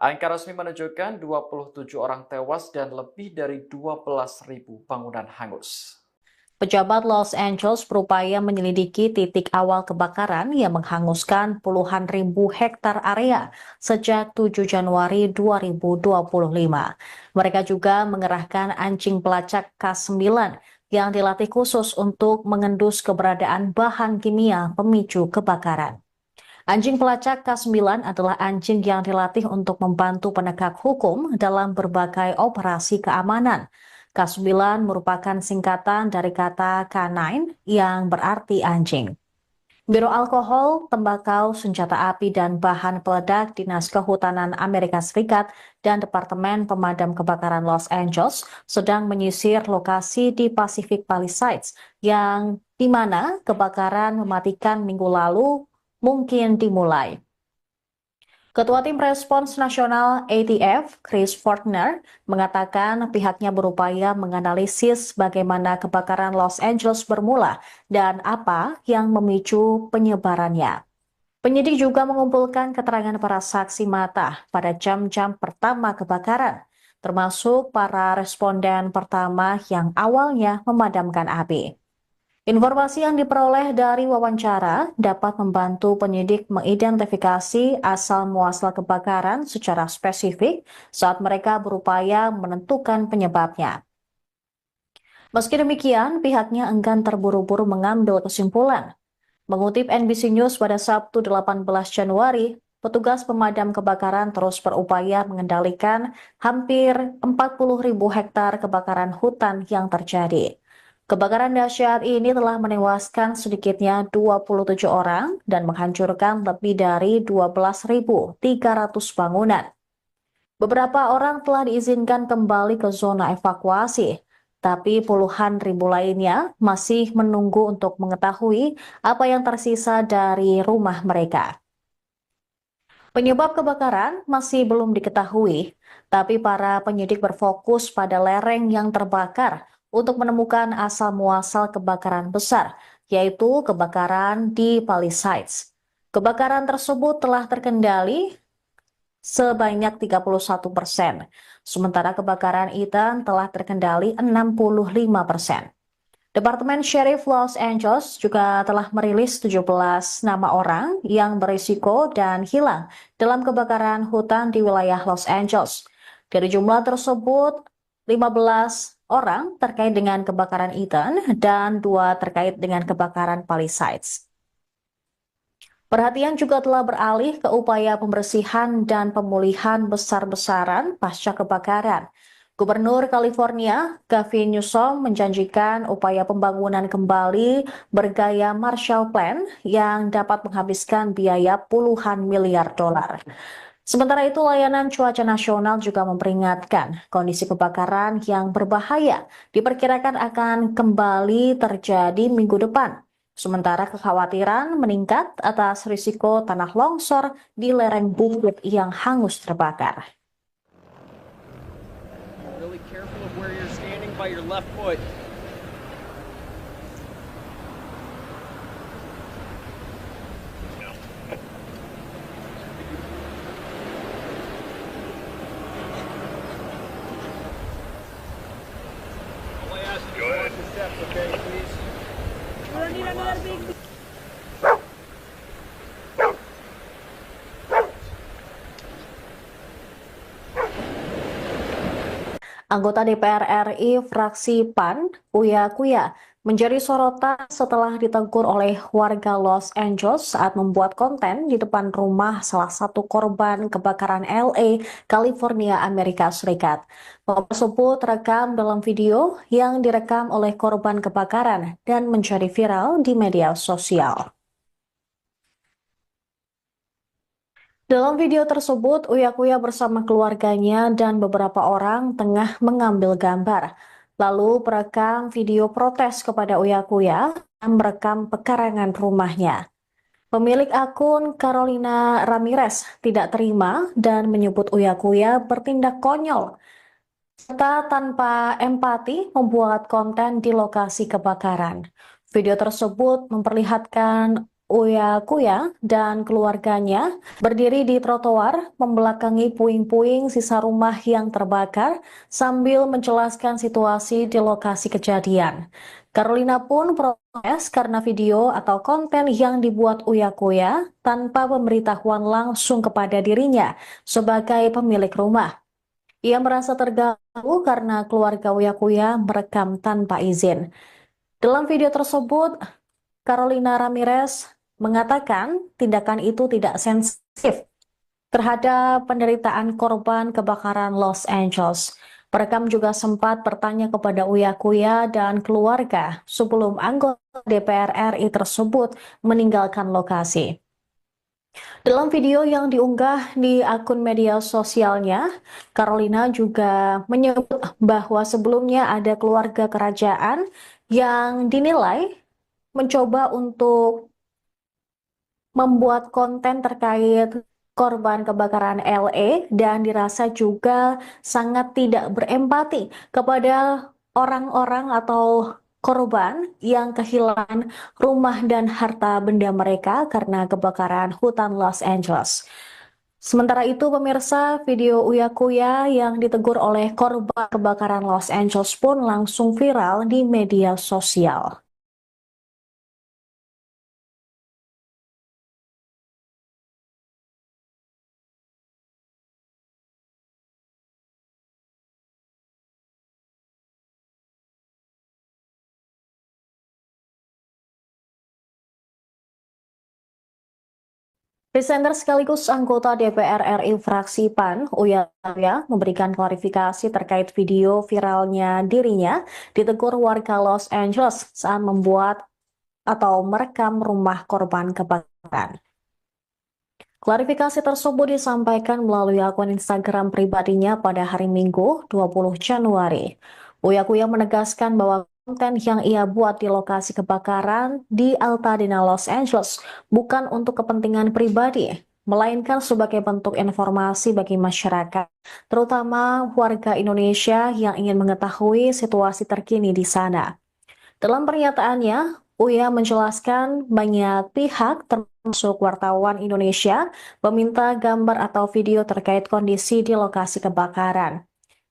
Angka resmi menunjukkan 27 orang tewas dan lebih dari 12.000 bangunan hangus. Pejabat Los Angeles berupaya menyelidiki titik awal kebakaran yang menghanguskan puluhan ribu hektar area sejak 7 Januari 2025. Mereka juga mengerahkan anjing pelacak K9 yang dilatih khusus untuk mengendus keberadaan bahan kimia pemicu kebakaran. Anjing pelacak K9 adalah anjing yang dilatih untuk membantu penegak hukum dalam berbagai operasi keamanan. K9 merupakan singkatan dari kata K9 yang berarti anjing. Biro Alkohol, Tembakau, Senjata Api, dan Bahan Peledak Dinas Kehutanan Amerika Serikat dan Departemen Pemadam Kebakaran Los Angeles sedang menyisir lokasi di Pacific Palisades yang di mana kebakaran mematikan minggu lalu mungkin dimulai. Ketua Tim Respons Nasional ATF, Chris Fortner, mengatakan pihaknya berupaya menganalisis bagaimana kebakaran Los Angeles bermula dan apa yang memicu penyebarannya. Penyidik juga mengumpulkan keterangan para saksi mata pada jam-jam pertama kebakaran, termasuk para responden pertama yang awalnya memadamkan api. Informasi yang diperoleh dari wawancara dapat membantu penyidik mengidentifikasi asal-muasal kebakaran secara spesifik saat mereka berupaya menentukan penyebabnya. Meski demikian, pihaknya enggan terburu-buru mengambil kesimpulan. Mengutip NBC News pada Sabtu 18 Januari, petugas pemadam kebakaran terus berupaya mengendalikan hampir 40.000 hektar kebakaran hutan yang terjadi. Kebakaran dahsyat ini telah menewaskan sedikitnya 27 orang dan menghancurkan lebih dari 12.300 bangunan. Beberapa orang telah diizinkan kembali ke zona evakuasi, tapi puluhan ribu lainnya masih menunggu untuk mengetahui apa yang tersisa dari rumah mereka. Penyebab kebakaran masih belum diketahui, tapi para penyidik berfokus pada lereng yang terbakar untuk menemukan asal-muasal kebakaran besar, yaitu kebakaran di Palisades. Kebakaran tersebut telah terkendali sebanyak 31%, sementara kebakaran Eaton telah terkendali 65%. Departemen Sheriff Los Angeles juga telah merilis 17 nama orang yang berisiko dan hilang dalam kebakaran hutan di wilayah Los Angeles. Dari jumlah tersebut, 15 orang terkait dengan kebakaran Eaton dan 2 terkait dengan kebakaran Palisades. Perhatian juga telah beralih ke upaya pembersihan dan pemulihan besar-besaran pasca kebakaran. Gubernur California, Gavin Newsom, menjanjikan upaya pembangunan kembali bergaya Marshall Plan yang dapat menghabiskan biaya puluhan miliar dolar. Sementara itu, layanan cuaca nasional juga memperingatkan kondisi kebakaran yang berbahaya diperkirakan akan kembali terjadi minggu depan. Sementara kekhawatiran meningkat atas risiko tanah longsor di lereng bukit yang hangus terbakar. Really careful of where you're standing by your left foot. All I ask is watch your steps, okay, please? Anggota DPR RI fraksi PAN, Uya Kuya, menjadi sorotan setelah ditegur oleh warga Los Angeles saat membuat konten di depan rumah salah satu korban kebakaran LA, California, Amerika Serikat. Momen tersebut terekam dalam video yang direkam oleh korban kebakaran dan menjadi viral di media sosial. Dalam video tersebut, Uya Kuya bersama keluarganya dan beberapa orang tengah mengambil gambar. Lalu perekam video protes kepada Uya Kuya yang merekam pekarangan rumahnya. Pemilik akun Carolina Ramirez tidak terima dan menyebut Uya Kuya bertindak konyol serta tanpa empati membuat konten di lokasi kebakaran. Video tersebut memperlihatkan Uya Kuya dan keluarganya berdiri di trotoar membelakangi puing-puing sisa rumah yang terbakar sambil menjelaskan situasi di lokasi kejadian. Carolina pun protes karena video atau konten yang dibuat Uya Kuya tanpa pemberitahuan langsung kepada dirinya sebagai pemilik rumah. Ia merasa terganggu karena keluarga Uya Kuya merekam tanpa izin. Dalam video tersebut, Carolina Ramirez mengatakan tindakan itu tidak sensitif terhadap penderitaan korban kebakaran Los Angeles. Perekam juga sempat bertanya kepada Uya Kuya dan keluarga sebelum anggota DPR RI tersebut meninggalkan lokasi. Dalam video yang diunggah di akun media sosialnya, Carolina juga menyebut bahwa sebelumnya ada keluarga kerajaan yang dinilai mencoba untuk membuat konten terkait korban kebakaran LA dan dirasa juga sangat tidak berempati kepada orang-orang atau korban yang kehilangan rumah dan harta benda mereka karena kebakaran hutan Los Angeles. Sementara itu, pemirsa, video Uya Kuya yang ditegur oleh korban kebakaran Los Angeles pun langsung viral di media sosial. Presenter sekaligus anggota DPR RI fraksi PAN, Uya Kuya, memberikan klarifikasi terkait video viralnya dirinya ditegur warga Los Angeles saat membuat atau merekam rumah korban kebakaran. Klarifikasi tersebut disampaikan melalui akun Instagram pribadinya pada hari Minggu 20 Januari. Uya Kuya menegaskan bahwa konten yang ia buat di lokasi kebakaran di Altadena, Los Angeles bukan untuk kepentingan pribadi, melainkan sebagai bentuk informasi bagi masyarakat, terutama warga Indonesia yang ingin mengetahui situasi terkini di sana. Dalam pernyataannya, Uya menjelaskan banyak pihak termasuk wartawan Indonesia meminta gambar atau video terkait kondisi di lokasi kebakaran.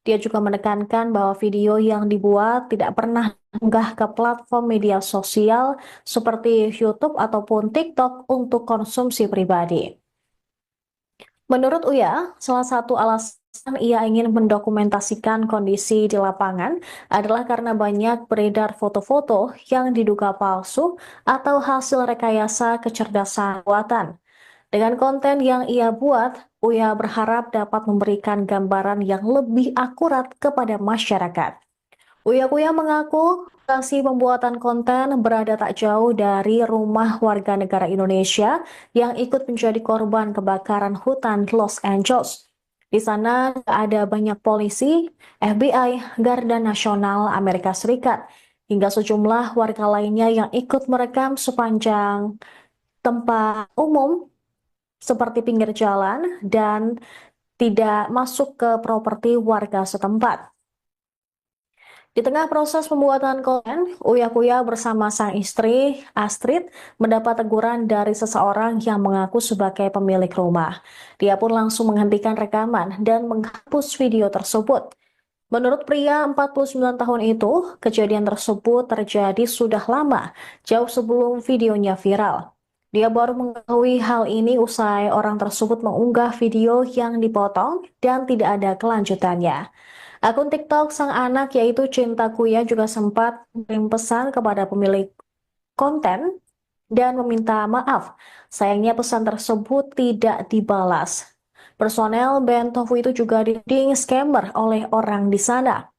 Dia juga menekankan bahwa video yang dibuat tidak pernah diunggah ke platform media sosial seperti YouTube ataupun TikTok untuk konsumsi pribadi. Menurut Uya, salah satu alasan ia ingin mendokumentasikan kondisi di lapangan adalah karena banyak beredar foto-foto yang diduga palsu atau hasil rekayasa kecerdasan buatan. Dengan konten yang ia buat, Uya berharap dapat memberikan gambaran yang lebih akurat kepada masyarakat. Uya Kuya mengaku lokasi pembuatan konten berada tak jauh dari rumah warga negara Indonesia yang ikut menjadi korban kebakaran hutan Los Angeles. Di sana ada banyak polisi, FBI, Garda Nasional Amerika Serikat, hingga sejumlah warga lainnya yang ikut merekam sepanjang tempat umum seperti pinggir jalan dan tidak masuk ke properti warga setempat. Di tengah proses pembuatan konten, Uya Kuya bersama sang istri, Astrid, mendapat teguran dari seseorang yang mengaku sebagai pemilik rumah. Dia pun langsung menghentikan rekaman dan menghapus video tersebut. Menurut pria 49 tahun itu, kejadian tersebut terjadi sudah lama, jauh sebelum videonya viral. Dia baru mengetahui hal ini usai orang tersebut mengunggah video yang dipotong dan tidak ada kelanjutannya. Akun TikTok sang anak yaitu Cinta Kuya juga sempat mengirim pesan kepada pemilik konten dan meminta maaf. Sayangnya pesan tersebut tidak dibalas. Personel band Tofu itu juga dituding scammer oleh orang di sana.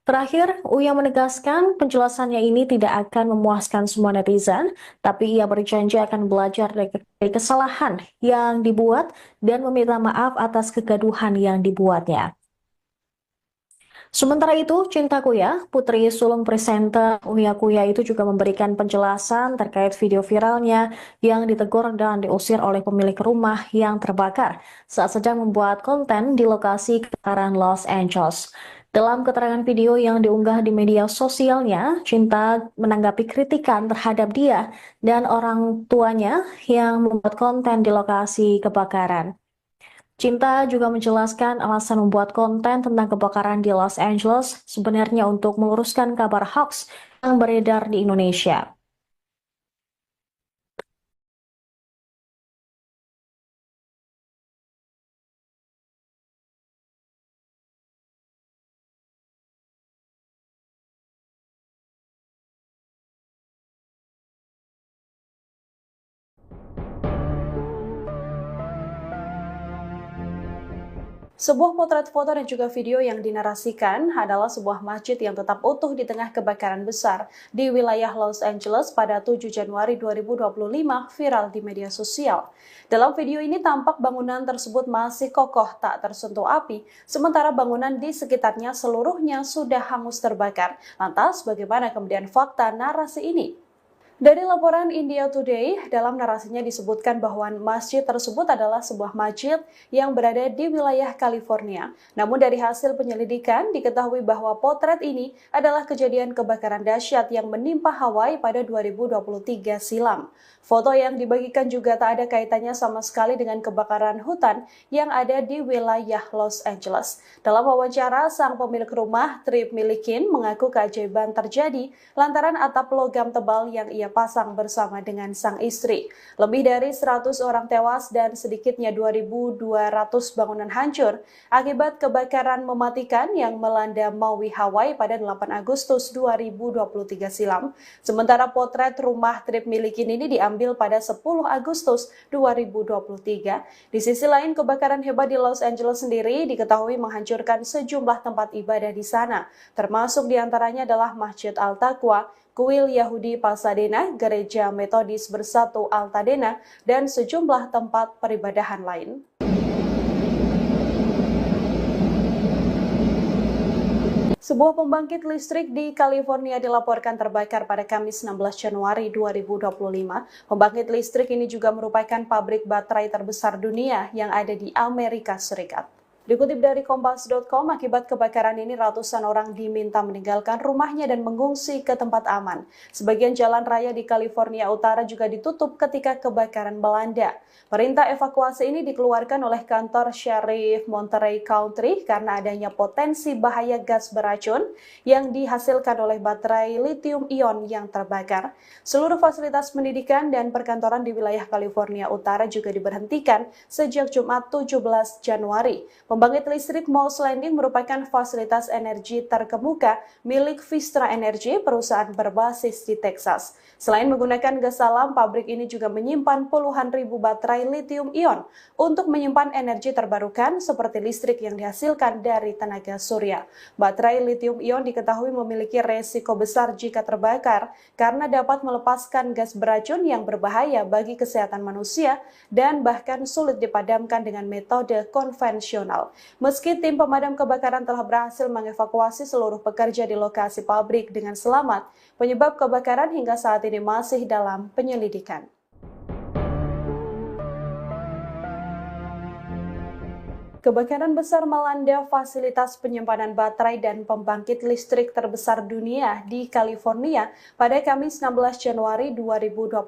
Terakhir, Uya menegaskan penjelasannya ini tidak akan memuaskan semua netizen, tapi ia berjanji akan belajar dari kesalahan yang dibuat dan meminta maaf atas kegaduhan yang dibuatnya. Sementara itu, Cinta Kuya, putri sulung presenter Uya Kuya itu juga memberikan penjelasan terkait video viralnya yang ditegur dan diusir oleh pemilik rumah yang terbakar saat sedang membuat konten di lokasi kebakaran Los Angeles. Dalam keterangan video yang diunggah di media sosialnya, Cinta menanggapi kritikan terhadap dia dan orang tuanya yang membuat konten di lokasi kebakaran. Cinta juga menjelaskan alasan membuat konten tentang kebakaran di Los Angeles sebenarnya untuk meluruskan kabar hoax yang beredar di Indonesia. Sebuah potret foto dan juga video yang dinarasikan adalah sebuah masjid yang tetap utuh di tengah kebakaran besar di wilayah Los Angeles pada 7 Januari 2025 viral di media sosial. Dalam video ini tampak bangunan tersebut masih kokoh tak tersentuh api, sementara bangunan di sekitarnya seluruhnya sudah hangus terbakar. Lantas bagaimana kemudian fakta narasi ini? Dari laporan India Today, dalam narasinya disebutkan bahwa masjid tersebut adalah sebuah masjid yang berada di wilayah California. Namun dari hasil penyelidikan diketahui bahwa potret ini adalah kejadian kebakaran dahsyat yang menimpa Hawaii pada 2023 silam. Foto yang dibagikan juga tak ada kaitannya sama sekali dengan kebakaran hutan yang ada di wilayah Los Angeles. Dalam wawancara, sang pemilik rumah, Trip Milikin, mengaku keajaiban terjadi lantaran atap logam tebal yang ia pasang bersama dengan sang istri. Lebih dari 100 orang tewas dan sedikitnya 2.200 bangunan hancur akibat kebakaran mematikan yang melanda Maui, Hawaii pada 8 Agustus 2023 silam. Sementara potret rumah Trip Milikin ini diambil pada 10 Agustus 2023. Di sisi lain, kebakaran hebat di Los Angeles sendiri diketahui menghancurkan sejumlah tempat ibadah di sana, termasuk diantaranya adalah Masjid Al-Taqwa, Kuil Yahudi Pasadena, Gereja Metodis Bersatu Altadena, dan sejumlah tempat peribadahan lain. Sebuah pembangkit listrik di California dilaporkan terbakar pada Kamis 16 Januari 2025. Pembangkit listrik ini juga merupakan pabrik baterai terbesar dunia yang ada di Amerika Serikat. Dikutip dari Kompas.com, akibat kebakaran ini ratusan orang diminta meninggalkan rumahnya dan mengungsi ke tempat aman. Sebagian jalan raya di California Utara juga ditutup ketika kebakaran melanda. Perintah evakuasi ini dikeluarkan oleh kantor Sheriff Monterey County karena adanya potensi bahaya gas beracun yang dihasilkan oleh baterai lithium-ion yang terbakar. Seluruh fasilitas pendidikan dan perkantoran di wilayah California Utara juga diberhentikan sejak Jumat 17 Januari. Pembangkit listrik Moss Landing merupakan fasilitas energi terkemuka milik Vistra Energy, perusahaan berbasis di Texas. Selain menggunakan gas alam, pabrik ini juga menyimpan puluhan ribu baterai lithium-ion untuk menyimpan energi terbarukan seperti listrik yang dihasilkan dari tenaga surya. Baterai lithium-ion diketahui memiliki resiko besar jika terbakar karena dapat melepaskan gas beracun yang berbahaya bagi kesehatan manusia dan bahkan sulit dipadamkan dengan metode konvensional. Meski tim pemadam kebakaran telah berhasil mengevakuasi seluruh pekerja di lokasi pabrik dengan selamat, penyebab kebakaran hingga saat ini masih dalam penyelidikan. Kebakaran besar melanda fasilitas penyimpanan baterai dan pembangkit listrik terbesar dunia di California pada Kamis 16 Januari 2025.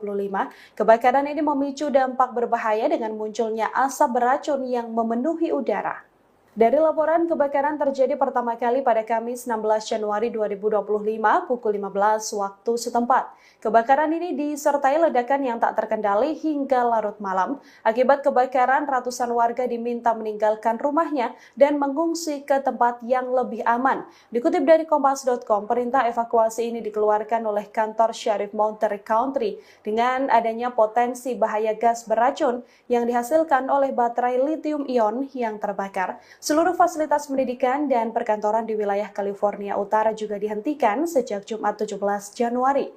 Kebakaran ini memicu dampak berbahaya dengan munculnya asap beracun yang memenuhi udara. Dari laporan, kebakaran terjadi pertama kali pada Kamis 16 Januari 2025 pukul 15 waktu setempat. Kebakaran ini disertai ledakan yang tak terkendali hingga larut malam. Akibat kebakaran, ratusan warga diminta meninggalkan rumahnya dan mengungsi ke tempat yang lebih aman. Dikutip dari Kompas.com, perintah evakuasi ini dikeluarkan oleh kantor Sheriff Monterey County dengan adanya potensi bahaya gas beracun yang dihasilkan oleh baterai lithium-ion yang terbakar. Seluruh fasilitas pendidikan dan perkantoran di wilayah California Utara juga dihentikan sejak Jumat 17 Januari.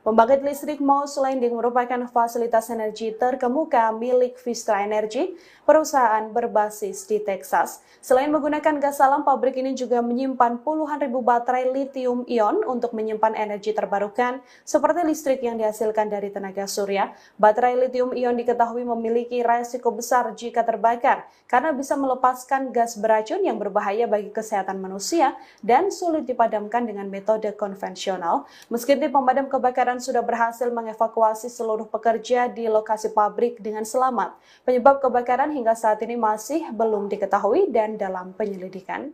Pembangkit listrik Moss Landing merupakan fasilitas energi terkemuka milik Vistra Energy, perusahaan berbasis di Texas. Selain menggunakan gas alam, pabrik ini juga menyimpan puluhan ribu baterai lithium-ion untuk menyimpan energi terbarukan seperti listrik yang dihasilkan dari tenaga surya. Baterai lithium-ion diketahui memiliki resiko besar jika terbakar karena bisa melepaskan gas beracun yang berbahaya bagi kesehatan manusia dan sulit dipadamkan dengan metode konvensional. Meski tim pemadam kebakaran sudah berhasil mengevakuasi seluruh pekerja di lokasi pabrik dengan selamat, penyebab kebakaran hingga saat ini masih belum diketahui dan dalam penyelidikan.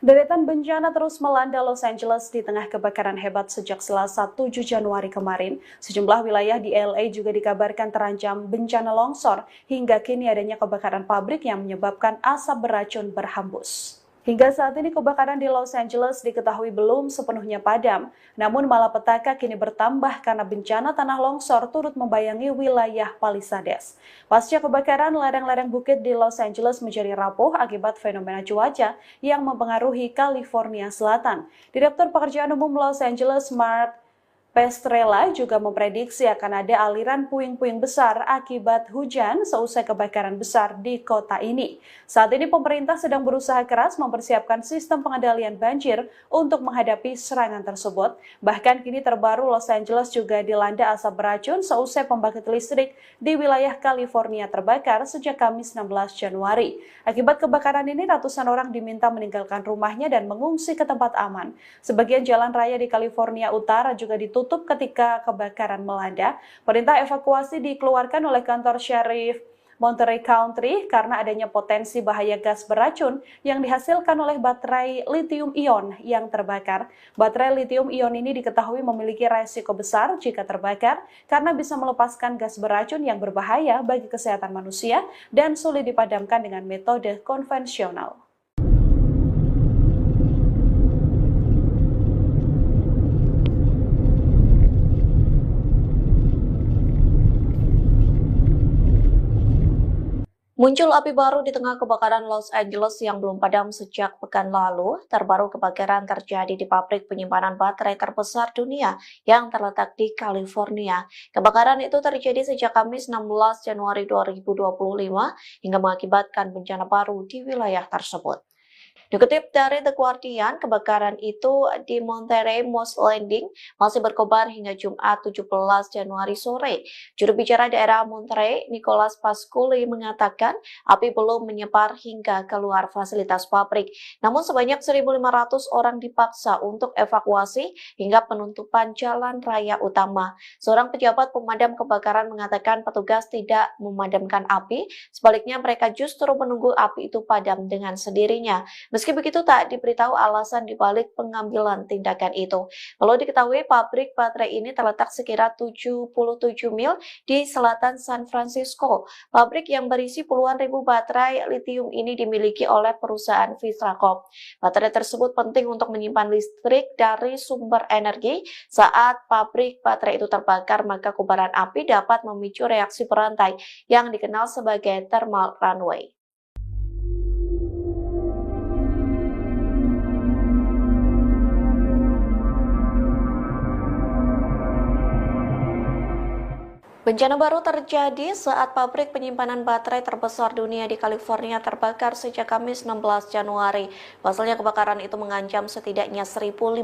Deretan bencana terus melanda Los Angeles di tengah kebakaran hebat sejak Selasa 7 Januari kemarin. Sejumlah wilayah di LA juga dikabarkan terancam bencana longsor, hingga kini adanya kebakaran pabrik yang menyebabkan asap beracun berhembus. Hingga saat ini kebakaran di Los Angeles diketahui belum sepenuhnya padam, namun malapetaka kini bertambah karena bencana tanah longsor turut membayangi wilayah Palisades. Pasca kebakaran, lereng-lereng bukit di Los Angeles menjadi rapuh akibat fenomena cuaca yang mempengaruhi California Selatan. Direktur Pekerjaan Umum Los Angeles, Mark Pestrella, juga memprediksi akan ada aliran puing-puing besar akibat hujan seusai kebakaran besar di kota ini. Saat ini pemerintah sedang berusaha keras mempersiapkan sistem pengendalian banjir untuk menghadapi serangan tersebut. Bahkan kini terbaru Los Angeles juga dilanda asap beracun seusai pembangkit listrik di wilayah California terbakar sejak Kamis 16 Januari. Akibat kebakaran ini ratusan orang diminta meninggalkan rumahnya dan mengungsi ke tempat aman. Sebagian jalan raya di California Utara juga ditutup ketika kebakaran melanda. Perintah evakuasi dikeluarkan oleh kantor Sheriff Monterey County karena adanya potensi bahaya gas beracun yang dihasilkan oleh baterai lithium-ion yang terbakar. Baterai lithium-ion ini diketahui memiliki resiko besar jika terbakar karena bisa melepaskan gas beracun yang berbahaya bagi kesehatan manusia dan sulit dipadamkan dengan metode konvensional. Muncul api baru di tengah kebakaran Los Angeles yang belum padam sejak pekan lalu. Terbaru kebakaran terjadi di pabrik penyimpanan baterai terbesar dunia yang terletak di California. Kebakaran itu terjadi sejak Kamis 16 Januari 2025 hingga mengakibatkan bencana baru di wilayah tersebut. Dikutip dari The Guardian, kebakaran itu di Monterey Moss Landing masih berkobar hingga Jumat 17 Januari sore. Juru bicara daerah Monterey, Nicholas Pasculi, mengatakan api belum menyebar hingga keluar fasilitas pabrik. Namun sebanyak 1.500 orang dipaksa untuk evakuasi hingga penutupan jalan raya utama. Seorang pejabat pemadam kebakaran mengatakan petugas tidak memadamkan api, sebaliknya mereka justru menunggu api itu padam dengan sendirinya. Meski begitu, tak diberitahu alasan dibalik pengambilan tindakan itu. Perlu diketahui, pabrik baterai ini terletak sekira 77 mil di selatan San Francisco. Pabrik yang berisi puluhan ribu baterai litium ini dimiliki oleh perusahaan Vistrakop. Baterai tersebut penting untuk menyimpan listrik dari sumber energi. Saat pabrik baterai itu terbakar, maka kobaran api dapat memicu reaksi berantai yang dikenal sebagai thermal runaway. Bencana baru terjadi saat pabrik penyimpanan baterai terbesar dunia di California terbakar sejak Kamis 16 Januari. Pasalnya kebakaran itu mengancam setidaknya 1.500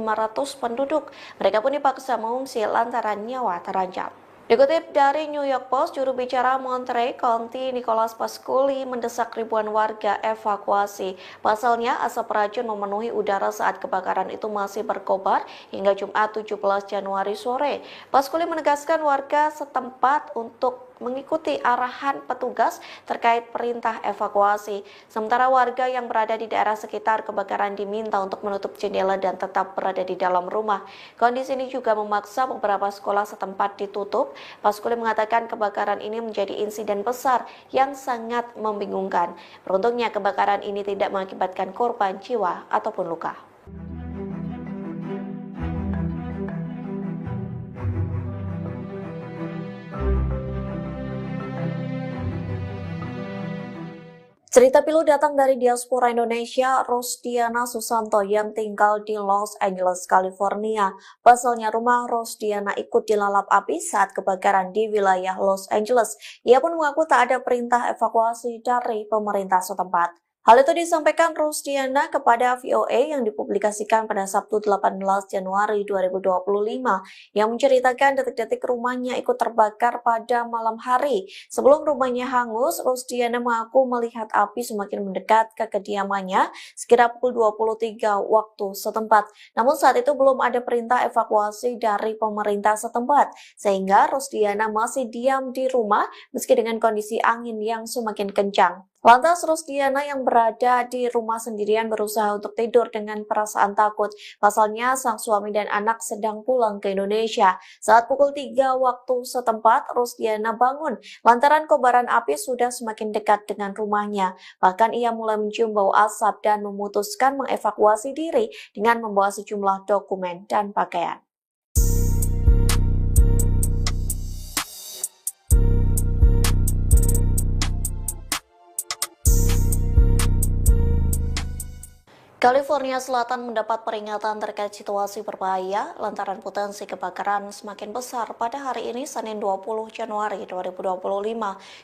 penduduk. Mereka pun dipaksa mengungsi lantaran nyawa terancam. Dikutip dari New York Post, juru bicara Monterey County Nicholas Pasquale mendesak ribuan warga evakuasi. Pasalnya, asap racun memenuhi udara saat kebakaran itu masih berkobar hingga Jumat 17 Januari sore. Pasquale menegaskan warga setempat untuk mengikuti arahan petugas terkait perintah evakuasi. Sementara warga yang berada di daerah sekitar kebakaran diminta untuk menutup jendela dan tetap berada di dalam rumah. Kondisi ini juga memaksa beberapa sekolah setempat ditutup. Pasquale mengatakan kebakaran ini menjadi insiden besar yang sangat membingungkan. Beruntungnya kebakaran ini tidak mengakibatkan korban jiwa ataupun luka. Cerita pilu datang dari diaspora Indonesia, Rosdiana Susanto yang tinggal di Los Angeles, California. Pasalnya rumah Rosdiana ikut dilalap api saat kebakaran di wilayah Los Angeles. Ia pun mengaku tak ada perintah evakuasi dari pemerintah setempat. Hal itu disampaikan Rosdiana kepada VOA yang dipublikasikan pada Sabtu 18 Januari 2025 yang menceritakan detik-detik rumahnya ikut terbakar pada malam hari. Sebelum rumahnya hangus, Rosdiana mengaku melihat api semakin mendekat ke kediamannya sekira pukul 23 waktu setempat. Namun saat itu belum ada perintah evakuasi dari pemerintah setempat, sehingga Rosdiana masih diam di rumah meski dengan kondisi angin yang semakin kencang. Lantas Rosdiana yang berada di rumah sendirian berusaha untuk tidur dengan perasaan takut. Pasalnya sang suami dan anak sedang pulang ke Indonesia. Saat pukul 3 waktu setempat, Rosdiana bangun lantaran kobaran api sudah semakin dekat dengan rumahnya. Bahkan ia mulai mencium bau asap dan memutuskan mengevakuasi diri dengan membawa sejumlah dokumen dan pakaian. California Selatan mendapat peringatan terkait situasi berbahaya lantaran potensi kebakaran semakin besar pada hari ini Senin 20 Januari 2025.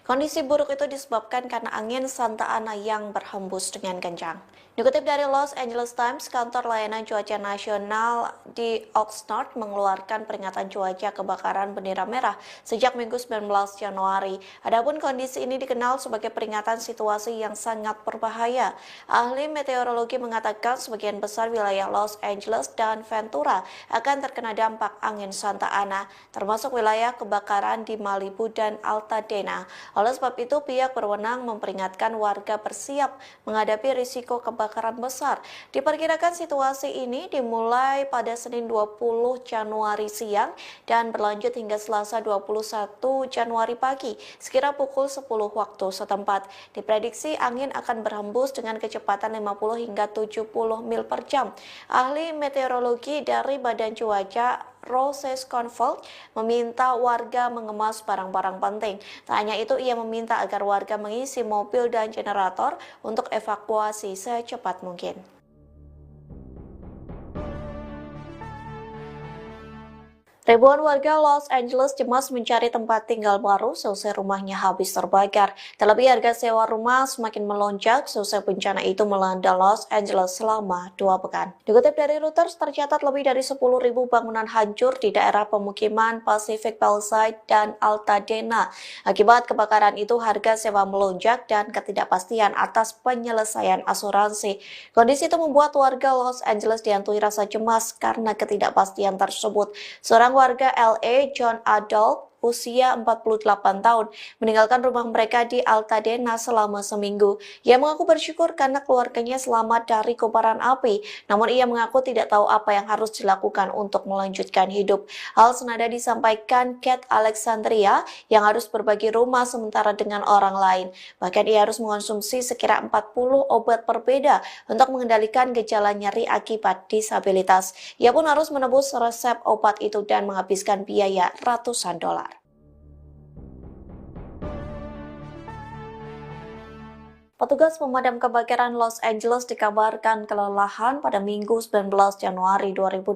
Kondisi buruk itu disebabkan karena angin Santa Ana yang berhembus dengan kencang. Dikutip dari Los Angeles Times, kantor layanan cuaca nasional di Oxnard mengeluarkan peringatan cuaca kebakaran bendera merah sejak Minggu 19 Januari. Adapun kondisi ini dikenal sebagai peringatan situasi yang sangat berbahaya. Ahli meteorologi mengatakan sebagian besar wilayah Los Angeles dan Ventura akan terkena dampak angin Santa Ana, termasuk wilayah kebakaran di Malibu dan Altadena. Oleh sebab itu, pihak berwenang memperingatkan warga bersiap menghadapi risiko kebakaran besar. Diperkirakan situasi ini dimulai pada Senin 20 Januari siang dan berlanjut hingga Selasa 21 Januari pagi, sekira pukul 10 waktu setempat. Diprediksi angin akan berhembus dengan kecepatan 50 hingga 70 mil per jam. Ahli meteorologi dari Badan Cuaca Roses Convolt meminta warga mengemas barang-barang penting. Tak hanya itu, ia meminta agar warga mengisi mobil dan generator untuk evakuasi secepat mungkin. Ribuan warga Los Angeles cemas mencari tempat tinggal baru seusai rumahnya habis terbakar. Terlebih harga sewa rumah semakin melonjak seusai bencana itu melanda Los Angeles selama 2 pekan. Dikutip dari Reuters, tercatat lebih dari 10.000 bangunan hancur di daerah pemukiman Pacific Palisades dan Altadena. Akibat kebakaran itu, harga sewa melonjak dan ketidakpastian atas penyelesaian asuransi. Kondisi itu membuat warga Los Angeles dihantui rasa cemas karena ketidakpastian tersebut. Seorang warga LA, John Adolf, usia 48 tahun meninggalkan rumah mereka di Altadena selama seminggu. Ia mengaku bersyukur karena keluarganya selamat dari kobaran api, namun ia mengaku tidak tahu apa yang harus dilakukan untuk melanjutkan hidup. Hal senada disampaikan Kate Alexandria yang harus berbagi rumah sementara dengan orang lain. Bahkan ia harus mengonsumsi sekira 40 obat berbeda untuk mengendalikan gejala nyeri akibat disabilitas. Ia pun harus menebus resep obat itu dan menghabiskan biaya ratusan dolar. Petugas pemadam kebakaran Los Angeles dikabarkan kelelahan pada Minggu 19 Januari 2025.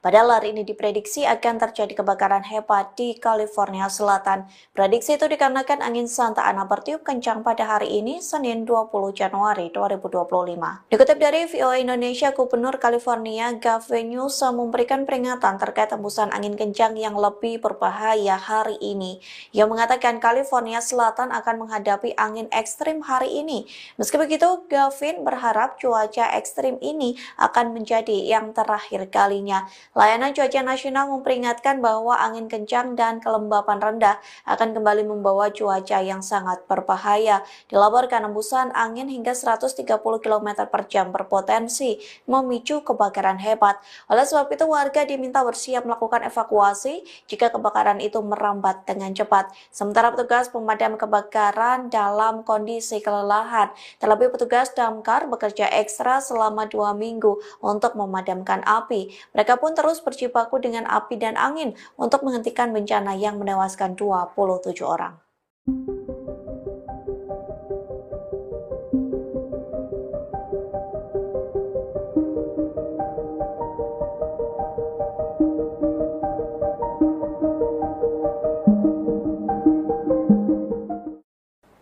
Padahal hari ini diprediksi akan terjadi kebakaran hebat di California Selatan. Prediksi itu dikarenakan angin Santa Ana bertiup kencang pada hari ini, Senin 20 Januari 2025. Dikutip dari VOA Indonesia, Gubernur California Gavin Newsom memberikan peringatan terkait hembusan angin kencang yang lebih berbahaya hari ini. Ia mengatakan California Selatan akan menghadapi angin ekstrim hari ini. Meski begitu, Gavin berharap cuaca ekstrim ini akan menjadi yang terakhir kalinya. Layanan Cuaca Nasional memperingatkan bahwa angin kencang dan kelembapan rendah akan kembali membawa cuaca yang sangat berbahaya. Dilaporkan hembusan angin hingga 130 km per jam berpotensi memicu kebakaran hebat. Oleh sebab itu, warga diminta bersiap melakukan evakuasi jika kebakaran itu merambat dengan cepat. Sementara petugas pemadam kebakaran dalam kondisi kelelahan. Terlebih petugas damkar bekerja ekstra selama 2 minggu untuk memadamkan api. Mereka pun terus berjibaku dengan api dan angin untuk menghentikan bencana yang menewaskan 27 orang.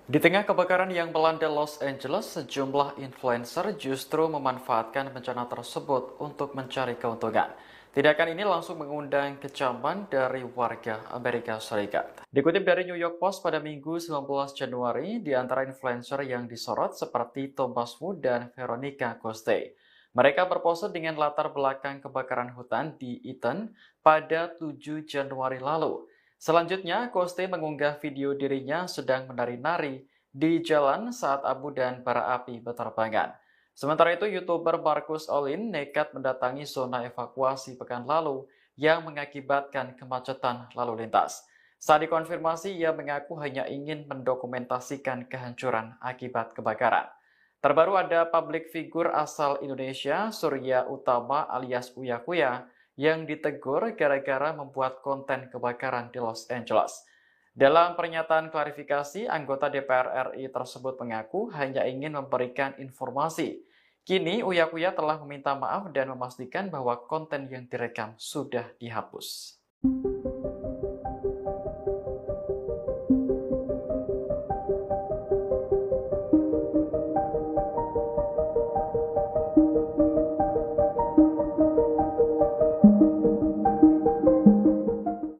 Di tengah kebakaran yang melanda Los Angeles, sejumlah influencer justru memanfaatkan bencana tersebut untuk mencari keuntungan. Tindakan ini langsung mengundang kecaman dari warga Amerika Serikat. Dikutip dari New York Post pada Minggu 19 Januari, di antara influencer yang disorot seperti Thomas Wu dan Veronica Coste. Mereka berpose dengan latar belakang kebakaran hutan di Eaton pada 7 Januari lalu. Selanjutnya, Coste mengunggah video dirinya sedang menari-nari di jalan saat abu dan bara api berterbangan. Sementara itu, YouTuber Marcus Olin nekat mendatangi zona evakuasi pekan lalu yang mengakibatkan kemacetan lalu lintas. Saat dikonfirmasi, ia mengaku hanya ingin mendokumentasikan kehancuran akibat kebakaran. Terbaru ada public figure asal Indonesia, Surya Utama alias Uya Kuya, yang ditegur gara-gara membuat konten kebakaran di Los Angeles. Dalam pernyataan klarifikasi, anggota DPR RI tersebut mengaku hanya ingin memberikan informasi. Kini, Uya Kuya telah meminta maaf dan memastikan bahwa konten yang direkam sudah dihapus.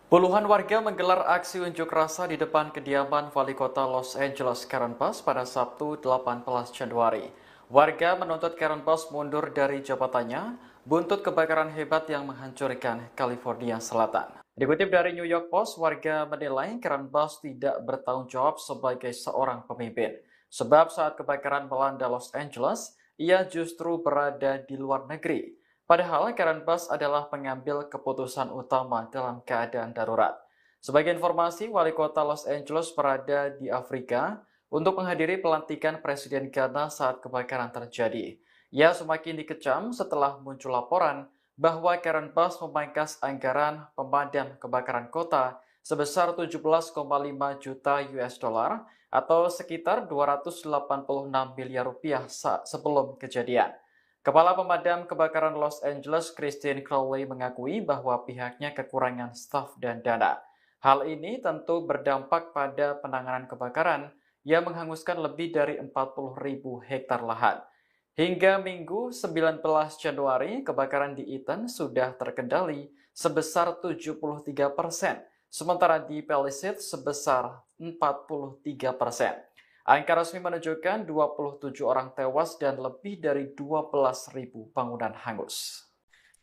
Puluhan warga menggelar aksi unjuk rasa di depan kediaman Wali Kota Los Angeles Karen Bass pada Sabtu 18 Januari. Warga menuntut Karen Bass mundur dari jabatannya buntut kebakaran hebat yang menghancurkan California Selatan. Dikutip dari New York Post, warga menilai Karen Bass tidak bertanggung jawab sebagai seorang pemimpin. Sebab saat kebakaran melanda Los Angeles, ia justru berada di luar negeri. Padahal Karen Bass adalah pengambil keputusan utama dalam keadaan darurat. Sebagai informasi, Wali Kota Los Angeles berada di Afrika untuk menghadiri pelantikan Presiden Ghana saat kebakaran terjadi. Ia semakin dikecam setelah muncul laporan bahwa Karen Bass memangkas anggaran pemadam kebakaran kota sebesar 17,5 juta US dollar atau sekitar 286 miliar rupiah sebelum kejadian. Kepala Pemadam Kebakaran Los Angeles, Christine Crowley, mengakui bahwa pihaknya kekurangan staf dan dana. Hal ini tentu berdampak pada penanganan kebakaran yang menghanguskan lebih dari 40.000 hektar lahan. Hingga Minggu 19 Januari, kebakaran di Eaton sudah terkendali sebesar 73%, sementara di Palisades sebesar 43%. Angka resmi menunjukkan 27 orang tewas dan lebih dari 12.000 bangunan hangus.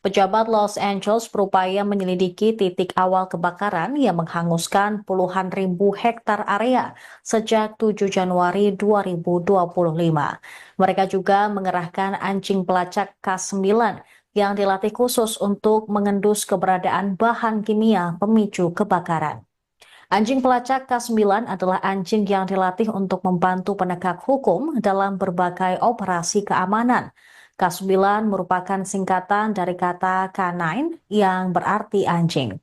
Pejabat Los Angeles berupaya menyelidiki titik awal kebakaran yang menghanguskan puluhan ribu hektar area sejak 7 Januari 2025. Mereka juga mengerahkan anjing pelacak K9 yang dilatih khusus untuk mengendus keberadaan bahan kimia pemicu kebakaran. Anjing pelacak K9 adalah anjing yang dilatih untuk membantu penegak hukum dalam berbagai operasi keamanan. K9 merupakan singkatan dari kata canine yang berarti anjing.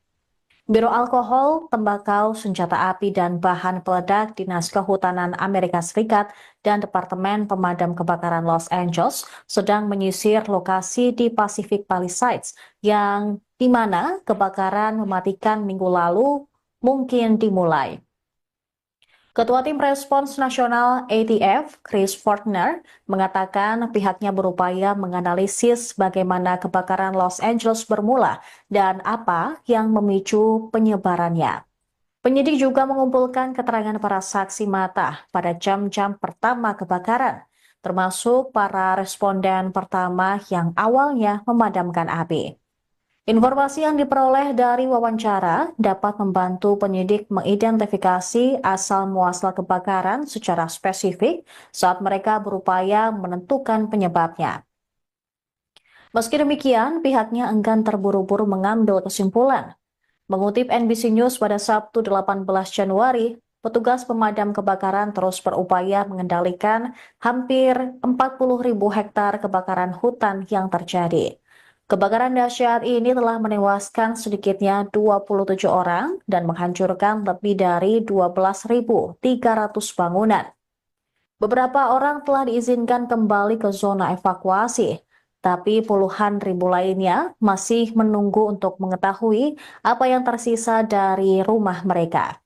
Biro Alkohol, Tembakau, Senjata Api, dan Bahan Peledak Dinas Kehutanan Amerika Serikat dan Departemen Pemadam Kebakaran Los Angeles sedang menyisir lokasi di Pacific Palisades yang di mana kebakaran mematikan minggu lalu mungkin dimulai. Ketua Tim Respons Nasional ATF, Chris Fortner, mengatakan pihaknya berupaya menganalisis bagaimana kebakaran Los Angeles bermula dan apa yang memicu penyebarannya. Penyidik juga mengumpulkan keterangan para saksi mata pada jam-jam pertama kebakaran, termasuk para responden pertama yang awalnya memadamkan api. Informasi yang diperoleh dari wawancara dapat membantu penyidik mengidentifikasi asal-muasal kebakaran secara spesifik saat mereka berupaya menentukan penyebabnya. Meski demikian, pihaknya enggan terburu-buru mengambil kesimpulan. Mengutip NBC News pada Sabtu 18 Januari, petugas pemadam kebakaran terus berupaya mengendalikan hampir 40.000 hektar kebakaran hutan yang terjadi. Kebakaran dahsyat ini telah menewaskan sedikitnya 27 orang dan menghancurkan lebih dari 12.300 bangunan. Beberapa orang telah diizinkan kembali ke zona evakuasi, tapi puluhan ribu lainnya masih menunggu untuk mengetahui apa yang tersisa dari rumah mereka.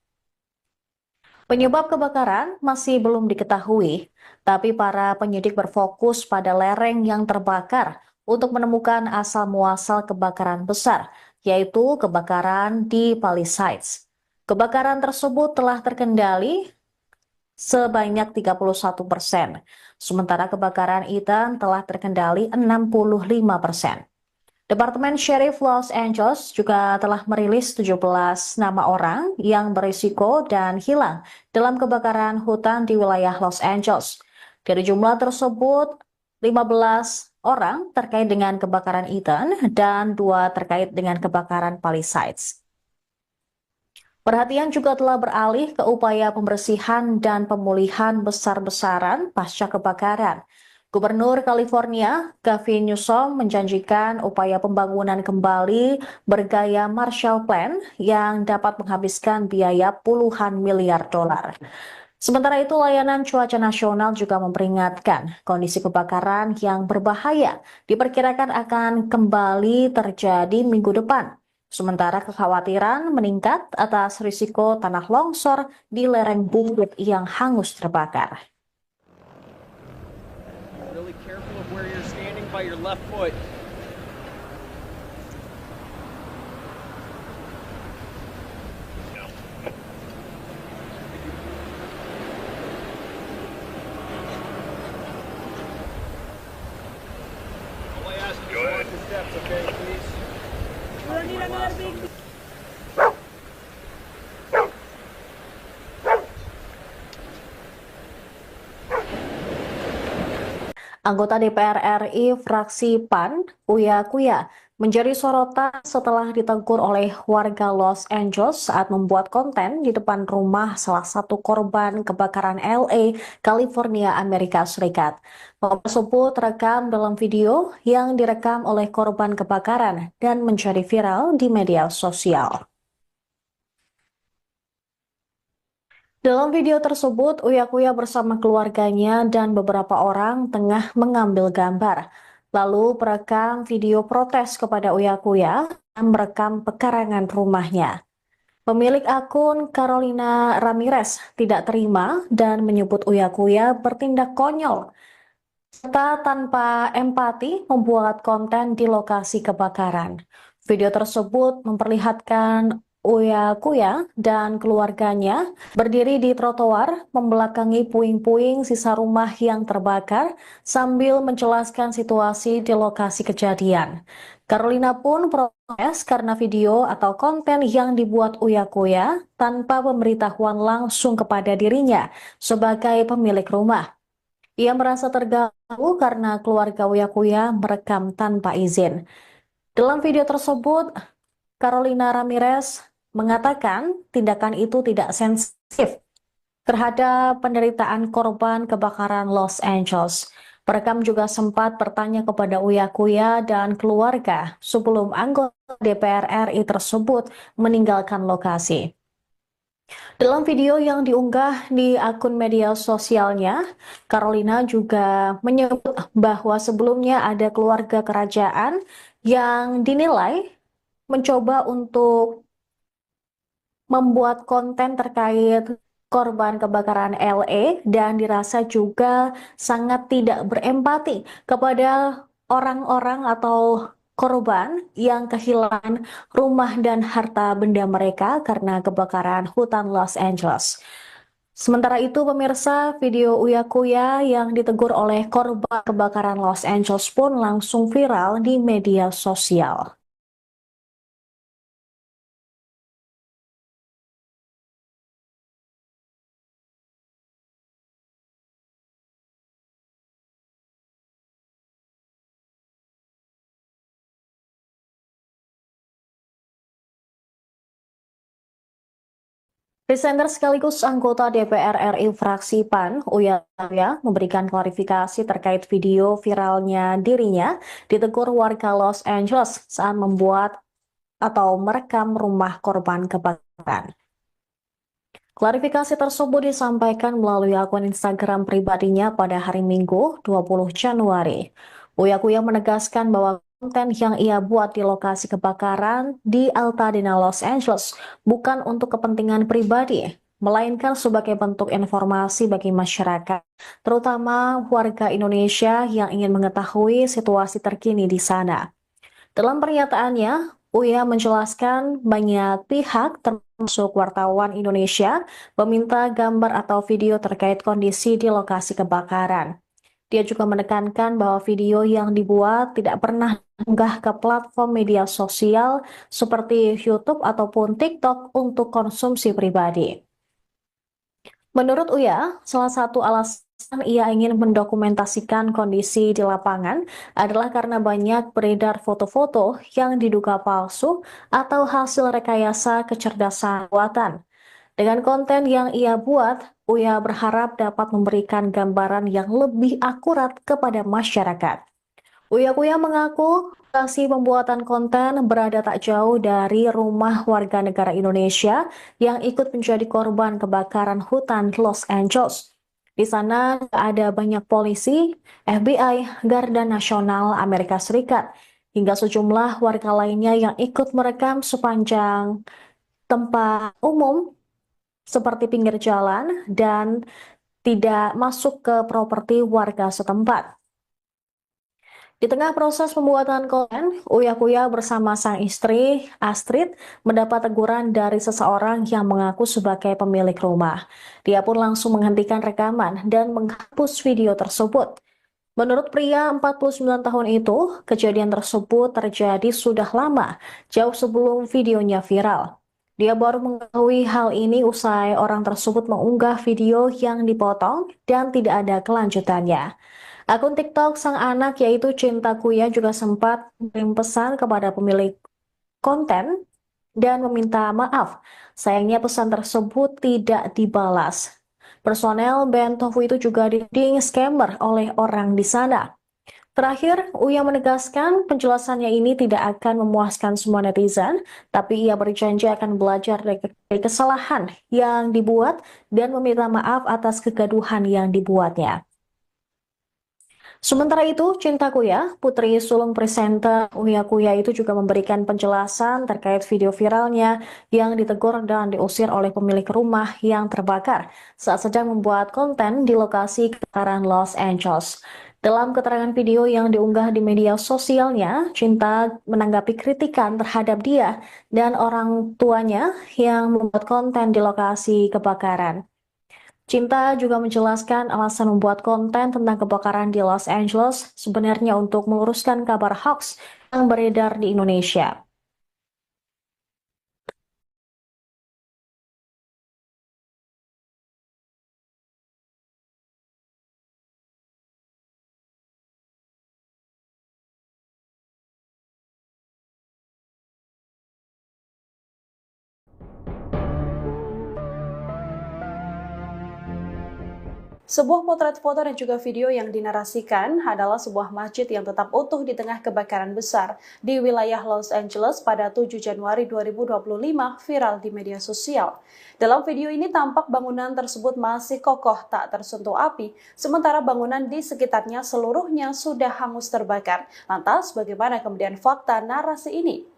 Penyebab kebakaran masih belum diketahui, tapi para penyidik berfokus pada lereng yang terbakar untuk menemukan asal-muasal kebakaran besar, yaitu kebakaran di Palisades. Kebakaran tersebut telah terkendali sebanyak 31%, sementara kebakaran Ethan telah terkendali 65%. Departemen Sheriff Los Angeles juga telah merilis 17 nama orang yang berisiko dan hilang dalam kebakaran hutan di wilayah Los Angeles. Dari jumlah tersebut, 15 orang terkait dengan kebakaran Ethan dan 2 terkait dengan kebakaran Palisades. Perhatian juga telah beralih ke upaya pembersihan dan pemulihan besar-besaran pasca kebakaran. Gubernur California, Gavin Newsom, menjanjikan upaya pembangunan kembali bergaya Marshall Plan yang dapat menghabiskan biaya puluhan miliar dolar. Sementara itu, layanan cuaca nasional juga memperingatkan kondisi kebakaran yang berbahaya diperkirakan akan kembali terjadi minggu depan. Sementara kekhawatiran meningkat atas risiko tanah longsor di lereng bukit yang hangus terbakar. Really careful of where you're standing by your left foot. All I ask is watch your steps, okay, please? Anggota DPR RI fraksi PAN, Uya Kuya, menjadi sorotan setelah ditegur oleh warga Los Angeles saat membuat konten di depan rumah salah satu korban kebakaran LA, California, Amerika Serikat. Momen tersebut terekam dalam video yang direkam oleh korban kebakaran dan menjadi viral di media sosial. Dalam video tersebut, Uya Kuya bersama keluarganya dan beberapa orang tengah mengambil gambar. Lalu perekam video protes kepada Uya Kuya yang merekam pekarangan rumahnya. Pemilik akun Carolina Ramirez tidak terima dan menyebut Uya Kuya bertindak konyol serta tanpa empati membuat konten di lokasi kebakaran. Video tersebut memperlihatkan Uya Kuya dan keluarganya berdiri di trotoar membelakangi puing-puing sisa rumah yang terbakar sambil menjelaskan situasi di lokasi kejadian. Carolina pun protes karena video atau konten yang dibuat Uya Kuya tanpa pemberitahuan langsung kepada dirinya sebagai pemilik rumah. Ia merasa terganggu karena keluarga Uya Kuya merekam tanpa izin. Dalam video tersebut, Carolina Ramirez mengatakan tindakan itu tidak sensitif terhadap penderitaan korban kebakaran Los Angeles. Perekam juga sempat bertanya kepada Uya Kuya dan keluarga sebelum anggota DPR RI tersebut meninggalkan lokasi. Dalam video yang diunggah di akun media sosialnya, Carolina juga menyebut bahwa sebelumnya ada keluarga kerajaan yang dinilai mencoba untuk membuat konten terkait korban kebakaran LA dan dirasa juga sangat tidak berempati kepada orang-orang atau korban yang kehilangan rumah dan harta benda mereka karena kebakaran hutan Los Angeles. Sementara itu, pemirsa, video Uya Kuya yang ditegur oleh korban kebakaran Los Angeles pun langsung viral di media sosial. Presenter sekaligus anggota DPR RI fraksi PAN, Uya Kuya, memberikan klarifikasi terkait video viralnya dirinya ditegur warga Los Angeles saat membuat atau merekam rumah korban kebakaran. Klarifikasi tersebut disampaikan melalui akun Instagram pribadinya pada hari Minggu 20 Januari. Uya Kuya menegaskan bahwa konten yang ia buat di lokasi kebakaran di Altadena, Los Angeles bukan untuk kepentingan pribadi, melainkan sebagai bentuk informasi bagi masyarakat, terutama warga Indonesia yang ingin mengetahui situasi terkini di sana. Dalam pernyataannya, Uya menjelaskan banyak pihak termasuk wartawan Indonesia meminta gambar atau video terkait kondisi di lokasi kebakaran. Dia juga menekankan bahwa video yang dibuat tidak pernah diunggah ke platform media sosial seperti YouTube ataupun TikTok untuk konsumsi pribadi. Menurut Uya, salah satu alasan ia ingin mendokumentasikan kondisi di lapangan adalah karena banyak beredar foto-foto yang diduga palsu atau hasil rekayasa kecerdasan buatan. Dengan konten yang ia buat, Uya berharap dapat memberikan gambaran yang lebih akurat kepada masyarakat. Uya Kuya mengaku lokasi pembuatan konten berada tak jauh dari rumah warga negara Indonesia yang ikut menjadi korban kebakaran hutan Los Angeles. Di sana ada banyak polisi, FBI, Garda Nasional Amerika Serikat, hingga sejumlah warga lainnya yang ikut merekam sepanjang tempat umum seperti pinggir jalan dan tidak masuk ke properti warga setempat. Di tengah proses pembuatan konten, Uya Kuya bersama sang istri, Astrid, mendapat teguran dari seseorang yang mengaku sebagai pemilik rumah. Dia pun langsung menghentikan rekaman dan menghapus video tersebut. Menurut pria 49 tahun itu, kejadian tersebut terjadi sudah lama, jauh sebelum videonya viral. Dia baru mengetahui hal ini usai orang tersebut mengunggah video yang dipotong dan tidak ada kelanjutannya. Akun TikTok sang anak yaitu Cinta Kuya juga sempat mengirim pesan kepada pemilik konten dan meminta maaf. Sayangnya pesan tersebut tidak dibalas. Personel band Tofu itu juga dituding scammer oleh orang di sana. Terakhir, Uya menegaskan penjelasannya ini tidak akan memuaskan semua netizen, tapi ia berjanji akan belajar dari kesalahan yang dibuat dan meminta maaf atas kegaduhan yang dibuatnya. Sementara itu, Cinta Kuya, putri sulung presenter Uya Kuya itu juga memberikan penjelasan terkait video viralnya yang ditegur dan diusir oleh pemilik rumah yang terbakar saat sedang membuat konten di lokasi kebakaran Los Angeles. Dalam keterangan video yang diunggah di media sosialnya, Cinta menanggapi kritikan terhadap dia dan orang tuanya yang membuat konten di lokasi kebakaran. Cinta juga menjelaskan alasan membuat konten tentang kebakaran di Los Angeles sebenarnya untuk meluruskan kabar hoax yang beredar di Indonesia. Sebuah potret foto dan juga video yang dinarasikan adalah sebuah masjid yang tetap utuh di tengah kebakaran besar di wilayah Los Angeles pada 7 Januari 2025 viral di media sosial. Dalam video ini tampak bangunan tersebut masih kokoh tak tersentuh api, sementara bangunan di sekitarnya seluruhnya sudah hangus terbakar. Lantas bagaimana kemudian fakta narasi ini?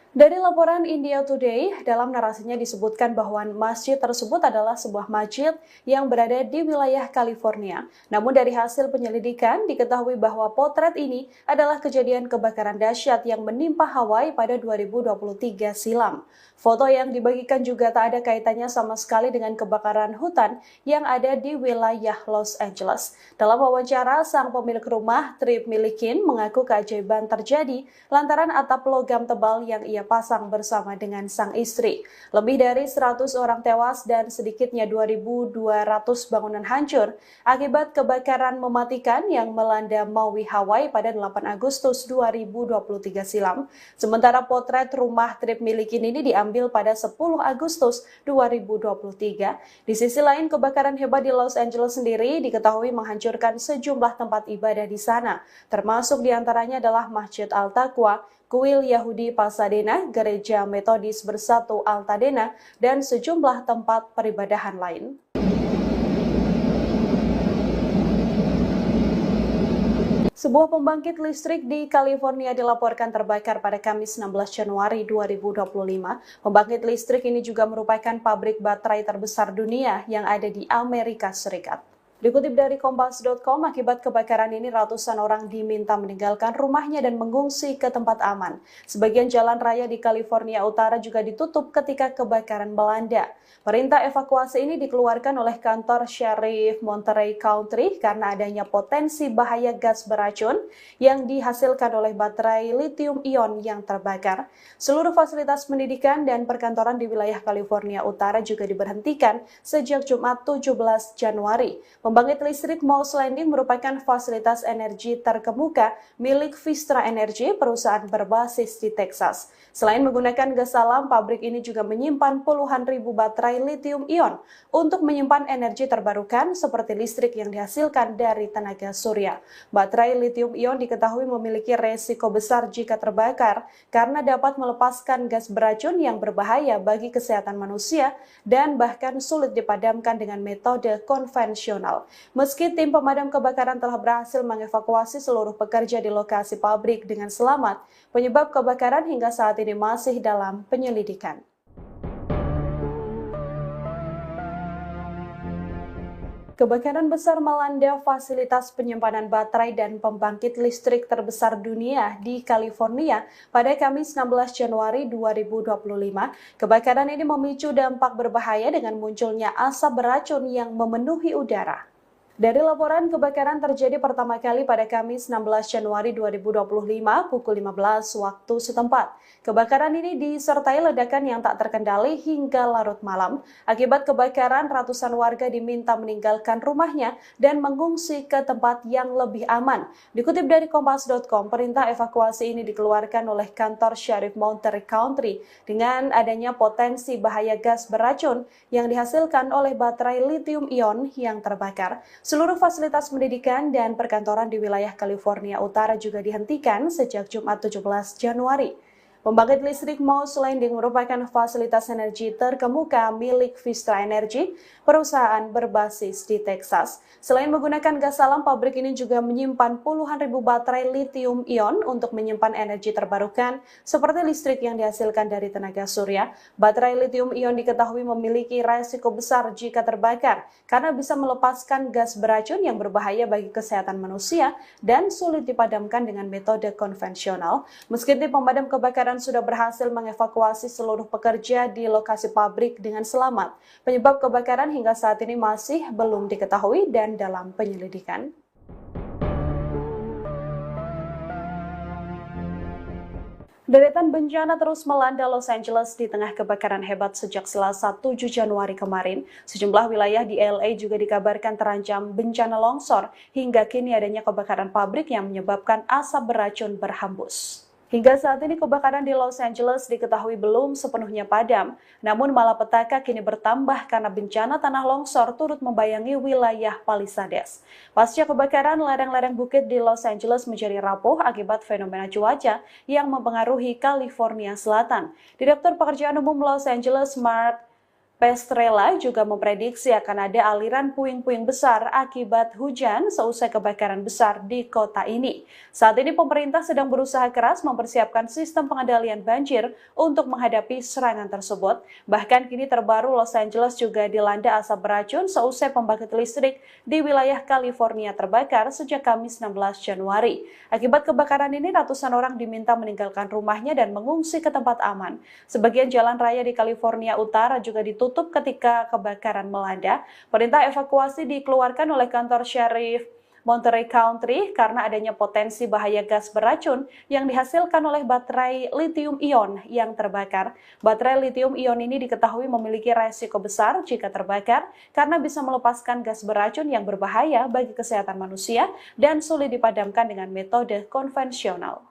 Dari laporan India Today, dalam narasinya disebutkan bahwa masjid tersebut adalah sebuah masjid yang berada di wilayah California. Namun dari hasil penyelidikan diketahui bahwa potret ini adalah kejadian kebakaran dahsyat yang menimpa Hawaii pada 2023 silam. Foto yang dibagikan juga tak ada kaitannya sama sekali dengan kebakaran hutan yang ada di wilayah Los Angeles. Dalam wawancara, sang pemilik rumah, Trip Milikin, mengaku keajaiban terjadi lantaran atap logam tebal yang ia pasang bersama dengan sang istri. Lebih dari 100 orang tewas dan sedikitnya 2.200 bangunan hancur akibat kebakaran mematikan yang melanda Maui, Hawaii pada 8 Agustus 2023 silam. Sementara potret rumah Trip Milikin ini diambil pada 10 Agustus 2023. Di sisi lain, kebakaran hebat di Los Angeles sendiri diketahui menghancurkan sejumlah tempat ibadah di sana, termasuk diantaranya adalah Masjid Al-Taqwa, Kuil Yahudi Pasadena, Gereja Metodis Bersatu Altadena, dan sejumlah tempat peribadahan lain. Sebuah pembangkit listrik di California dilaporkan terbakar pada Kamis 16 Januari 2025. Pembangkit listrik ini juga merupakan pabrik baterai terbesar dunia yang ada di Amerika Serikat. Dikutip dari Kompas.com, akibat kebakaran ini ratusan orang diminta meninggalkan rumahnya dan mengungsi ke tempat aman. Sebagian jalan raya di California Utara juga ditutup ketika kebakaran melanda. Perintah evakuasi ini dikeluarkan oleh kantor Sheriff Monterey County karena adanya potensi bahaya gas beracun yang dihasilkan oleh baterai lithium-ion yang terbakar. Seluruh fasilitas pendidikan dan perkantoran di wilayah California Utara juga diberhentikan sejak Jumat 17 Januari. Pembangkit listrik Moss Landing merupakan fasilitas energi terkemuka milik Vistra Energy, perusahaan berbasis di Texas. Selain menggunakan gas alam, pabrik ini juga menyimpan puluhan ribu baterai lithium-ion untuk menyimpan energi terbarukan seperti listrik yang dihasilkan dari tenaga surya. Baterai lithium-ion diketahui memiliki resiko besar jika terbakar karena dapat melepaskan gas beracun yang berbahaya bagi kesehatan manusia dan bahkan sulit dipadamkan dengan metode konvensional. Meski tim pemadam kebakaran telah berhasil mengevakuasi seluruh pekerja di lokasi pabrik dengan selamat, penyebab kebakaran hingga saat ini masih dalam penyelidikan. Kebakaran besar melanda fasilitas penyimpanan baterai dan pembangkit listrik terbesar dunia di California pada Kamis 16 Januari 2025. Kebakaran ini memicu dampak berbahaya dengan munculnya asap beracun yang memenuhi udara. Dari laporan, kebakaran terjadi pertama kali pada Kamis 16 Januari 2025 pukul 15 waktu setempat. Kebakaran ini disertai ledakan yang tak terkendali hingga larut malam. Akibat kebakaran, ratusan warga diminta meninggalkan rumahnya dan mengungsi ke tempat yang lebih aman. Dikutip dari Kompas.com, perintah evakuasi ini dikeluarkan oleh kantor Sheriff Monterey County dengan adanya potensi bahaya gas beracun yang dihasilkan oleh baterai lithium-ion yang terbakar. Seluruh fasilitas pendidikan dan perkantoran di wilayah California Utara juga dihentikan sejak Jumat 17 Januari. Pembangkit listrik Mouse Landing merupakan fasilitas energi terkemuka milik Vistra Energy, perusahaan berbasis di Texas. Selain menggunakan gas alam, pabrik ini juga menyimpan puluhan ribu baterai lithium-ion untuk menyimpan energi terbarukan, seperti listrik yang dihasilkan dari tenaga surya. Baterai lithium-ion diketahui memiliki resiko besar jika terbakar, karena bisa melepaskan gas beracun yang berbahaya bagi kesehatan manusia dan sulit dipadamkan dengan metode konvensional. Meski tim pemadam kebakaran sudah berhasil mengevakuasi seluruh pekerja di lokasi pabrik dengan selamat. Penyebab kebakaran hingga saat ini masih belum diketahui dan dalam penyelidikan. Deretan bencana terus melanda Los Angeles di tengah kebakaran hebat sejak Selasa 7 Januari kemarin. Sejumlah wilayah di LA juga dikabarkan terancam bencana longsor, hingga kini adanya kebakaran pabrik yang menyebabkan asap beracun berhembus. Hingga saat ini kebakaran di Los Angeles diketahui belum sepenuhnya padam, namun malapetaka kini bertambah karena bencana tanah longsor turut membayangi wilayah Palisades. Pasca kebakaran, lereng-lereng bukit di Los Angeles menjadi rapuh akibat fenomena cuaca yang mempengaruhi California Selatan. Direktur Pekerjaan Umum Los Angeles, Mark Pestrella, juga memprediksi akan ada aliran puing-puing besar akibat hujan seusai kebakaran besar di kota ini. Saat ini pemerintah sedang berusaha keras mempersiapkan sistem pengendalian banjir untuk menghadapi serangan tersebut. Bahkan kini terbaru Los Angeles juga dilanda asap beracun seusai pembangkit listrik di wilayah California terbakar sejak Kamis 16 Januari. Akibat kebakaran ini ratusan orang diminta meninggalkan rumahnya dan mengungsi ke tempat aman. Sebagian jalan raya di California Utara juga ditutup ketika kebakaran melanda. Perintah evakuasi dikeluarkan oleh kantor Sheriff Monterey County karena adanya potensi bahaya gas beracun yang dihasilkan oleh baterai lithium-ion yang terbakar. Baterai lithium-ion ini diketahui memiliki resiko besar jika terbakar karena bisa melepaskan gas beracun yang berbahaya bagi kesehatan manusia dan sulit dipadamkan dengan metode konvensional.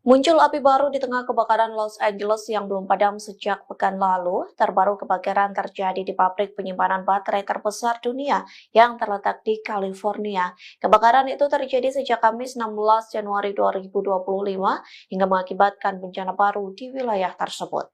Muncul api baru di tengah kebakaran Los Angeles yang belum padam sejak pekan lalu. Terbaru kebakaran terjadi di pabrik penyimpanan baterai terbesar dunia yang terletak di California. Kebakaran itu terjadi sejak Kamis 16 Januari 2025 hingga mengakibatkan bencana baru di wilayah tersebut.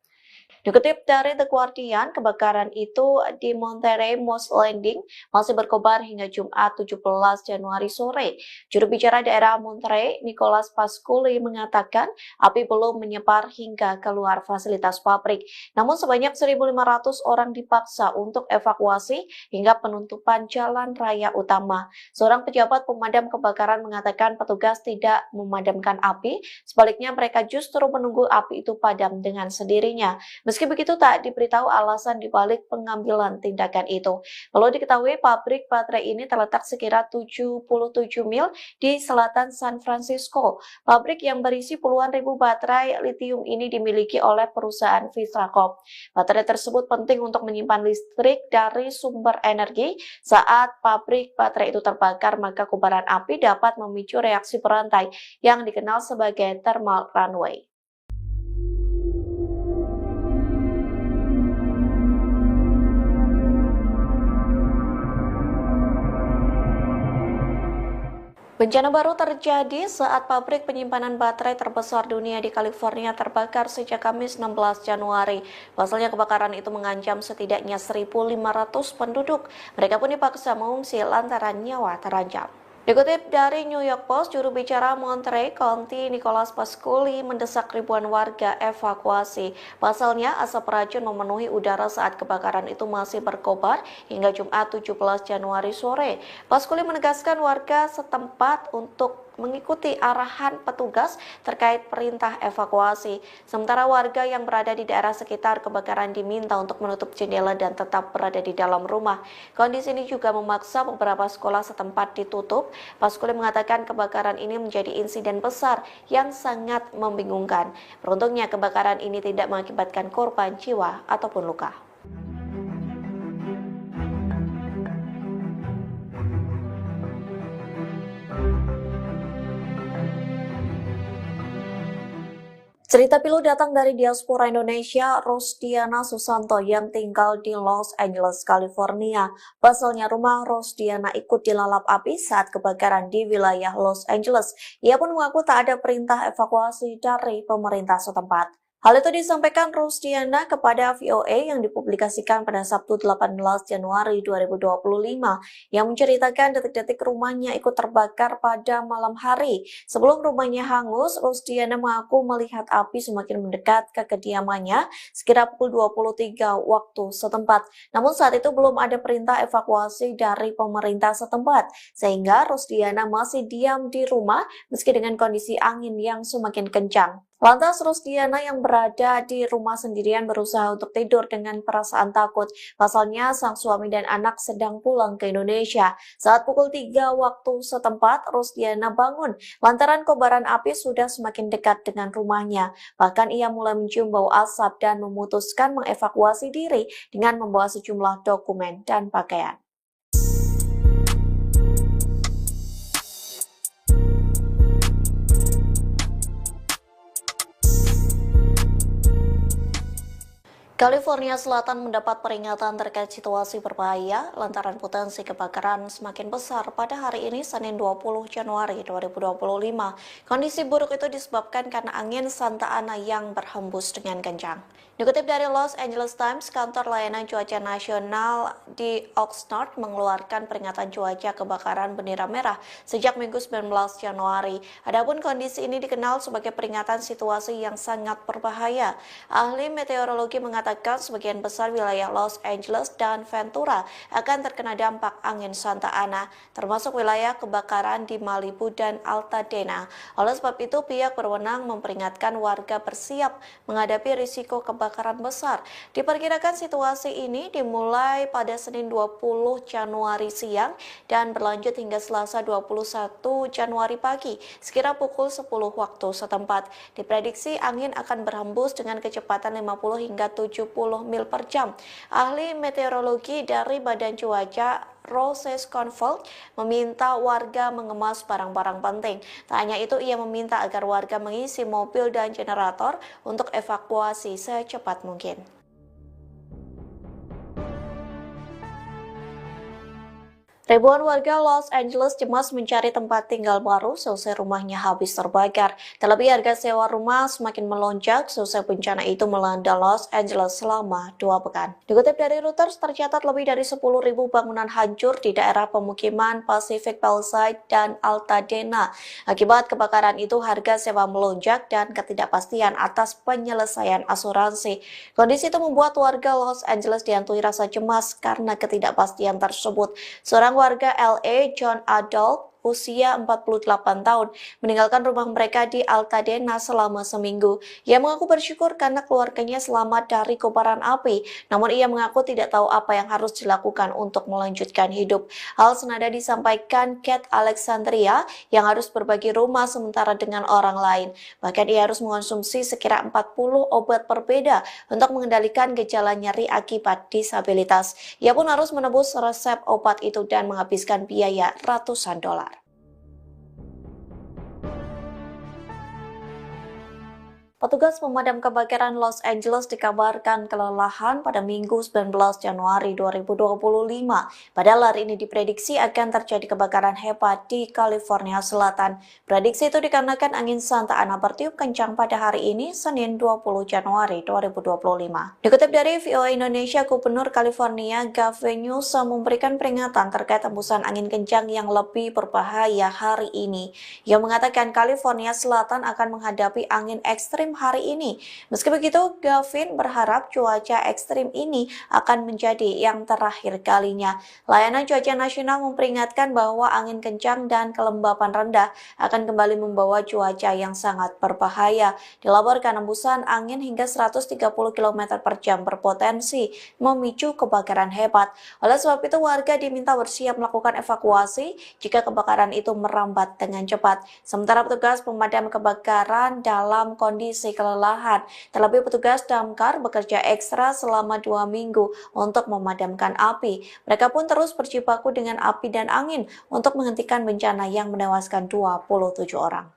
Dikutip dari The Guardian, kebakaran itu di Monterey Mouse Landing masih berkobar hingga Jumat 17 Januari sore. Juru bicara daerah Monterey, Nicholas Pasculi, mengatakan api belum menyebar hingga keluar fasilitas pabrik. Namun sebanyak 1.500 orang dipaksa untuk evakuasi hingga penutupan jalan raya utama. Seorang pejabat pemadam kebakaran mengatakan petugas tidak memadamkan api, sebaliknya mereka justru menunggu api itu padam dengan sendirinya. Meski begitu, tak diberitahu alasan dibalik pengambilan tindakan itu. Perlu diketahui, pabrik baterai ini terletak sekira 77 mil di selatan San Francisco. Pabrik yang berisi puluhan ribu baterai lithium ini dimiliki oleh perusahaan Vistra Corp. Baterai tersebut penting untuk menyimpan listrik dari sumber energi. Saat pabrik baterai itu terbakar, maka kobaran api dapat memicu reaksi berantai yang dikenal sebagai thermal runaway. Bencana baru terjadi saat pabrik penyimpanan baterai terbesar dunia di California terbakar sejak Kamis 16 Januari. Pasalnya kebakaran itu mengancam setidaknya 1.500 penduduk. Mereka pun dipaksa mengungsi lantaran nyawa terancam. Dikutip dari New York Post, juru bicara Monterey County Nicholas Pasculi mendesak ribuan warga evakuasi. Pasalnya asap racun memenuhi udara saat kebakaran itu masih berkobar hingga Jumat 17 Januari sore. Pasculi menegaskan warga setempat untuk mengikuti arahan petugas terkait perintah evakuasi. Sementara warga yang berada di daerah sekitar kebakaran diminta untuk menutup jendela dan tetap berada di dalam rumah. Kondisi ini juga memaksa beberapa sekolah setempat ditutup. Pasculi mengatakan kebakaran ini menjadi insiden besar yang sangat membingungkan. Beruntungnya kebakaran ini tidak mengakibatkan korban jiwa ataupun luka. Cerita pilu datang dari diaspora Indonesia, Rosdiana Susanto yang tinggal di Los Angeles, California. Pasalnya rumah Rosdiana ikut dilalap api saat kebakaran di wilayah Los Angeles. Ia pun mengaku tak ada perintah evakuasi dari pemerintah setempat. Hal itu disampaikan Rosdiana kepada VOA yang dipublikasikan pada Sabtu 18 Januari 2025 yang menceritakan detik-detik rumahnya ikut terbakar pada malam hari. Sebelum rumahnya hangus, Rosdiana mengaku melihat api semakin mendekat ke kediamannya sekira pukul 23 waktu setempat. Namun saat itu belum ada perintah evakuasi dari pemerintah setempat, sehingga Rosdiana masih diam di rumah meski dengan kondisi angin yang semakin kencang. Lantas Rosdiana yang berada di rumah sendirian berusaha untuk tidur dengan perasaan takut. Pasalnya sang suami dan anak sedang pulang ke Indonesia. Saat pukul 3 waktu setempat, Rosdiana bangun lantaran kobaran api sudah semakin dekat dengan rumahnya. Bahkan ia mulai mencium bau asap dan memutuskan mengevakuasi diri dengan membawa sejumlah dokumen dan pakaian. California Selatan mendapat peringatan terkait situasi berbahaya lantaran potensi kebakaran semakin besar pada hari ini Senin 20 Januari 2025. Kondisi buruk itu disebabkan karena angin Santa Ana yang berhembus dengan kencang. Dikutip dari Los Angeles Times, kantor layanan cuaca nasional di Oxnard mengeluarkan peringatan cuaca kebakaran bendera merah sejak Minggu 19 Januari. Adapun kondisi ini dikenal sebagai peringatan situasi yang sangat berbahaya. Ahli meteorologi mengatakan sebagian besar wilayah Los Angeles dan Ventura akan terkena dampak angin Santa Ana, termasuk wilayah kebakaran di Malibu dan Altadena. Oleh sebab itu, pihak berwenang memperingatkan warga bersiap menghadapi risiko kebakaran besar. Diperkirakan situasi ini dimulai pada Senin 20 Januari siang dan berlanjut hingga Selasa 21 Januari pagi, sekira pukul 10 waktu setempat. Diprediksi angin akan berhembus dengan kecepatan 50 hingga 70 mil per jam. Ahli meteorologi dari Badan Cuaca Roses Confeld meminta warga mengemas barang-barang penting. Tak hanya itu, ia meminta agar warga mengisi mobil dan generator untuk evakuasi secepat mungkin. Ribuan warga Los Angeles cemas mencari tempat tinggal baru selesai rumahnya habis terbakar. Terlebih harga sewa rumah semakin melonjak selesai bencana itu melanda Los Angeles selama 2 pekan. Dikutip dari Reuters, tercatat lebih dari 10.000 bangunan hancur di daerah pemukiman Pacific Palisades dan Altadena. Akibat kebakaran itu, harga sewa melonjak dan ketidakpastian atas penyelesaian asuransi. Kondisi itu membuat warga Los Angeles dihantui rasa cemas karena ketidakpastian tersebut. Seorang warga LA, John Adult, usia 48 tahun, meninggalkan rumah mereka di Altadena selama seminggu. Ia mengaku bersyukur karena keluarganya selamat dari kobaran api, namun ia mengaku tidak tahu apa yang harus dilakukan untuk melanjutkan hidup. Hal senada disampaikan Kate Alexandria yang harus berbagi rumah sementara dengan orang lain. Bahkan ia harus mengonsumsi sekira 40 obat berbeda untuk mengendalikan gejala nyeri akibat disabilitas. Ia pun harus menebus resep obat itu dan menghabiskan biaya ratusan dolar. Petugas pemadam kebakaran Los Angeles dikabarkan kelelahan pada Minggu 19 Januari 2025. Padahal hari ini diprediksi akan terjadi kebakaran hebat di California Selatan. Prediksi itu dikarenakan angin Santa Ana bertiup kencang pada hari ini, Senin 20 Januari 2025. Dikutip dari VOA Indonesia, Gubernur California Gavin Newsom memberikan peringatan terkait hembusan angin kencang yang lebih berbahaya hari ini. Ia mengatakan California Selatan akan menghadapi angin ekstrim hari ini. Meski begitu, Gavin berharap cuaca ekstrim ini akan menjadi yang terakhir kalinya. Layanan Cuaca Nasional memperingatkan bahwa angin kencang dan kelembapan rendah akan kembali membawa cuaca yang sangat berbahaya. Dilaporkan hembusan angin hingga 130 km per jam berpotensi memicu kebakaran hebat. Oleh sebab itu, warga diminta bersiap melakukan evakuasi jika kebakaran itu merambat dengan cepat. Sementara petugas pemadam kebakaran dalam kondisi kelelahan. Terlebih petugas damkar bekerja ekstra selama 2 minggu untuk memadamkan api. Mereka pun terus berjibaku dengan api dan angin untuk menghentikan bencana yang menewaskan 27 orang.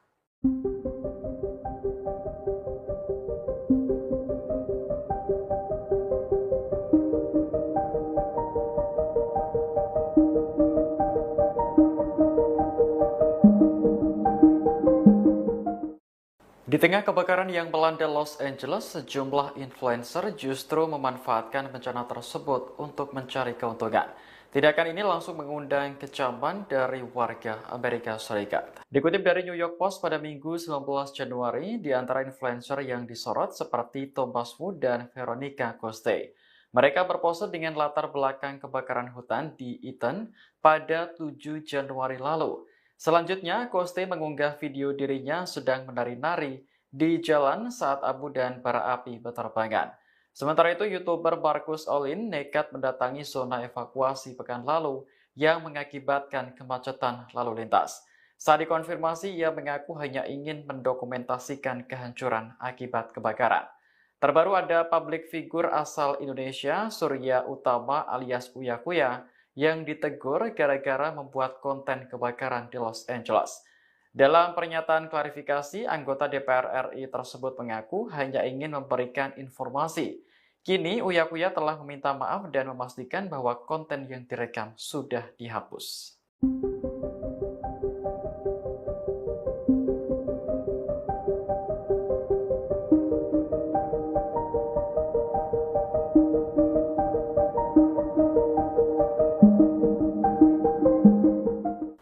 Di tengah kebakaran yang melanda Los Angeles, sejumlah influencer justru memanfaatkan bencana tersebut untuk mencari keuntungan. Tindakan ini langsung mengundang kecaman dari warga Amerika Serikat. Dikutip dari New York Post pada Minggu 19 Januari, di antara influencer yang disorot seperti Thomas Wu dan Veronica Coste. Mereka berpose dengan latar belakang kebakaran hutan di Eaton pada 7 Januari lalu. Selanjutnya, Coste mengunggah video dirinya sedang menari-nari di jalan saat abu dan bara api berterbangan. Sementara itu, YouTuber Marcus Olin nekat mendatangi zona evakuasi pekan lalu yang mengakibatkan kemacetan lalu lintas. Saat dikonfirmasi, ia mengaku hanya ingin mendokumentasikan kehancuran akibat kebakaran. Terbaru ada publik figur asal Indonesia, Surya Utama alias Uya Kuya, yang ditegur gara-gara membuat konten kebakaran di Los Angeles. Dalam pernyataan klarifikasi, anggota DPR RI tersebut mengaku hanya ingin memberikan informasi. Kini, Uya Kuya telah meminta maaf dan memastikan bahwa konten yang direkam sudah dihapus.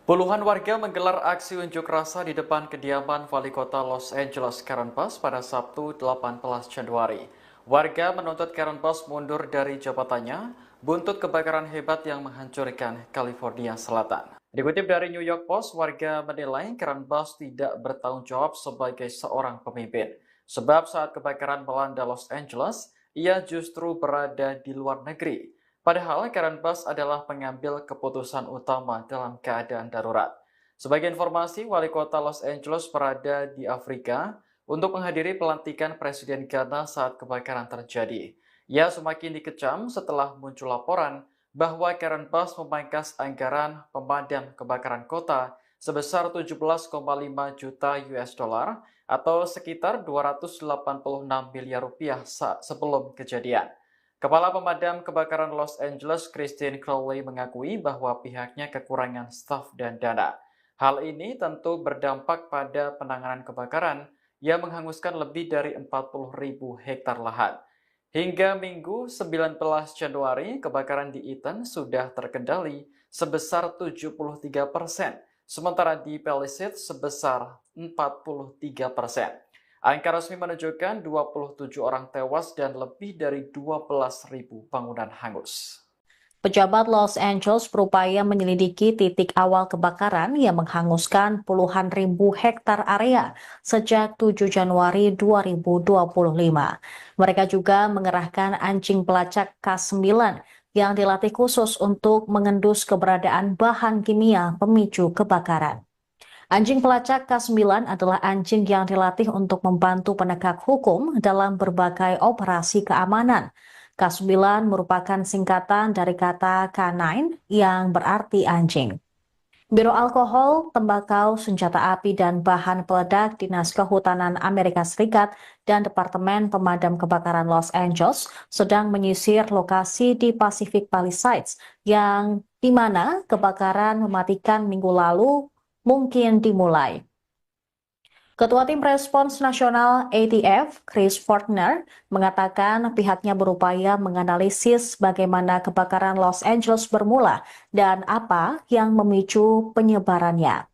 Puluhan warga menggelar aksi unjuk rasa di depan kediaman Wali Kota Los Angeles Karen Bass pada Sabtu 18 Januari. Warga menuntut Karen Bass mundur dari jabatannya buntut kebakaran hebat yang menghancurkan California Selatan. Dikutip dari New York Post, warga menilai Karen Bass tidak bertanggung jawab sebagai seorang pemimpin. Sebab saat kebakaran melanda Los Angeles, ia justru berada di luar negeri. Padahal Karen Bass adalah pengambil keputusan utama dalam keadaan darurat. Sebagai informasi, Wali Kota Los Angeles berada di Afrika untuk menghadiri pelantikan Presiden Ghana saat kebakaran terjadi. Ia semakin dikecam setelah muncul laporan bahwa Karen Bass memangkas anggaran pemadam kebakaran kota sebesar 17,5 juta US dollar atau sekitar 286 miliar rupiah sebelum kejadian. Kepala Pemadam Kebakaran Los Angeles, Christine Crowley, mengakui bahwa pihaknya kekurangan staf dan dana. Hal ini tentu berdampak pada penanganan kebakaran yang menghanguskan lebih dari 40.000 hektar lahan. Hingga Minggu 19 Januari, kebakaran di Eaton sudah terkendali sebesar 73%, sementara di Palisades sebesar 43%. Angka resmi menunjukkan 27 orang tewas dan lebih dari 12.000 bangunan hangus. Pejabat Los Angeles berupaya menyelidiki titik awal kebakaran yang menghanguskan puluhan ribu hektar area sejak 7 Januari 2025. Mereka juga mengerahkan anjing pelacak K9 yang dilatih khusus untuk mengendus keberadaan bahan kimia pemicu kebakaran. Anjing pelacak K9 adalah anjing yang dilatih untuk membantu penegak hukum dalam berbagai operasi keamanan. K9 merupakan singkatan dari kata K9 yang berarti anjing. Biro Alkohol, Tembakau, Senjata Api, dan Bahan Peledak Dinas Kehutanan Amerika Serikat dan Departemen Pemadam Kebakaran Los Angeles sedang menyisir lokasi di Pacific Palisades yang di mana kebakaran mematikan minggu lalu mungkin dimulai. Ketua Tim Respons Nasional ATF, Chris Fortner, mengatakan pihaknya berupaya menganalisis bagaimana kebakaran Los Angeles bermula dan apa yang memicu penyebarannya.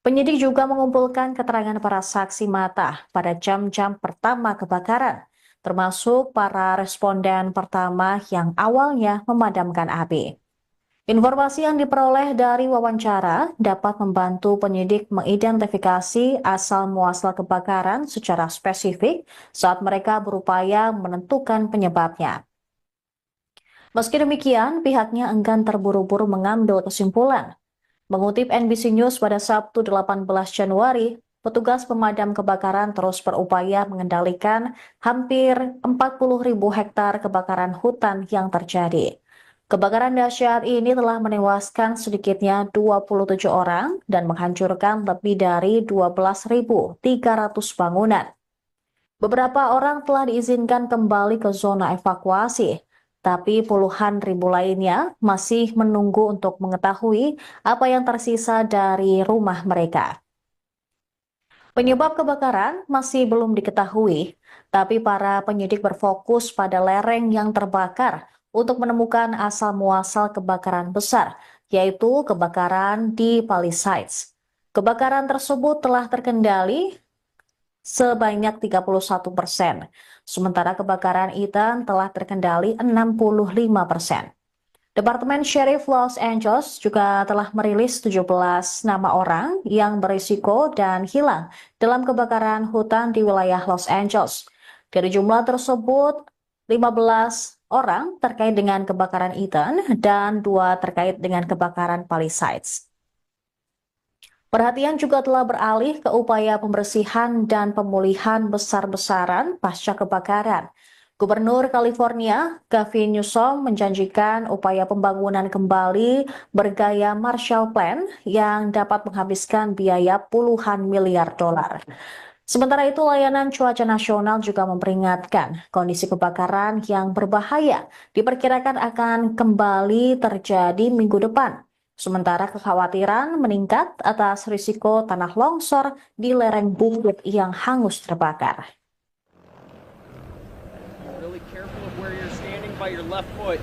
Penyidik juga mengumpulkan keterangan para saksi mata pada jam-jam pertama kebakaran, termasuk para responden pertama yang awalnya memadamkan api. Informasi yang diperoleh dari wawancara dapat membantu penyidik mengidentifikasi asal-muasal kebakaran secara spesifik saat mereka berupaya menentukan penyebabnya. Meski demikian, pihaknya enggan terburu-buru mengambil kesimpulan. Mengutip NBC News pada Sabtu 18 Januari, petugas pemadam kebakaran terus berupaya mengendalikan hampir 40.000 hektar kebakaran hutan yang terjadi. Kebakaran dahsyat ini telah menewaskan sedikitnya 27 orang dan menghancurkan lebih dari 12.300 bangunan. Beberapa orang telah diizinkan kembali ke zona evakuasi, tapi puluhan ribu lainnya masih menunggu untuk mengetahui apa yang tersisa dari rumah mereka. Penyebab kebakaran masih belum diketahui, tapi para penyidik berfokus pada lereng yang terbakar untuk menemukan asal-muasal kebakaran besar, yaitu kebakaran di Palisades. Kebakaran tersebut telah terkendali sebanyak 31%, sementara kebakaran Ethan telah terkendali 65%. Departemen Sheriff Los Angeles juga telah merilis 17 nama orang yang berisiko dan hilang dalam kebakaran hutan di wilayah Los Angeles. Dari jumlah tersebut, 15 orang terkait dengan kebakaran Ethan dan 2 terkait dengan kebakaran Palisades. Perhatian juga telah beralih ke upaya pembersihan dan pemulihan besar-besaran pasca kebakaran. Gubernur California, Gavin Newsom, menjanjikan upaya pembangunan kembali bergaya Marshall Plan yang dapat menghabiskan biaya puluhan miliar dolar. Sementara itu, layanan cuaca nasional juga memperingatkan kondisi kebakaran yang berbahaya diperkirakan akan kembali terjadi minggu depan. Sementara kekhawatiran meningkat atas risiko tanah longsor di lereng bukit yang hangus terbakar. Really careful of where you're standing by your left foot.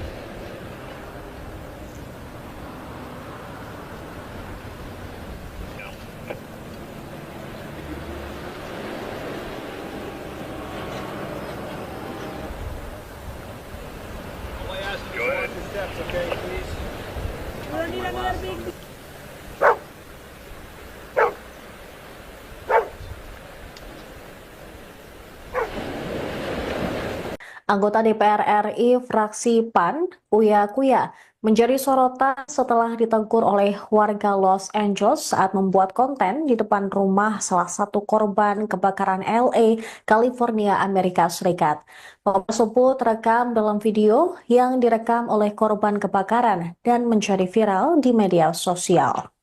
All I ask you is watch your steps, okay, please? Anggota DPR RI fraksi PAN, Uya Kuya, menjadi sorotan setelah ditegur oleh warga Los Angeles saat membuat konten di depan rumah salah satu korban kebakaran LA, California, Amerika Serikat. Momen tersebut terekam dalam video yang direkam oleh korban kebakaran dan menjadi viral di media sosial.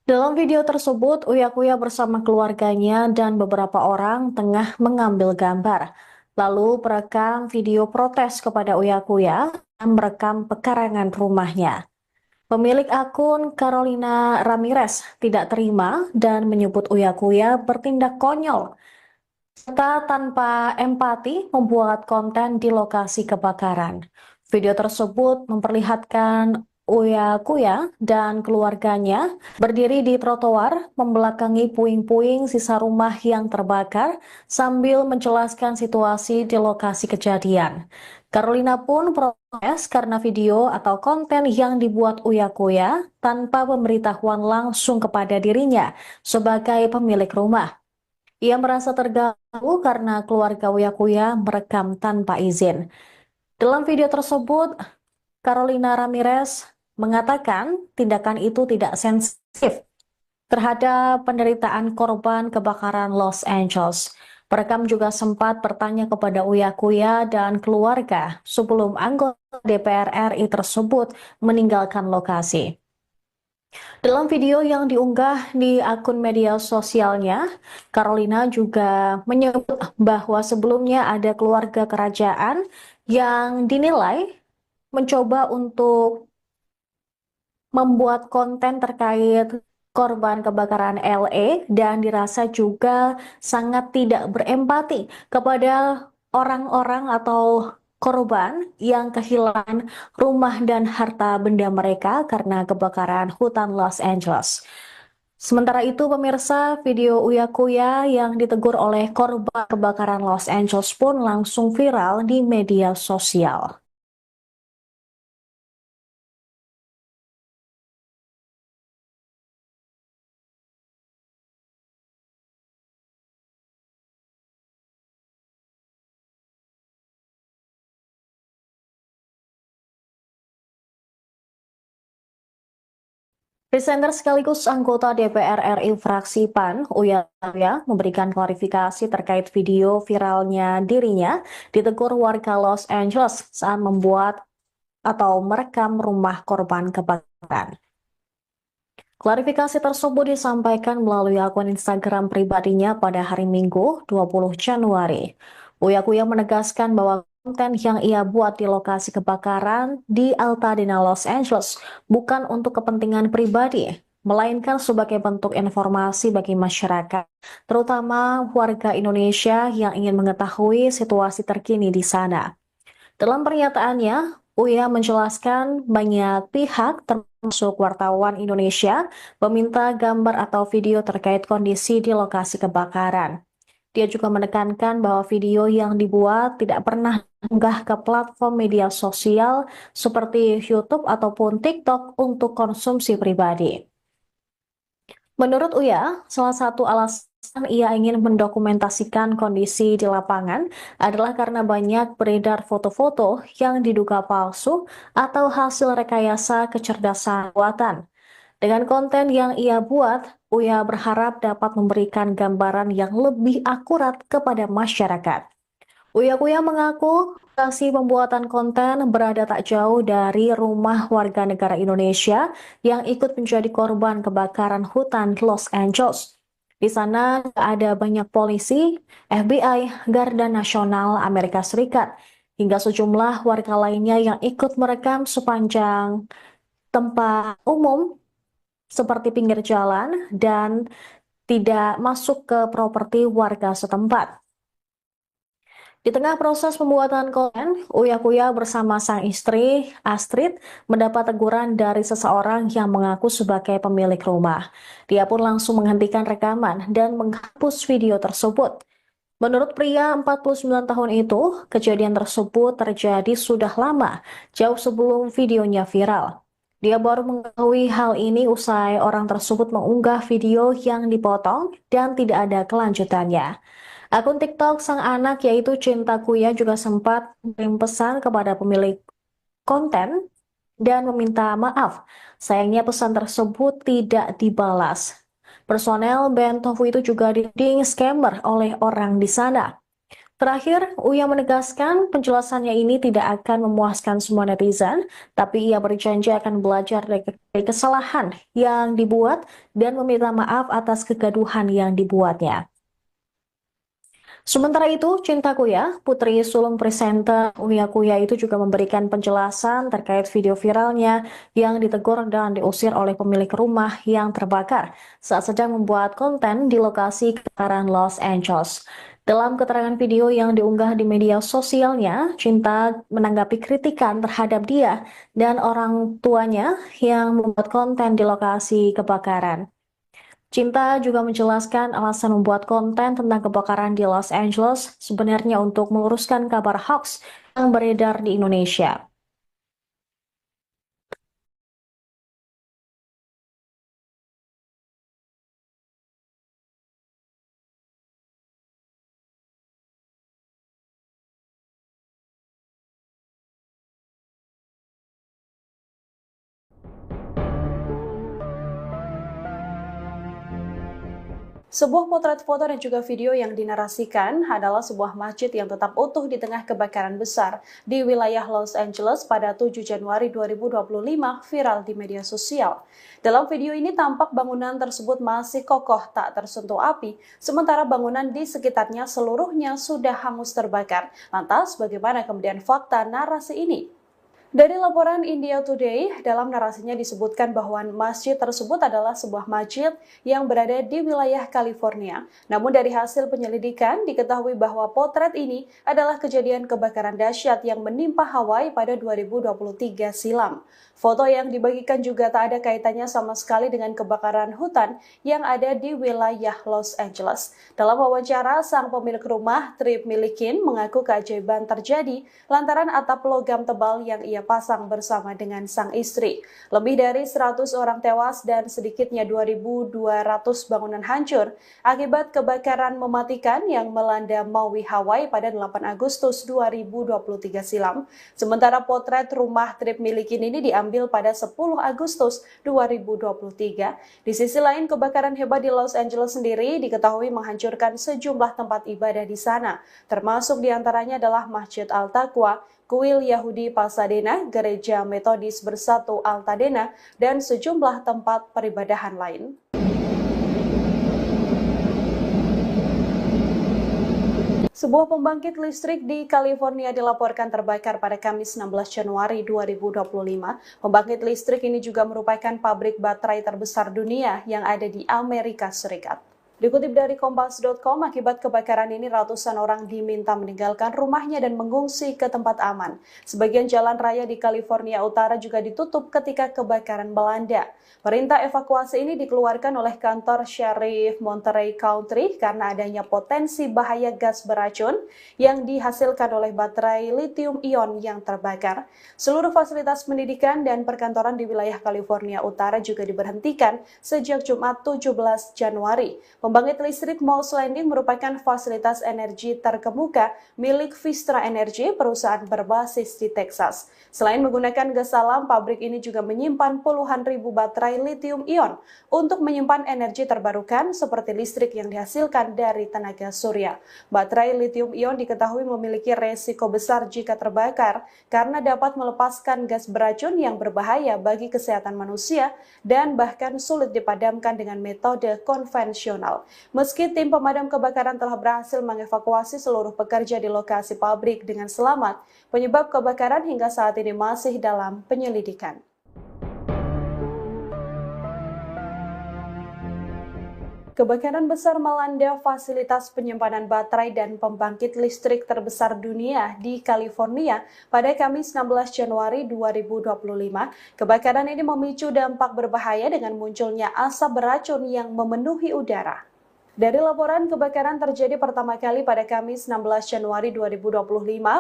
Dalam video tersebut, Uya Kuya bersama keluarganya dan beberapa orang tengah mengambil gambar. Lalu perekam video protes kepada Uya Kuya yang merekam pekarangan rumahnya. Pemilik akun Carolina Ramirez tidak terima dan menyebut Uya Kuya bertindak konyol serta tanpa empati membuat konten di lokasi kebakaran. Video tersebut memperlihatkan Uya Kuya dan keluarganya berdiri di trotoar membelakangi puing-puing sisa rumah yang terbakar sambil menjelaskan situasi di lokasi kejadian. Carolina pun protes karena video atau konten yang dibuat Uya Kuya tanpa pemberitahuan langsung kepada dirinya sebagai pemilik rumah. Ia merasa terganggu karena keluarga Uya Kuya merekam tanpa izin. Dalam video tersebut, Carolina Ramirez mengatakan tindakan itu tidak sensitif terhadap penderitaan korban kebakaran Los Angeles. Perekam juga sempat bertanya kepada Uya Kuya dan keluarga sebelum anggota DPR RI tersebut meninggalkan lokasi. Dalam video yang diunggah di akun media sosialnya, Carolina juga menyebut bahwa sebelumnya ada keluarga kerajaan yang dinilai mencoba untuk membuat konten terkait korban kebakaran LA dan dirasa juga sangat tidak berempati kepada orang-orang atau korban yang kehilangan rumah dan harta benda mereka karena kebakaran hutan Los Angeles. Sementara itu, pemirsa, video Uya Kuya yang ditegur oleh korban kebakaran Los Angeles pun langsung viral di media sosial. Presenter sekaligus anggota DPR RI fraksi PAN, Uya Kuya, memberikan klarifikasi terkait video viralnya dirinya ditegur warga Los Angeles saat membuat atau merekam rumah korban kebakaran. Klarifikasi tersebut disampaikan melalui akun Instagram pribadinya pada hari Minggu, 20 Januari. Uya Kuya menegaskan bahwa konten yang ia buat di lokasi kebakaran di Altadena, Los Angeles bukan untuk kepentingan pribadi, melainkan sebagai bentuk informasi bagi masyarakat, terutama warga Indonesia yang ingin mengetahui situasi terkini di sana. Dalam pernyataannya, Uya menjelaskan banyak pihak termasuk wartawan Indonesia meminta gambar atau video terkait kondisi di lokasi kebakaran. Dia juga menekankan bahwa video yang dibuat tidak pernah diunggah ke platform media sosial seperti YouTube ataupun TikTok untuk konsumsi pribadi. Menurut Uya, salah satu alasan ia ingin mendokumentasikan kondisi di lapangan adalah karena banyak beredar foto-foto yang diduga palsu atau hasil rekayasa kecerdasan buatan. Dengan konten yang ia buat, Uya berharap dapat memberikan gambaran yang lebih akurat kepada masyarakat. Uya mengaku lokasi pembuatan konten berada tak jauh dari rumah warga negara Indonesia yang ikut menjadi korban kebakaran hutan Los Angeles. Di sana ada banyak polisi, FBI, Garda Nasional Amerika Serikat, hingga sejumlah warga lainnya yang ikut merekam sepanjang tempat umum seperti pinggir jalan dan tidak masuk ke properti warga setempat. Di tengah proses pembuatan konten, Uya bersama sang istri, Astrid, mendapat teguran dari seseorang yang mengaku sebagai pemilik rumah. Dia pun langsung menghentikan rekaman dan menghapus video tersebut. Menurut pria 49 tahun itu, kejadian tersebut terjadi sudah lama, jauh sebelum videonya viral. Dia baru mengetahui hal ini usai orang tersebut mengunggah video yang dipotong dan tidak ada kelanjutannya. Akun TikTok sang anak yaitu Cinta Kuya juga sempat mengirim pesan kepada pemilik konten dan meminta maaf. Sayangnya pesan tersebut tidak dibalas. Personel band Tofu itu juga dituding scammer oleh orang di sana. Terakhir, Uya menegaskan penjelasannya ini tidak akan memuaskan semua netizen, tapi ia berjanji akan belajar dari kesalahan yang dibuat dan meminta maaf atas kegaduhan yang dibuatnya. Sementara itu, Cinta Kuya, putri sulung presenter Uya itu juga memberikan penjelasan terkait video viralnya yang ditegur dan diusir oleh pemilik rumah yang terbakar saat sedang membuat konten di lokasi kebakaran Los Angeles. Dalam keterangan video yang diunggah di media sosialnya, Cinta menanggapi kritikan terhadap dia dan orang tuanya yang membuat konten di lokasi kebakaran. Cinta juga menjelaskan alasan membuat konten tentang kebakaran di Los Angeles sebenarnya untuk meluruskan kabar hoax yang beredar di Indonesia. Sebuah potret foto dan juga video yang dinarasikan adalah sebuah masjid yang tetap utuh di tengah kebakaran besar di wilayah Los Angeles pada 7 Januari 2025 viral di media sosial. Dalam video ini tampak bangunan tersebut masih kokoh tak tersentuh api, sementara bangunan di sekitarnya seluruhnya sudah hangus terbakar. Lantas bagaimana kemudian fakta narasi ini? Dari laporan India Today, dalam narasinya disebutkan bahwa masjid tersebut adalah sebuah masjid yang berada di wilayah California. Namun dari hasil penyelidikan, diketahui bahwa potret ini adalah kejadian kebakaran dahsyat yang menimpa Hawaii pada 2023 silam. Foto yang dibagikan juga tak ada kaitannya sama sekali dengan kebakaran hutan yang ada di wilayah Los Angeles. Dalam wawancara, sang pemilik rumah, Trip Milikin, mengaku keajaiban terjadi lantaran atap logam tebal yang ia pasang bersama dengan sang istri. Lebih dari 100 orang tewas dan sedikitnya 2.200 bangunan hancur akibat kebakaran mematikan yang melanda Maui, Hawaii pada 8 Agustus 2023 silam. Sementara potret rumah Trip Milikin ini diambil pada 10 Agustus 2023. Di sisi lain, kebakaran hebat di Los Angeles sendiri diketahui menghancurkan sejumlah tempat ibadah di sana, termasuk diantaranya adalah Masjid Al-Taqwa, Kuil Yahudi Pasadena, Gereja Metodis Bersatu Altadena, dan sejumlah tempat peribadahan lain. Sebuah pembangkit listrik di California dilaporkan terbakar pada Kamis 16 Januari 2025. Pembangkit listrik ini juga merupakan pabrik baterai terbesar dunia yang ada di Amerika Serikat. Dikutip dari Kompas.com, akibat kebakaran ini ratusan orang diminta meninggalkan rumahnya dan mengungsi ke tempat aman. Sebagian jalan raya di California Utara juga ditutup ketika kebakaran melanda. Perintah evakuasi ini dikeluarkan oleh kantor Sheriff Monterey County karena adanya potensi bahaya gas beracun yang dihasilkan oleh baterai lithium-ion yang terbakar. Seluruh fasilitas pendidikan dan perkantoran di wilayah California Utara juga diberhentikan sejak Jumat 17 Januari. Pembangkit listrik Moss Landing merupakan fasilitas energi terkemuka milik Vistra Energy, perusahaan berbasis di Texas. Selain menggunakan gas alam, pabrik ini juga menyimpan puluhan ribu baterai lithium-ion untuk menyimpan energi terbarukan seperti listrik yang dihasilkan dari tenaga surya. Baterai lithium-ion diketahui memiliki resiko besar jika terbakar karena dapat melepaskan gas beracun yang berbahaya bagi kesehatan manusia dan bahkan sulit dipadamkan dengan metode konvensional. Meski tim pemadam kebakaran telah berhasil mengevakuasi seluruh pekerja di lokasi pabrik dengan selamat, penyebab kebakaran hingga saat ini masih dalam penyelidikan. Kebakaran besar melanda fasilitas penyimpanan baterai dan pembangkit listrik terbesar dunia di California pada Kamis 16 Januari 2025. Kebakaran ini memicu dampak berbahaya dengan munculnya asap beracun yang memenuhi udara. Dari laporan, kebakaran terjadi pertama kali pada Kamis 16 Januari 2025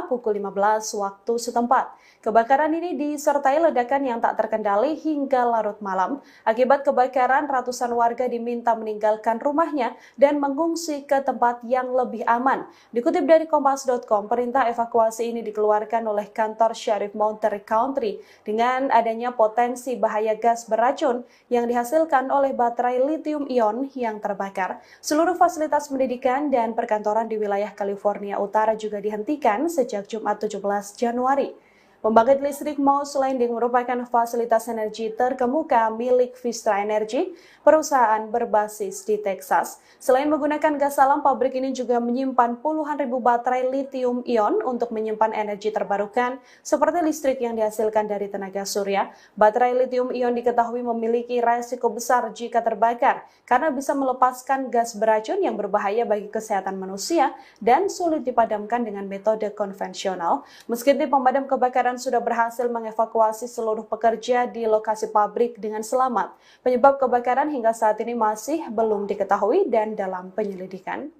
pukul 15 waktu setempat. Kebakaran ini disertai ledakan yang tak terkendali hingga larut malam. Akibat kebakaran, ratusan warga diminta meninggalkan rumahnya dan mengungsi ke tempat yang lebih aman. Dikutip dari Kompas.com, perintah evakuasi ini dikeluarkan oleh kantor Sheriff Monterey County dengan adanya potensi bahaya gas beracun yang dihasilkan oleh baterai lithium-ion yang terbakar. Seluruh fasilitas pendidikan dan perkantoran di wilayah California Utara juga dihentikan sejak Jumat 17 Januari. Pembangkit listrik Moss Landing merupakan fasilitas energi terkemuka milik Vistra Energy, perusahaan berbasis di Texas. Selain menggunakan gas alam, pabrik ini juga menyimpan puluhan ribu baterai lithium-ion untuk menyimpan energi terbarukan seperti listrik yang dihasilkan dari tenaga surya. Baterai lithium-ion diketahui memiliki resiko besar jika terbakar karena bisa melepaskan gas beracun yang berbahaya bagi kesehatan manusia dan sulit dipadamkan dengan metode konvensional. Meski tim pemadam kebakaran sudah berhasil mengevakuasi seluruh pekerja di lokasi pabrik dengan selamat, penyebab kebakaran hingga saat ini masih belum diketahui dan dalam penyelidikan.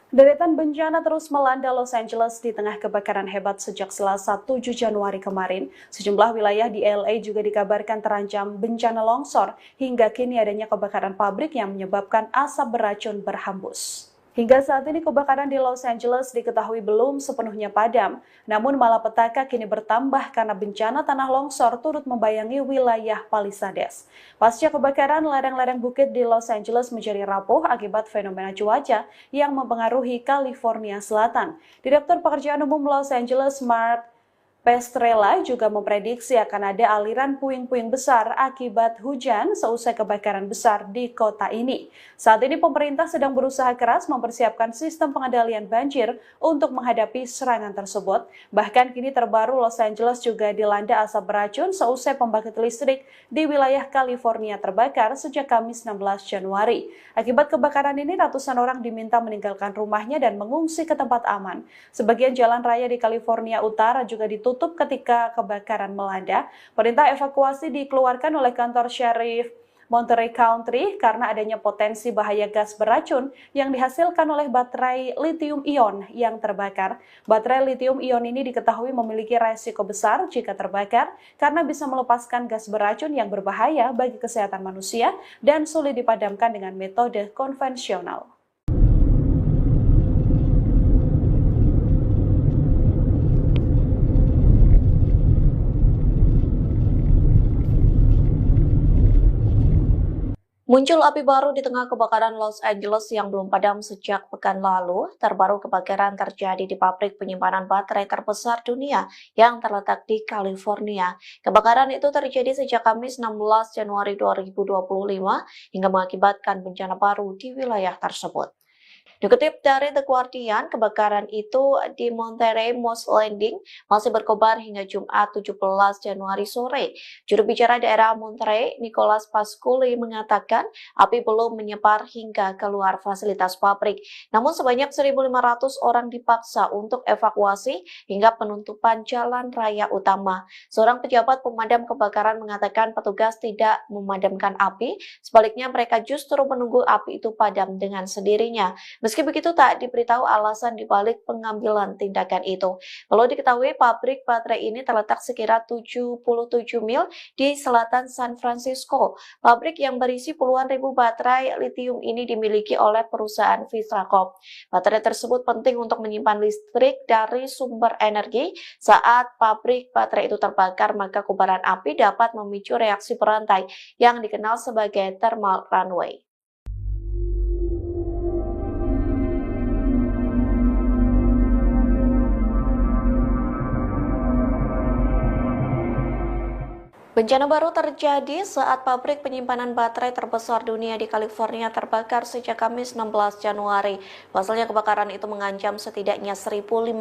Deretan bencana terus melanda Los Angeles di tengah kebakaran hebat sejak Selasa 7 Januari kemarin. Sejumlah wilayah di LA juga dikabarkan terancam bencana longsor, hingga kini adanya kebakaran pabrik yang menyebabkan asap beracun berhembus. Hingga saat ini kebakaran di Los Angeles diketahui belum sepenuhnya padam, namun malapetaka kini bertambah karena bencana tanah longsor turut membayangi wilayah Palisades. Pasca kebakaran, lereng-lereng bukit di Los Angeles menjadi rapuh akibat fenomena cuaca yang mempengaruhi California Selatan. Direktur Pekerjaan Umum Los Angeles, Mark Pestrella, juga memprediksi akan ada aliran puing-puing besar akibat hujan seusai kebakaran besar di kota ini. Saat ini pemerintah sedang berusaha keras mempersiapkan sistem pengendalian banjir untuk menghadapi serangan tersebut. Bahkan kini terbaru Los Angeles juga dilanda asap beracun seusai pembangkit listrik di wilayah California terbakar sejak Kamis 16 Januari. Akibat kebakaran ini ratusan orang diminta meninggalkan rumahnya dan mengungsi ke tempat aman. Sebagian jalan raya di California Utara juga ditutup ketika kebakaran melanda. Perintah evakuasi dikeluarkan oleh kantor Sheriff Monterey County karena adanya potensi bahaya gas beracun yang dihasilkan oleh baterai lithium-ion yang terbakar. Baterai lithium-ion ini diketahui memiliki resiko besar jika terbakar karena bisa melepaskan gas beracun yang berbahaya bagi kesehatan manusia dan sulit dipadamkan dengan metode konvensional. Muncul api baru di tengah kebakaran Los Angeles yang belum padam sejak pekan lalu. Terbaru kebakaran terjadi di pabrik penyimpanan baterai terbesar dunia yang terletak di California. Kebakaran itu terjadi sejak Kamis 16 Januari 2025 hingga mengakibatkan bencana baru di wilayah tersebut. Dikutip dari The Guardian, kebakaran itu di Monterey Moss Landing masih berkobar hingga Jumat 17 Januari sore. Juru bicara daerah Monterey, Nicholas Pasculi, mengatakan api belum menyebar hingga keluar fasilitas pabrik. Namun sebanyak 1.500 orang dipaksa untuk evakuasi hingga penutupan jalan raya utama. Seorang pejabat pemadam kebakaran mengatakan petugas tidak memadamkan api, sebaliknya mereka justru menunggu api itu padam dengan sendirinya. Meski begitu, tak diberitahu alasan dibalik pengambilan tindakan itu. Perlu diketahui, pabrik baterai ini terletak sekira 77 mil di selatan San Francisco. Pabrik yang berisi puluhan ribu baterai litium ini dimiliki oleh perusahaan Vistrakop. Baterai tersebut penting untuk menyimpan listrik dari sumber energi. Saat pabrik baterai itu terbakar, maka kobaran api dapat memicu reaksi berantai yang dikenal sebagai thermal runaway. Bencana baru terjadi saat pabrik penyimpanan baterai terbesar dunia di California terbakar sejak Kamis 16 Januari. Pasalnya kebakaran itu mengancam setidaknya 1.500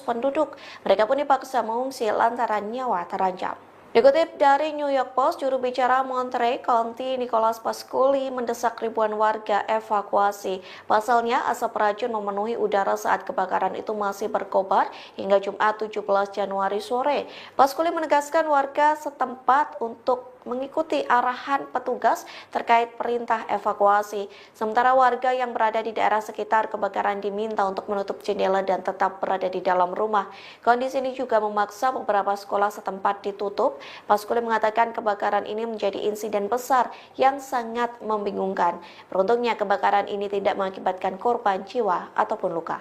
penduduk. Mereka pun dipaksa mengungsi lantaran nyawa terancam. Dikutip dari New York Post, juru bicara Monterey County Nicholas Pasculi mendesak ribuan warga evakuasi. Pasalnya asap racun memenuhi udara saat kebakaran itu masih berkobar hingga Jumat 17 Januari sore. Pasculi menegaskan warga setempat untuk mengikuti arahan petugas terkait perintah evakuasi. Sementara warga yang berada di daerah sekitar kebakaran diminta untuk menutup jendela dan tetap berada di dalam rumah. Kondisi ini juga memaksa beberapa sekolah setempat ditutup. Pasculi mengatakan kebakaran ini menjadi insiden besar yang sangat membingungkan. Beruntungnya kebakaran ini tidak mengakibatkan korban jiwa ataupun luka.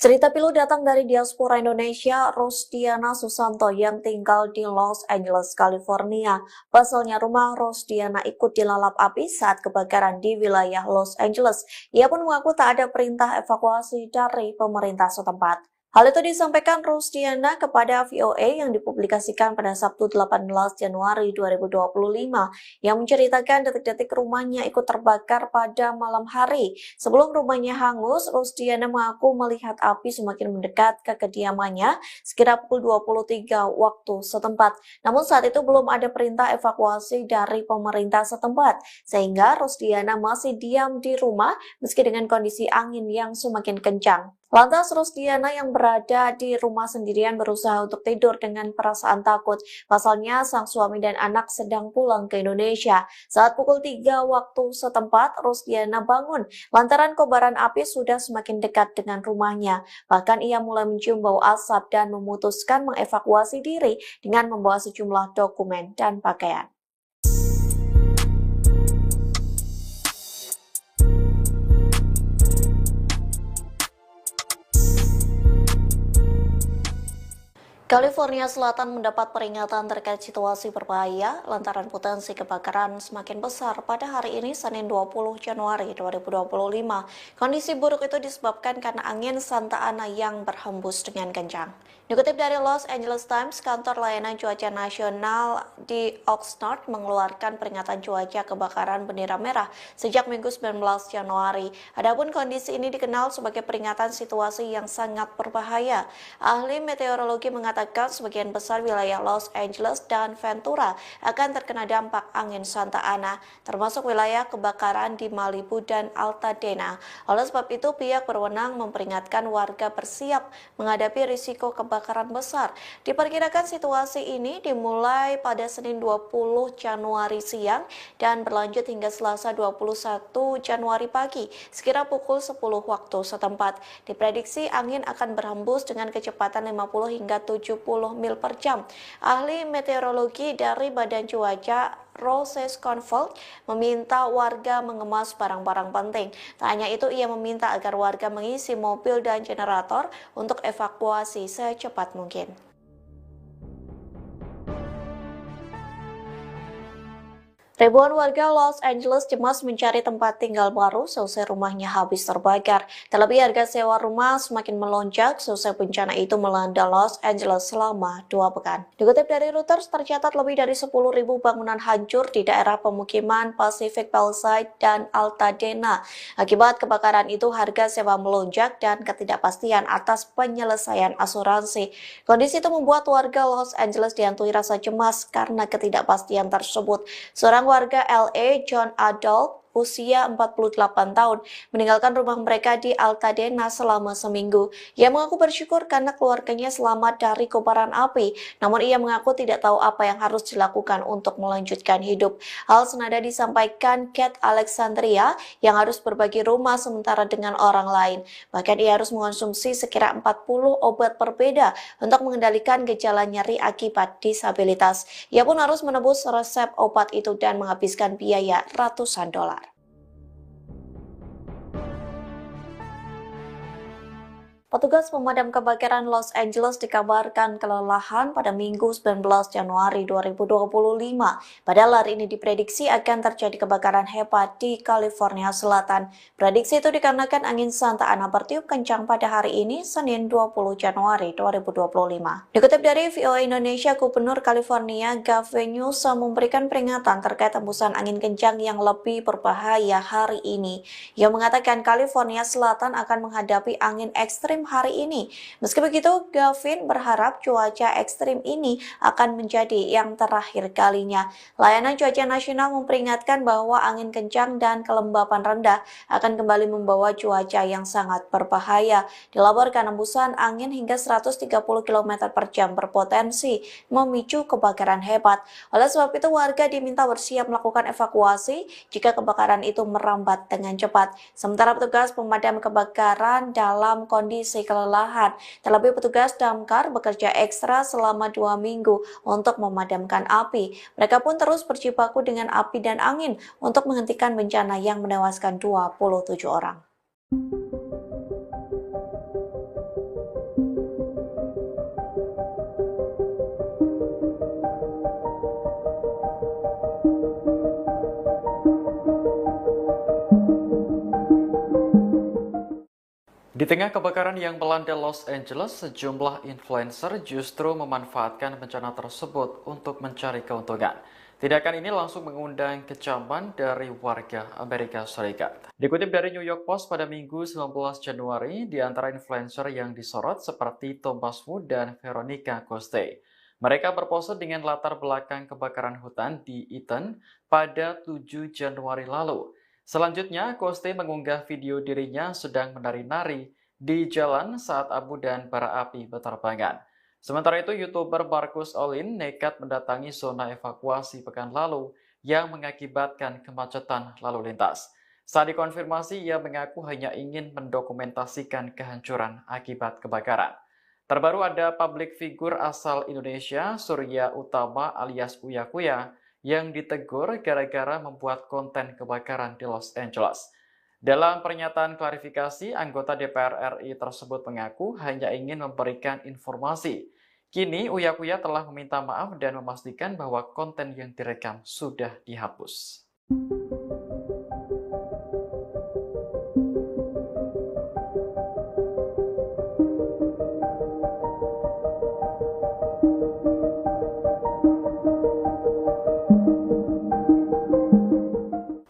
Cerita pilu datang dari diaspora Indonesia, Rosdiana Susanto yang tinggal di Los Angeles, California. Pasalnya rumah Rosdiana ikut dilalap api saat kebakaran di wilayah Los Angeles. Ia pun mengaku tak ada perintah evakuasi dari pemerintah setempat. Hal itu disampaikan Rosdiana kepada VOA yang dipublikasikan pada Sabtu 18 Januari 2025 yang menceritakan detik-detik rumahnya ikut terbakar pada malam hari. Sebelum rumahnya hangus, Rosdiana mengaku melihat api semakin mendekat ke kediamannya sekira pukul 23 waktu setempat. Namun saat itu belum ada perintah evakuasi dari pemerintah setempat, sehingga Rosdiana masih diam di rumah meski dengan kondisi angin yang semakin kencang. Lantas Rosdiana yang berada di rumah sendirian berusaha untuk tidur dengan perasaan takut. Pasalnya sang suami dan anak sedang pulang ke Indonesia. Saat pukul 3 waktu setempat, Rosdiana bangun lantaran kobaran api sudah semakin dekat dengan rumahnya. Bahkan ia mulai mencium bau asap dan memutuskan mengevakuasi diri dengan membawa sejumlah dokumen dan pakaian. California Selatan mendapat peringatan terkait situasi berbahaya lantaran potensi kebakaran semakin besar pada hari ini Senin 20 Januari 2025. Kondisi buruk itu disebabkan karena angin Santa Ana yang berhembus dengan kencang. Dikutip dari Los Angeles Times, kantor layanan cuaca nasional di Oxnard mengeluarkan peringatan cuaca kebakaran bendera merah sejak Minggu 19 Januari. Adapun kondisi ini dikenal sebagai peringatan situasi yang sangat berbahaya. Ahli meteorologi mengatakan sebagian besar wilayah Los Angeles dan Ventura akan terkena dampak angin Santa Ana, termasuk wilayah kebakaran di Malibu dan Altadena. Oleh sebab itu, pihak berwenang memperingatkan warga bersiap menghadapi risiko kebakaran besar. Diperkirakan situasi ini dimulai pada Senin 20 Januari siang dan berlanjut hingga Selasa 21 Januari pagi, sekira pukul 10 waktu setempat. Diprediksi angin akan berhembus dengan kecepatan 50 hingga 70 mil per jam. Ahli meteorologi dari Badan Cuaca Roses Convolt meminta warga mengemas barang-barang penting. Tak hanya itu, ia meminta agar warga mengisi mobil dan generator untuk evakuasi secepat mungkin. Ribuan warga Los Angeles cemas mencari tempat tinggal baru seusai rumahnya habis terbakar. Terlebih harga sewa rumah semakin melonjak seusai bencana itu melanda Los Angeles selama 2 pekan. Dikutip dari Reuters, tercatat lebih dari 10.000 bangunan hancur di daerah pemukiman Pacific Palisades dan Altadena. Akibat kebakaran itu, harga sewa melonjak dan ketidakpastian atas penyelesaian asuransi. Kondisi itu membuat warga Los Angeles dihantui rasa cemas karena ketidakpastian tersebut. Seorang warga LA, John Adult, usia 48 tahun, meninggalkan rumah mereka di Altadena selama seminggu. Ia mengaku bersyukur karena keluarganya selamat dari kobaran api, namun ia mengaku tidak tahu apa yang harus dilakukan untuk melanjutkan hidup. Hal senada disampaikan Kate Alexandria yang harus berbagi rumah sementara dengan orang lain. Bahkan ia harus mengonsumsi sekira 40 obat berbeda untuk mengendalikan gejala nyeri akibat disabilitas. Ia pun harus menebus resep obat itu dan menghabiskan biaya ratusan dolar. Petugas pemadam kebakaran Los Angeles dikabarkan kelelahan pada Minggu 19 Januari 2025. Padahal hari ini diprediksi akan terjadi kebakaran hebat di California Selatan. Prediksi itu dikarenakan angin Santa Ana bertiup kencang pada hari ini, Senin 20 Januari 2025. Dikutip dari VOA Indonesia, Gubernur California Gavin Newsom memberikan peringatan terkait hembusan angin kencang yang lebih berbahaya hari ini. Ia mengatakan California Selatan akan menghadapi angin ekstrim hari ini. Meski begitu, Gavin berharap cuaca ekstrim ini akan menjadi yang terakhir kalinya. Layanan Cuaca Nasional memperingatkan bahwa angin kencang dan kelembapan rendah akan kembali membawa cuaca yang sangat berbahaya. Dilaporkan hembusan angin hingga 130 km per jam berpotensi memicu kebakaran hebat. Oleh sebab itu, warga diminta bersiap melakukan evakuasi jika kebakaran itu merambat dengan cepat. Sementara petugas pemadam kebakaran dalam kondisi kelelahan. Terlebih petugas damkar bekerja ekstra selama 2 minggu untuk memadamkan api. Mereka pun terus berjibaku dengan api dan angin untuk menghentikan bencana yang menewaskan 27 orang. Di tengah kebakaran yang melanda Los Angeles, sejumlah influencer justru memanfaatkan bencana tersebut untuk mencari keuntungan. Tindakan ini langsung mengundang kecaman dari warga Amerika Serikat. Dikutip dari New York Post pada Minggu 19 Januari, di antara influencer yang disorot seperti Thomas Wu dan Veronica Coste. Mereka berpose dengan latar belakang kebakaran hutan di Eaton pada 7 Januari lalu. Selanjutnya, Coste mengunggah video dirinya sedang menari-nari di jalan saat abu dan bara api berterbangan. Sementara itu, YouTuber Marcus Olin nekat mendatangi zona evakuasi pekan lalu yang mengakibatkan kemacetan lalu lintas. Saat dikonfirmasi, ia mengaku hanya ingin mendokumentasikan kehancuran akibat kebakaran. Terbaru ada publik figur asal Indonesia, Surya Utama alias Uya Kuya, yang ditegur gara-gara membuat konten kebakaran di Los Angeles. Dalam pernyataan klarifikasi, anggota DPR RI tersebut mengaku hanya ingin memberikan informasi. Kini, Uya Kuya telah meminta maaf dan memastikan bahwa konten yang direkam sudah dihapus.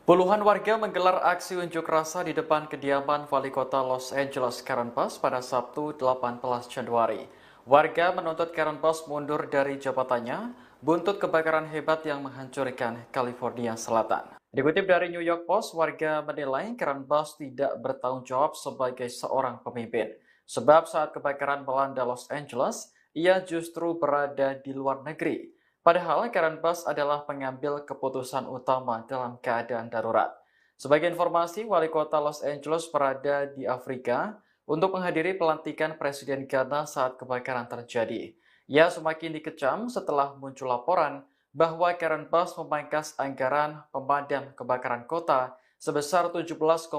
Puluhan warga menggelar aksi unjuk rasa di depan kediaman Wali Kota Los Angeles Karen Bass pada Sabtu 18 Januari. Warga menuntut Karen Bass mundur dari jabatannya buntut kebakaran hebat yang menghancurkan California Selatan. Dikutip dari New York Post, warga menilai Karen Bass tidak bertanggung jawab sebagai seorang pemimpin. Sebab saat kebakaran melanda Los Angeles, ia justru berada di luar negeri. Padahal Karen Bass adalah pengambil keputusan utama dalam keadaan darurat. Sebagai informasi, Wali Kota Los Angeles berada di Afrika untuk menghadiri pelantikan Presiden Ghana saat kebakaran terjadi. Ia semakin dikecam setelah muncul laporan bahwa Kerenpas memangkas anggaran pemadam kebakaran kota sebesar 17,5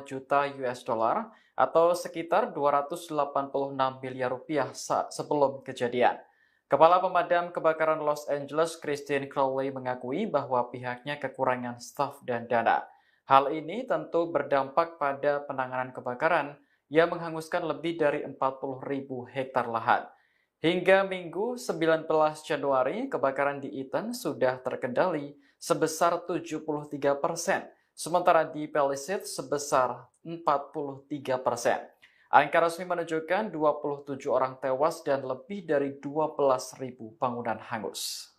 juta US dollar atau sekitar 286 miliar rupiah sebelum kejadian. Kepala Pemadam Kebakaran Los Angeles, Christine Crowley, mengakui bahwa pihaknya kekurangan staf dan dana. Hal ini tentu berdampak pada penanganan kebakaran yang menghanguskan lebih dari 40.000 hektar lahan. Hingga Minggu 19 Januari, kebakaran di Eaton sudah terkendali sebesar 73%, sementara di Palisades sebesar 43%. Angka resmi menunjukkan 27 orang tewas dan lebih dari 12.000 bangunan hangus.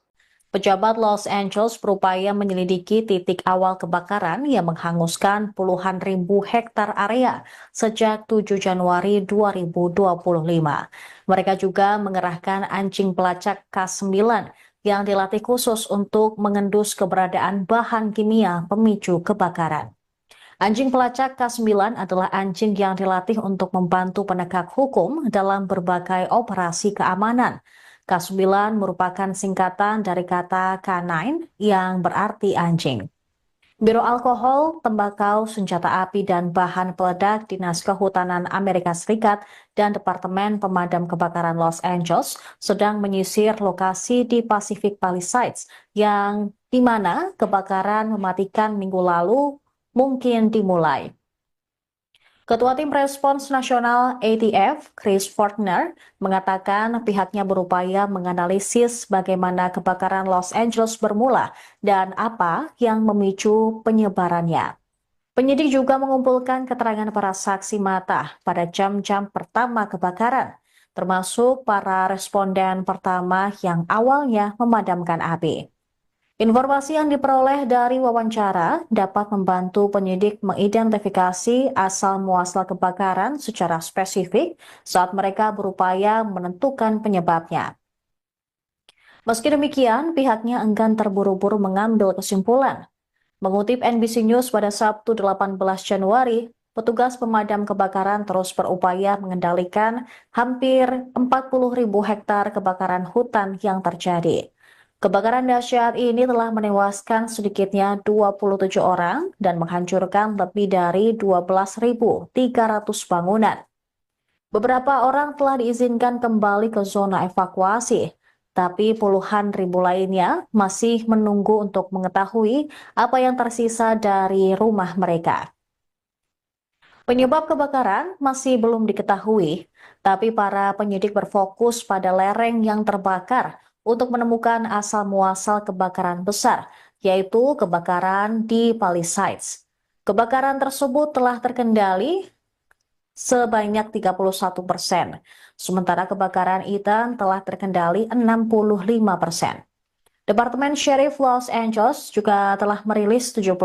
Pejabat Los Angeles berupaya menyelidiki titik awal kebakaran yang menghanguskan puluhan ribu hektar area sejak 7 Januari 2025. Mereka juga mengerahkan anjing pelacak K9 yang dilatih khusus untuk mengendus keberadaan bahan kimia pemicu kebakaran. Anjing pelacak K9 adalah anjing yang dilatih untuk membantu penegak hukum dalam berbagai operasi keamanan. K9 merupakan singkatan dari kata K9 yang berarti anjing. Biro Alkohol, Tembakau, Senjata Api, dan Bahan Peledak Dinas Kehutanan Amerika Serikat dan Departemen Pemadam Kebakaran Los Angeles sedang menyisir lokasi di Pacific Palisades yang di mana kebakaran mematikan minggu lalu mungkin dimulai. Ketua Tim Respons Nasional ATF, Chris Fortner, mengatakan pihaknya berupaya menganalisis bagaimana kebakaran Los Angeles bermula dan apa yang memicu penyebarannya. Penyidik juga mengumpulkan keterangan para saksi mata pada jam-jam pertama kebakaran, termasuk para responden pertama yang awalnya memadamkan api. Informasi yang diperoleh dari wawancara dapat membantu penyidik mengidentifikasi asal-muasal kebakaran secara spesifik saat mereka berupaya menentukan penyebabnya. Meski demikian, pihaknya enggan terburu-buru mengambil kesimpulan. Mengutip NBC News pada Sabtu 18 Januari, petugas pemadam kebakaran terus berupaya mengendalikan hampir 40.000 hektar kebakaran hutan yang terjadi. Kebakaran dahsyat ini telah menewaskan sedikitnya 27 orang dan menghancurkan lebih dari 12.300 bangunan. Beberapa orang telah diizinkan kembali ke zona evakuasi, tapi puluhan ribu lainnya masih menunggu untuk mengetahui apa yang tersisa dari rumah mereka. Penyebab kebakaran masih belum diketahui, tapi para penyidik berfokus pada lereng yang terbakar untuk menemukan asal-muasal kebakaran besar, yaitu kebakaran di Palisades. Kebakaran tersebut telah terkendali sebanyak 31%, sementara kebakaran Eaton telah terkendali 65%. Departemen Sheriff Los Angeles juga telah merilis 17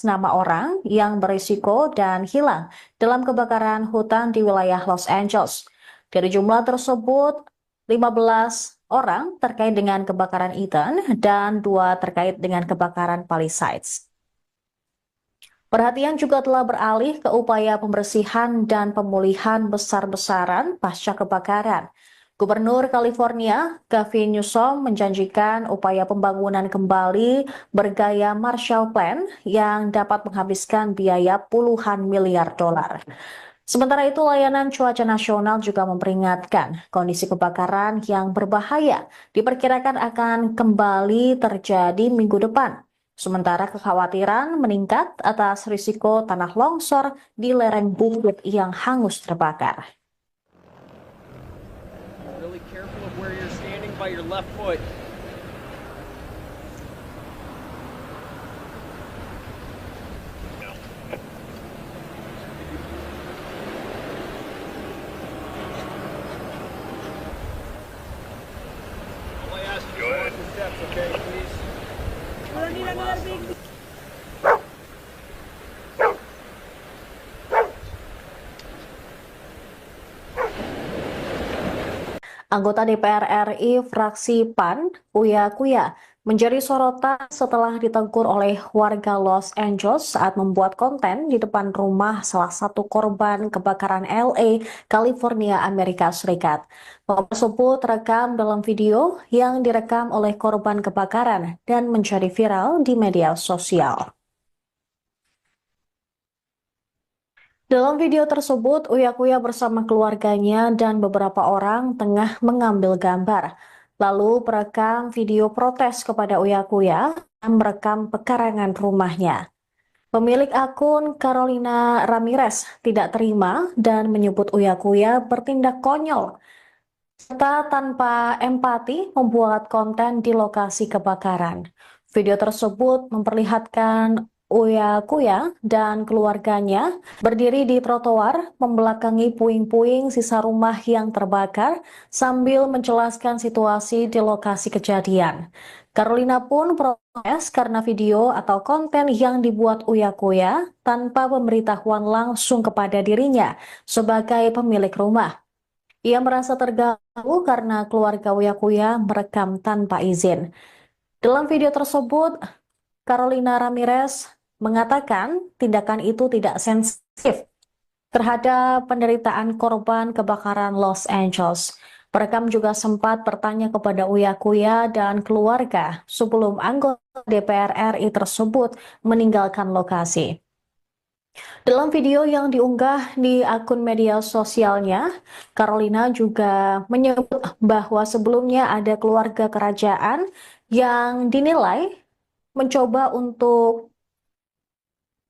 nama orang yang berisiko dan hilang dalam kebakaran hutan di wilayah Los Angeles. Dari jumlah tersebut, 15 orang terkait dengan kebakaran Eaton dan 2 terkait dengan kebakaran Palisades. Perhatian juga telah beralih ke upaya pembersihan dan pemulihan besar-besaran pasca kebakaran. Gubernur California, Gavin Newsom, menjanjikan upaya pembangunan kembali bergaya Marshall Plan yang dapat menghabiskan biaya puluhan miliar dolar. Sementara itu, layanan cuaca nasional juga memperingatkan kondisi kebakaran yang berbahaya diperkirakan akan kembali terjadi minggu depan. Sementara kekhawatiran meningkat atas risiko tanah longsor di lereng bukit yang hangus terbakar. Really careful of where you're standing by your left foot. All I ask you is watch your steps, okay, please? Anggota DPR RI fraksi PAN, Uya Kuya, menjadi sorotan setelah ditegur oleh warga Los Angeles saat membuat konten di depan rumah salah satu korban kebakaran LA, California, Amerika Serikat. Momen tersebut terekam dalam video yang direkam oleh korban kebakaran dan menjadi viral di media sosial. Dalam video tersebut, Uya Kuya bersama keluarganya dan beberapa orang tengah mengambil gambar. Lalu perekam video protes kepada Uya Kuya dan merekam pekarangan rumahnya. Pemilik akun Carolina Ramirez tidak terima dan menyebut Uya Kuya bertindak konyol serta tanpa empati membuat konten di lokasi kebakaran. Video tersebut memperlihatkan Uya Kuya dan keluarganya berdiri di trotoar membelakangi puing-puing sisa rumah yang terbakar sambil menjelaskan situasi di lokasi kejadian. Carolina pun protes karena video atau konten yang dibuat Uya Kuya tanpa pemberitahuan langsung kepada dirinya sebagai pemilik rumah. Ia merasa terganggu karena keluarga Uya Kuya merekam tanpa izin. Dalam video tersebut, Carolina Ramirez mengatakan tindakan itu tidak sensitif terhadap penderitaan korban kebakaran Los Angeles. Perekam juga sempat bertanya kepada Uya Kuya dan keluarga sebelum anggota DPR RI tersebut meninggalkan lokasi. Dalam video yang diunggah di akun media sosialnya, Carolina juga menyebut bahwa sebelumnya ada keluarga kerajaan yang dinilai mencoba untuk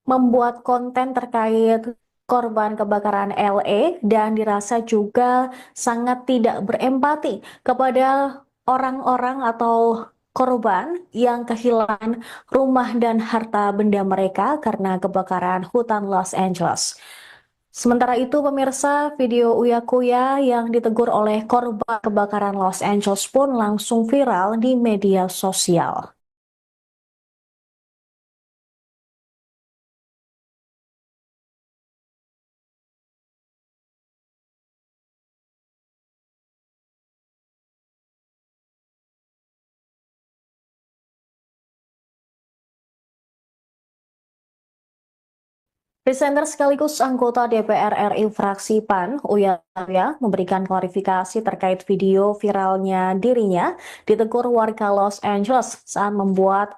membuat konten terkait korban kebakaran LA dan dirasa juga sangat tidak berempati kepada orang-orang atau korban yang kehilangan rumah dan harta benda mereka karena kebakaran hutan Los Angeles. Sementara itu, pemirsa, video Uya Kuya yang ditegur oleh korban kebakaran Los Angeles pun langsung viral di media sosial. Presenter sekaligus anggota DPR RI fraksi PAN, Uya Kuya, memberikan klarifikasi terkait video viralnya dirinya ditegur warga Los Angeles saat membuat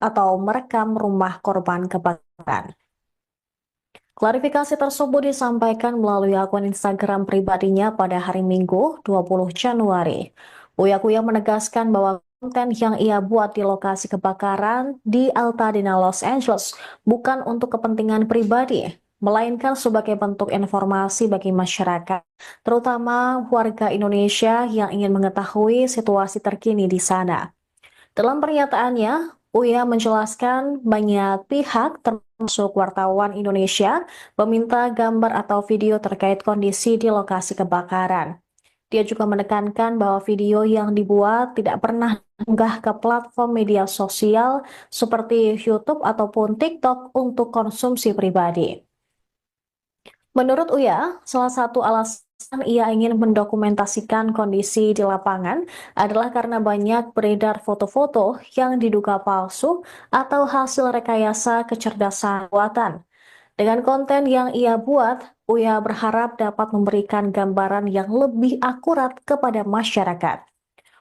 atau merekam rumah korban kebakaran. Klarifikasi tersebut disampaikan melalui akun Instagram pribadinya pada hari Minggu 20 Januari. Uya Kuya menegaskan bahwa konten yang ia buat di lokasi kebakaran di Altadena, Los Angeles bukan untuk kepentingan pribadi, melainkan sebagai bentuk informasi bagi masyarakat, terutama warga Indonesia yang ingin mengetahui situasi terkini di sana. Dalam pernyataannya, Uya menjelaskan banyak pihak termasuk wartawan Indonesia meminta gambar atau video terkait kondisi di lokasi kebakaran. Dia juga menekankan bahwa video yang dibuat tidak pernah diunggah ke platform media sosial seperti YouTube ataupun TikTok untuk konsumsi pribadi. Menurut Uya, salah satu alasan ia ingin mendokumentasikan kondisi di lapangan adalah karena banyak beredar foto-foto yang diduga palsu atau hasil rekayasa kecerdasan buatan. Dengan konten yang ia buat, Uya berharap dapat memberikan gambaran yang lebih akurat kepada masyarakat.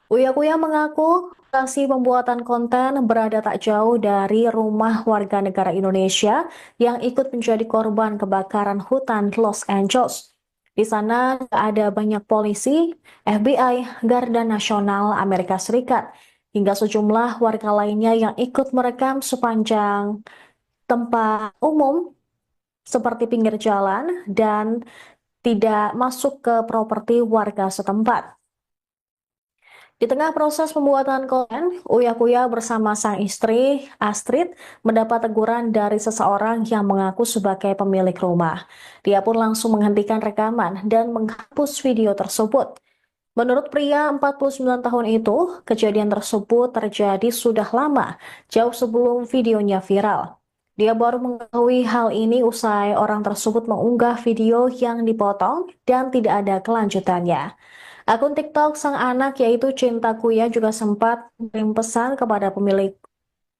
Uya Kuya mengaku lokasi pembuatan konten berada tak jauh dari rumah warga negara Indonesia yang ikut menjadi korban kebakaran hutan Los Angeles. Di sana ada banyak polisi, FBI, Garda Nasional Amerika Serikat, hingga sejumlah warga lainnya yang ikut merekam sepanjang tempat umum seperti pinggir jalan dan tidak masuk ke properti warga setempat. Di tengah proses pembuatan konten, Uya Kuya bersama sang istri, Astrid, mendapat teguran dari seseorang yang mengaku sebagai pemilik rumah. Dia pun langsung menghentikan rekaman dan menghapus video tersebut. Menurut pria 49 tahun itu, kejadian tersebut terjadi sudah lama, jauh sebelum videonya viral. Dia baru mengetahui hal ini usai orang tersebut mengunggah video yang dipotong dan tidak ada kelanjutannya. Akun TikTok sang anak yaitu Cinta Kuya juga sempat mengirim pesan kepada pemilik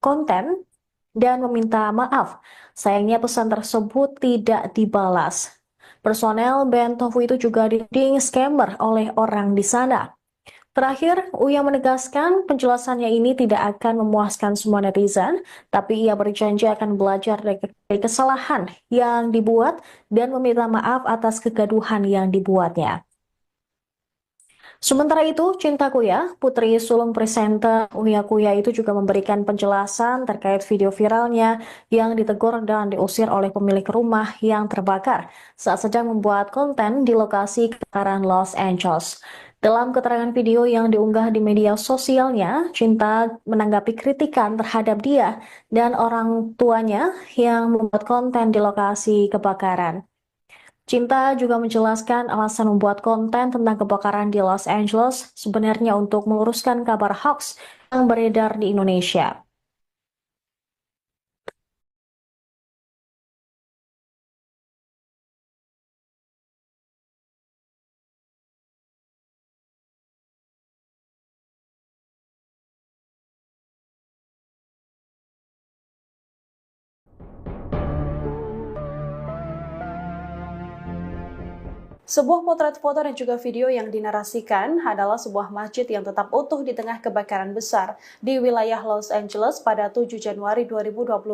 konten dan meminta maaf. Sayangnya pesan tersebut tidak dibalas. Personel band Tofu itu juga dituding scammer oleh orang di sana. Terakhir, Uya menegaskan penjelasannya ini tidak akan memuaskan semua netizen, tapi ia berjanji akan belajar dari kesalahan yang dibuat dan meminta maaf atas kegaduhan yang dibuatnya. Sementara itu, Cinta Kuya, putri sulung presenter Uya Kuya itu juga memberikan penjelasan terkait video viralnya yang ditegur dan diusir oleh pemilik rumah yang terbakar saat sedang membuat konten di lokasi kebakaran Los Angeles. Dalam keterangan video yang diunggah di media sosialnya, Cinta menanggapi kritikan terhadap dia dan orang tuanya yang membuat konten di lokasi kebakaran. Cinta juga menjelaskan alasan membuat konten tentang kebakaran di Los Angeles sebenarnya untuk meluruskan kabar hoax yang beredar di Indonesia. Sebuah potret foto dan juga video yang dinarasikan adalah sebuah masjid yang tetap utuh di tengah kebakaran besar di wilayah Los Angeles pada 7 Januari 2025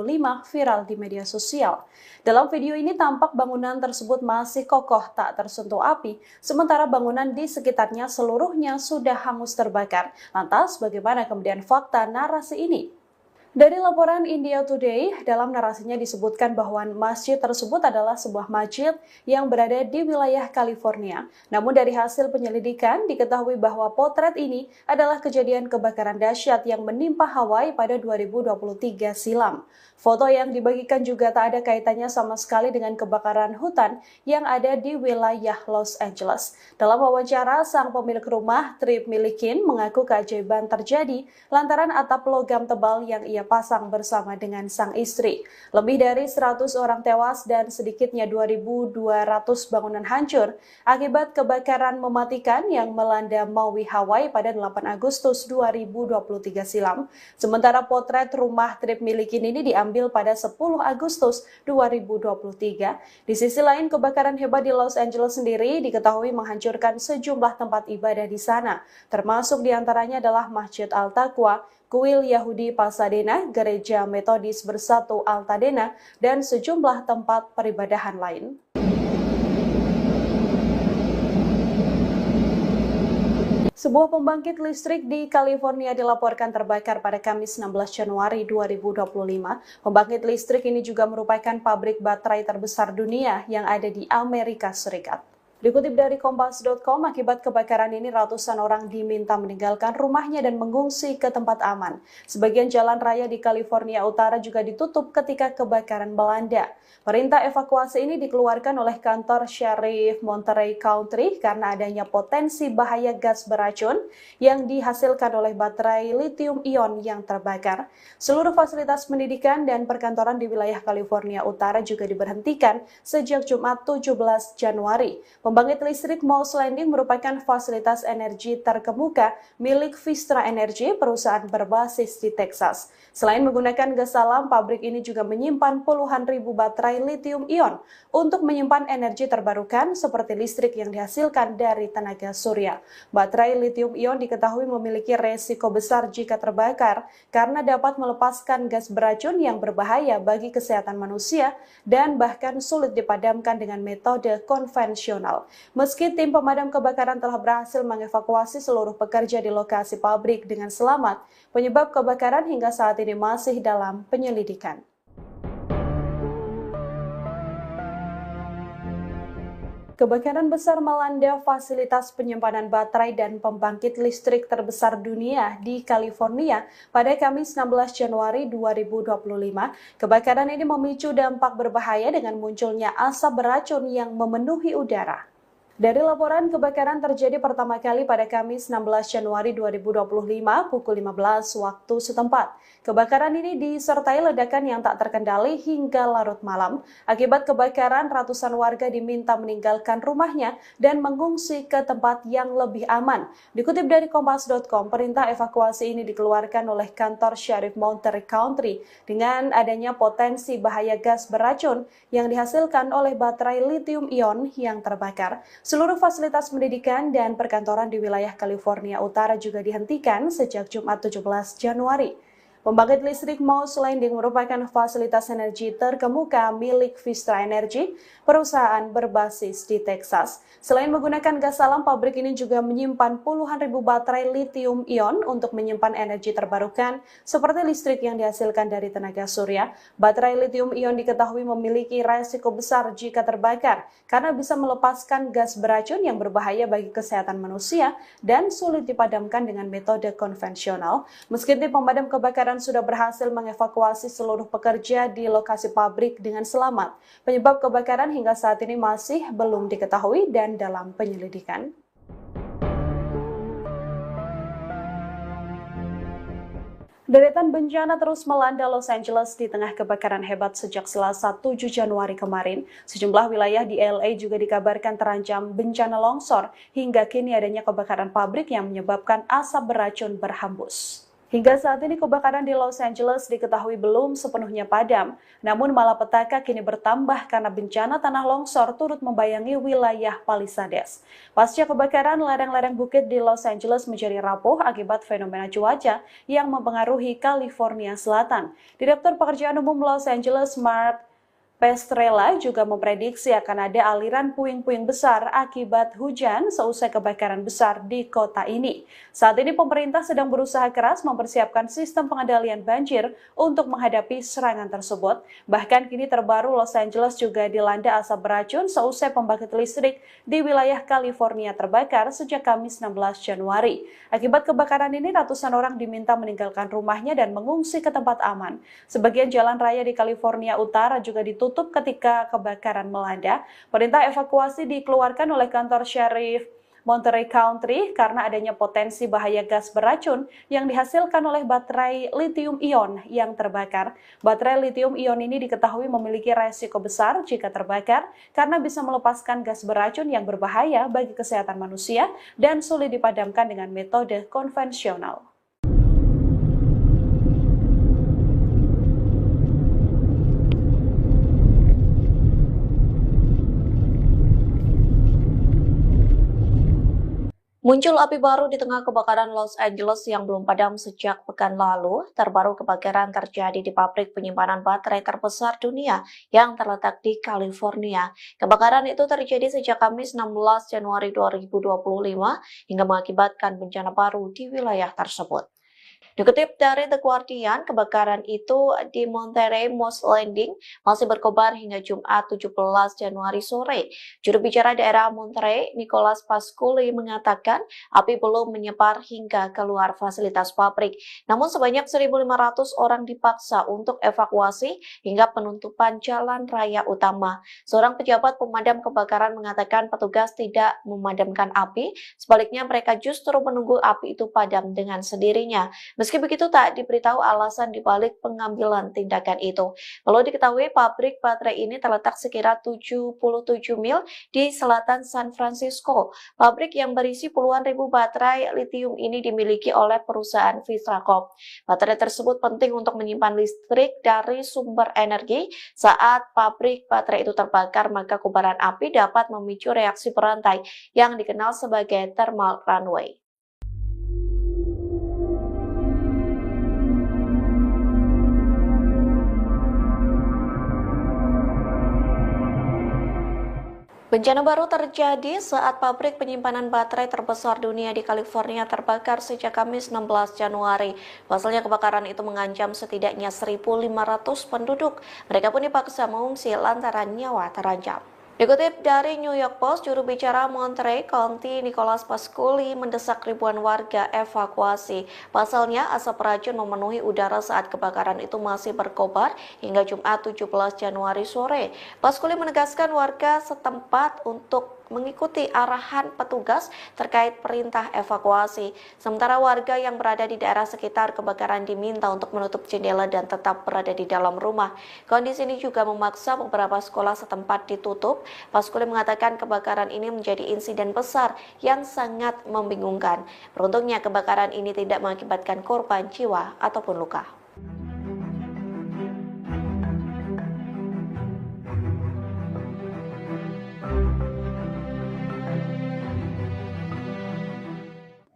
viral di media sosial. Dalam video ini tampak bangunan tersebut masih kokoh tak tersentuh api, sementara bangunan di sekitarnya seluruhnya sudah hangus terbakar. Lantas bagaimana kemudian fakta narasi ini? Dari laporan India Today, dalam narasinya disebutkan bahwa masjid tersebut adalah sebuah masjid yang berada di wilayah California. Namun dari hasil penyelidikan diketahui bahwa potret ini adalah kejadian kebakaran dahsyat yang menimpa Hawaii pada 2023 silam. Foto yang dibagikan juga tak ada kaitannya sama sekali dengan kebakaran hutan yang ada di wilayah Los Angeles. Dalam wawancara, sang pemilik rumah, Trip Milikin, mengaku keajaiban terjadi lantaran atap logam tebal yang ia pasang bersama dengan sang istri. Lebih dari 100 orang tewas dan sedikitnya 2.200 bangunan hancur akibat kebakaran mematikan yang melanda Maui, Hawaii pada 8 Agustus 2023 silam. Sementara potret rumah Trip Milikin ini diambil pada 10 Agustus 2023. Di sisi lain, kebakaran hebat di Los Angeles sendiri diketahui menghancurkan sejumlah tempat ibadah di sana, termasuk diantaranya adalah Masjid Al-Taqwa, Kuil Yahudi Pasadena, Gereja Metodis Bersatu Altadena, dan sejumlah tempat peribadahan lain. Sebuah pembangkit listrik di California dilaporkan terbakar pada Kamis 16 Januari 2025. Pembangkit listrik ini juga merupakan pabrik baterai terbesar dunia yang ada di Amerika Serikat. Dikutip dari Kompas.com, akibat kebakaran ini ratusan orang diminta meninggalkan rumahnya dan mengungsi ke tempat aman. Sebagian jalan raya di California Utara juga ditutup ketika kebakaran melanda. Perintah evakuasi ini dikeluarkan oleh kantor Sheriff Monterey County karena adanya potensi bahaya gas beracun yang dihasilkan oleh baterai lithium-ion yang terbakar. Seluruh fasilitas pendidikan dan perkantoran di wilayah California Utara juga diberhentikan sejak Jumat 17 Januari. Pembangkit listrik Moss Landing merupakan fasilitas energi terkemuka milik Vistra Energy, perusahaan berbasis di Texas. Selain menggunakan gas alam, pabrik ini juga menyimpan puluhan ribu baterai lithium-ion untuk menyimpan energi terbarukan seperti listrik yang dihasilkan dari tenaga surya. Baterai lithium-ion diketahui memiliki resiko besar jika terbakar karena dapat melepaskan gas beracun yang berbahaya bagi kesehatan manusia dan bahkan sulit dipadamkan dengan metode konvensional. Meski tim pemadam kebakaran telah berhasil mengevakuasi seluruh pekerja di lokasi pabrik dengan selamat, penyebab kebakaran hingga saat ini masih dalam penyelidikan. Kebakaran besar melanda fasilitas penyimpanan baterai dan pembangkit listrik terbesar dunia di California pada Kamis 16 Januari 2025. Kebakaran ini memicu dampak berbahaya dengan munculnya asap beracun yang memenuhi udara. Dari laporan kebakaran terjadi pertama kali pada Kamis 16 Januari 2025 pukul 15 waktu setempat. Kebakaran ini disertai ledakan yang tak terkendali hingga larut malam. Akibat kebakaran, ratusan warga diminta meninggalkan rumahnya dan mengungsi ke tempat yang lebih aman. Dikutip dari Kompas.com, perintah evakuasi ini dikeluarkan oleh kantor Syarif Monterey County dengan adanya potensi bahaya gas beracun yang dihasilkan oleh baterai lithium-ion yang terbakar. Seluruh fasilitas pendidikan dan perkantoran di wilayah California Utara juga dihentikan sejak Jumat 17 Januari. Pembangkit listrik Mouse Landing merupakan fasilitas energi terkemuka milik Vistra Energy, perusahaan berbasis di Texas. Selain menggunakan gas alam, pabrik ini juga menyimpan puluhan ribu baterai lithium-ion untuk menyimpan energi terbarukan seperti listrik yang dihasilkan dari tenaga surya. Baterai lithium-ion diketahui memiliki resiko besar jika terbakar karena bisa melepaskan gas beracun yang berbahaya bagi kesehatan manusia dan sulit dipadamkan dengan metode konvensional. Meski tim pemadam kebakaran sudah berhasil mengevakuasi seluruh pekerja di lokasi pabrik dengan selamat. Penyebab kebakaran hingga saat ini masih belum diketahui dan dalam penyelidikan. Deretan bencana terus melanda Los Angeles di tengah kebakaran hebat sejak Selasa 7 Januari kemarin. Sejumlah wilayah di LA juga dikabarkan terancam bencana longsor. Hingga kini adanya kebakaran pabrik yang menyebabkan asap beracun berhembus. Hingga saat ini kebakaran di Los Angeles diketahui belum sepenuhnya padam, namun malapetaka kini bertambah karena bencana tanah longsor turut membayangi wilayah Palisades. Pasca kebakaran, lereng-lereng bukit di Los Angeles menjadi rapuh akibat fenomena cuaca yang mempengaruhi California Selatan. Direktur Pekerjaan Umum Los Angeles, Mark Pestrella, juga memprediksi akan ada aliran puing-puing besar akibat hujan seusai kebakaran besar di kota ini. Saat ini pemerintah sedang berusaha keras mempersiapkan sistem pengendalian banjir untuk menghadapi serangan tersebut. Bahkan kini terbaru Los Angeles juga dilanda asap beracun seusai pembangkit listrik di wilayah California terbakar sejak Kamis 16 Januari. Akibat kebakaran ini ratusan orang diminta meninggalkan rumahnya dan mengungsi ke tempat aman. Sebagian jalan raya di California Utara juga ditutup ketika kebakaran melanda. Perintah evakuasi dikeluarkan oleh kantor Syarif Monterey County karena adanya potensi bahaya gas beracun yang dihasilkan oleh baterai lithium-ion yang terbakar. Baterai lithium-ion ini diketahui memiliki resiko besar jika terbakar karena bisa melepaskan gas beracun yang berbahaya bagi kesehatan manusia dan sulit dipadamkan dengan metode konvensional. Muncul api baru di tengah kebakaran Los Angeles yang belum padam sejak pekan lalu. Terbaru kebakaran terjadi di pabrik penyimpanan baterai terbesar dunia yang terletak di California. Kebakaran itu terjadi sejak Kamis 16 Januari 2025 hingga mengakibatkan bencana baru di wilayah tersebut. Dikutip dari The Guardian, kebakaran itu di Monterey Mouse Landing masih berkobar hingga Jumat 17 Januari sore. Juru bicara daerah Monterey, Nicholas Pasculi, mengatakan api belum menyebar hingga keluar fasilitas pabrik. Namun sebanyak 1.500 orang dipaksa untuk evakuasi hingga penutupan jalan raya utama. Seorang pejabat pemadam kebakaran mengatakan petugas tidak memadamkan api, sebaliknya mereka justru menunggu api itu padam dengan sendirinya. Meski begitu, tak diberitahu alasan dibalik pengambilan tindakan itu. Perlu diketahui, pabrik baterai ini terletak sekira 77 mil di selatan San Francisco. Pabrik yang berisi puluhan ribu baterai lithium ini dimiliki oleh perusahaan Vistra Corp. Baterai tersebut penting untuk menyimpan listrik dari sumber energi. Saat pabrik baterai itu terbakar, maka kobaran api dapat memicu reaksi berantai yang dikenal sebagai thermal runaway. Bencana baru terjadi saat pabrik penyimpanan baterai terbesar dunia di California terbakar sejak Kamis 16 Januari. Pasalnya kebakaran itu mengancam setidaknya 1.500 penduduk. Mereka pun dipaksa mengungsi lantaran nyawa terancam. Dikutip dari New York Post, juru bicara Monterey County Nicholas Pasculi mendesak ribuan warga evakuasi. Pasalnya asap beracun memenuhi udara saat kebakaran itu masih berkobar hingga Jumat 17 Januari sore. Pasculi menegaskan warga setempat untuk mengikuti arahan petugas terkait perintah evakuasi. Sementara warga yang berada di daerah sekitar kebakaran diminta untuk menutup jendela dan tetap berada di dalam rumah. Kondisi ini juga memaksa beberapa sekolah setempat ditutup. Paskuli mengatakan kebakaran ini menjadi insiden besar yang sangat membingungkan. Beruntungnya kebakaran ini tidak mengakibatkan korban jiwa ataupun luka.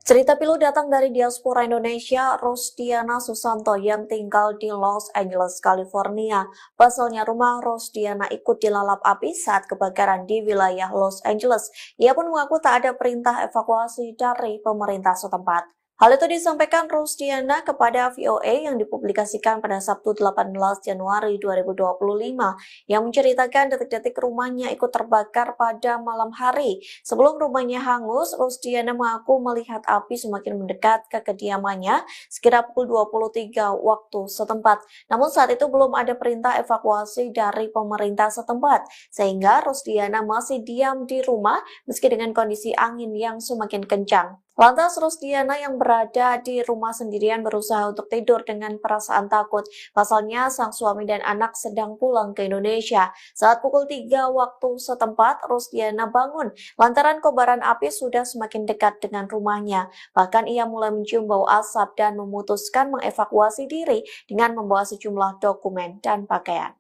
Cerita pilu datang dari diaspora Indonesia, Rosdiana Susanto yang tinggal di Los Angeles, California. Pasalnya rumah Rosdiana ikut dilalap api saat kebakaran di wilayah Los Angeles. Ia pun mengaku tak ada perintah evakuasi dari pemerintah setempat. Hal itu disampaikan Rosdiana kepada VOA yang dipublikasikan pada Sabtu 18 Januari 2025 yang menceritakan detik-detik rumahnya ikut terbakar pada malam hari. Sebelum rumahnya hangus, Rosdiana mengaku melihat api semakin mendekat ke kediamannya sekitar pukul 23 waktu setempat. Namun saat itu belum ada perintah evakuasi dari pemerintah setempat, sehingga Rosdiana masih diam di rumah meski dengan kondisi angin yang semakin kencang. Lantas Rosdiana yang berada di rumah sendirian berusaha untuk tidur dengan perasaan takut. Pasalnya sang suami dan anak sedang pulang ke Indonesia. Saat pukul 3 waktu setempat, Rosdiana bangun lantaran kobaran api sudah semakin dekat dengan rumahnya. Bahkan ia mulai mencium bau asap dan memutuskan mengevakuasi diri dengan membawa sejumlah dokumen dan pakaian.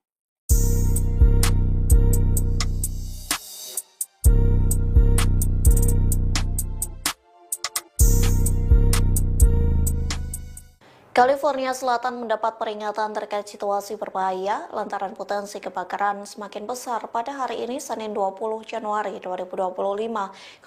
California Selatan mendapat peringatan terkait situasi berbahaya lantaran potensi kebakaran semakin besar pada hari ini Senin 20 Januari 2025.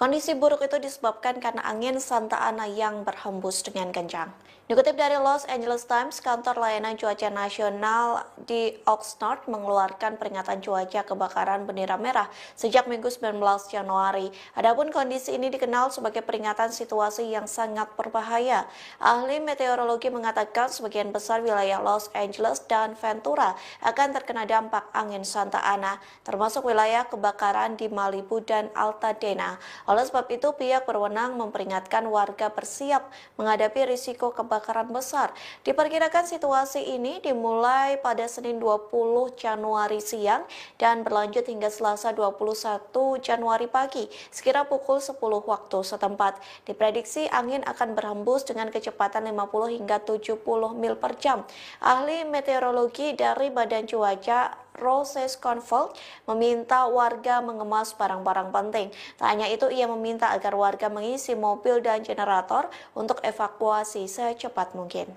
Kondisi buruk itu disebabkan karena angin Santa Ana yang berhembus dengan kencang. Dikutip dari Los Angeles Times, kantor layanan cuaca nasional di Oxnard mengeluarkan peringatan cuaca kebakaran bendera merah sejak Minggu 19 Januari. Adapun kondisi ini dikenal sebagai peringatan situasi yang sangat berbahaya. Ahli meteorologi mengatakan sebagian besar wilayah Los Angeles dan Ventura akan terkena dampak angin Santa Ana, termasuk wilayah kebakaran di Malibu dan Altadena. Oleh sebab itu, pihak berwenang memperingatkan warga bersiap menghadapi risiko kebakaran besar. Diperkirakan situasi ini dimulai pada Senin 20 Januari siang dan berlanjut hingga Selasa 21 Januari pagi, sekira pukul 10 waktu setempat. Diprediksi angin akan berhembus dengan kecepatan 50 hingga 70 mil per jam. Ahli meteorologi dari Badan Cuaca Roses Confeld meminta warga mengemas barang-barang penting. Tak hanya itu, ia meminta agar warga mengisi mobil dan generator untuk evakuasi secepat mungkin.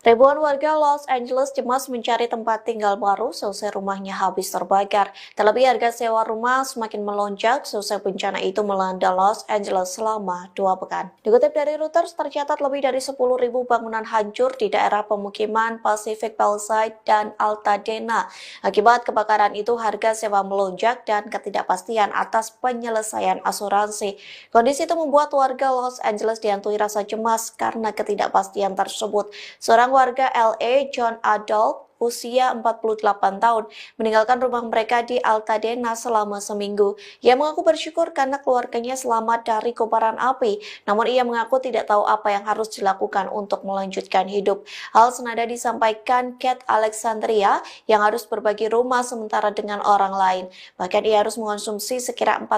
Ribuan warga Los Angeles cemas mencari tempat tinggal baru selesai rumahnya habis terbakar. Terlebih harga sewa rumah semakin melonjak selesai bencana itu melanda Los Angeles selama 2 pekan. Dikutip dari Reuters, tercatat lebih dari 10.000 bangunan hancur di daerah pemukiman Pacific Palisades dan Altadena. Akibat kebakaran itu, harga sewa melonjak dan ketidakpastian atas penyelesaian asuransi. Kondisi itu membuat warga Los Angeles dihantui rasa cemas karena ketidakpastian tersebut. Seorang warga LA, John Adolf, usia 48 tahun, meninggalkan rumah mereka di Altadena selama seminggu. Ia mengaku bersyukur karena keluarganya selamat dari kobaran api, namun ia mengaku tidak tahu apa yang harus dilakukan untuk melanjutkan hidup. Hal senada disampaikan Kate Alexandria yang harus berbagi rumah sementara dengan orang lain. Bahkan ia harus mengonsumsi sekira 40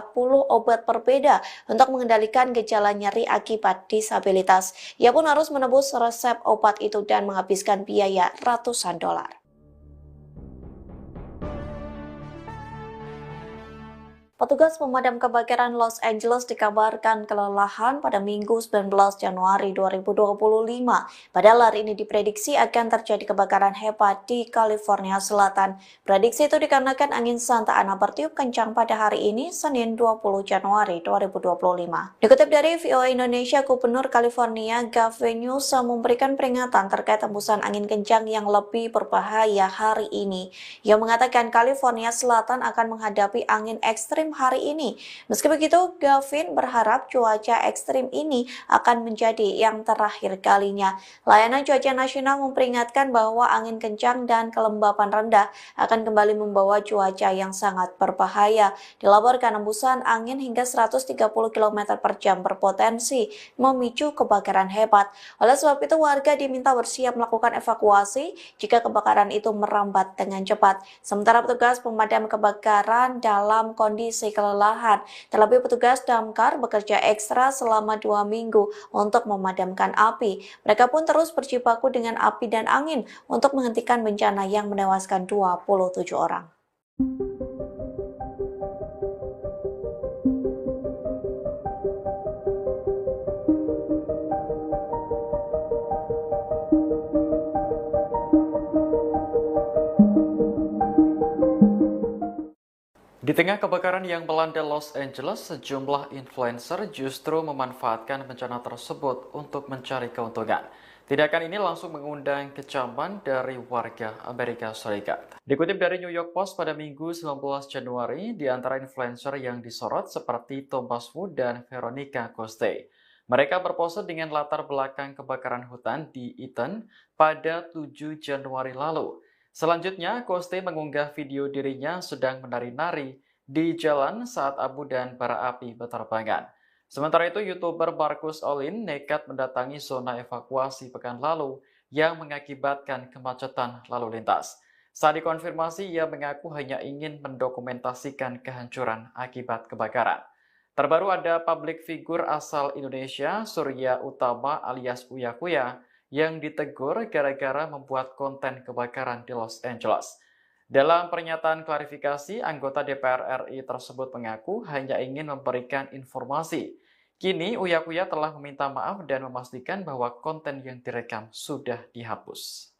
obat berbeda untuk mengendalikan gejala nyeri akibat disabilitas. Ia pun harus menebus resep obat itu dan menghabiskan biaya ratusan dolar. Petugas pemadam kebakaran Los Angeles dikabarkan kelelahan pada Minggu 19 Januari 2025. Padahal hari ini diprediksi akan terjadi kebakaran hebat di California Selatan. Prediksi itu dikarenakan angin Santa Ana bertiup kencang pada hari ini, Senin 20 Januari 2025. Dikutip dari VOA Indonesia, Gubernur California Gavin Newsom memberikan peringatan terkait hembusan angin kencang yang lebih berbahaya hari ini. Ia mengatakan California Selatan akan menghadapi angin ekstrim ekstrim hari ini. Meski begitu, Gavin berharap cuaca ekstrim ini akan menjadi yang terakhir kalinya. Layanan Cuaca Nasional memperingatkan bahwa angin kencang dan kelembapan rendah akan kembali membawa cuaca yang sangat berbahaya. Dilaporkan embusan angin hingga 130 km per jam berpotensi memicu kebakaran hebat. Oleh sebab itu, warga diminta bersiap melakukan evakuasi jika kebakaran itu merambat dengan cepat. Sementara petugas pemadam kebakaran dalam kondisi kelelahan. Terlebih petugas damkar bekerja ekstra selama 2 minggu untuk memadamkan api. Mereka pun terus berjibaku dengan api dan angin untuk menghentikan bencana yang menewaskan 27 orang. Di tengah kebakaran yang melanda Los Angeles, sejumlah influencer justru memanfaatkan bencana tersebut untuk mencari keuntungan. Tindakan ini langsung mengundang kecaman dari warga Amerika Serikat. Dikutip dari New York Post pada Minggu 19 Januari, di antara influencer yang disorot seperti Thomas Wu dan Veronica Coste. Mereka berpose dengan latar belakang kebakaran hutan di Eaton pada 7 Januari lalu. Selanjutnya, Coste mengunggah video dirinya sedang menari-nari di jalan saat abu dan bara api berterbangan. Sementara itu, YouTuber Marcus Olin nekat mendatangi zona evakuasi pekan lalu yang mengakibatkan kemacetan lalu lintas. Saat dikonfirmasi, ia mengaku hanya ingin mendokumentasikan kehancuran akibat kebakaran. Terbaru ada public figure asal Indonesia, Surya Utama alias Uya Kuya, yang ditegur gara-gara membuat konten kebakaran di Los Angeles. Dalam pernyataan klarifikasi, anggota DPR RI tersebut mengaku hanya ingin memberikan informasi. Kini, Uya Kuya telah meminta maaf dan memastikan bahwa konten yang direkam sudah dihapus.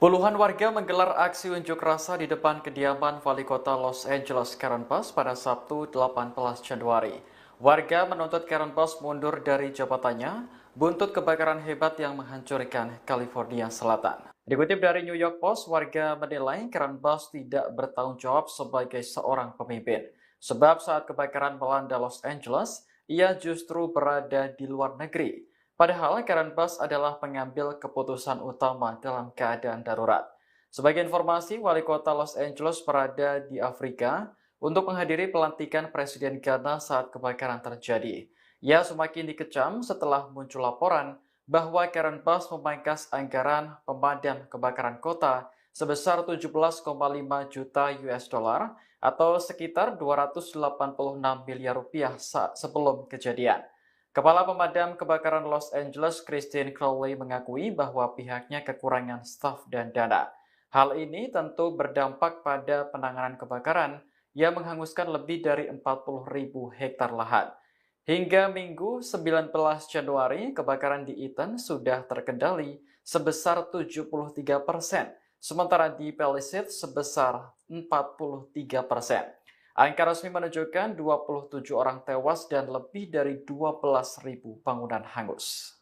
Puluhan warga menggelar aksi unjuk rasa di depan kediaman Wali Kota Los Angeles Karen Bass pada Sabtu 18 Januari. Warga menuntut Karen Bass mundur dari jabatannya buntut kebakaran hebat yang menghancurkan California Selatan. Dikutip dari New York Post, warga menilai Karen Bass tidak bertanggung jawab sebagai seorang pemimpin. Sebab saat kebakaran melanda Los Angeles, ia justru berada di luar negeri. Padahal Karen Bass adalah pengambil keputusan utama dalam keadaan darurat. Sebagai informasi, Wali Kota Los Angeles berada di Afrika untuk menghadiri pelantikan Presiden Ghana saat kebakaran terjadi. Ia semakin dikecam setelah muncul laporan bahwa Karen Bass memangkas anggaran pemadam kebakaran kota sebesar 17,5 juta US dollar atau sekitar 286 miliar rupiah sebelum kejadian. Kepala Pemadam Kebakaran Los Angeles, Christine Crowley, mengakui bahwa pihaknya kekurangan staf dan dana. Hal ini tentu berdampak pada penanganan kebakaran yang menghanguskan lebih dari 40.000 hektar lahan. Hingga Minggu 19 Januari, kebakaran di Eaton sudah terkendali sebesar 73%, sementara di Palisades sebesar 43%. Angka resmi menunjukkan 27 orang tewas dan lebih dari 12.000 bangunan hangus.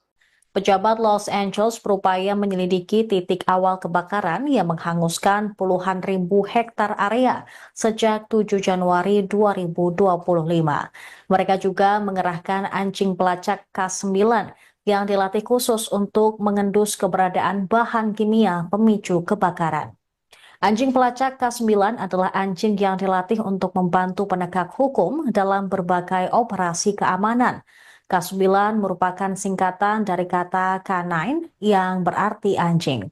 Pejabat Los Angeles berupaya menyelidiki titik awal kebakaran yang menghanguskan puluhan ribu hektar area sejak 7 Januari 2025. Mereka juga mengerahkan anjing pelacak K9 yang dilatih khusus untuk mengendus keberadaan bahan kimia pemicu kebakaran. Anjing pelacak K9 adalah anjing yang dilatih untuk membantu penegak hukum dalam berbagai operasi keamanan. K9 merupakan singkatan dari kata K9 yang berarti anjing.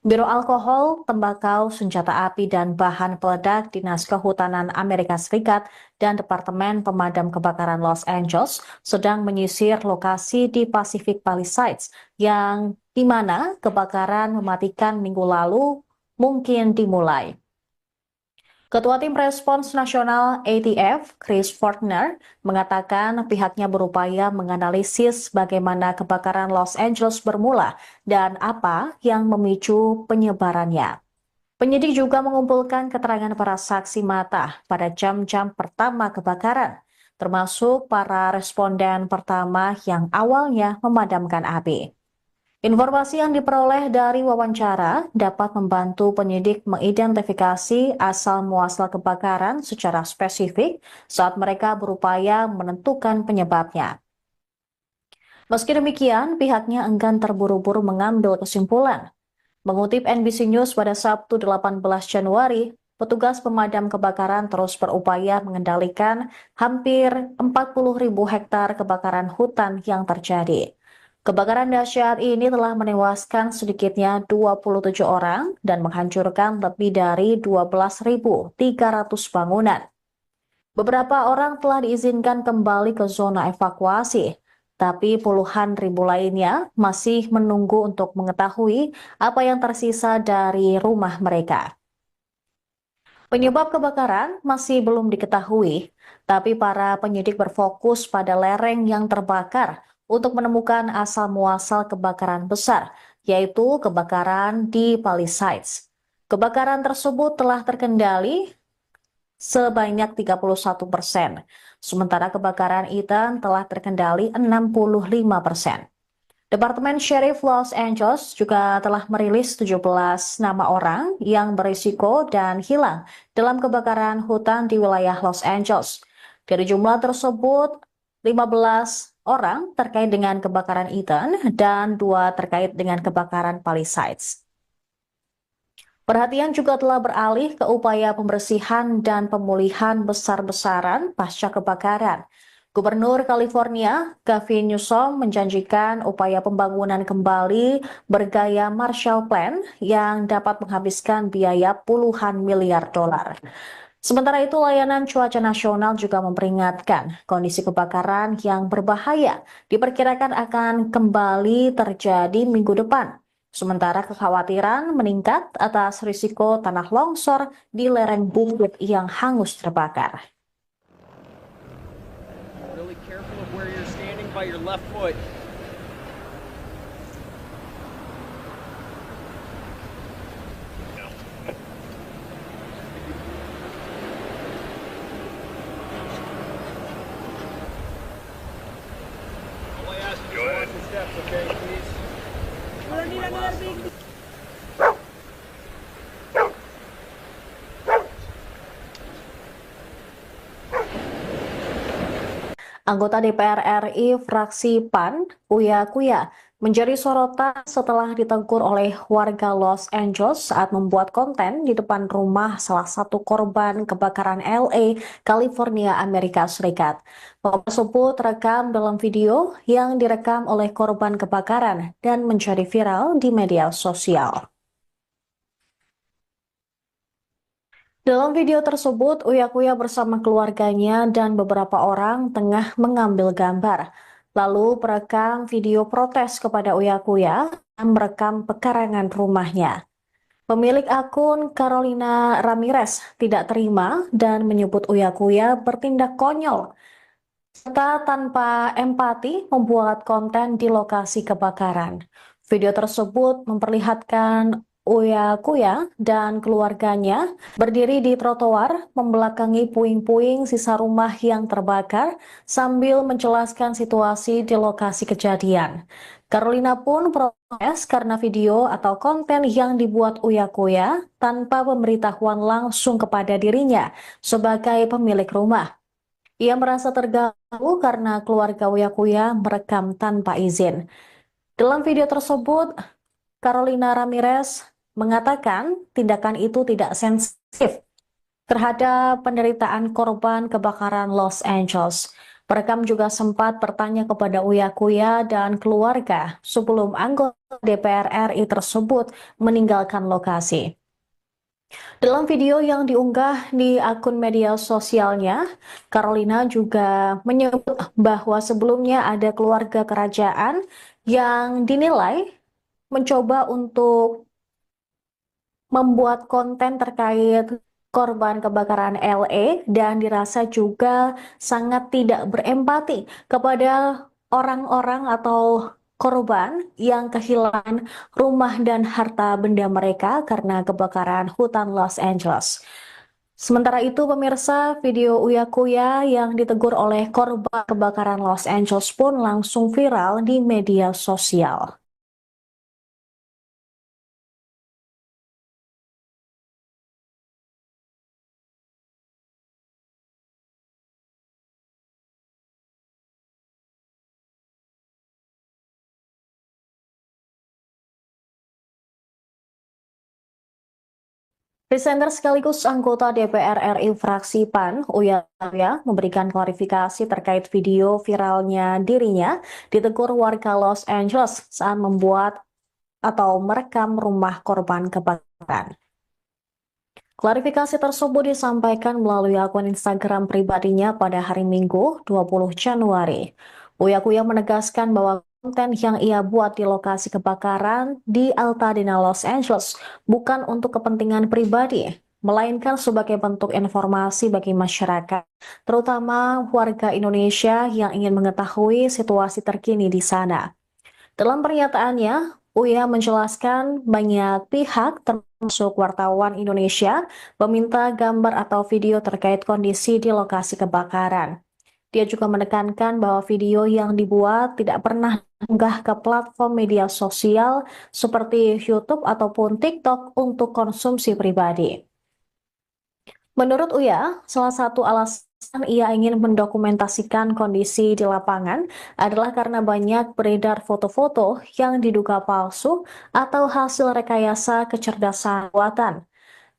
Biro Alkohol, Tembakau, Senjata Api, dan Bahan Peledak Dinas Kehutanan Amerika Serikat dan Departemen Pemadam Kebakaran Los Angeles sedang menyisir lokasi di Pacific Palisades yang di mana kebakaran mematikan minggu lalu mungkin dimulai. Ketua Tim Respons Nasional ATF, Chris Fortner, mengatakan pihaknya berupaya menganalisis bagaimana kebakaran Los Angeles bermula dan apa yang memicu penyebarannya. Penyidik juga mengumpulkan keterangan para saksi mata pada jam-jam pertama kebakaran, termasuk para responden pertama yang awalnya memadamkan api. Informasi yang diperoleh dari wawancara dapat membantu penyidik mengidentifikasi asal-muasal kebakaran secara spesifik saat mereka berupaya menentukan penyebabnya. Meski demikian, pihaknya enggan terburu-buru mengambil kesimpulan. Mengutip NBC News pada Sabtu 18 Januari, petugas pemadam kebakaran terus berupaya mengendalikan hampir 40.000 hektar kebakaran hutan yang terjadi. Kebakaran dahsyat ini telah menewaskan sedikitnya 27 orang dan menghancurkan lebih dari 12.300 bangunan. Beberapa orang telah diizinkan kembali ke zona evakuasi, tapi puluhan ribu lainnya masih menunggu untuk mengetahui apa yang tersisa dari rumah mereka. Penyebab kebakaran masih belum diketahui, tapi para penyidik berfokus pada lereng yang terbakar untuk menemukan asal-muasal kebakaran besar, yaitu kebakaran di Palisades. Kebakaran tersebut telah terkendali sebanyak 31%, sementara kebakaran Ethan telah terkendali 65%. Departemen Sheriff Los Angeles juga telah merilis 17 nama orang yang berisiko dan hilang dalam kebakaran hutan di wilayah Los Angeles. Dari jumlah tersebut, 15 orang terkait dengan kebakaran Ethan dan 2 terkait dengan kebakaran Palisades. Perhatian juga telah beralih ke upaya pembersihan dan pemulihan besar-besaran pasca kebakaran. Gubernur California, Gavin Newsom, menjanjikan upaya pembangunan kembali bergaya Marshall Plan yang dapat menghabiskan biaya puluhan miliar dolar. Sementara itu, layanan cuaca nasional juga memperingatkan kondisi kebakaran yang berbahaya diperkirakan akan kembali terjadi minggu depan. Sementara kekhawatiran meningkat atas risiko tanah longsor di lereng bukit yang hangus terbakar. Really careful of where you're standing by your left foot. All I ask is watch your steps, okay, please? Anggota DPR RI fraksi PAN, Uya Kuya, menjadi sorotan setelah ditegur oleh warga Los Angeles saat membuat konten di depan rumah salah satu korban kebakaran LA, California, Amerika Serikat. Momen tersebut terekam dalam video yang direkam oleh korban kebakaran dan menjadi viral di media sosial. Dalam video tersebut, Uya Kuya bersama keluarganya dan beberapa orang tengah mengambil gambar. Lalu perekam video protes kepada Uya Kuya yang merekam pekarangan rumahnya. Pemilik akun Carolina Ramirez tidak terima dan menyebut Uya Kuya bertindak konyol serta tanpa empati membuat konten di lokasi kebakaran. Video tersebut memperlihatkan Uya Kuya dan keluarganya berdiri di trotoar membelakangi puing-puing sisa rumah yang terbakar sambil menjelaskan situasi di lokasi kejadian. Carolina pun protes karena video atau konten yang dibuat Uya Kuya tanpa pemberitahuan langsung kepada dirinya sebagai pemilik rumah. Ia merasa terganggu karena keluarga Uya Kuya merekam tanpa izin. Dalam video tersebut, Carolina Ramirez mengatakan tindakan itu tidak sensitif terhadap penderitaan korban kebakaran Los Angeles. Perekam juga sempat bertanya kepada Uya Kuya dan keluarga sebelum anggota DPR RI tersebut meninggalkan lokasi. Dalam video yang diunggah di akun media sosialnya, Carolina juga menyebut bahwa sebelumnya ada keluarga kerajaan yang dinilai mencoba untuk membuat konten terkait korban kebakaran LA dan dirasa juga sangat tidak berempati kepada orang-orang atau korban yang kehilangan rumah dan harta benda mereka karena kebakaran hutan Los Angeles. Sementara itu, pemirsa, video Uya Kuya yang ditegur oleh korban kebakaran Los Angeles pun langsung viral di media sosial. Presenter sekaligus anggota DPR RI fraksi PAN, Uya Kuya, memberikan klarifikasi terkait video viralnya dirinya ditegur warga Los Angeles saat membuat atau merekam rumah korban kebakaran. Klarifikasi tersebut disampaikan melalui akun Instagram pribadinya pada hari Minggu 20 Januari. Uya Kuya menegaskan bahwa konten yang ia buat di lokasi kebakaran di Altadena, Los Angeles bukan untuk kepentingan pribadi, melainkan sebagai bentuk informasi bagi masyarakat, terutama warga Indonesia yang ingin mengetahui situasi terkini di sana. Dalam pernyataannya, Uya menjelaskan banyak pihak termasuk wartawan Indonesia meminta gambar atau video terkait kondisi di lokasi kebakaran. Dia juga menekankan bahwa video yang dibuat tidak pernah diunggah ke platform media sosial seperti YouTube ataupun TikTok untuk konsumsi pribadi. Menurut Uya, salah satu alasan ia ingin mendokumentasikan kondisi di lapangan adalah karena banyak beredar foto-foto yang diduga palsu atau hasil rekayasa kecerdasan buatan.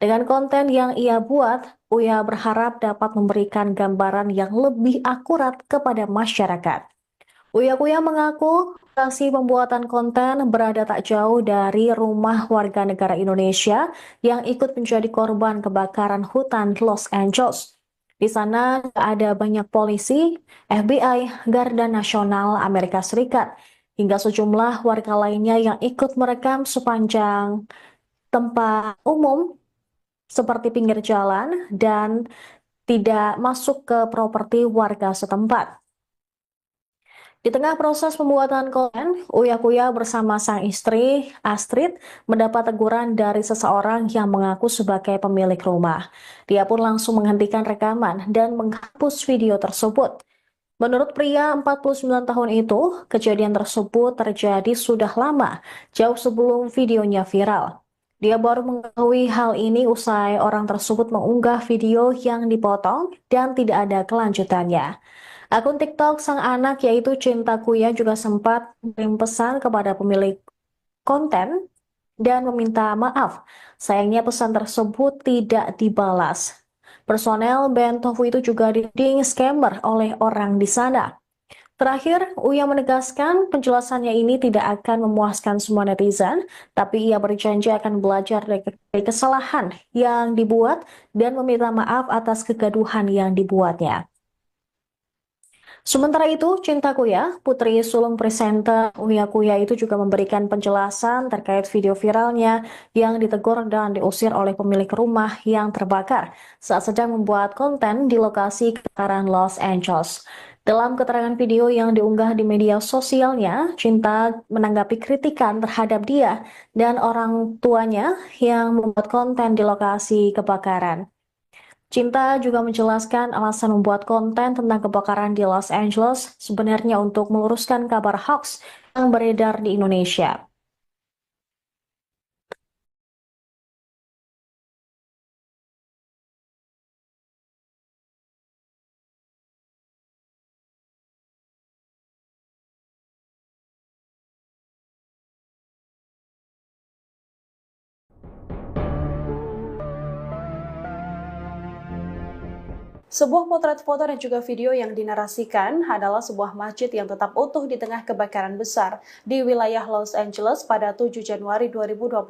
Dengan konten yang ia buat, Uya berharap dapat memberikan gambaran yang lebih akurat kepada masyarakat. Uya Kuya mengaku lokasi pembuatan konten berada tak jauh dari rumah warga negara Indonesia yang ikut menjadi korban kebakaran hutan Los Angeles. Di sana ada banyak polisi, FBI, Garda Nasional Amerika Serikat, hingga sejumlah warga lainnya yang ikut merekam sepanjang tempat umum seperti pinggir jalan dan tidak masuk ke properti warga setempat. Di tengah proses pembuatan konten, Uya Kuya bersama sang istri, Astrid, mendapat teguran dari seseorang yang mengaku sebagai pemilik rumah. Dia pun langsung menghentikan rekaman dan menghapus video tersebut. Menurut pria 49 tahun itu, kejadian tersebut terjadi sudah lama, jauh sebelum videonya viral. Dia baru mengetahui hal ini usai orang tersebut mengunggah video yang dipotong dan tidak ada kelanjutannya. Akun TikTok sang anak yaitu Cinta Kuya juga sempat mengirim pesan kepada pemilik konten dan meminta maaf. Sayangnya pesan tersebut tidak dibalas. Personel band Tofu itu juga dituding scammer oleh orang di sana. Terakhir, Uya menegaskan penjelasannya ini tidak akan memuaskan semua netizen, tapi ia berjanji akan belajar dari kesalahan yang dibuat dan meminta maaf atas kegaduhan yang dibuatnya. Sementara itu, Cinta Kuya, putri sulung presenter Uya Kuya itu juga memberikan penjelasan terkait video viralnya yang ditegur dan diusir oleh pemilik rumah yang terbakar saat sedang membuat konten di lokasi kebakaran Los Angeles. Dalam keterangan video yang diunggah di media sosialnya, Cinta menanggapi kritikan terhadap dia dan orang tuanya yang membuat konten di lokasi kebakaran. Cinta juga menjelaskan alasan membuat konten tentang kebakaran di Los Angeles sebenarnya untuk meluruskan kabar hoax yang beredar di Indonesia. Sebuah potret foto dan juga video yang dinarasikan adalah sebuah masjid yang tetap utuh di tengah kebakaran besar di wilayah Los Angeles pada 7 Januari 2025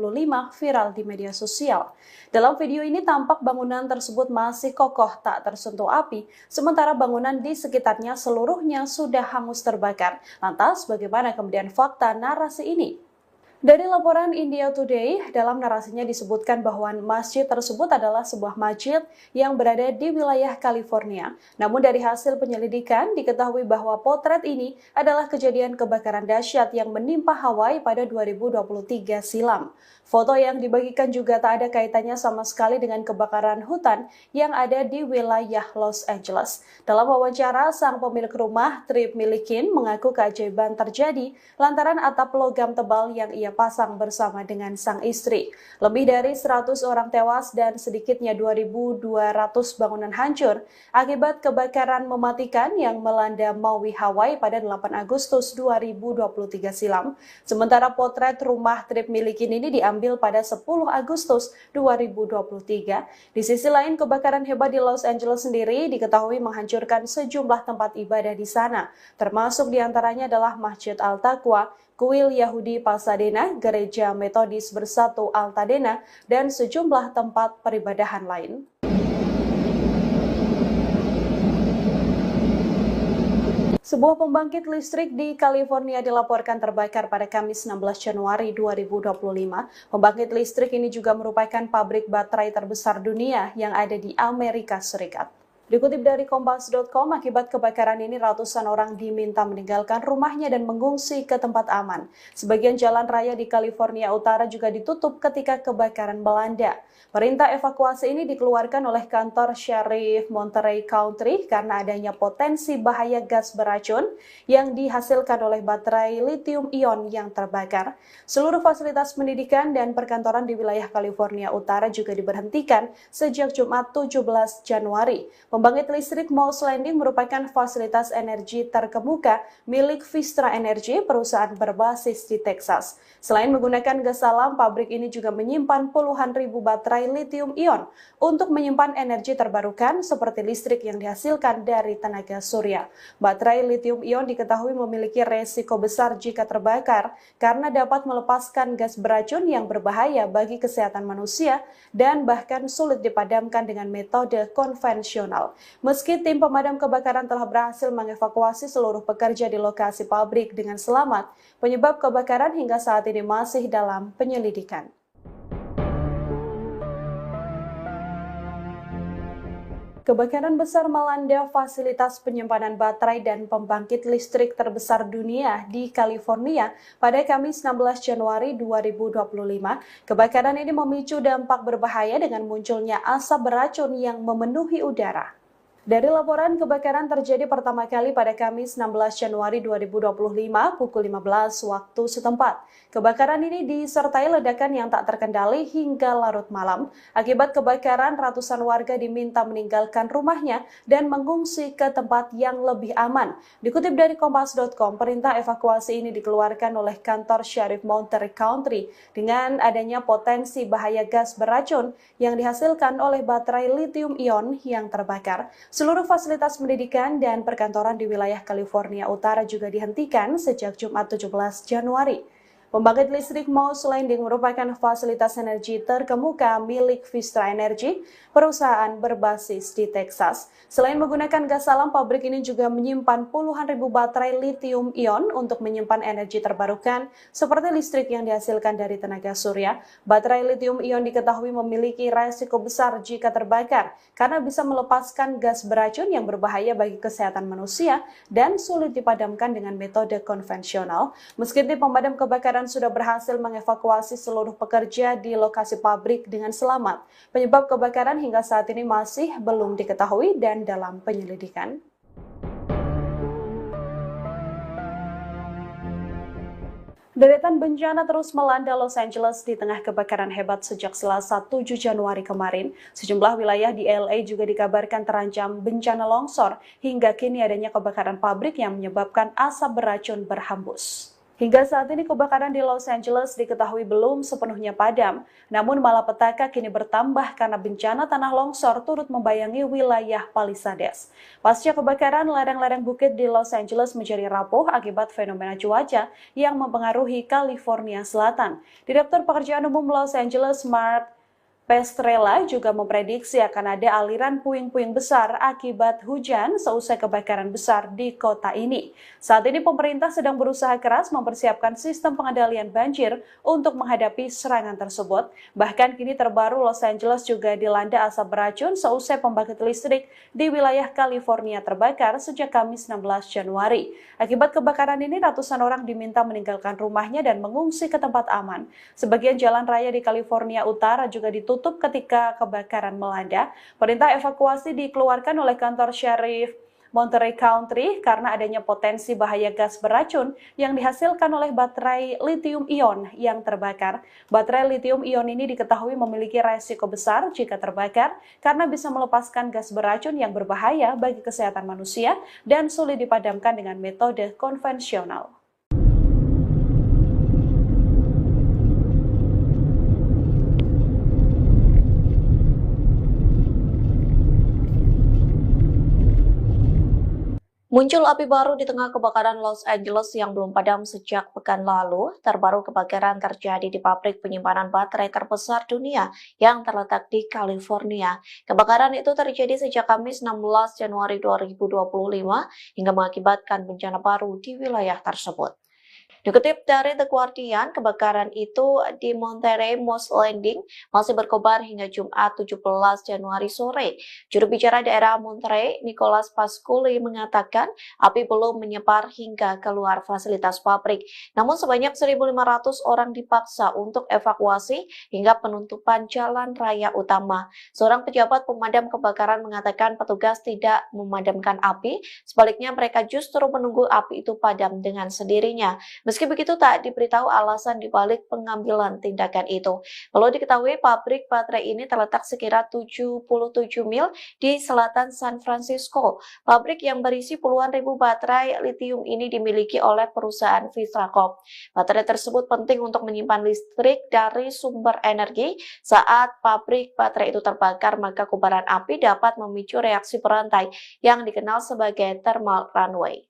viral di media sosial. Dalam video ini tampak bangunan tersebut masih kokoh tak tersentuh api, sementara bangunan di sekitarnya seluruhnya sudah hangus terbakar. Lantas bagaimana kemudian fakta narasi ini? Dari laporan India Today, dalam narasinya disebutkan bahwa masjid tersebut adalah sebuah masjid yang berada di wilayah California. Namun dari hasil penyelidikan, diketahui bahwa potret ini adalah kejadian kebakaran dahsyat yang menimpa Hawaii pada 2023 silam. Foto yang dibagikan juga tak ada kaitannya sama sekali dengan kebakaran hutan yang ada di wilayah Los Angeles. Dalam wawancara, sang pemilik rumah, Trip Milikin, mengaku keajaiban terjadi lantaran atap logam tebal yang ia pasang bersama dengan sang istri. Lebih dari 100 orang tewas dan sedikitnya 2.200 bangunan hancur akibat kebakaran mematikan yang melanda Maui, Hawaii pada 8 Agustus 2023 silam. Sementara potret rumah Trip Milikin ini diambil pada 10 Agustus 2023. Di sisi lain, kebakaran hebat di Los Angeles sendiri diketahui menghancurkan sejumlah tempat ibadah di sana, termasuk diantaranya adalah Masjid Al-Taqwa, Kuil Yahudi Pasadena, Gereja Metodis Bersatu Altadena, dan sejumlah tempat peribadahan lain. Sebuah pembangkit listrik di California dilaporkan terbakar pada Kamis 16 Januari 2025. Pembangkit listrik ini juga merupakan pabrik baterai terbesar dunia yang ada di Amerika Serikat. Dikutip dari Kompas.com, akibat kebakaran ini ratusan orang diminta meninggalkan rumahnya dan mengungsi ke tempat aman. Sebagian jalan raya di California Utara juga ditutup ketika kebakaran melanda. Perintah evakuasi ini dikeluarkan oleh kantor Sheriff Monterey County karena adanya potensi bahaya gas beracun yang dihasilkan oleh baterai lithium-ion yang terbakar. Seluruh fasilitas pendidikan dan perkantoran di wilayah California Utara juga diberhentikan sejak Jumat 17 Januari. Pembangkit listrik Moss Landing merupakan fasilitas energi terkemuka milik Vistra Energy, perusahaan berbasis di Texas. Selain menggunakan gas alam, pabrik ini juga menyimpan puluhan ribu baterai lithium-ion untuk menyimpan energi terbarukan seperti listrik yang dihasilkan dari tenaga surya. Baterai lithium-ion diketahui memiliki resiko besar jika terbakar karena dapat melepaskan gas beracun yang berbahaya bagi kesehatan manusia dan bahkan sulit dipadamkan dengan metode konvensional. Meski tim pemadam kebakaran telah berhasil mengevakuasi seluruh pekerja di lokasi pabrik dengan selamat, penyebab kebakaran hingga saat ini masih dalam penyelidikan. Kebakaran besar melanda fasilitas penyimpanan baterai dan pembangkit listrik terbesar dunia di California pada Kamis 16 Januari 2025. Kebakaran ini memicu dampak berbahaya dengan munculnya asap beracun yang memenuhi udara. Dari laporan, kebakaran terjadi pertama kali pada Kamis 16 Januari 2025 pukul 15 waktu setempat. Kebakaran ini disertai ledakan yang tak terkendali hingga larut malam. Akibat kebakaran, ratusan warga diminta meninggalkan rumahnya dan mengungsi ke tempat yang lebih aman. Dikutip dari Kompas.com, perintah evakuasi ini dikeluarkan oleh kantor Sheriff Monterey County dengan adanya potensi bahaya gas beracun yang dihasilkan oleh baterai lithium-ion yang terbakar. Seluruh fasilitas pendidikan dan perkantoran di wilayah California Utara juga dihentikan sejak Jumat 17 Januari. Pembangkit listrik Moss Landing merupakan fasilitas energi terkemuka milik Vistra Energy, perusahaan berbasis di Texas. Selain menggunakan gas alam, pabrik ini juga menyimpan puluhan ribu baterai lithium-ion untuk menyimpan energi terbarukan seperti listrik yang dihasilkan dari tenaga surya. Baterai lithium-ion diketahui memiliki resiko besar jika terbakar karena bisa melepaskan gas beracun yang berbahaya bagi kesehatan manusia dan sulit dipadamkan dengan metode konvensional. Meski tim pemadam kebakaran sudah berhasil mengevakuasi seluruh pekerja di lokasi pabrik dengan selamat, penyebab kebakaran hingga saat ini masih belum diketahui dan dalam penyelidikan. Deretan bencana terus melanda Los Angeles di tengah kebakaran hebat sejak Selasa 7 Januari kemarin. Sejumlah wilayah di LA juga dikabarkan terancam bencana longsor hingga kini adanya kebakaran pabrik yang menyebabkan asap beracun berhembus. Hingga saat ini kebakaran di Los Angeles diketahui belum sepenuhnya padam, namun malapetaka kini bertambah karena bencana tanah longsor turut membayangi wilayah Palisades. Pasca kebakaran, lereng-lereng bukit di Los Angeles menjadi rapuh akibat fenomena cuaca yang mempengaruhi California Selatan. Direktur Pekerjaan Umum Los Angeles, Mark Pestrella juga memprediksi akan ada aliran puing-puing besar akibat hujan seusai kebakaran besar di kota ini. Saat ini pemerintah sedang berusaha keras mempersiapkan sistem pengendalian banjir untuk menghadapi serangan tersebut. Bahkan kini terbaru Los Angeles juga dilanda asap beracun seusai pembangkit listrik di wilayah California terbakar sejak Kamis 16 Januari. Akibat kebakaran ini ratusan orang diminta meninggalkan rumahnya dan mengungsi ke tempat aman. Sebagian jalan raya di California Utara juga ditutup ketika kebakaran melanda. Perintah evakuasi dikeluarkan oleh kantor Sheriff Monterey County karena adanya potensi bahaya gas beracun yang dihasilkan oleh baterai lithium-ion yang terbakar. Baterai lithium-ion ini diketahui memiliki resiko besar jika terbakar karena bisa melepaskan gas beracun yang berbahaya bagi kesehatan manusia dan sulit dipadamkan dengan metode konvensional. Muncul api baru di tengah kebakaran Los Angeles yang belum padam sejak pekan lalu. Terbaru kebakaran terjadi di pabrik penyimpanan baterai terbesar dunia yang terletak di California. Kebakaran itu terjadi sejak Kamis 16 Januari 2025 hingga mengakibatkan bencana baru di wilayah tersebut. Dikutip dari The Guardian, kebakaran itu di Monterey Moss Landing masih berkobar hingga Jumat 17 Januari sore. Juru bicara daerah Monterey, Nicholas Pasculi, mengatakan api belum menyebar hingga keluar fasilitas pabrik. Namun sebanyak 1.500 orang dipaksa untuk evakuasi hingga penutupan jalan raya utama. Seorang pejabat pemadam kebakaran mengatakan petugas tidak memadamkan api, sebaliknya mereka justru menunggu api itu padam dengan sendirinya. Meski begitu, tak diberitahu alasan dibalik pengambilan tindakan itu. Perlu diketahui, pabrik baterai ini terletak sekira 77 mil di selatan San Francisco. Pabrik yang berisi puluhan ribu baterai lithium ini dimiliki oleh perusahaan Vistrakop. Baterai tersebut penting untuk menyimpan listrik dari sumber energi. Saat pabrik baterai itu terbakar, maka kobaran api dapat memicu reaksi berantai yang dikenal sebagai thermal runaway.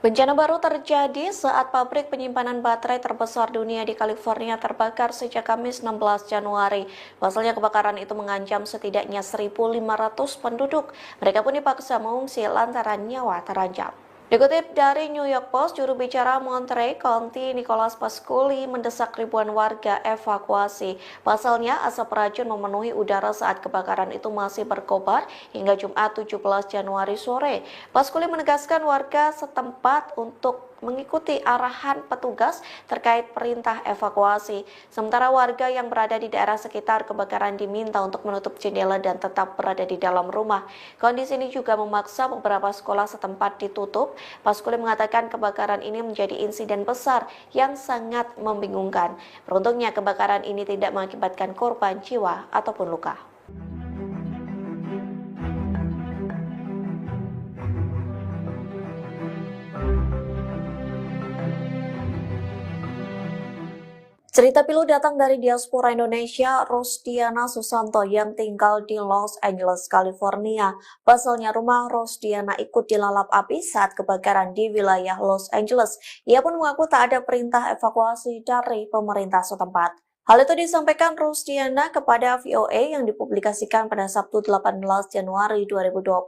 Bencana baru terjadi saat pabrik penyimpanan baterai terbesar dunia di California terbakar sejak Kamis 16 Januari. Pasalnya kebakaran itu mengancam setidaknya 1.500 penduduk. Mereka pun dipaksa mengungsi lantaran nyawa terancam. Dikutip dari New York Post, juru bicara Monterey County Nicholas Pasculi mendesak ribuan warga evakuasi. Pasalnya asap racun memenuhi udara saat kebakaran itu masih berkobar hingga Jumat 17 Januari sore. Pasculi menegaskan warga setempat untuk mengikuti arahan petugas terkait perintah evakuasi. Sementara warga yang berada di daerah sekitar kebakaran diminta untuk menutup jendela dan tetap berada di dalam rumah. Kondisi ini juga memaksa beberapa sekolah setempat ditutup. Pasculi mengatakan kebakaran ini menjadi insiden besar yang sangat membingungkan. Beruntungnya kebakaran ini tidak mengakibatkan korban jiwa ataupun luka. Cerita pilu datang dari diaspora Indonesia, Rosdiana Susanto yang tinggal di Los Angeles, California. Pasalnya rumah Rosdiana ikut dilalap api saat kebakaran di wilayah Los Angeles. Ia pun mengaku tak ada perintah evakuasi dari pemerintah setempat. Hal itu disampaikan Rosdiana kepada VOA yang dipublikasikan pada Sabtu 18 Januari 2025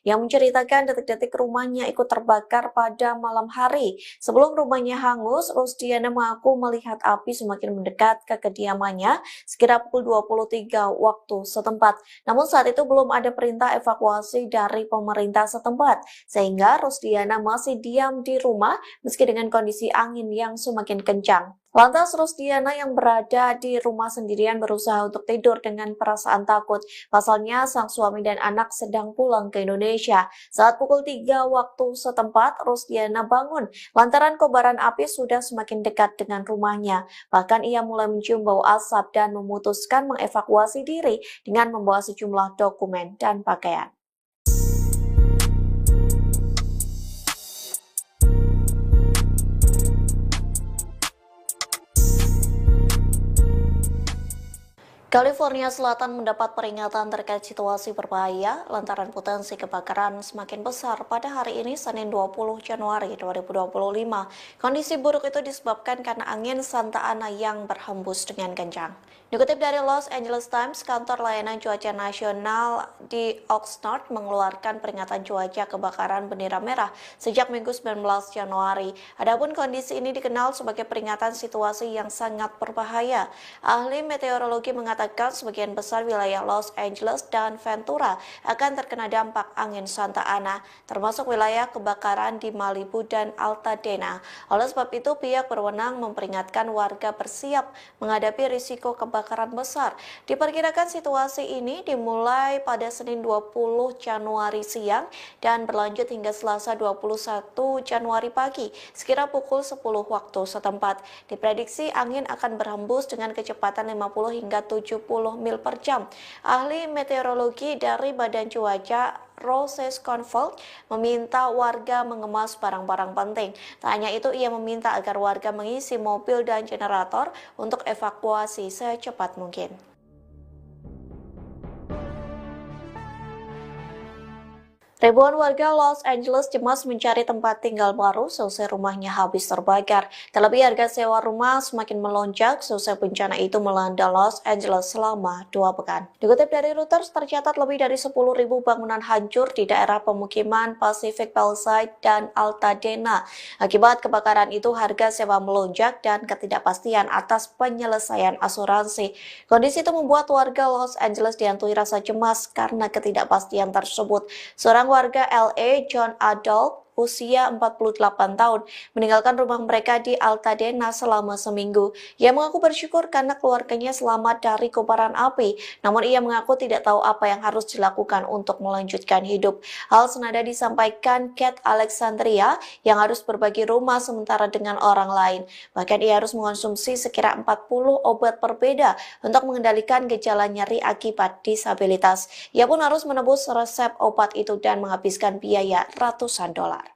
yang menceritakan detik-detik rumahnya ikut terbakar pada malam hari. Sebelum rumahnya hangus, Rosdiana mengaku melihat api semakin mendekat ke kediamannya sekira pukul 23 waktu setempat. Namun saat itu belum ada perintah evakuasi dari pemerintah setempat, sehingga Rosdiana masih diam di rumah meski dengan kondisi angin yang semakin kencang. Lantas Rosdiana yang berada di rumah sendirian berusaha untuk tidur dengan perasaan takut. Pasalnya sang suami dan anak sedang pulang ke Indonesia. Saat pukul 3 waktu setempat, Rosdiana bangun lantaran kobaran api sudah semakin dekat dengan rumahnya. Bahkan ia mulai mencium bau asap dan memutuskan mengevakuasi diri dengan membawa sejumlah dokumen dan pakaian. California Selatan mendapat peringatan terkait situasi berbahaya lantaran potensi kebakaran semakin besar pada hari ini Senin 20 Januari 2025. Kondisi buruk itu disebabkan karena angin Santa Ana yang berhembus dengan kencang. Dikutip dari Los Angeles Times, kantor layanan cuaca nasional di Oxnard mengeluarkan peringatan cuaca kebakaran bendera merah sejak Minggu 19 Januari. Adapun kondisi ini dikenal sebagai peringatan situasi yang sangat berbahaya. Ahli meteorologi mengatakan sebagian besar wilayah Los Angeles dan Ventura akan terkena dampak angin Santa Ana, termasuk wilayah kebakaran di Malibu dan Altadena. Oleh sebab itu, pihak berwenang memperingatkan warga bersiap menghadapi risiko kebakaran besar. Diperkirakan situasi ini dimulai pada Senin 20 Januari siang dan berlanjut hingga Selasa 21 Januari pagi, sekira pukul 10 waktu setempat. Diprediksi angin akan berhembus dengan kecepatan 50 hingga 70 mil per jam. Ahli meteorologi dari Badan Cuaca Roses Convolt meminta warga mengemas barang-barang penting. Tak hanya itu, ia meminta agar warga mengisi mobil dan generator untuk evakuasi secepat mungkin. Ribuan warga Los Angeles cemas mencari tempat tinggal baru selesai rumahnya habis terbakar. Terlebih harga sewa rumah semakin melonjak selesai bencana itu melanda Los Angeles selama 2 pekan. Dikutip dari Reuters, tercatat lebih dari 10.000 bangunan hancur di daerah pemukiman Pacific Palisades dan Altadena. Akibat kebakaran itu, harga sewa melonjak dan ketidakpastian atas penyelesaian asuransi. Kondisi itu membuat warga Los Angeles dihantui rasa cemas karena ketidakpastian tersebut. Seorang warga LA, John Adolph, usia 48 tahun, meninggalkan rumah mereka di Altadena selama seminggu. Ia mengaku bersyukur karena keluarganya selamat dari kobaran api, namun ia mengaku tidak tahu apa yang harus dilakukan untuk melanjutkan hidup. Hal senada disampaikan Kate Alexandria yang harus berbagi rumah sementara dengan orang lain. Bahkan ia harus mengonsumsi sekira 40 obat berbeda untuk mengendalikan gejala nyeri akibat disabilitas. Ia pun harus menebus resep obat itu dan menghabiskan biaya ratusan dolar.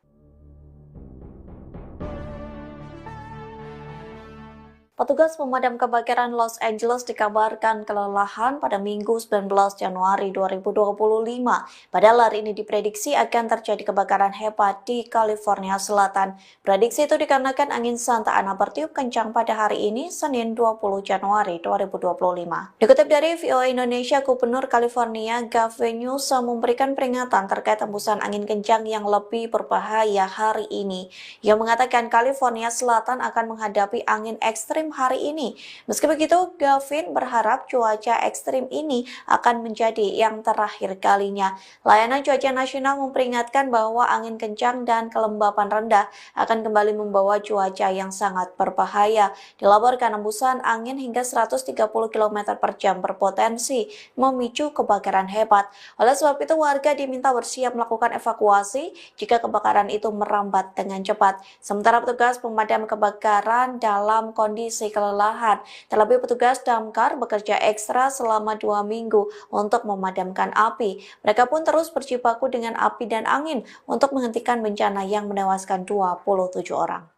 Petugas pemadam kebakaran Los Angeles dikabarkan kelelahan pada Minggu 19 Januari 2025. Padahal hari ini diprediksi akan terjadi kebakaran hebat di California Selatan. Prediksi itu dikarenakan angin Santa Ana bertiup kencang pada hari ini, Senin 20 Januari 2025. Dikutip dari VOA Indonesia, Gubernur California Gavin Newsom memberikan peringatan terkait hembusan angin kencang yang lebih berbahaya hari ini. Ia mengatakan California Selatan akan menghadapi angin ekstrim hari ini. Meski begitu, Gavin berharap cuaca ekstrim ini akan menjadi yang terakhir kalinya. Layanan Cuaca Nasional memperingatkan bahwa angin kencang dan kelembapan rendah akan kembali membawa cuaca yang sangat berbahaya. Dilaporkan hembusan angin hingga 130 km per jam berpotensi memicu kebakaran hebat. Oleh sebab itu, warga diminta bersiap melakukan evakuasi jika kebakaran itu merambat dengan cepat. Sementara petugas pemadam kebakaran dalam kondisi kelelahan. Terlebih petugas damkar bekerja ekstra selama 2 minggu untuk memadamkan api. Mereka pun terus berjibaku dengan api dan angin untuk menghentikan bencana yang menewaskan 27 orang.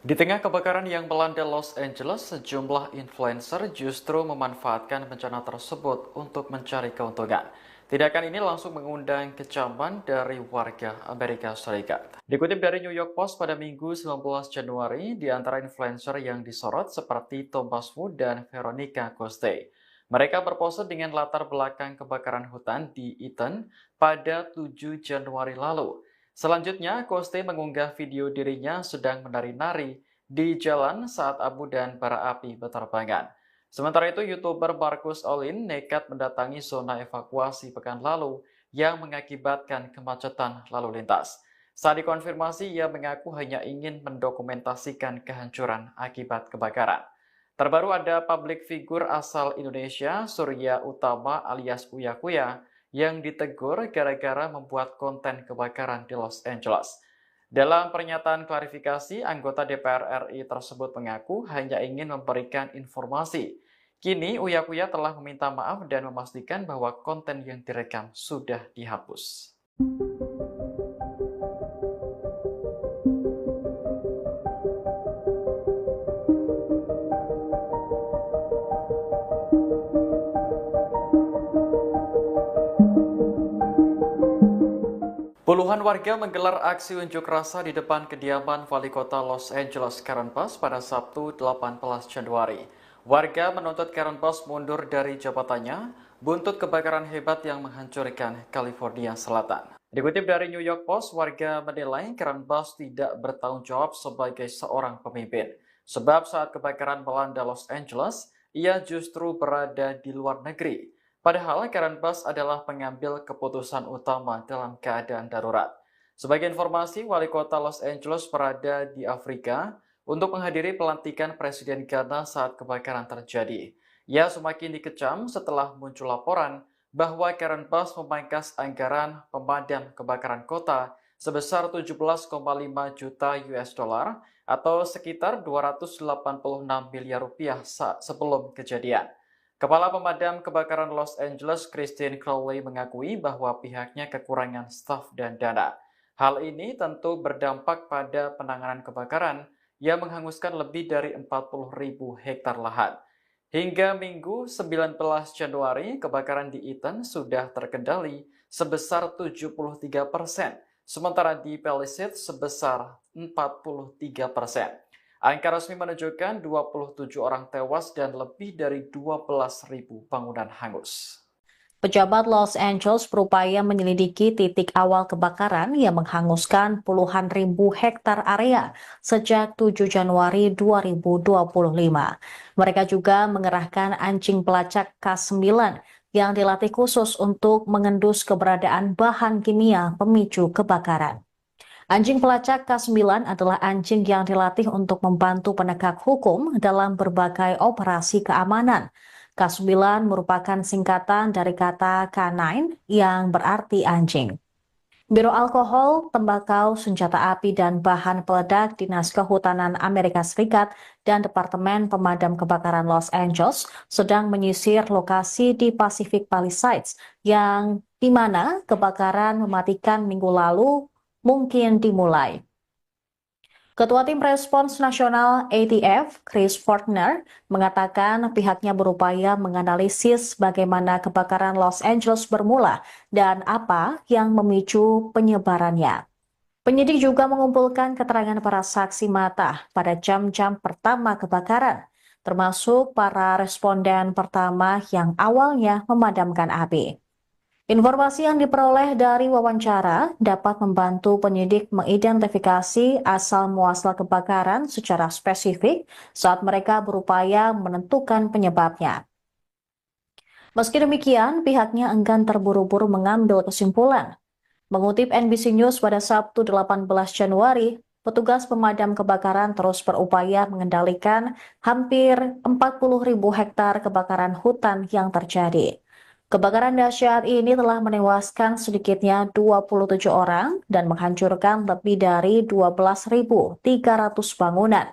Di tengah kebakaran yang melanda Los Angeles, sejumlah influencer justru memanfaatkan bencana tersebut untuk mencari keuntungan. Tindakan ini langsung mengundang kecaman dari warga Amerika Serikat. Dikutip dari New York Post pada Minggu 19 Januari, di antara influencer yang disorot seperti Thomas Wu dan Veronica Coste. Mereka berpose dengan latar belakang kebakaran hutan di Eaton pada 7 Januari lalu. Selanjutnya, Coste mengunggah video dirinya sedang menari-nari di jalan saat abu dan bara api berterbangan. Sementara itu, YouTuber Marcus Olin nekat mendatangi zona evakuasi pekan lalu yang mengakibatkan kemacetan lalu lintas. Saat dikonfirmasi, ia mengaku hanya ingin mendokumentasikan kehancuran akibat kebakaran. Terbaru ada publik figur asal Indonesia, Surya Utama alias Uya Kuya, yang ditegur gara-gara membuat konten kebakaran di Los Angeles. Dalam pernyataan klarifikasi, anggota DPR RI tersebut mengaku hanya ingin memberikan informasi Kini Uya Kuya telah meminta maaf dan memastikan bahwa konten yang direkam sudah dihapus. Puluhan warga menggelar aksi unjuk rasa di depan kediaman Wali Kota Los Angeles Karen Bass pada Sabtu 18 Januari. Warga menuntut Karen Bass mundur dari jabatannya buntut kebakaran hebat yang menghancurkan California Selatan. Dikutip dari New York Post, warga menilai Karen Bass tidak bertanggung jawab sebagai seorang pemimpin. Sebab saat kebakaran melanda Los Angeles, ia justru berada di luar negeri. Padahal Karen Bass adalah pengambil keputusan utama dalam keadaan darurat. Sebagai informasi, Wali Kota Los Angeles berada di Afrika untuk menghadiri pelantikan Presiden Ghana saat kebakaran terjadi. Ia semakin dikecam setelah muncul laporan bahwa Karen Bass memangkas anggaran pemadam kebakaran kota sebesar 17,5 juta US dollar atau sekitar 286 miliar rupiah sebelum kejadian. Kepala Pemadam Kebakaran Los Angeles, Christine Crowley, mengakui bahwa pihaknya kekurangan staf dan dana. Hal ini tentu berdampak pada penanganan kebakaran yang menghanguskan lebih dari 40.000 hektar lahan. Hingga Minggu 19 Januari, kebakaran di Eaton sudah terkendali sebesar 73%, sementara di Palisades sebesar 43%. Angka resmi menunjukkan 27 orang tewas dan lebih dari 12.000 bangunan hangus. Pejabat Los Angeles berupaya menyelidiki titik awal kebakaran yang menghanguskan puluhan ribu hektar area sejak 7 Januari 2025. Mereka juga mengerahkan anjing pelacak K9 yang dilatih khusus untuk mengendus keberadaan bahan kimia pemicu kebakaran. Anjing pelacak K9 adalah anjing yang dilatih untuk membantu penegak hukum dalam berbagai operasi keamanan. K9 merupakan singkatan dari kata K9 yang berarti anjing. Biro Alkohol, Tembakau, Senjata Api, dan Bahan Peledak Dinas Kehutanan Amerika Serikat dan Departemen Pemadam Kebakaran Los Angeles sedang menyisir lokasi di Pacific Palisades yang di mana kebakaran mematikan minggu lalu mungkin dimulai. Ketua Tim Respons Nasional ATF, Chris Fortner, mengatakan pihaknya berupaya menganalisis bagaimana kebakaran Los Angeles bermula dan apa yang memicu penyebarannya. Penyidik juga mengumpulkan keterangan para saksi mata pada jam-jam pertama kebakaran, termasuk para responden pertama yang awalnya memadamkan api. Informasi yang diperoleh dari wawancara dapat membantu penyidik mengidentifikasi asal-muasal kebakaran secara spesifik saat mereka berupaya menentukan penyebabnya. Meski demikian, pihaknya enggan terburu-buru mengambil kesimpulan. Mengutip NBC News pada Sabtu 18 Januari, petugas pemadam kebakaran terus berupaya mengendalikan hampir 40.000 hektar kebakaran hutan yang terjadi. Kebakaran dahsyat ini telah menewaskan sedikitnya 27 orang dan menghancurkan lebih dari 12.300 bangunan.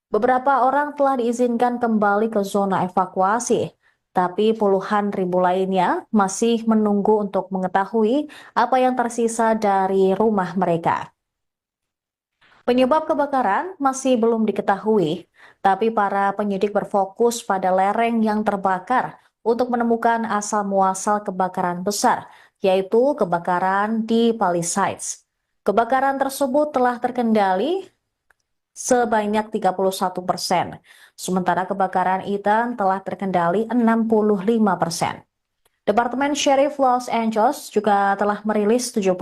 Beberapa orang telah diizinkan kembali ke zona evakuasi, tapi puluhan ribu lainnya masih menunggu untuk mengetahui apa yang tersisa dari rumah mereka. Penyebab kebakaran masih belum diketahui, tapi para penyidik berfokus pada lereng yang terbakar untuk menemukan asal-muasal kebakaran besar, yaitu kebakaran di Palisades. Kebakaran tersebut telah terkendali sebanyak 31%, sementara kebakaran Eaton telah terkendali 65%. Departemen Sheriff Los Angeles juga telah merilis 17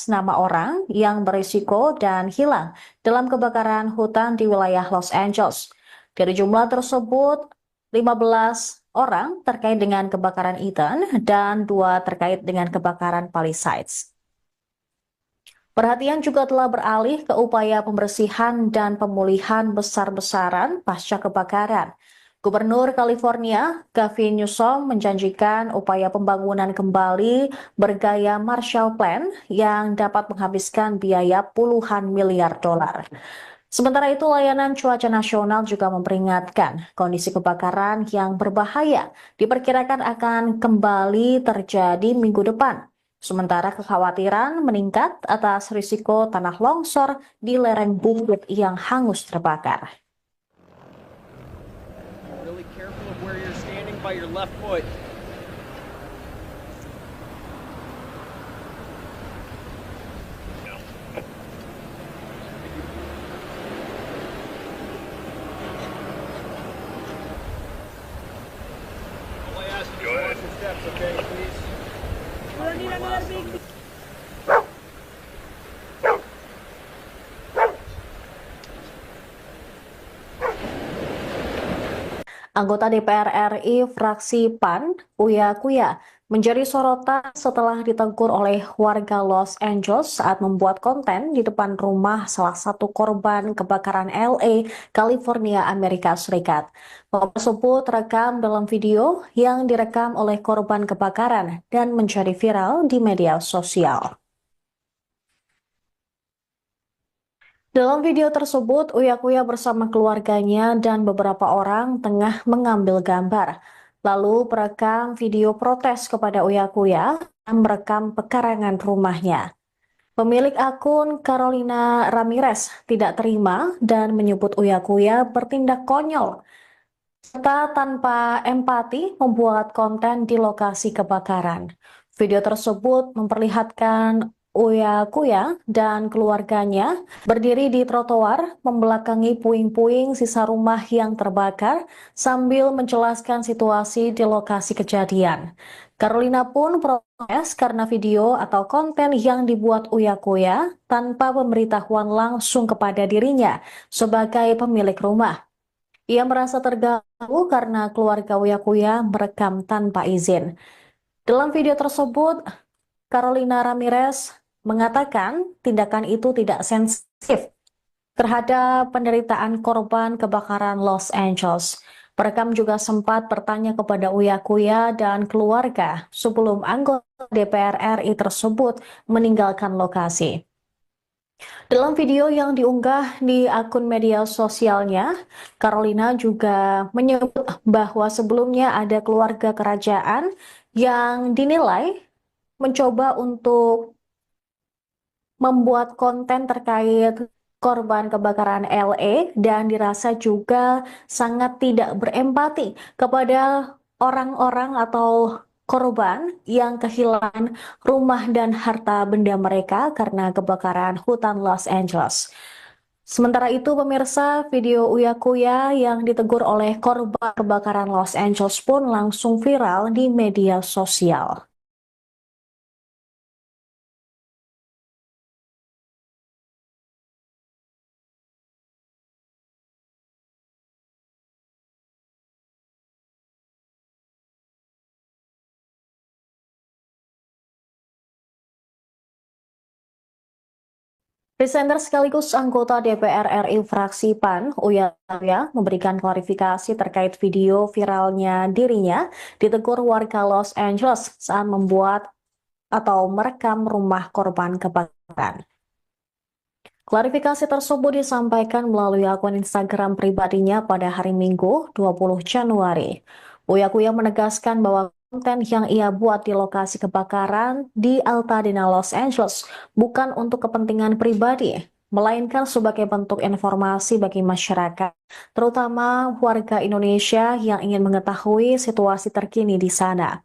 nama orang yang berisiko dan hilang dalam kebakaran hutan di wilayah Los Angeles. Dari jumlah tersebut, 15 orang terkait dengan kebakaran Eaton dan 2 terkait dengan kebakaran Palisades. Perhatian juga telah beralih ke upaya pembersihan dan pemulihan besar-besaran pasca kebakaran. Gubernur California, Gavin Newsom, menjanjikan upaya pembangunan kembali bergaya Marshall Plan yang dapat menghabiskan biaya puluhan miliar dolar. Sementara itu, layanan cuaca nasional juga memperingatkan kondisi kebakaran yang berbahaya diperkirakan akan kembali terjadi minggu depan. Sementara kekhawatiran meningkat atas risiko tanah longsor di lereng bukit yang hangus terbakar. Really careful of where you're standing by your left foot. All I ask you is watch your steps, okay, please? My last one. Anggota DPR RI fraksi PAN, Uya Kuya, menjadi sorotan setelah ditegur oleh warga Los Angeles saat membuat konten di depan rumah salah satu korban kebakaran LA, California, Amerika Serikat. Momen tersebut terekam dalam video yang direkam oleh korban kebakaran dan menjadi viral di media sosial. Dalam video tersebut, Uya Kuya bersama keluarganya dan beberapa orang tengah mengambil gambar. Lalu perekam video protes kepada Uya Kuya dan merekam pekarangan rumahnya. Pemilik akun Carolina Ramirez tidak terima dan menyebut Uya Kuya bertindak konyol serta tanpa empati membuat konten di lokasi kebakaran. Video tersebut memperlihatkan Uya Kuya dan keluarganya berdiri di trotoar membelakangi puing-puing sisa rumah yang terbakar sambil menjelaskan situasi di lokasi kejadian. Carolina pun protes karena video atau konten yang dibuat Uya Kuya tanpa pemberitahuan langsung kepada dirinya sebagai pemilik rumah. Ia merasa terganggu karena keluarga Uya Kuya merekam tanpa izin. Dalam video tersebut, Carolina Ramirez mengatakan tindakan itu tidak sensitif terhadap penderitaan korban kebakaran Los Angeles. Perekam juga sempat bertanya kepada Uya Kuya dan keluarga sebelum anggota DPR RI tersebut meninggalkan lokasi. Dalam video yang diunggah di akun media sosialnya, Carolina juga menyebut bahwa sebelumnya ada keluarga kerajaan yang dinilai mencoba untuk membuat konten terkait korban kebakaran LA dan dirasa juga sangat tidak berempati kepada orang-orang atau korban yang kehilangan rumah dan harta benda mereka karena kebakaran hutan Los Angeles. Sementara itu, pemirsa, video Uya Kuya yang ditegur oleh korban kebakaran Los Angeles pun langsung viral di media sosial. Presenter sekaligus anggota DPR RI fraksi PAN, Uya Kuya, memberikan klarifikasi terkait video viralnya dirinya ditegur warga Los Angeles saat membuat atau merekam rumah korban kebakaran. Klarifikasi tersebut disampaikan melalui akun Instagram pribadinya pada hari Minggu 20 Januari. Uya Kuya menegaskan bahwa konten yang ia buat di lokasi kebakaran di Altadena, Los Angeles bukan untuk kepentingan pribadi, melainkan sebagai bentuk informasi bagi masyarakat, terutama warga Indonesia yang ingin mengetahui situasi terkini di sana.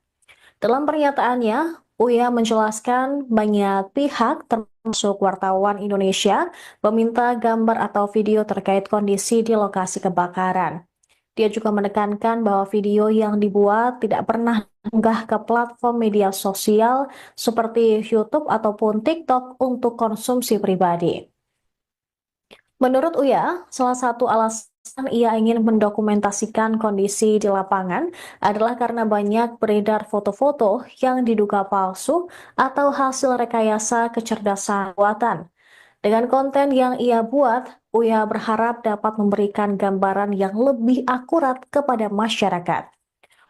Dalam pernyataannya, Uya menjelaskan banyak pihak termasuk wartawan Indonesia meminta gambar atau video terkait kondisi di lokasi kebakaran. Dia juga menekankan bahwa video yang dibuat tidak pernah diunggah ke platform media sosial seperti YouTube ataupun TikTok untuk konsumsi pribadi. Menurut Uya, salah satu alasan ia ingin mendokumentasikan kondisi di lapangan adalah karena banyak beredar foto-foto yang diduga palsu atau hasil rekayasa kecerdasan buatan. Dengan konten yang ia buat, Uya berharap dapat memberikan gambaran yang lebih akurat kepada masyarakat.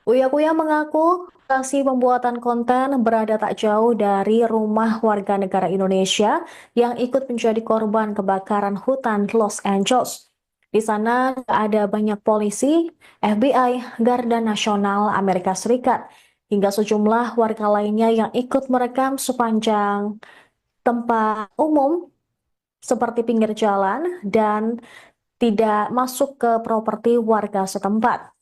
Uya Kuya mengaku lokasi pembuatan konten berada tak jauh dari rumah warga negara Indonesia yang ikut menjadi korban kebakaran hutan Los Angeles. Di sana ada banyak polisi, FBI, Garda Nasional Amerika Serikat, hingga sejumlah warga lainnya yang ikut merekam sepanjang tempat umum seperti pinggir jalan dan tidak masuk ke properti warga setempat.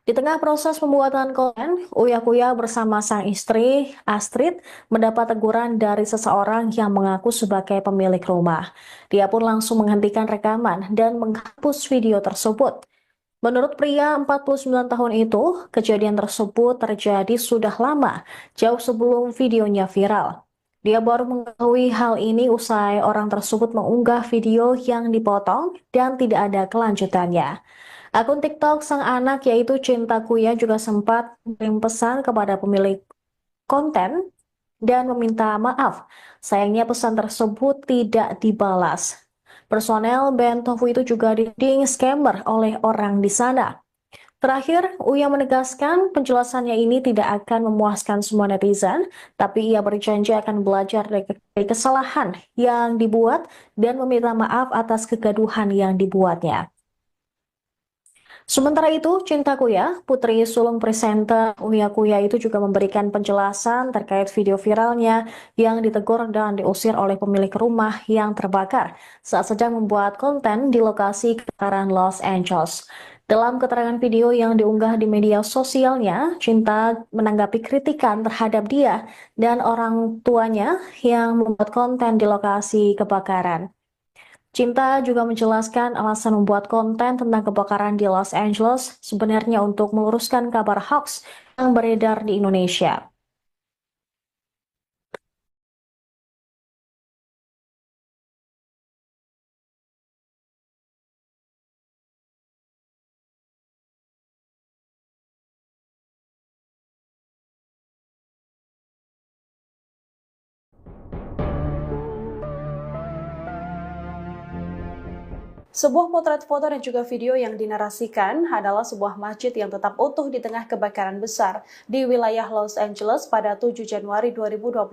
Di tengah proses pembuatan konten, Uya Kuya bersama sang istri, Astrid, mendapat teguran dari seseorang yang mengaku sebagai pemilik rumah. Dia pun langsung menghentikan rekaman dan menghapus video tersebut. Menurut pria 49 tahun itu, kejadian tersebut terjadi sudah lama, jauh sebelum videonya viral. Dia baru mengetahui hal ini usai orang tersebut mengunggah video yang dipotong dan tidak ada kelanjutannya. Akun TikTok sang anak yaitu Cinta Kuya juga sempat mengirim pesan kepada pemilik konten dan meminta maaf. Sayangnya pesan tersebut tidak dibalas. Personel band Tofu itu juga dituding scammer oleh orang di sana. Terakhir, Uya menegaskan penjelasannya ini tidak akan memuaskan semua netizen, tapi ia berjanji akan belajar dari kesalahan yang dibuat dan meminta maaf atas kegaduhan yang dibuatnya. Sementara itu, Cinta Kuya, putri sulung presenter Uya Kuya itu juga memberikan penjelasan terkait video viralnya yang ditegur dan diusir oleh pemilik rumah yang terbakar saat sedang membuat konten di lokasi kebakaran Los Angeles. Dalam keterangan video yang diunggah di media sosialnya, Cinta menanggapi kritikan terhadap dia dan orang tuanya yang membuat konten di lokasi kebakaran. Cinta juga menjelaskan alasan membuat konten tentang kebakaran di Los Angeles sebenarnya untuk meluruskan kabar hoax yang beredar di Indonesia. Sebuah potret foto dan juga video yang dinarasikan adalah sebuah masjid yang tetap utuh di tengah kebakaran besar di wilayah Los Angeles pada 7 Januari 2025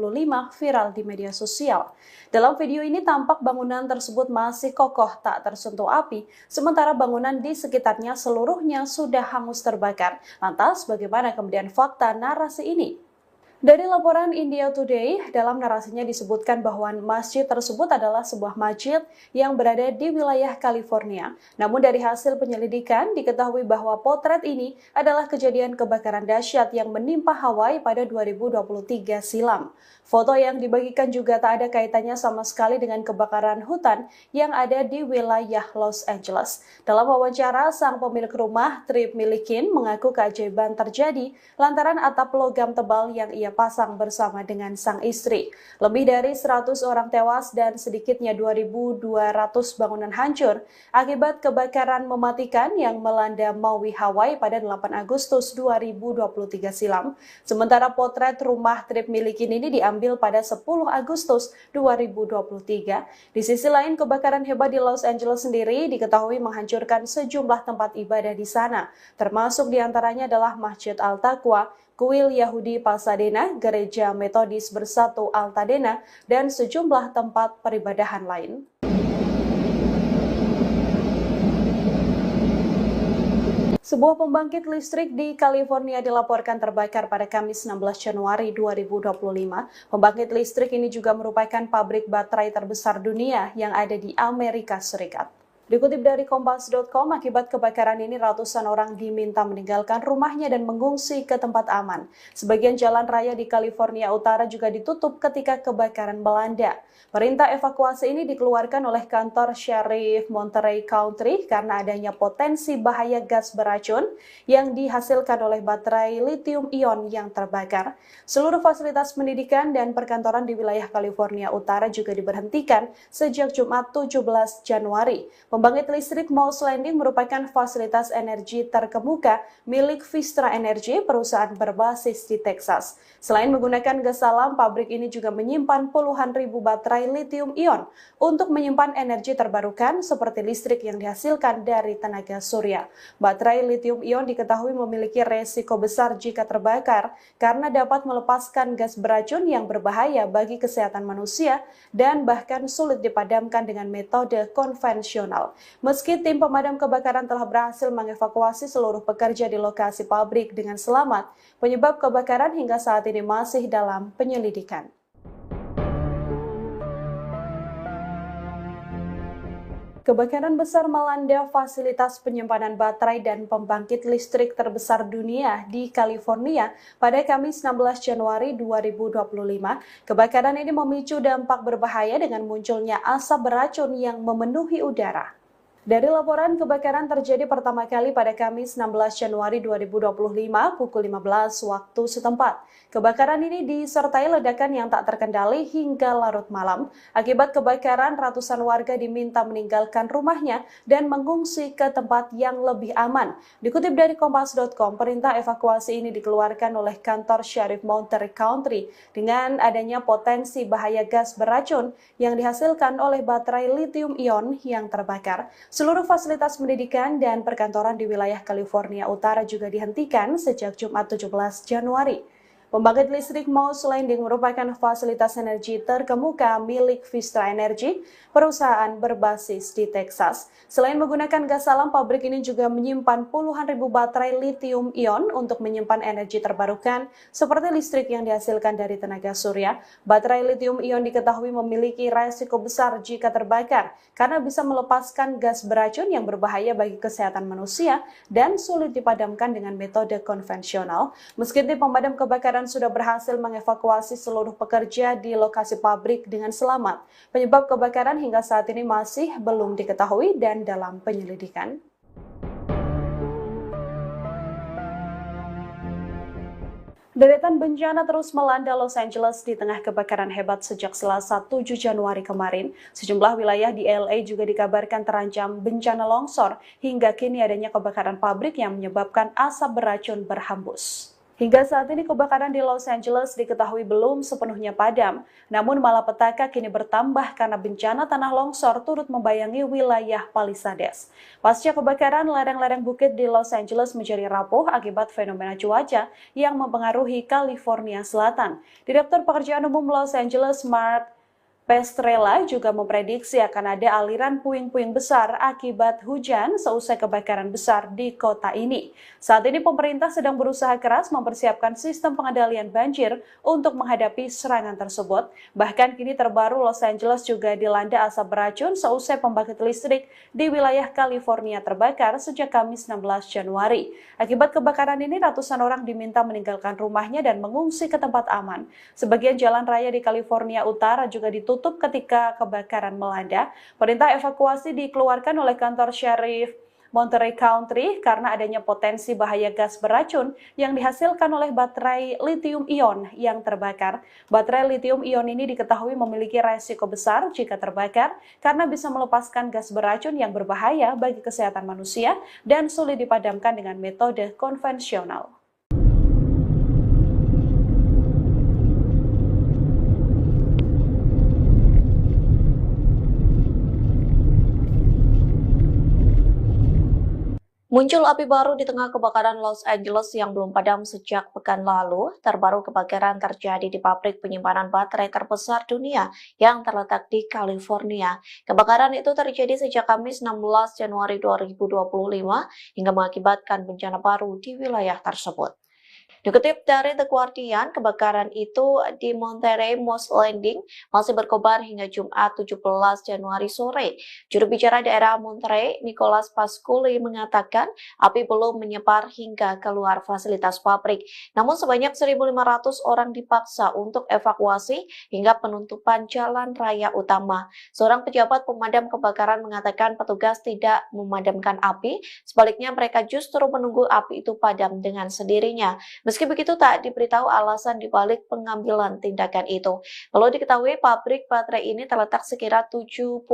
viral di media sosial. Dalam video ini tampak bangunan tersebut masih kokoh tak tersentuh api, sementara bangunan di sekitarnya seluruhnya sudah hangus terbakar. Lantas bagaimana kemudian fakta narasi ini? Dari laporan India Today, dalam narasinya disebutkan bahwa masjid tersebut adalah sebuah masjid yang berada di wilayah California. Namun dari hasil penyelidikan diketahui bahwa potret ini adalah kejadian kebakaran dahsyat yang menimpa Hawaii pada 2023 silam. Foto yang dibagikan juga tak ada kaitannya sama sekali dengan kebakaran hutan yang ada di wilayah Los Angeles. Dalam wawancara, sang pemilik rumah, Trip Milikin, mengaku keajaiban terjadi lantaran atap logam tebal yang ia pasang bersama dengan sang istri. Lebih dari 100 orang tewas dan sedikitnya 2.200 bangunan hancur akibat kebakaran mematikan yang melanda Maui, Hawaii pada 8 Agustus 2023 silam. Sementara potret rumah Trip Milikin ini diambil pada 10 Agustus 2023. Di sisi lain, kebakaran hebat di Los Angeles sendiri diketahui menghancurkan sejumlah tempat ibadah di sana, termasuk diantaranya adalah Masjid Al-Taqwa, Kuil Yahudi Pasadena, Gereja Metodis Bersatu Altadena, dan sejumlah tempat peribadahan lain. Sebuah pembangkit listrik di California dilaporkan terbakar pada Kamis 16 Januari 2025. Pembangkit listrik ini juga merupakan pabrik baterai terbesar dunia yang ada di Amerika Serikat. Dikutip dari Kompas.com, akibat kebakaran ini ratusan orang diminta meninggalkan rumahnya dan mengungsi ke tempat aman. Sebagian jalan raya di California Utara juga ditutup ketika kebakaran melanda. Perintah evakuasi ini dikeluarkan oleh kantor Sheriff Monterey County karena adanya potensi bahaya gas beracun yang dihasilkan oleh baterai lithium-ion yang terbakar. Seluruh fasilitas pendidikan dan perkantoran di wilayah California Utara juga diberhentikan sejak Jumat 17 Januari. Pembangkit listrik Moss Landing merupakan fasilitas energi terkemuka milik Vistra Energy, perusahaan berbasis di Texas. Selain menggunakan gas alam, pabrik ini juga menyimpan puluhan ribu baterai lithium-ion untuk menyimpan energi terbarukan seperti listrik yang dihasilkan dari tenaga surya. Baterai lithium-ion diketahui memiliki resiko besar jika terbakar karena dapat melepaskan gas beracun yang berbahaya bagi kesehatan manusia dan bahkan sulit dipadamkan dengan metode konvensional. Meski tim pemadam kebakaran telah berhasil mengevakuasi seluruh pekerja di lokasi pabrik dengan selamat, penyebab kebakaran hingga saat ini masih dalam penyelidikan. Kebakaran besar melanda fasilitas penyimpanan baterai dan pembangkit listrik terbesar dunia di California pada Kamis 16 Januari 2025. Kebakaran ini memicu dampak berbahaya dengan munculnya asap beracun yang memenuhi udara. Dari laporan, kebakaran terjadi pertama kali pada Kamis 16 Januari 2025 pukul 15 waktu setempat. Kebakaran ini disertai ledakan yang tak terkendali hingga larut malam. Akibat kebakaran, ratusan warga diminta meninggalkan rumahnya dan mengungsi ke tempat yang lebih aman. Dikutip dari Kompas.com, perintah evakuasi ini dikeluarkan oleh kantor Sheriff Monterey County dengan adanya potensi bahaya gas beracun yang dihasilkan oleh baterai lithium-ion yang terbakar. Seluruh fasilitas pendidikan dan perkantoran di wilayah California Utara juga dihentikan sejak Jumat 17 Januari. Pembangkit listrik Moss Landing merupakan fasilitas energi terkemuka milik Vistra Energy, perusahaan berbasis di Texas. Selain menggunakan gas alam, pabrik ini juga menyimpan puluhan ribu baterai lithium-ion untuk menyimpan energi terbarukan seperti listrik yang dihasilkan dari tenaga surya. Baterai lithium-ion diketahui memiliki resiko besar jika terbakar karena bisa melepaskan gas beracun yang berbahaya bagi kesehatan manusia dan sulit dipadamkan dengan metode konvensional. Meski tim pemadam kebakaran sudah berhasil mengevakuasi seluruh pekerja di lokasi pabrik dengan selamat. Penyebab kebakaran hingga saat ini masih belum diketahui dan dalam penyelidikan. Deretan bencana terus melanda Los Angeles di tengah kebakaran hebat sejak Selasa 7 Januari kemarin. Sejumlah wilayah di LA juga dikabarkan terancam bencana longsor, hingga kini adanya kebakaran pabrik yang menyebabkan asap beracun berhembus. Hingga saat ini kebakaran di Los Angeles diketahui belum sepenuhnya padam, namun malapetaka kini bertambah karena bencana tanah longsor turut membayangi wilayah Palisades. Pasca kebakaran, lereng-lereng bukit di Los Angeles menjadi rapuh akibat fenomena cuaca yang mempengaruhi California Selatan. Direktur Pekerjaan Umum Los Angeles, Mark Pestrella, juga memprediksi akan ada aliran puing-puing besar akibat hujan seusai kebakaran besar di kota ini. Saat ini pemerintah sedang berusaha keras mempersiapkan sistem pengendalian banjir untuk menghadapi serangan tersebut. Bahkan kini terbaru Los Angeles juga dilanda asap beracun seusai pembangkit listrik di wilayah California terbakar sejak Kamis 16 Januari. Akibat kebakaran ini ratusan orang diminta meninggalkan rumahnya dan mengungsi ke tempat aman. Sebagian jalan raya di California Utara juga ditutup ketika kebakaran melanda. Perintah evakuasi dikeluarkan oleh kantor Sheriff Monterey County karena adanya potensi bahaya gas beracun yang dihasilkan oleh baterai lithium-ion yang terbakar. Baterai lithium-ion ini diketahui memiliki resiko besar jika terbakar karena bisa melepaskan gas beracun yang berbahaya bagi kesehatan manusia dan sulit dipadamkan dengan metode konvensional. Muncul api baru di tengah kebakaran Los Angeles yang belum padam sejak pekan lalu. Terbaru kebakaran terjadi di pabrik penyimpanan baterai terbesar dunia yang terletak di California. Kebakaran itu terjadi sejak Kamis 16 Januari 2025 hingga mengakibatkan bencana baru di wilayah tersebut. Dikutip dari The Guardian, kebakaran itu di Monterey Moss Landing masih berkobar hingga Jumat 17 Januari sore. Juru bicara daerah Monterey, Nicholas Pasculi, mengatakan api belum menyebar hingga keluar fasilitas pabrik. Namun sebanyak 1.500 orang dipaksa untuk evakuasi hingga penutupan jalan raya utama. Seorang pejabat pemadam kebakaran mengatakan petugas tidak memadamkan api, sebaliknya mereka justru menunggu api itu padam dengan sendirinya. Meski begitu, tak diberitahu alasan dibalik pengambilan tindakan itu. Perlu diketahui, pabrik baterai ini terletak sekira 77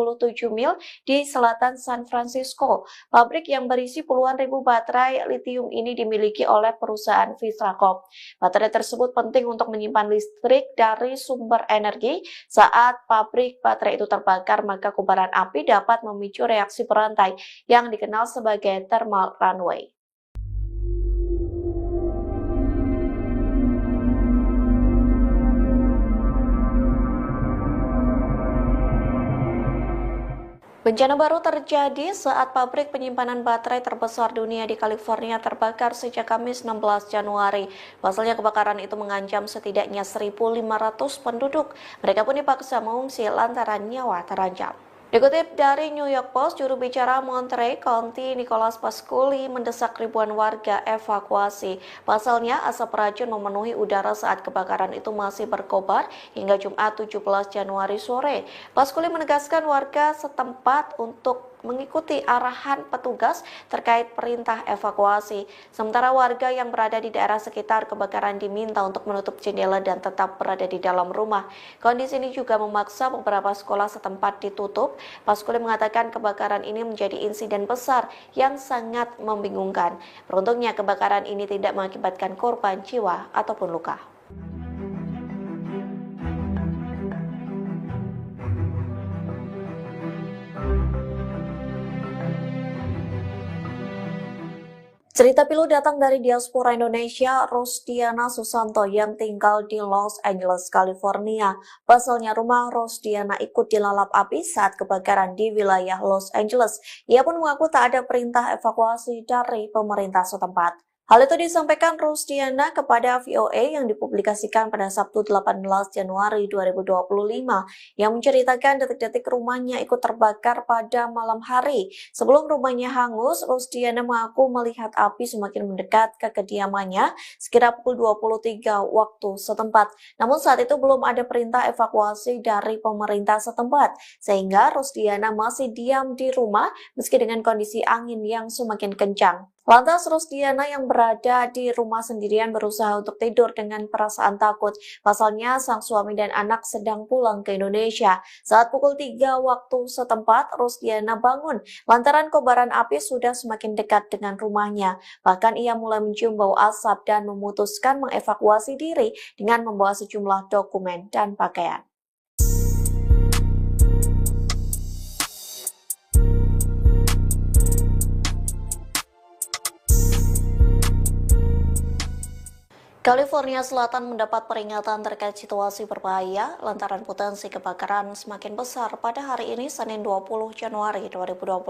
mil di selatan San Francisco. Pabrik yang berisi puluhan ribu baterai litium ini dimiliki oleh perusahaan Vistracorp. Baterai tersebut penting untuk menyimpan listrik dari sumber energi. Saat pabrik baterai itu terbakar, maka kobaran api dapat memicu reaksi berantai yang dikenal sebagai thermal runaway. Bencana baru terjadi saat pabrik penyimpanan baterai terbesar dunia di California terbakar sejak Kamis 16 Januari. Pasalnya kebakaran itu mengancam setidaknya 1.500 penduduk. Mereka pun dipaksa mengungsi lantaran nyawa terancam. Dikutip dari New York Post, juru bicara Monterey County Nicholas Pasquale mendesak ribuan warga evakuasi. Pasalnya, asap racun memenuhi udara saat kebakaran itu masih berkobar hingga Jumat 17 Januari sore. Pasquale menegaskan warga setempat untuk mengikuti arahan petugas terkait perintah evakuasi. Sementara warga yang berada di daerah sekitar kebakaran diminta untuk menutup jendela dan tetap berada di dalam rumah. Kondisi ini juga memaksa beberapa sekolah setempat ditutup. Pasquale mengatakan kebakaran ini menjadi insiden besar yang sangat membingungkan. Beruntungnya kebakaran ini tidak mengakibatkan korban jiwa ataupun luka. Cerita pilu datang dari diaspora Indonesia, Rosdiana Susanto yang tinggal di Los Angeles, California. Pasalnya rumah Rosdiana ikut dilalap api saat kebakaran di wilayah Los Angeles. Ia pun mengaku tak ada perintah evakuasi dari pemerintah setempat. Hal itu disampaikan Rosdiana kepada VOA yang dipublikasikan pada Sabtu 18 Januari 2025 yang menceritakan detik-detik rumahnya ikut terbakar pada malam hari. Sebelum rumahnya hangus, Rosdiana mengaku melihat api semakin mendekat ke kediamannya sekitar pukul 23 waktu setempat. Namun saat itu belum ada perintah evakuasi dari pemerintah setempat, sehingga Rosdiana masih diam di rumah meski dengan kondisi angin yang semakin kencang. Lantas Rosdiana yang berada di rumah sendirian berusaha untuk tidur dengan perasaan takut. Pasalnya sang suami dan anak sedang pulang ke Indonesia. Saat pukul 3 waktu setempat, Rosdiana bangun lantaran kobaran api sudah semakin dekat dengan rumahnya. Bahkan ia mulai mencium bau asap dan memutuskan mengevakuasi diri dengan membawa sejumlah dokumen dan pakaian. California Selatan mendapat peringatan terkait situasi berbahaya lantaran potensi kebakaran semakin besar pada hari ini Senin 20 Januari 2025.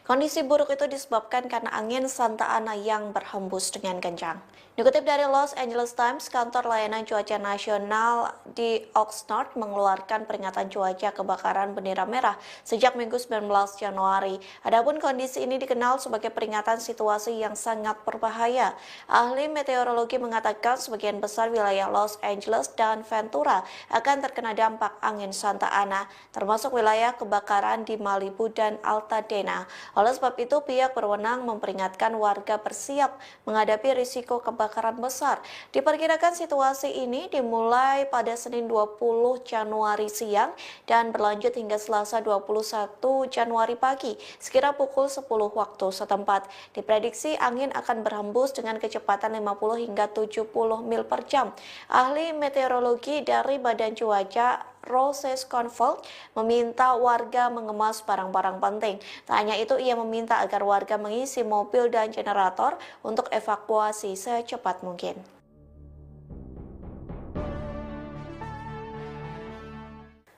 Kondisi buruk itu disebabkan karena angin Santa Ana yang berhembus dengan kencang. Dikutip dari Los Angeles Times, kantor layanan cuaca nasional di Oxnard mengeluarkan peringatan cuaca kebakaran bendera merah sejak Minggu 19 Januari. Adapun kondisi ini dikenal sebagai peringatan situasi yang sangat berbahaya. Ahli meteorologi mengatakan sebagian besar wilayah Los Angeles dan Ventura akan terkena dampak angin Santa Ana, termasuk wilayah kebakaran di Malibu dan Altadena. Oleh sebab itu, pihak berwenang memperingatkan warga bersiap menghadapi risiko kebakaran besar. Diperkirakan situasi ini dimulai pada Senin 20 Januari siang dan berlanjut hingga Selasa 21 Januari pagi, sekira pukul 10 waktu setempat. Diprediksi angin akan berhembus dengan kecepatan 50 hingga 70 mil per jam. Ahli meteorologi dari Badan Cuaca Roses Confeld meminta warga mengemas barang-barang penting. Tak hanya itu, ia meminta agar warga mengisi mobil dan generator untuk evakuasi secepat mungkin.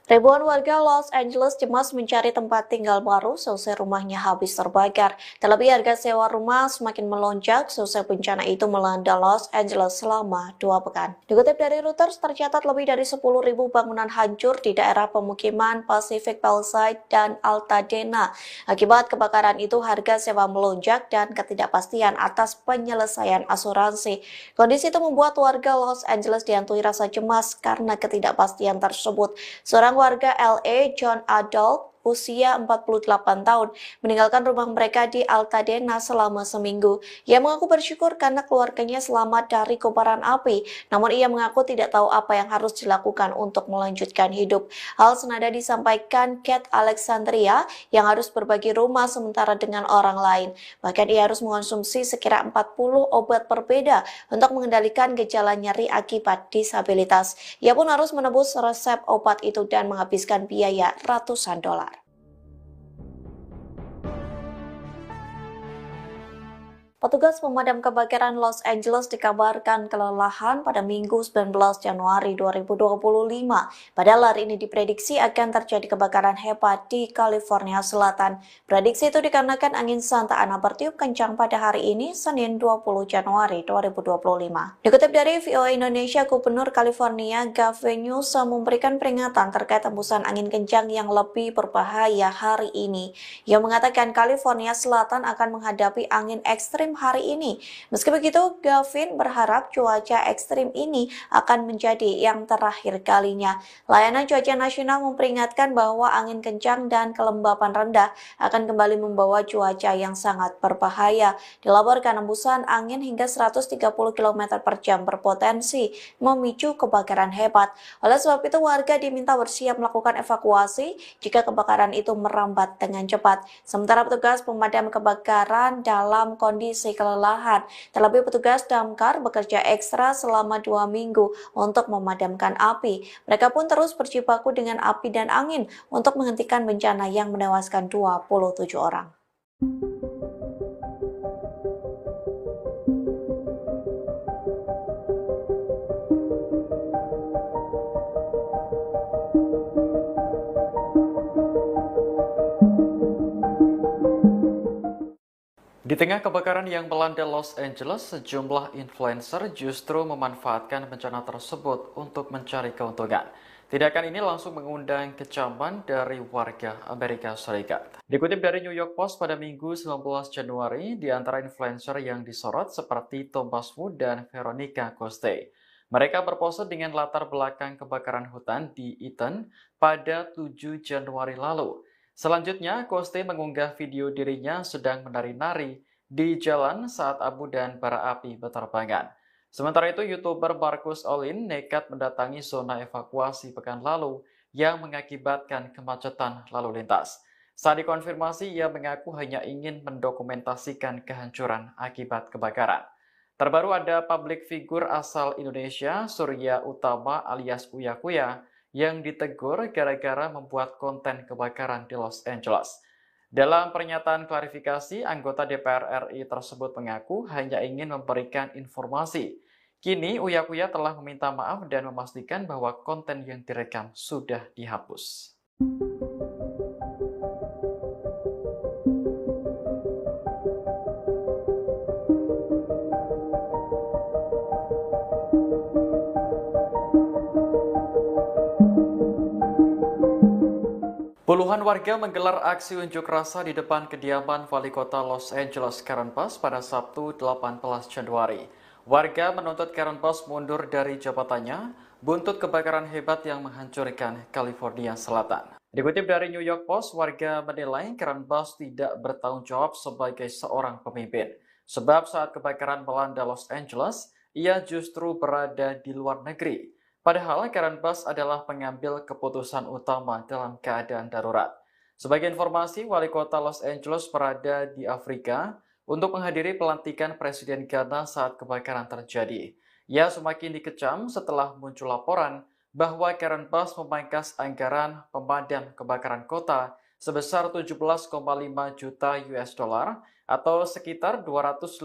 Ribuan warga Los Angeles cemas mencari tempat tinggal baru selesai rumahnya habis terbakar. Terlebih harga sewa rumah semakin melonjak selesai bencana itu melanda Los Angeles selama 2 pekan. Dikutip dari Reuters, tercatat lebih dari 10.000 bangunan hancur di daerah pemukiman Pacific Palisades dan Altadena. Akibat kebakaran itu, harga sewa melonjak dan ketidakpastian atas penyelesaian asuransi. Kondisi itu membuat warga Los Angeles dihantui rasa cemas karena ketidakpastian tersebut. Seorang warga LA, John Adolf, berusia 48 tahun meninggalkan rumah mereka di Altadena selama seminggu. Ia mengaku bersyukur karena keluarganya selamat dari kobaran api, namun ia mengaku tidak tahu apa yang harus dilakukan untuk melanjutkan hidup. Hal senada disampaikan Kat Alexandria yang harus berbagi rumah sementara dengan orang lain. Bahkan ia harus mengonsumsi sekira 40 obat berbeda untuk mengendalikan gejala nyeri akibat disabilitas. Ia pun harus menebus resep obat itu dan menghabiskan biaya ratusan dolar. Petugas pemadam kebakaran Los Angeles dikabarkan kelelahan pada Minggu 19 Januari 2025. Padahal hari ini diprediksi akan terjadi kebakaran hebat di California Selatan. Prediksi itu dikarenakan angin Santa Ana bertiup kencang pada hari ini, Senin 20 Januari 2025. Dikutip dari VOA Indonesia, Gubernur California Gavin Newsom memberikan peringatan terkait hembusan angin kencang yang lebih berbahaya hari ini. Ia mengatakan California Selatan akan menghadapi angin ekstrim hari ini. Meski begitu, Gavin berharap cuaca ekstrim ini akan menjadi yang terakhir kalinya. Layanan Cuaca Nasional memperingatkan bahwa angin kencang dan kelembapan rendah akan kembali membawa cuaca yang sangat berbahaya. Dilaporkan hembusan angin hingga 130 km per jam berpotensi memicu kebakaran hebat. Oleh sebab itu, warga diminta bersiap melakukan evakuasi jika kebakaran itu merambat dengan cepat. Sementara petugas pemadam kebakaran dalam kondisi kelelahan. Terlebih petugas damkar bekerja ekstra selama 2 minggu untuk memadamkan api. Mereka pun terus berjibaku dengan api dan angin untuk menghentikan bencana yang menewaskan 27 orang. Di tengah kebakaran yang melanda Los Angeles, sejumlah influencer justru memanfaatkan bencana tersebut untuk mencari keuntungan. Tindakan ini langsung mengundang kecaman dari warga Amerika Serikat. Dikutip dari New York Post pada Minggu 19 Januari, di antara influencer yang disorot seperti Thomas Wu dan Veronica Coste. Mereka berpose dengan latar belakang kebakaran hutan di Eaton pada 7 Januari lalu. Selanjutnya, Coste mengunggah video dirinya sedang menari-nari di jalan saat abu dan bara api berterbangan. Sementara itu, YouTuber Marcus Olin nekat mendatangi zona evakuasi pekan lalu yang mengakibatkan kemacetan lalu lintas. Saat dikonfirmasi, ia mengaku hanya ingin mendokumentasikan kehancuran akibat kebakaran. Terbaru ada public figure asal Indonesia, Surya Utama alias Uya Kuya, yang ditegur gara-gara membuat konten kebakaran di Los Angeles. Dalam pernyataan klarifikasi, anggota DPR RI tersebut mengaku hanya ingin memberikan informasi. Kini Uya Kuya telah meminta maaf dan memastikan bahwa konten yang direkam sudah dihapus. Puluhan warga menggelar aksi unjuk rasa di depan kediaman Wali Kota Los Angeles Karen Bass pada Sabtu 18 Januari. Warga menuntut Karen Bass mundur dari jabatannya buntut kebakaran hebat yang menghancurkan California Selatan. Dikutip dari New York Post, warga menilai Karen Bass tidak bertanggung jawab sebagai seorang pemimpin. Sebab saat kebakaran melanda Los Angeles, ia justru berada di luar negeri. Padahal Karen Bass adalah pengambil keputusan utama dalam keadaan darurat. Sebagai informasi, Wali Kota Los Angeles berada di Afrika untuk menghadiri pelantikan Presiden Ghana saat kebakaran terjadi. Ia semakin dikecam setelah muncul laporan bahwa Karen Bass memangkas anggaran pemadam kebakaran kota sebesar 17,5 juta US dollar atau sekitar 286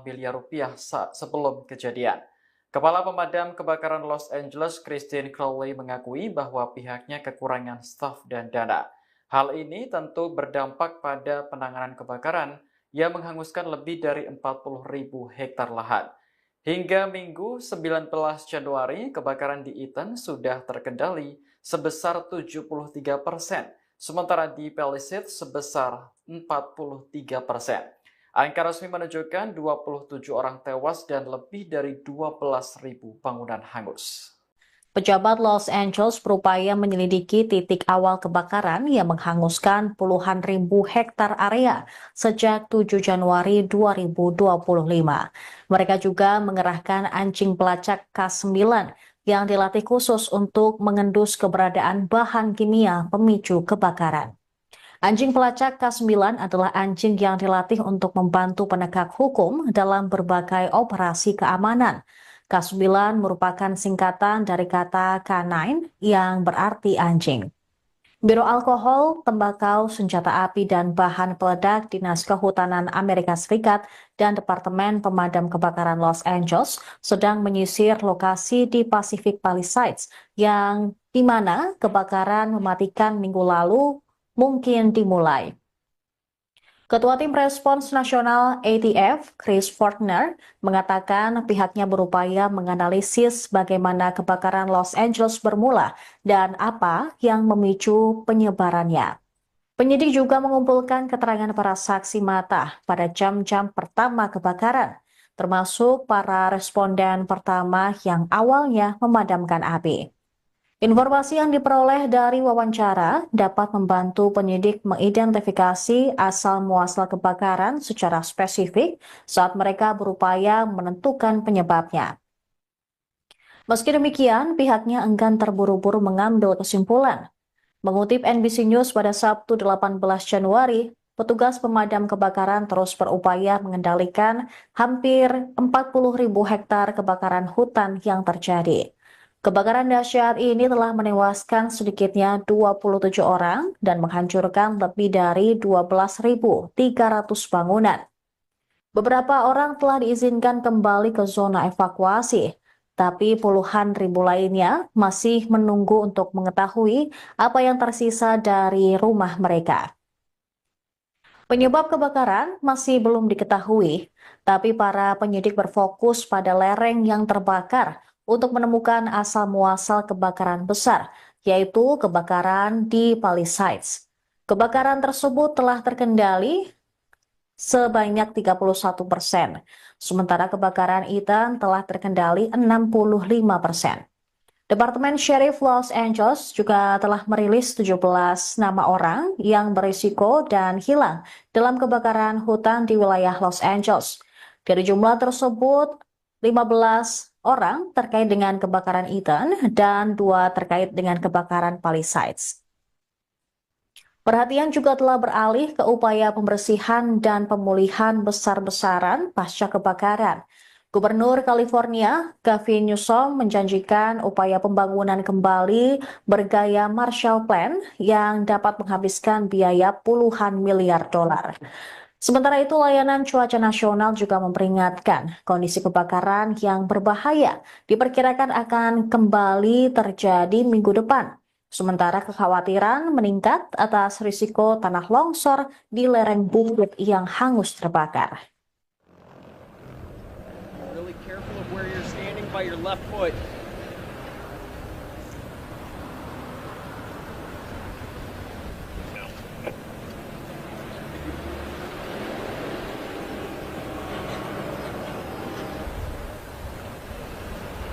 miliar rupiah sebelum kejadian. Kepala Pemadam Kebakaran Los Angeles, Christine Crowley, mengakui bahwa pihaknya kekurangan staf dan dana. Hal ini tentu berdampak pada penanganan kebakaran yang menghanguskan lebih dari 40.000 hektar lahan. Hingga Minggu 19 Januari, kebakaran di Eaton sudah terkendali sebesar 73%, sementara di Palisades sebesar 43%. Angka resmi menunjukkan 27 orang tewas dan lebih dari 12.000 bangunan hangus. Pejabat Los Angeles berupaya menyelidiki titik awal kebakaran yang menghanguskan puluhan ribu hektar area sejak 7 Januari 2025. Mereka juga mengerahkan anjing pelacak K9 yang dilatih khusus untuk mengendus keberadaan bahan kimia pemicu kebakaran. Anjing pelacak K9 adalah anjing yang dilatih untuk membantu penegak hukum dalam berbagai operasi keamanan. K9 merupakan singkatan dari kata K9 yang berarti anjing. Biro Alkohol, Tembakau, Senjata Api, dan Bahan Peledak Dinas Kehutanan Amerika Serikat dan Departemen Pemadam Kebakaran Los Angeles sedang menyisir lokasi di Pacific Palisades yang di mana kebakaran mematikan minggu lalu mungkin dimulai. Ketua Tim Respons Nasional ATF, Chris Fortner, mengatakan pihaknya berupaya menganalisis bagaimana kebakaran Los Angeles bermula dan apa yang memicu penyebarannya. Penyidik juga mengumpulkan keterangan para saksi mata pada jam-jam pertama kebakaran, termasuk para responden pertama yang awalnya memadamkan api. Informasi yang diperoleh dari wawancara dapat membantu penyidik mengidentifikasi asal-muasal kebakaran secara spesifik saat mereka berupaya menentukan penyebabnya. Meski demikian, pihaknya enggan terburu-buru mengambil kesimpulan. Mengutip NBC News pada Sabtu 18 Januari, petugas pemadam kebakaran terus berupaya mengendalikan hampir 40.000 hektar kebakaran hutan yang terjadi. Kebakaran dahsyat ini telah menewaskan sedikitnya 27 orang dan menghancurkan lebih dari 12.300 bangunan. Beberapa orang telah diizinkan kembali ke zona evakuasi, tapi puluhan ribu lainnya masih menunggu untuk mengetahui apa yang tersisa dari rumah mereka. Penyebab kebakaran masih belum diketahui, tapi para penyidik berfokus pada lereng yang terbakar untuk menemukan asal-muasal kebakaran besar, yaitu kebakaran di Palisades. Kebakaran tersebut telah terkendali sebanyak 31%, sementara kebakaran Ethan telah terkendali 65%. Departemen Sheriff Los Angeles juga telah merilis 17 nama orang yang berisiko dan hilang dalam kebakaran hutan di wilayah Los Angeles. Dari jumlah tersebut, 15 orang terkait dengan kebakaran Ethan dan 2 terkait dengan kebakaran Palisades. Perhatian juga telah beralih ke upaya pembersihan dan pemulihan besar-besaran pasca kebakaran. Gubernur California, Gavin Newsom, menjanjikan upaya pembangunan kembali bergaya Marshall Plan yang dapat menghabiskan biaya puluhan miliar dolar. Sementara itu, layanan cuaca nasional juga memperingatkan kondisi kebakaran yang berbahaya diperkirakan akan kembali terjadi minggu depan. Sementara kekhawatiran meningkat atas risiko tanah longsor di lereng bukit yang hangus terbakar. Really careful of where you're standing by your left foot.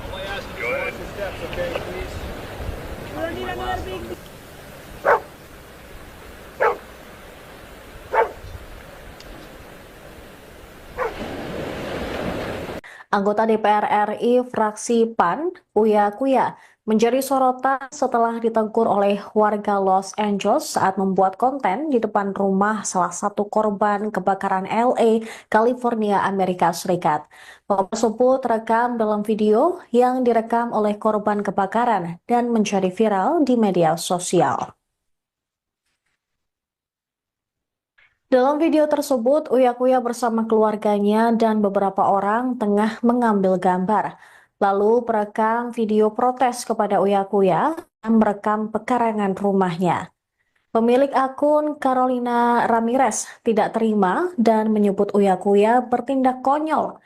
All I ask is just watch your steps, okay, please? My last number. Anggota DPR RI fraksi PAN, Uya Kuya, menjadi sorotan setelah ditegur oleh warga Los Angeles saat membuat konten di depan rumah salah satu korban kebakaran LA, California, Amerika Serikat. Momen tersebut terekam dalam video yang direkam oleh korban kebakaran dan menjadi viral di media sosial. Dalam video tersebut, Uya Kuya bersama keluarganya dan beberapa orang tengah mengambil gambar. Lalu perekam video protes kepada Uya Kuya yang merekam pekarangan rumahnya. Pemilik akun Carolina Ramirez tidak terima dan menyebut Uya Kuya bertindak konyol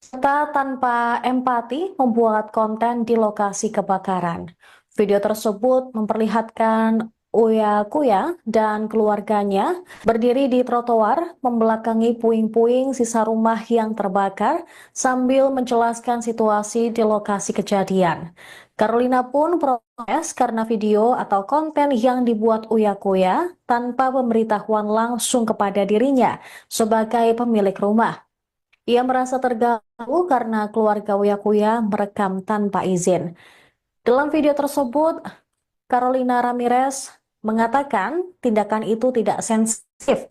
serta tanpa empati membuat konten di lokasi kebakaran. Video tersebut memperlihatkan Uya Kuya dan keluarganya berdiri di trotoar membelakangi puing-puing sisa rumah yang terbakar sambil menjelaskan situasi di lokasi kejadian. Carolina pun protes karena video atau konten yang dibuat Uya Kuya tanpa pemberitahuan langsung kepada dirinya sebagai pemilik rumah. Ia merasa terganggu karena keluarga Uya Kuya merekam tanpa izin. Dalam video tersebut, Carolina Ramirez mengatakan tindakan itu tidak sensitif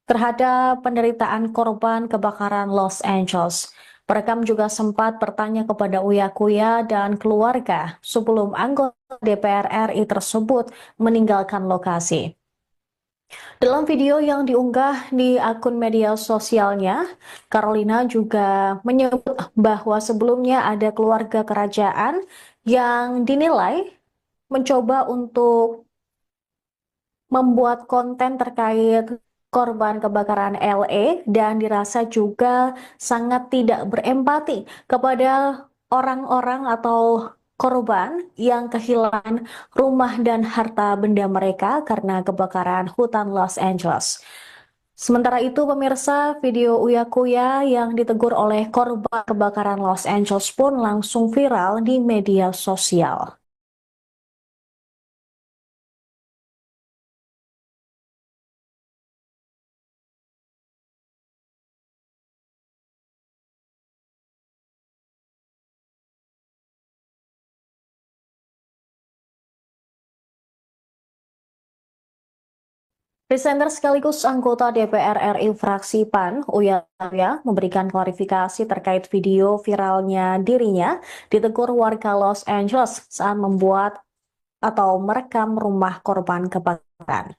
terhadap penderitaan korban kebakaran Los Angeles. Perekam juga sempat bertanya kepada Uya Kuya dan keluarga sebelum anggota DPR RI tersebut meninggalkan lokasi. Dalam video yang diunggah di akun media sosialnya, Carolina juga menyebut bahwa sebelumnya ada keluarga kerajaan yang dinilai mencoba untuk membuat konten terkait korban kebakaran LA dan dirasa juga sangat tidak berempati kepada orang-orang atau korban yang kehilangan rumah dan harta benda mereka karena kebakaran hutan Los Angeles. Sementara itu, pemirsa, video Uya Kuya yang ditegur oleh korban kebakaran Los Angeles pun langsung viral di media sosial. Presenter sekaligus anggota DPR RI fraksi PAN, Uya Kuya, memberikan klarifikasi terkait video viralnya dirinya ditegur warga Los Angeles saat membuat atau merekam rumah korban kebakaran.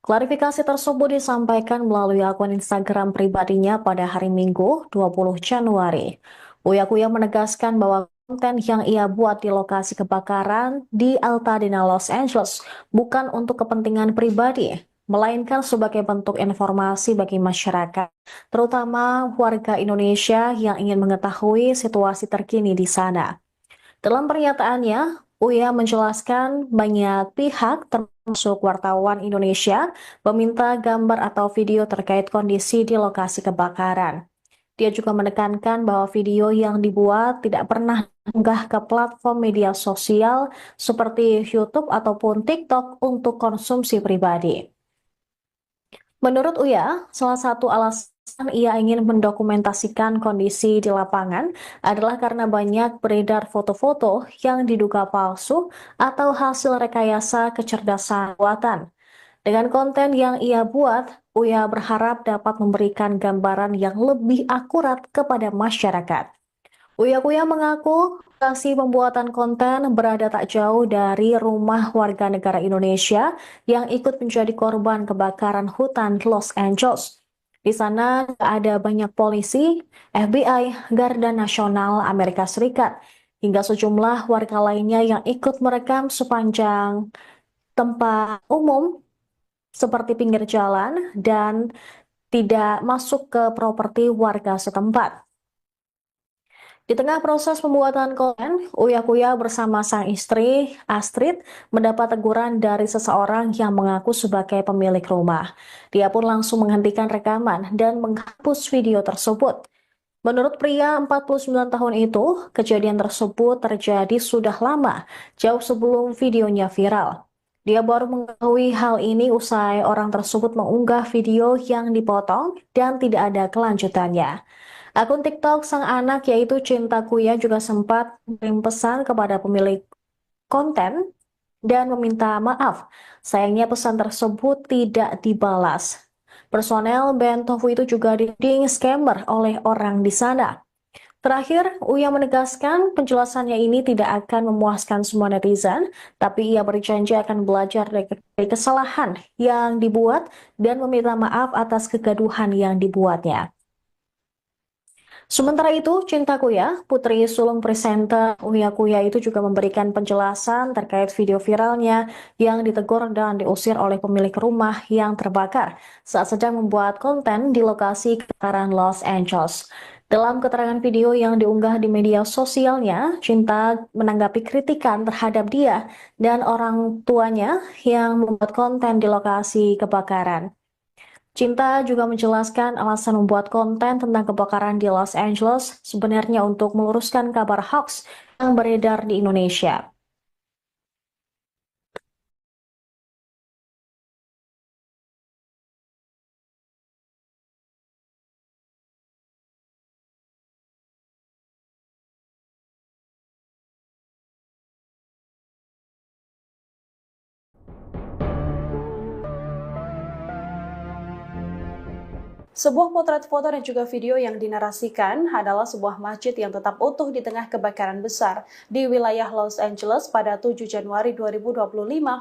Klarifikasi tersebut disampaikan melalui akun Instagram pribadinya pada hari Minggu 20 Januari. Uya Kuya menegaskan bahwa konten yang ia buat di lokasi kebakaran di Altadena, Los Angeles bukan untuk kepentingan pribadi, melainkan sebagai bentuk informasi bagi masyarakat, terutama warga Indonesia yang ingin mengetahui situasi terkini di sana. Dalam pernyataannya, Uya menjelaskan banyak pihak termasuk wartawan Indonesia meminta gambar atau video terkait kondisi di lokasi kebakaran. Dia juga menekankan bahwa video yang dibuat tidak pernah diunggah ke platform media sosial seperti YouTube ataupun TikTok untuk konsumsi pribadi. Menurut Uya, salah satu alasan ia ingin mendokumentasikan kondisi di lapangan adalah karena banyak beredar foto-foto yang diduga palsu atau hasil rekayasa kecerdasan buatan. Dengan konten yang ia buat, Uya berharap dapat memberikan gambaran yang lebih akurat kepada masyarakat. Uya Kuya mengaku lokasi pembuatan konten berada tak jauh dari rumah warga negara Indonesia yang ikut menjadi korban kebakaran hutan Los Angeles. Di sana ada banyak polisi, FBI, Garda Nasional Amerika Serikat, hingga sejumlah warga lainnya yang ikut merekam sepanjang tempat umum seperti pinggir jalan dan tidak masuk ke properti warga setempat. Di tengah proses pembuatan konten, Uya Kuya bersama sang istri, Astrid, mendapat teguran dari seseorang yang mengaku sebagai pemilik rumah. Dia pun langsung menghentikan rekaman dan menghapus video tersebut. Menurut pria 49 tahun itu, kejadian tersebut terjadi sudah lama, jauh sebelum videonya viral. Dia baru mengetahui hal ini usai orang tersebut mengunggah video yang dipotong dan tidak ada kelanjutannya. Akun TikTok sang anak yaitu Cinta Kuya juga sempat mengirim pesan kepada pemilik konten dan meminta maaf. Sayangnya pesan tersebut tidak dibalas. Personel band Tofu itu juga dituding scammer oleh orang di sana. Terakhir, Uya menegaskan penjelasannya ini tidak akan memuaskan semua netizen, tapi ia berjanji akan belajar dari kesalahan yang dibuat dan meminta maaf atas kegaduhan yang dibuatnya. Sementara itu, Cinta Kuya, putri sulung presenter Uya Kuya itu juga memberikan penjelasan terkait video viralnya yang ditegur dan diusir oleh pemilik rumah yang terbakar saat sedang membuat konten di lokasi kebakaran Los Angeles. Dalam keterangan video yang diunggah di media sosialnya, Cinta menanggapi kritikan terhadap dia dan orang tuanya yang membuat konten di lokasi kebakaran. Cinta juga menjelaskan alasan membuat konten tentang kebakaran di Los Angeles sebenarnya untuk meluruskan kabar hoax yang beredar di Indonesia. Sebuah potret foto dan juga video yang dinarasikan adalah sebuah masjid yang tetap utuh di tengah kebakaran besar di wilayah Los Angeles pada 7 Januari 2025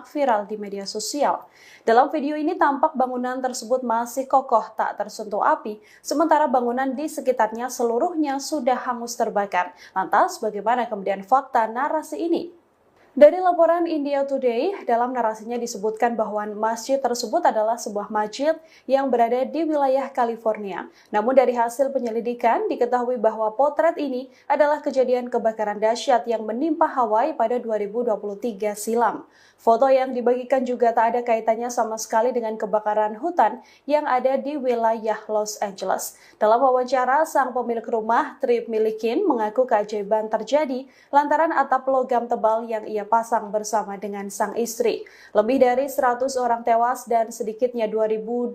viral di media sosial. Dalam video ini tampak bangunan tersebut masih kokoh tak tersentuh api, sementara bangunan di sekitarnya seluruhnya sudah hangus terbakar. Lantas bagaimana kemudian fakta narasi ini? Dari laporan India Today, dalam narasinya disebutkan bahwa masjid tersebut adalah sebuah masjid yang berada di wilayah California. Namun dari hasil penyelidikan, diketahui bahwa potret ini adalah kejadian kebakaran dahsyat yang menimpa Hawaii pada 2023 silam. Foto yang dibagikan juga tak ada kaitannya sama sekali dengan kebakaran hutan yang ada di wilayah Los Angeles. Dalam wawancara, sang pemilik rumah, Trip Milikin, mengaku keajaiban terjadi lantaran atap logam tebal yang ia pasang bersama dengan sang istri. Lebih dari 100 orang tewas dan sedikitnya 2.200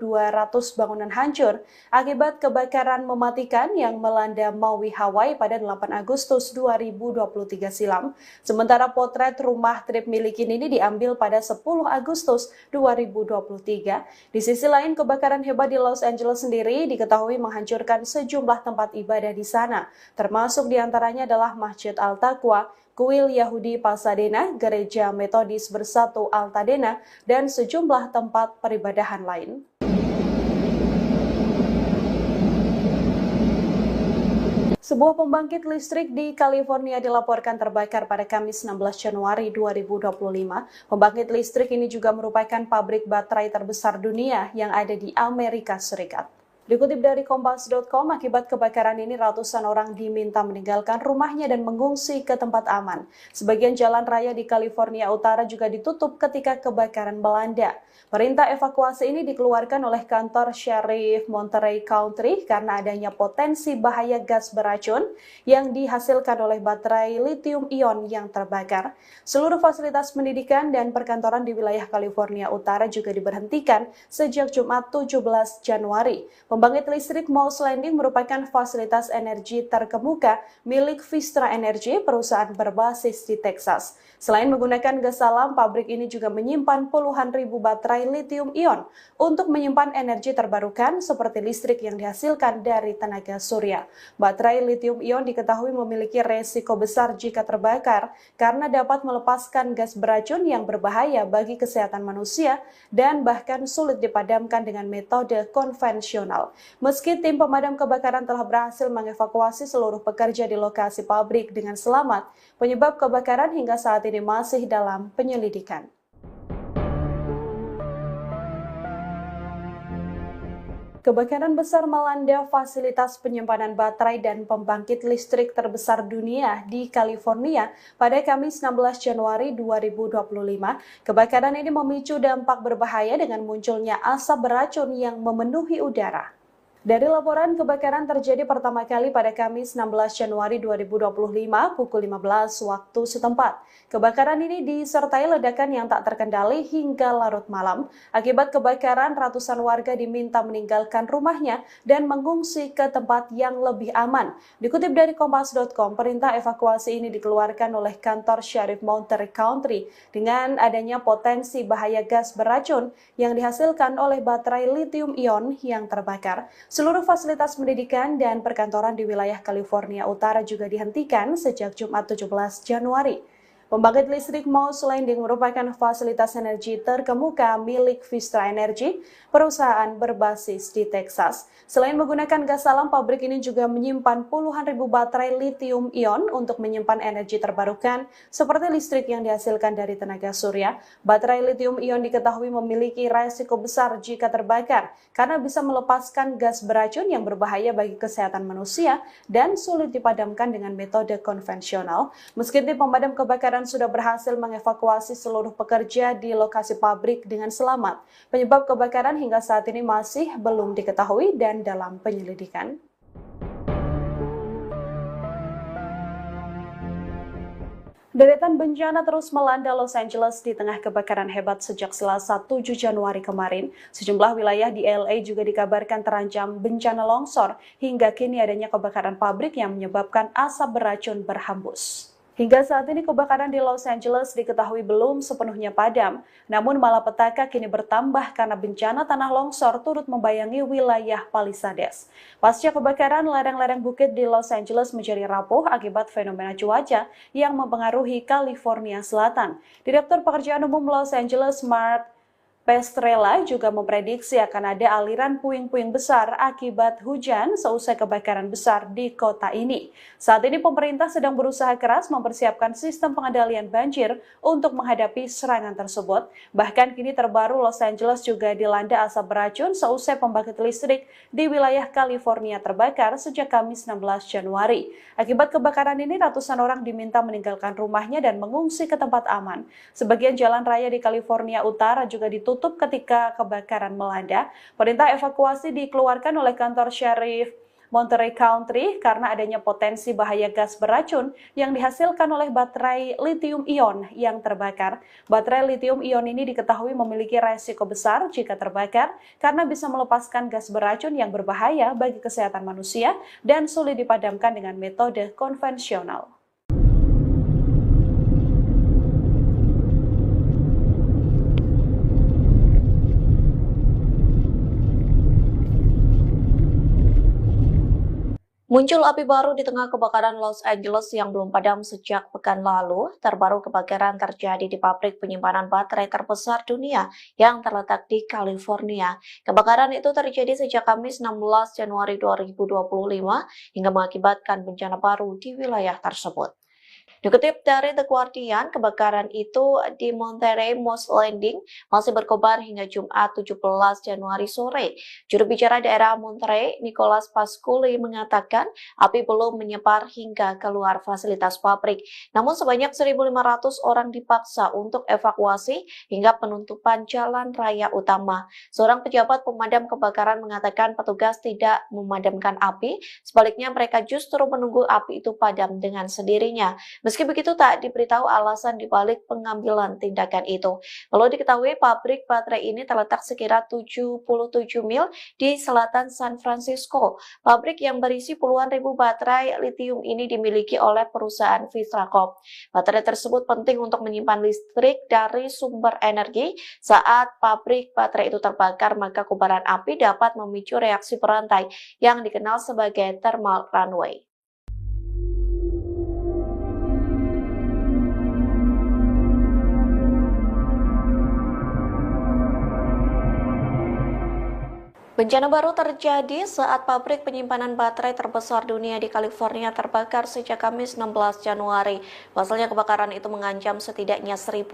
bangunan hancur akibat kebakaran mematikan yang melanda Maui, Hawaii pada 8 Agustus 2023 silam. Sementara potret rumah Trip Milikin ini diambil pada 10 Agustus 2023. Di sisi lain, kebakaran hebat di Los Angeles sendiri diketahui menghancurkan sejumlah tempat ibadah di sana, termasuk diantaranya adalah Masjid Al-Taqwa, Kuil Yahudi Pasadena, Gereja Metodis Bersatu Altadena, dan sejumlah tempat peribadahan lain. Sebuah pembangkit listrik di California dilaporkan terbakar pada Kamis 16 Januari 2025. Pembangkit listrik ini juga merupakan pabrik baterai terbesar dunia yang ada di Amerika Serikat. Dikutip dari Kompas.com, akibat kebakaran ini ratusan orang diminta meninggalkan rumahnya dan mengungsi ke tempat aman. Sebagian jalan raya di California Utara juga ditutup ketika kebakaran melanda. Perintah evakuasi ini dikeluarkan oleh kantor Sheriff Monterey County karena adanya potensi bahaya gas beracun yang dihasilkan oleh baterai lithium-ion yang terbakar. Seluruh fasilitas pendidikan dan perkantoran di wilayah California Utara juga diberhentikan sejak Jumat 17 Januari. Pembangkit listrik Moss Landing merupakan fasilitas energi terkemuka milik Vistra Energy, perusahaan berbasis di Texas. Selain menggunakan gas alam, pabrik ini juga menyimpan puluhan ribu baterai lithium-ion untuk menyimpan energi terbarukan seperti listrik yang dihasilkan dari tenaga surya. Baterai lithium-ion diketahui memiliki resiko besar jika terbakar karena dapat melepaskan gas beracun yang berbahaya bagi kesehatan manusia dan bahkan sulit dipadamkan dengan metode konvensional. Meski tim pemadam kebakaran telah berhasil mengevakuasi seluruh pekerja di lokasi pabrik dengan selamat, penyebab kebakaran hingga saat ini masih dalam penyelidikan. Kebakaran besar melanda fasilitas penyimpanan baterai dan pembangkit listrik terbesar dunia di California pada Kamis 16 Januari 2025. Kebakaran ini memicu dampak berbahaya dengan munculnya asap beracun yang memenuhi udara. Dari laporan, kebakaran terjadi pertama kali pada Kamis 16 Januari 2025 pukul 15 waktu setempat. Kebakaran ini disertai ledakan yang tak terkendali hingga larut malam. Akibat kebakaran, ratusan warga diminta meninggalkan rumahnya dan mengungsi ke tempat yang lebih aman. Dikutip dari Kompas.com, perintah evakuasi ini dikeluarkan oleh kantor Sheriff Monterey County dengan adanya potensi bahaya gas beracun yang dihasilkan oleh baterai lithium-ion yang terbakar. Seluruh fasilitas pendidikan dan perkantoran di wilayah California Utara juga dihentikan sejak Jumat 17 Januari. Pembangkit listrik Mouse Landing merupakan fasilitas energi terkemuka milik Vistra Energy, perusahaan berbasis di Texas. Selain menggunakan gas alam, pabrik ini juga menyimpan puluhan ribu baterai lithium-ion untuk menyimpan energi terbarukan seperti listrik yang dihasilkan dari tenaga surya. Baterai lithium-ion diketahui memiliki resiko besar jika terbakar karena bisa melepaskan gas beracun yang berbahaya bagi kesehatan manusia dan sulit dipadamkan dengan metode konvensional. Meski tim pemadam kebakaran sudah berhasil mengevakuasi seluruh pekerja di lokasi pabrik dengan selamat. Penyebab kebakaran hingga saat ini masih belum diketahui dan dalam penyelidikan. Deretan bencana terus melanda Los Angeles di tengah kebakaran hebat sejak Selasa 7 Januari kemarin. Sejumlah wilayah di LA juga dikabarkan terancam bencana longsor, hingga kini adanya kebakaran pabrik yang menyebabkan asap beracun berhembus. Hingga saat ini kebakaran di Los Angeles diketahui belum sepenuhnya padam, namun malapetaka kini bertambah karena bencana tanah longsor turut membayangi wilayah Palisades. Pasca kebakaran, lereng-lereng bukit di Los Angeles menjadi rapuh akibat fenomena cuaca yang mempengaruhi California Selatan. Direktur Pekerjaan Umum Los Angeles, Mark Pestrella, juga memprediksi akan ada aliran puing-puing besar akibat hujan seusai kebakaran besar di kota ini. Saat ini pemerintah sedang berusaha keras mempersiapkan sistem pengendalian banjir untuk menghadapi serangan tersebut. Bahkan kini terbaru Los Angeles juga dilanda asap beracun seusai pembangkit listrik di wilayah California terbakar sejak Kamis 16 Januari. Akibat kebakaran ini ratusan orang diminta meninggalkan rumahnya dan mengungsi ke tempat aman. Sebagian jalan raya di California Utara juga ditutup ketika kebakaran melanda. Perintah evakuasi dikeluarkan oleh kantor Sheriff Monterey County karena adanya potensi bahaya gas beracun yang dihasilkan oleh baterai lithium-ion yang terbakar. Baterai lithium-ion ini diketahui memiliki resiko besar jika terbakar karena bisa melepaskan gas beracun yang berbahaya bagi kesehatan manusia dan sulit dipadamkan dengan metode konvensional. Muncul api baru di tengah kebakaran Los Angeles yang belum padam sejak pekan lalu. Terbaru kebakaran terjadi di pabrik penyimpanan baterai terbesar dunia yang terletak di California. Kebakaran itu terjadi sejak Kamis 16 Januari 2025 hingga mengakibatkan bencana baru di wilayah tersebut. Dikutip dari The Guardian, kebakaran itu di Monterey Mouse Landing masih berkobar hingga Jumat 17 Januari sore. Juru bicara daerah Monterey, Nicholas Pasculi, mengatakan api belum menyebar hingga keluar fasilitas pabrik. Namun sebanyak 1.500 orang dipaksa untuk evakuasi hingga penutupan jalan raya utama. Seorang pejabat pemadam kebakaran mengatakan petugas tidak memadamkan api, sebaliknya mereka justru menunggu api itu padam dengan sendirinya. Meski begitu, tak diberitahu alasan dibalik pengambilan tindakan itu. Perlu diketahui, pabrik baterai ini terletak sekira 77 mil di selatan San Francisco. Pabrik yang berisi puluhan ribu baterai lithium ini dimiliki oleh perusahaan Vistra Corp. Baterai tersebut penting untuk menyimpan listrik dari sumber energi. Saat pabrik baterai itu terbakar, maka kobaran api dapat memicu reaksi berantai yang dikenal sebagai thermal runaway. Bencana baru terjadi saat pabrik penyimpanan baterai terbesar dunia di California terbakar sejak Kamis 16 Januari. Pasalnya kebakaran itu mengancam setidaknya 1.500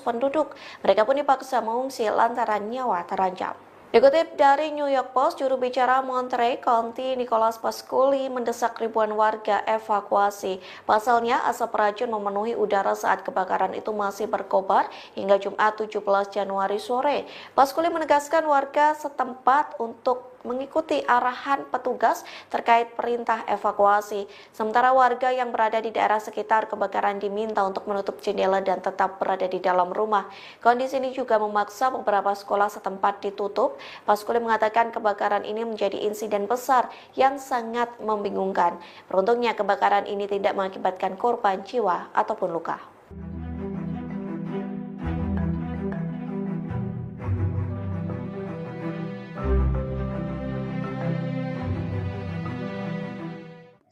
penduduk. Mereka pun dipaksa mengungsi lantaran nyawa terancam. Dikutip dari New York Post, juru bicara Monterey County Nicholas Pasculi mendesak ribuan warga evakuasi. Pasalnya asap racun memenuhi udara saat kebakaran itu masih berkobar hingga Jumat 17 Januari sore. Pasculi menegaskan warga setempat untuk mengikuti arahan petugas terkait perintah evakuasi. Sementara warga yang berada di daerah sekitar kebakaran diminta untuk menutup jendela dan tetap berada di dalam rumah. Kondisi ini juga memaksa beberapa sekolah setempat ditutup. Pasculi mengatakan kebakaran ini menjadi insiden besar yang sangat membingungkan. Beruntungnya kebakaran ini tidak mengakibatkan korban jiwa ataupun luka.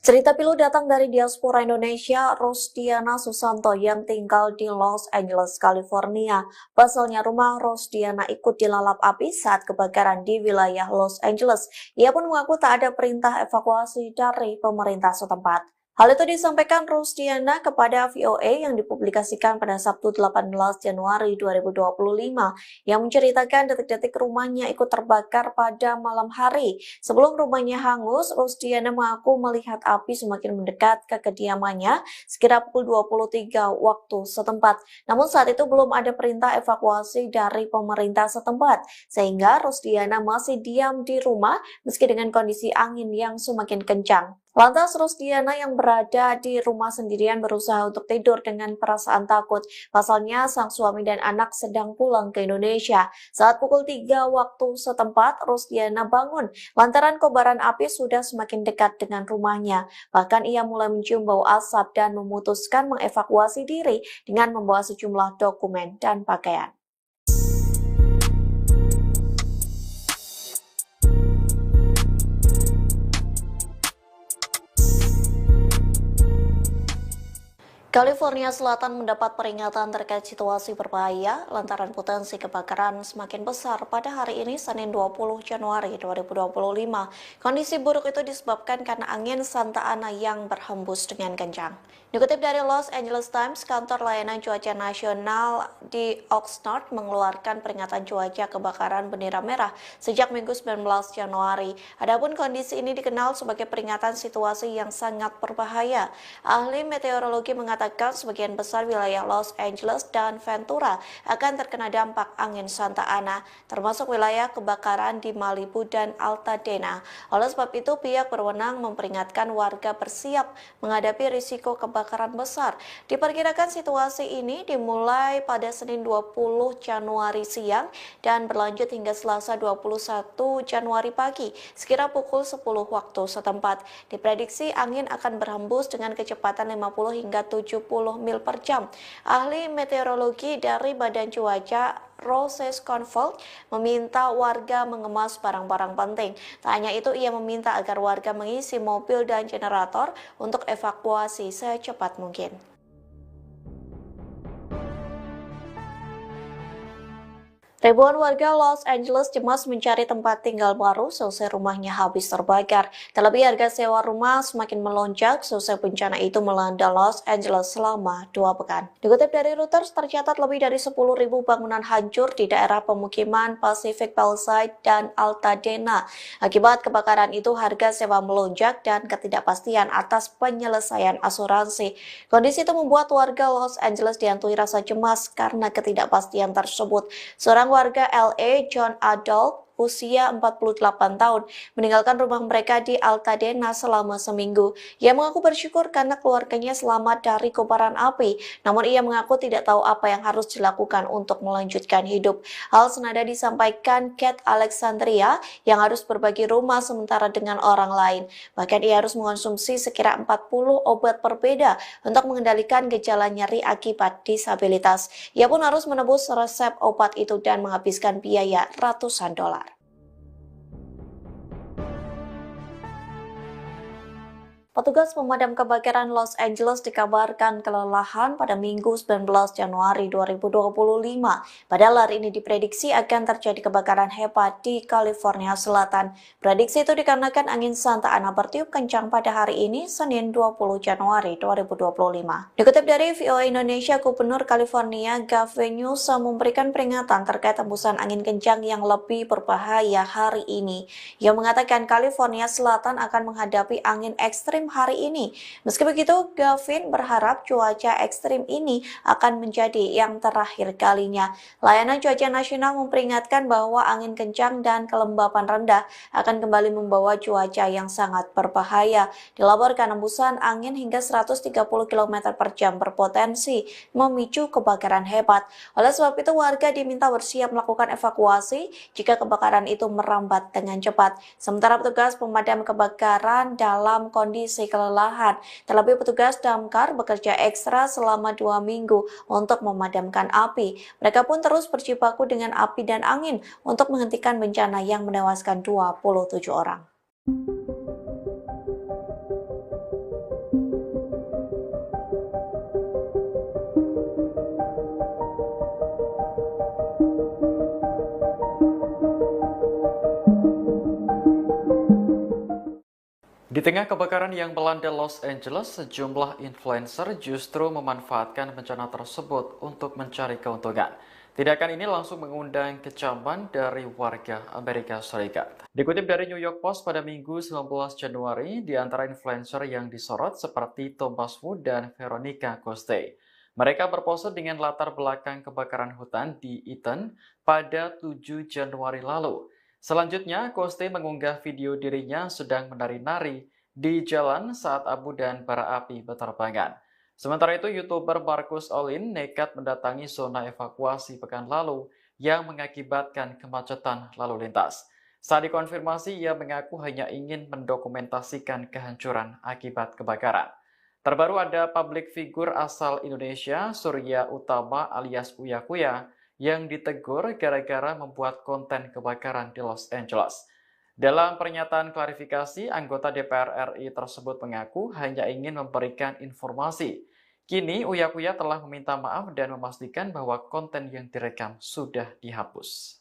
Cerita pilu datang dari diaspora Indonesia, Rosdiana Susanto yang tinggal di Los Angeles, California. Pasalnya rumah Rosdiana ikut dilalap api saat kebakaran di wilayah Los Angeles. Ia pun mengaku tak ada perintah evakuasi dari pemerintah setempat. Hal itu disampaikan Rosdiana kepada VOA yang dipublikasikan pada Sabtu 18 Januari 2025 yang menceritakan detik-detik rumahnya ikut terbakar pada malam hari. Sebelum rumahnya hangus, Rosdiana mengaku melihat api semakin mendekat ke kediamannya sekira pukul 23 waktu setempat. Namun saat itu belum ada perintah evakuasi dari pemerintah setempat, sehingga Rosdiana masih diam di rumah meski dengan kondisi angin yang semakin kencang. Lantas Rosdiana yang berada di rumah sendirian berusaha untuk tidur dengan perasaan takut. Pasalnya sang suami dan anak sedang pulang ke Indonesia. Saat pukul 3 waktu setempat, Rosdiana bangun lantaran kobaran api sudah semakin dekat dengan rumahnya. Bahkan ia mulai mencium bau asap dan memutuskan mengevakuasi diri dengan membawa sejumlah dokumen dan pakaian. California Selatan mendapat peringatan terkait situasi berbahaya lantaran potensi kebakaran semakin besar pada hari ini Senin 20 Januari 2025. Kondisi buruk itu disebabkan karena angin Santa Ana yang berhembus dengan kencang. Dikutip dari Los Angeles Times, kantor layanan cuaca nasional di Oxnard mengeluarkan peringatan cuaca kebakaran bendera merah sejak Minggu 19 Januari. Adapun kondisi ini dikenal sebagai peringatan situasi yang sangat berbahaya. Ahli meteorologi mengatakan sebagian besar wilayah Los Angeles dan Ventura akan terkena dampak angin Santa Ana, termasuk wilayah kebakaran di Malibu dan Altadena. Oleh sebab itu, pihak berwenang memperingatkan warga bersiap menghadapi risiko kebakaran besar. Diperkirakan situasi ini dimulai pada Senin 20 Januari siang dan berlanjut hingga Selasa 21 Januari pagi, sekira pukul 10 waktu setempat. Diprediksi angin akan berhembus dengan kecepatan 50 hingga 70 mil per jam. Ahli meteorologi dari Badan Cuaca Roses Confort meminta warga mengemas barang-barang penting. Tak hanya itu, ia meminta agar warga mengisi mobil dan generator untuk evakuasi secepat mungkin. Ribuan warga Los Angeles cemas mencari tempat tinggal baru selesai rumahnya habis terbakar. Terlebih harga sewa rumah semakin melonjak selesai bencana itu melanda Los Angeles selama 2 pekan. Dikutip dari Reuters, tercatat lebih dari 10.000 bangunan hancur di daerah pemukiman Pacific Palisades dan Altadena. Akibat kebakaran itu, harga sewa melonjak dan ketidakpastian atas penyelesaian asuransi. Kondisi itu membuat warga Los Angeles dihantui rasa cemas karena ketidakpastian tersebut. Seorang warga LA, John Adolf, usia 48 tahun, meninggalkan rumah mereka di Altadena selama seminggu. Ia mengaku bersyukur karena keluarganya selamat dari kobaran api, namun ia mengaku tidak tahu apa yang harus dilakukan untuk melanjutkan hidup. Hal senada disampaikan Kate Alexandria yang harus berbagi rumah sementara dengan orang lain. Bahkan ia harus mengonsumsi sekira 40 obat berbeda untuk mengendalikan gejala nyeri akibat disabilitas. Ia pun harus menebus resep obat itu dan menghabiskan biaya ratusan dolar. Petugas pemadam kebakaran Los Angeles dikabarkan kelelahan pada Minggu 19 Januari 2025. Padahal hari ini diprediksi akan terjadi kebakaran hebat di California Selatan. Prediksi itu dikarenakan angin Santa Ana bertiup kencang pada hari ini, Senin 20 Januari 2025. Dikutip dari VOA Indonesia, Gubernur California Gavin Newsom memberikan peringatan terkait hembusan angin kencang yang lebih berbahaya hari ini. Ia mengatakan California Selatan akan menghadapi angin ekstrim hari ini. Meski begitu, Gavin berharap cuaca ekstrim ini akan menjadi yang terakhir kalinya. Layanan Cuaca Nasional memperingatkan bahwa angin kencang dan kelembapan rendah akan kembali membawa cuaca yang sangat berbahaya. Dilaporkan hembusan angin hingga 130 km per jam berpotensi memicu kebakaran hebat. Oleh sebab itu, warga diminta bersiap melakukan evakuasi jika kebakaran itu merambat dengan cepat. Sementara petugas pemadam kebakaran dalam kondisi kelelahan. Terlebih petugas damkar bekerja ekstra selama 2 minggu untuk memadamkan api. Mereka pun terus berjibaku dengan api dan angin untuk menghentikan bencana. bencana yang menewaskan 27 orang. Di tengah kebakaran yang melanda Los Angeles, sejumlah influencer justru memanfaatkan bencana tersebut untuk mencari keuntungan. Tindakan ini langsung mengundang kecaman dari warga Amerika Serikat. Dikutip dari New York Post pada Minggu 19 Januari, di antara influencer yang disorot seperti Thomas Wu dan Veronica Coste. Mereka berpose dengan latar belakang kebakaran hutan di Eaton pada 7 Januari lalu. Selanjutnya, Coste mengunggah video dirinya sedang menari-nari di jalan saat abu dan bara api berterbangan. Sementara itu, YouTuber Marcus Olin nekat mendatangi zona evakuasi pekan lalu yang mengakibatkan kemacetan lalu lintas. Saat dikonfirmasi, ia mengaku hanya ingin mendokumentasikan kehancuran akibat kebakaran. Terbaru ada public figure asal Indonesia, Surya Utama alias Uya Kuya, yang ditegur gara-gara membuat konten kebakaran di Los Angeles. Dalam pernyataan klarifikasi, anggota DPR RI tersebut mengaku hanya ingin memberikan informasi. Kini, Uya Kuya telah meminta maaf dan memastikan bahwa konten yang direkam sudah dihapus.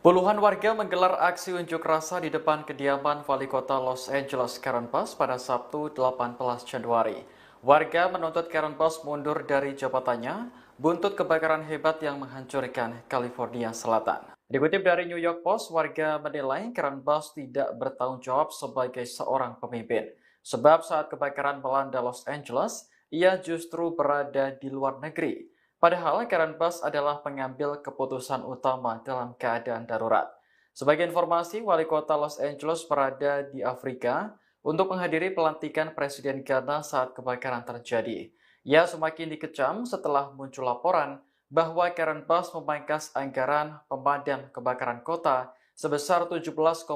Puluhan warga menggelar aksi unjuk rasa di depan kediaman Wali Kota Los Angeles Karen Bass pada Sabtu 18 Januari. Warga menuntut Karen Bass mundur dari jabatannya buntut kebakaran hebat yang menghancurkan California Selatan. Dikutip dari New York Post, warga menilai Karen Bass tidak bertanggung jawab sebagai seorang pemimpin. Sebab saat kebakaran melanda Los Angeles, ia justru berada di luar negeri. Padahal Karen Bass adalah pengambil keputusan utama dalam keadaan darurat. Sebagai informasi, Wali Kota Los Angeles berada di Afrika untuk menghadiri pelantikan Presiden Ghana saat kebakaran terjadi. Ia semakin dikecam setelah muncul laporan bahwa Karen Bass memangkas anggaran pemadam kebakaran kota sebesar 17,5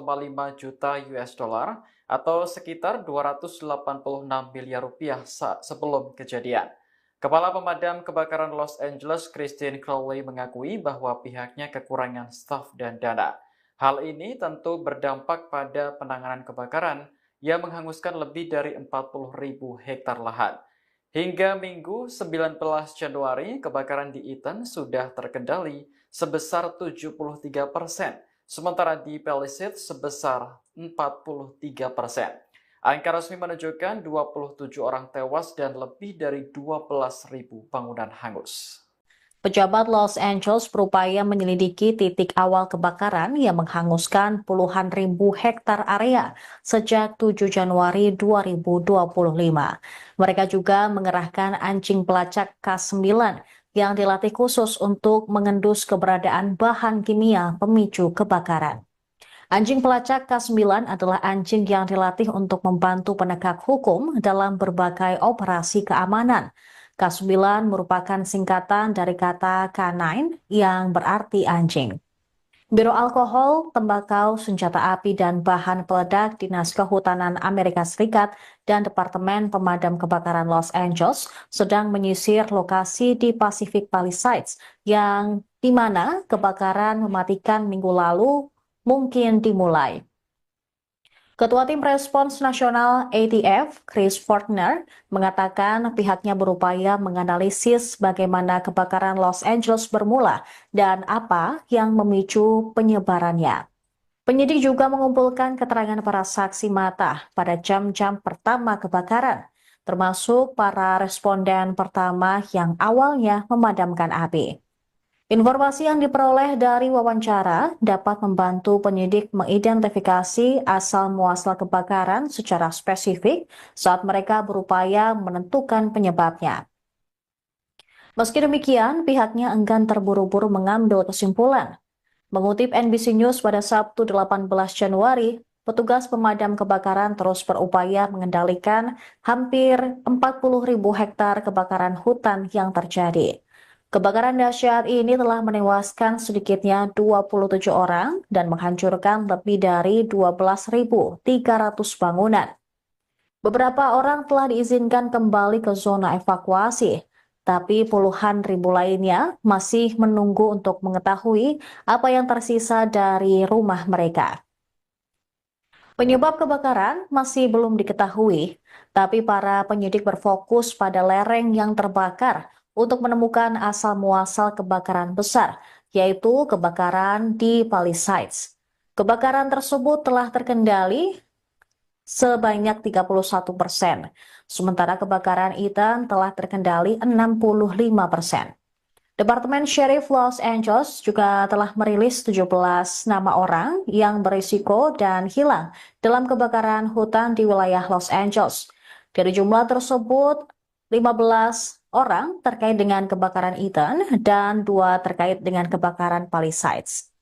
juta US dollar atau sekitar 286 miliar rupiah sebelum kejadian. Kepala Pemadam Kebakaran Los Angeles, Christine Crowley, mengakui bahwa pihaknya kekurangan staf dan dana. Hal ini tentu berdampak pada penanganan kebakaran yang menghanguskan lebih dari 40.000 hektar lahan. Hingga Minggu 19 Januari, kebakaran di Eaton sudah terkendali sebesar 73%, sementara di Palisades sebesar 43%. Angka resmi menunjukkan 27 orang tewas dan lebih dari 12.000 bangunan hangus. Pejabat Los Angeles berupaya menyelidiki titik awal kebakaran yang menghanguskan puluhan ribu hektar area sejak 7 Januari 2025. Mereka juga mengerahkan anjing pelacak K9 yang dilatih khusus untuk mengendus keberadaan bahan kimia pemicu kebakaran. Anjing pelacak K9 adalah anjing yang dilatih untuk membantu penegak hukum dalam berbagai operasi keamanan. K9 merupakan singkatan dari kata canine yang berarti anjing. Biro Alkohol, Tembakau, Senjata Api, dan Bahan Peledak Dinas Kehutanan Amerika Serikat dan Departemen Pemadam Kebakaran Los Angeles sedang menyisir lokasi di Pacific Palisades yang di mana kebakaran mematikan minggu lalu mungkin dimulai. Ketua Tim Respons Nasional ATF, Chris Fortner, mengatakan pihaknya berupaya menganalisis bagaimana kebakaran Los Angeles bermula dan apa yang memicu penyebarannya. Penyidik juga mengumpulkan keterangan para saksi mata pada jam-jam pertama kebakaran, termasuk para responden pertama yang awalnya memadamkan api. Informasi yang diperoleh dari wawancara dapat membantu penyidik mengidentifikasi asal-muasal kebakaran secara spesifik saat mereka berupaya menentukan penyebabnya. Meski demikian, pihaknya enggan terburu-buru mengambil kesimpulan. Mengutip NBC News pada Sabtu 18 Januari, petugas pemadam kebakaran terus berupaya mengendalikan hampir 40.000 hektar kebakaran hutan yang terjadi. Kebakaran dahsyat ini telah menewaskan sedikitnya 27 orang dan menghancurkan lebih dari 12.300 bangunan. Beberapa orang telah diizinkan kembali ke zona evakuasi, tapi puluhan ribu lainnya masih menunggu untuk mengetahui apa yang tersisa dari rumah mereka. Penyebab kebakaran masih belum diketahui, tapi para penyidik berfokus pada lereng yang terbakar untuk menemukan asal-muasal kebakaran besar, yaitu kebakaran di Palisades. Kebakaran tersebut telah terkendali sebanyak 31%, sementara kebakaran Ethan telah terkendali 65%. Departemen Sheriff Los Angeles juga telah merilis 17 nama orang yang berisiko dan hilang dalam kebakaran hutan di wilayah Los Angeles. Dari jumlah tersebut, 15 orang terkait dengan kebakaran Ethan dan 2 terkait dengan kebakaran Palisades.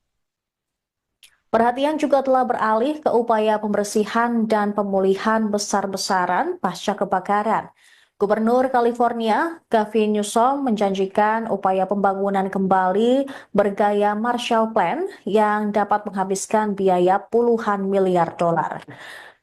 Perhatian juga telah beralih ke upaya pembersihan dan pemulihan besar-besaran pasca kebakaran. Gubernur California, Gavin Newsom, menjanjikan upaya pembangunan kembali bergaya Marshall Plan yang dapat menghabiskan biaya puluhan miliar dolar.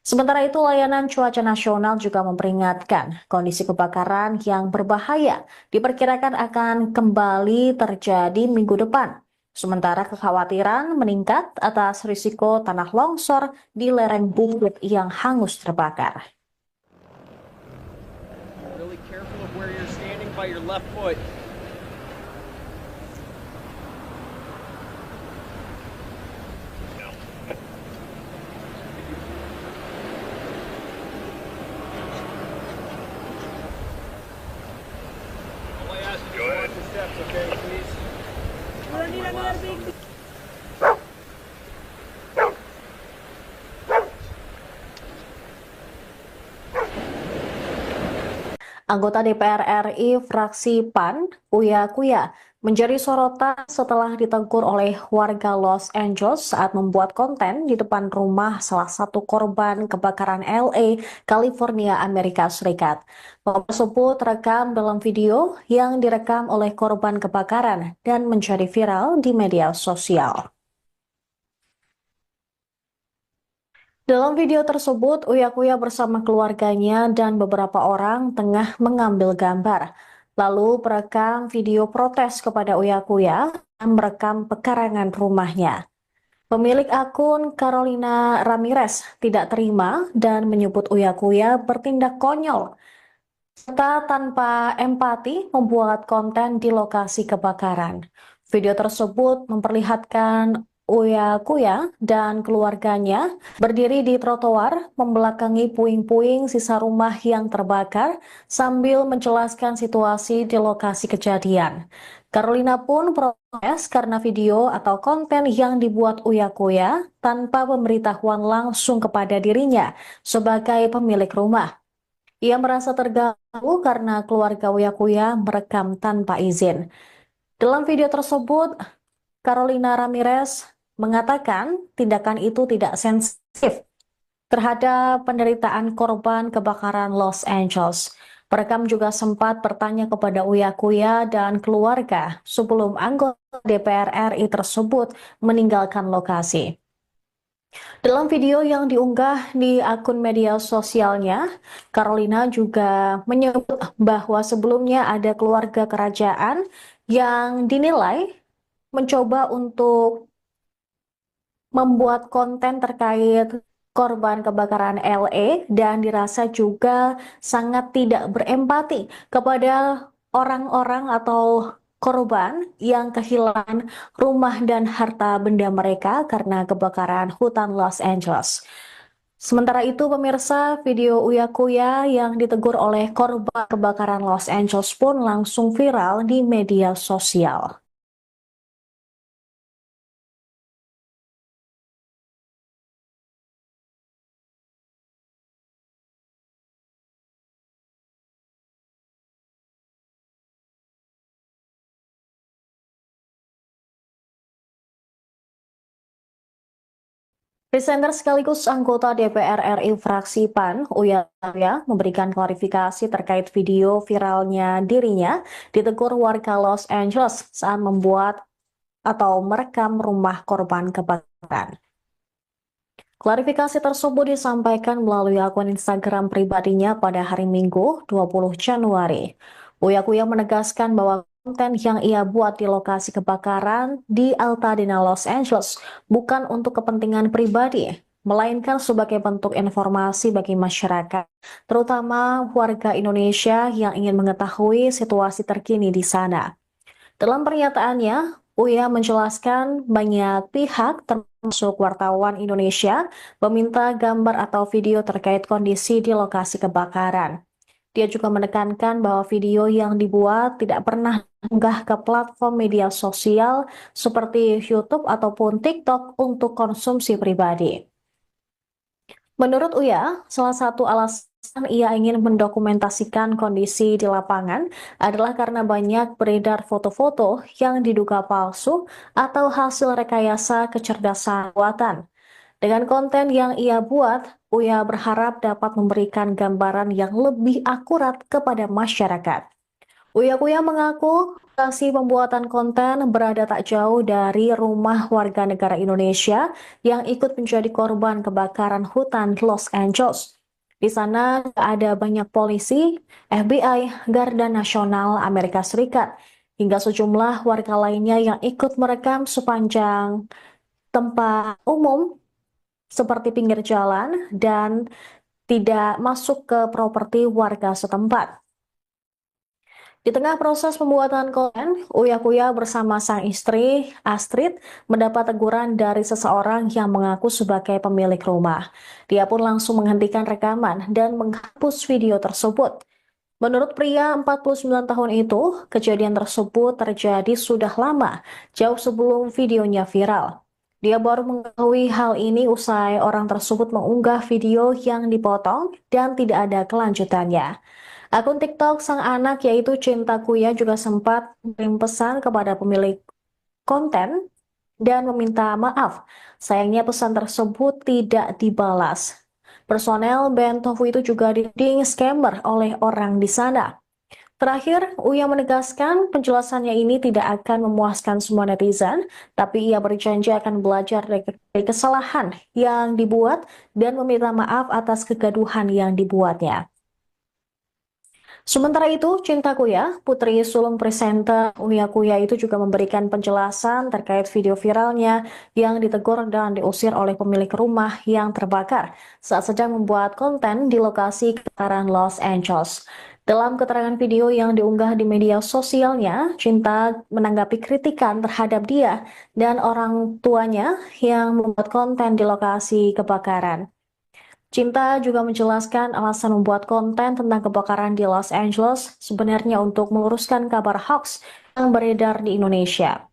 Sementara itu, layanan cuaca nasional juga memperingatkan kondisi kebakaran yang berbahaya diperkirakan akan kembali terjadi minggu depan. Sementara kekhawatiran meningkat atas risiko tanah longsor di lereng bukit yang hangus terbakar. Really careful of where you're standing by your left foot. All I ask you is watch your steps, okay, please? Anggota DPR RI fraksi PAN, Uya Kuya, menjadi sorotan setelah ditegur oleh warga Los Angeles saat membuat konten di depan rumah salah satu korban kebakaran LA, California, Amerika Serikat. Momen tersebut terekam dalam video yang direkam oleh korban kebakaran dan menjadi viral di media sosial. Dalam video tersebut, Uya Kuya bersama keluarganya dan beberapa orang tengah mengambil gambar. Lalu perekam video protes kepada Uya Kuya yang merekam pekarangan rumahnya. Pemilik akun Carolina Ramirez tidak terima dan menyebut Uya Kuya bertindak konyol serta tanpa empati membuat konten di lokasi kebakaran. Video tersebut memperlihatkan Uya Kuya dan keluarganya berdiri di trotoar membelakangi puing-puing sisa rumah yang terbakar sambil menjelaskan situasi di lokasi kejadian. Carolina pun protes karena video atau konten yang dibuat Uya Kuya tanpa pemberitahuan langsung kepada dirinya sebagai pemilik rumah. Ia merasa terganggu karena keluarga Uya Kuya merekam tanpa izin. Dalam video tersebut, Carolina Ramirez mengatakan tindakan itu tidak sensitif terhadap penderitaan korban kebakaran Los Angeles. Perekam juga sempat bertanya kepada Uya Kuya dan keluarga sebelum anggota DPR RI tersebut meninggalkan lokasi. Dalam video yang diunggah di akun media sosialnya, Carolina juga menyebut bahwa sebelumnya ada keluarga kerajaan yang dinilai mencoba untuk membuat konten terkait korban kebakaran LA dan dirasa juga sangat tidak berempati kepada orang-orang atau korban yang kehilangan rumah dan harta benda mereka karena kebakaran hutan Los Angeles. Sementara itu, pemirsa, video Uya Kuya yang ditegur oleh korban kebakaran Los Angeles pun langsung viral di media sosial. Presenter sekaligus anggota DPR RI fraksi PAN, Uya Kuya, memberikan klarifikasi terkait video viralnya dirinya ditegur warga Los Angeles saat membuat atau merekam rumah korban kebakaran. Klarifikasi tersebut disampaikan melalui akun Instagram pribadinya pada hari Minggu, 20 Januari. Uya Kuya menegaskan bahwa konten yang ia buat di lokasi kebakaran di Altadena, Los Angeles bukan untuk kepentingan pribadi, melainkan sebagai bentuk informasi bagi masyarakat, terutama warga Indonesia yang ingin mengetahui situasi terkini di sana. Dalam pernyataannya, Uya menjelaskan banyak pihak termasuk wartawan Indonesia meminta gambar atau video terkait kondisi di lokasi kebakaran. Dia juga menekankan bahwa video yang dibuat tidak pernah diunggah ke platform media sosial seperti YouTube ataupun TikTok untuk konsumsi pribadi. Menurut Uya, salah satu alasan ia ingin mendokumentasikan kondisi di lapangan adalah karena banyak beredar foto-foto yang diduga palsu atau hasil rekayasa kecerdasan buatan. Dengan konten yang ia buat, Uya berharap dapat memberikan gambaran yang lebih akurat kepada masyarakat. Uya mengaku lokasi pembuatan konten berada tak jauh dari rumah warga negara Indonesia yang ikut menjadi korban kebakaran hutan Los Angeles. Di sana ada banyak polisi, FBI, Garda Nasional Amerika Serikat, hingga sejumlah warga lainnya yang ikut merekam sepanjang tempat umum seperti pinggir jalan dan tidak masuk ke properti warga setempat. Di tengah proses pembuatan konten, Uya bersama sang istri, Astrid, mendapat teguran dari seseorang yang mengaku sebagai pemilik rumah. Dia pun langsung menghentikan rekaman dan menghapus video tersebut. Menurut pria 49 tahun itu, kejadian tersebut terjadi sudah lama, jauh sebelum videonya viral. Dia baru mengetahui hal ini usai orang tersebut mengunggah video yang dipotong dan tidak ada kelanjutannya. Akun TikTok sang anak yaitu Cinta Kuya juga sempat mengirim pesan kepada pemilik konten dan meminta maaf. Sayangnya pesan tersebut tidak dibalas. Personel band Tofu itu juga dituding scammer oleh orang di sana. Terakhir, Uya menegaskan penjelasannya ini tidak akan memuaskan semua netizen, tapi ia berjanji akan belajar dari kesalahan yang dibuat dan meminta maaf atas kegaduhan yang dibuatnya. Sementara itu, Cinta Kuya, putri sulung presenter Uya itu juga memberikan penjelasan terkait video viralnya yang ditegur dan diusir oleh pemilik rumah yang terbakar saat sedang membuat konten di lokasi kebakaran Los Angeles. Dalam keterangan video yang diunggah di media sosialnya, Cinta menanggapi kritikan terhadap dia dan orang tuanya yang membuat konten di lokasi kebakaran. Cinta juga menjelaskan alasan membuat konten tentang kebakaran di Los Angeles sebenarnya untuk meluruskan kabar hoax yang beredar di Indonesia.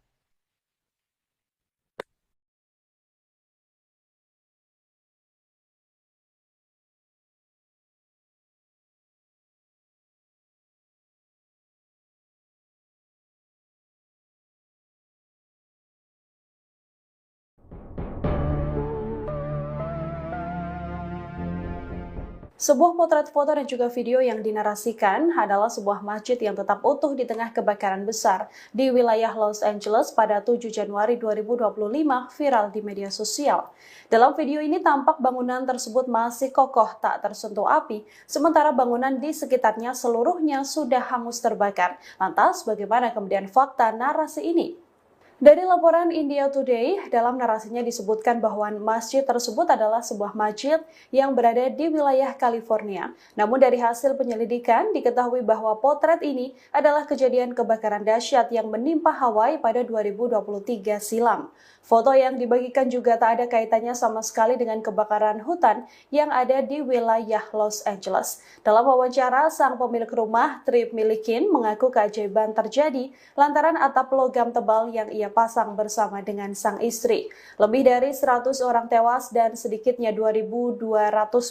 Sebuah potret foto dan juga video yang dinarasikan adalah sebuah masjid yang tetap utuh di tengah kebakaran besar di wilayah Los Angeles pada 7 Januari 2025 viral di media sosial. Dalam video ini tampak bangunan tersebut masih kokoh tak tersentuh api, sementara bangunan di sekitarnya seluruhnya sudah hangus terbakar. Lantas bagaimana kemudian fakta narasi ini? Dari laporan India Today, dalam narasinya disebutkan bahwa masjid tersebut adalah sebuah masjid yang berada di wilayah California. Namun dari hasil penyelidikan diketahui bahwa potret ini adalah kejadian kebakaran dahsyat yang menimpa Hawaii pada 2023 silam. Foto yang dibagikan juga tak ada kaitannya sama sekali dengan kebakaran hutan yang ada di wilayah Los Angeles. Dalam wawancara, sang pemilik rumah, Trip Milikin, mengaku keajaiban terjadi lantaran atap logam tebal yang ia pasang bersama dengan sang istri. Lebih dari 100 orang tewas dan sedikitnya 2.200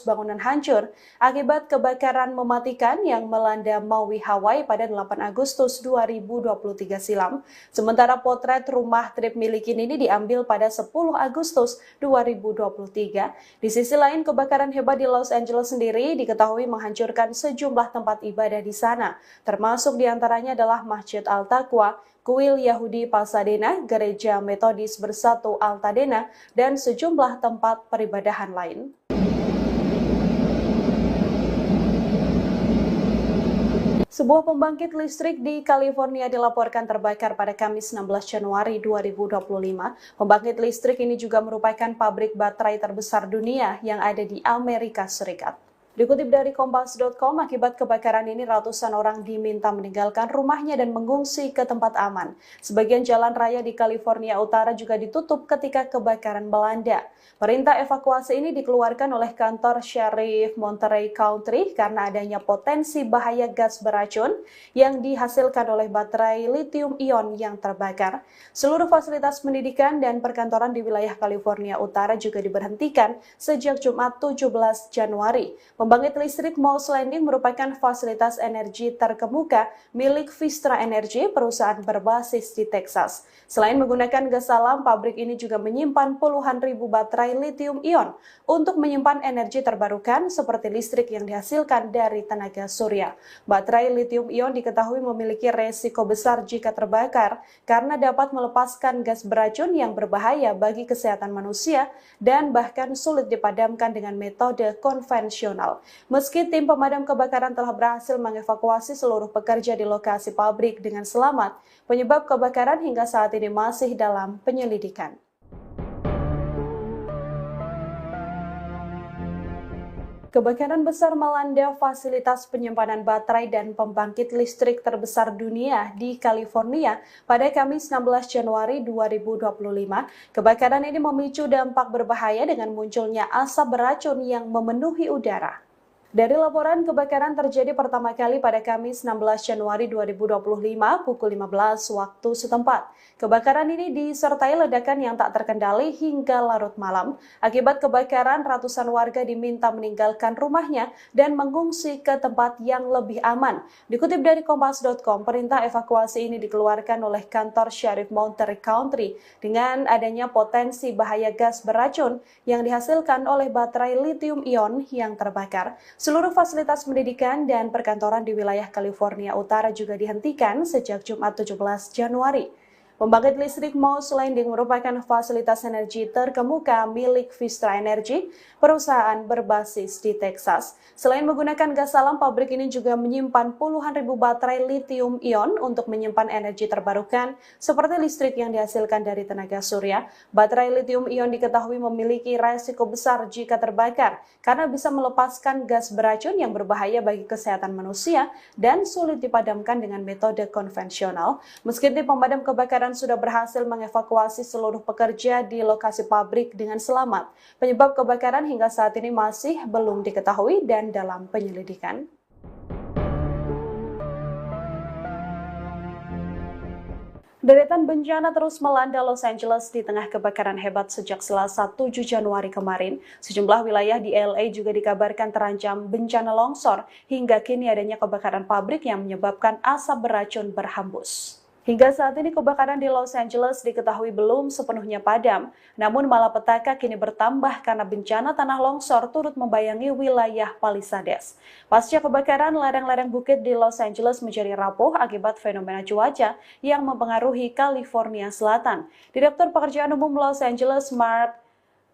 bangunan hancur akibat kebakaran mematikan yang melanda Maui, Hawaii pada 8 Agustus 2023 silam. Sementara potret rumah Trip Milikin ini diambil pada 10 Agustus 2023. Di sisi lain, kebakaran hebat di Los Angeles sendiri diketahui menghancurkan sejumlah tempat ibadah di sana, termasuk diantaranya adalah Masjid Al-Taqwa, Kuil Yahudi Pasadena, Gereja Metodis Bersatu Altadena, dan sejumlah tempat peribadahan lain. Sebuah pembangkit listrik di California dilaporkan terbakar pada Kamis 16 Januari 2025. Pembangkit listrik ini juga merupakan pabrik baterai terbesar dunia yang ada di Amerika Serikat. Dikutip dari Kompas.com, akibat kebakaran ini ratusan orang diminta meninggalkan rumahnya dan mengungsi ke tempat aman. Sebagian jalan raya di California Utara juga ditutup ketika kebakaran melanda. Perintah evakuasi ini dikeluarkan oleh kantor Sheriff Monterey County karena adanya potensi bahaya gas beracun yang dihasilkan oleh baterai lithium-ion yang terbakar. Seluruh fasilitas pendidikan dan perkantoran di wilayah California Utara juga diberhentikan sejak Jumat 17 Januari. Pembangkit listrik Moss Landing merupakan fasilitas energi terkemuka milik Vistra Energy, perusahaan berbasis di Texas. Selain menggunakan gas alam, pabrik ini juga menyimpan puluhan ribu baterai lithium-ion untuk menyimpan energi terbarukan seperti listrik yang dihasilkan dari tenaga surya. Baterai lithium-ion diketahui memiliki resiko besar jika terbakar karena dapat melepaskan gas beracun yang berbahaya bagi kesehatan manusia dan bahkan sulit dipadamkan dengan metode konvensional. Meski tim pemadam kebakaran telah berhasil mengevakuasi seluruh pekerja di lokasi pabrik dengan selamat, penyebab kebakaran hingga saat ini masih dalam penyelidikan. Kebakaran besar melanda fasilitas penyimpanan baterai dan pembangkit listrik terbesar dunia di California pada Kamis 16 Januari 2025. Kebakaran ini memicu dampak berbahaya dengan munculnya asap beracun yang memenuhi udara. Dari laporan, kebakaran terjadi pertama kali pada Kamis 16 Januari 2025 pukul 15 waktu setempat. Kebakaran ini disertai ledakan yang tak terkendali hingga larut malam. Akibat kebakaran, ratusan warga diminta meninggalkan rumahnya dan mengungsi ke tempat yang lebih aman. Dikutip dari Kompas.com, perintah evakuasi ini dikeluarkan oleh kantor Sheriff Monterey County dengan adanya potensi bahaya gas beracun yang dihasilkan oleh baterai lithium-ion yang terbakar. Seluruh fasilitas pendidikan dan perkantoran di wilayah California Utara juga dihentikan sejak Jumat 17 Januari. Pembangkit listrik Moss Landing merupakan fasilitas energi terkemuka milik Vistra Energy, perusahaan berbasis di Texas. Selain menggunakan gas alam, pabrik ini juga menyimpan puluhan ribu baterai lithium-ion untuk menyimpan energi terbarukan seperti listrik yang dihasilkan dari tenaga surya. Baterai lithium-ion diketahui memiliki resiko besar jika terbakar karena bisa melepaskan gas beracun yang berbahaya bagi kesehatan manusia dan sulit dipadamkan dengan metode konvensional. Meski tim pemadam kebakaran sudah berhasil mengevakuasi seluruh pekerja di lokasi pabrik dengan selamat. Penyebab kebakaran hingga saat ini masih belum diketahui dan dalam penyelidikan. Deretan bencana terus melanda Los Angeles di tengah kebakaran hebat sejak Selasa 7 Januari kemarin. Sejumlah wilayah di LA juga dikabarkan terancam bencana longsor, hingga kini adanya kebakaran pabrik yang menyebabkan asap beracun berhembus. Hingga saat ini kebakaran di Los Angeles diketahui belum sepenuhnya padam, namun malapetaka kini bertambah karena bencana tanah longsor turut membayangi wilayah Palisades. Pasca kebakaran, lereng-lereng bukit di Los Angeles menjadi rapuh akibat fenomena cuaca yang mempengaruhi California Selatan. Direktur Pekerjaan Umum Los Angeles, Mark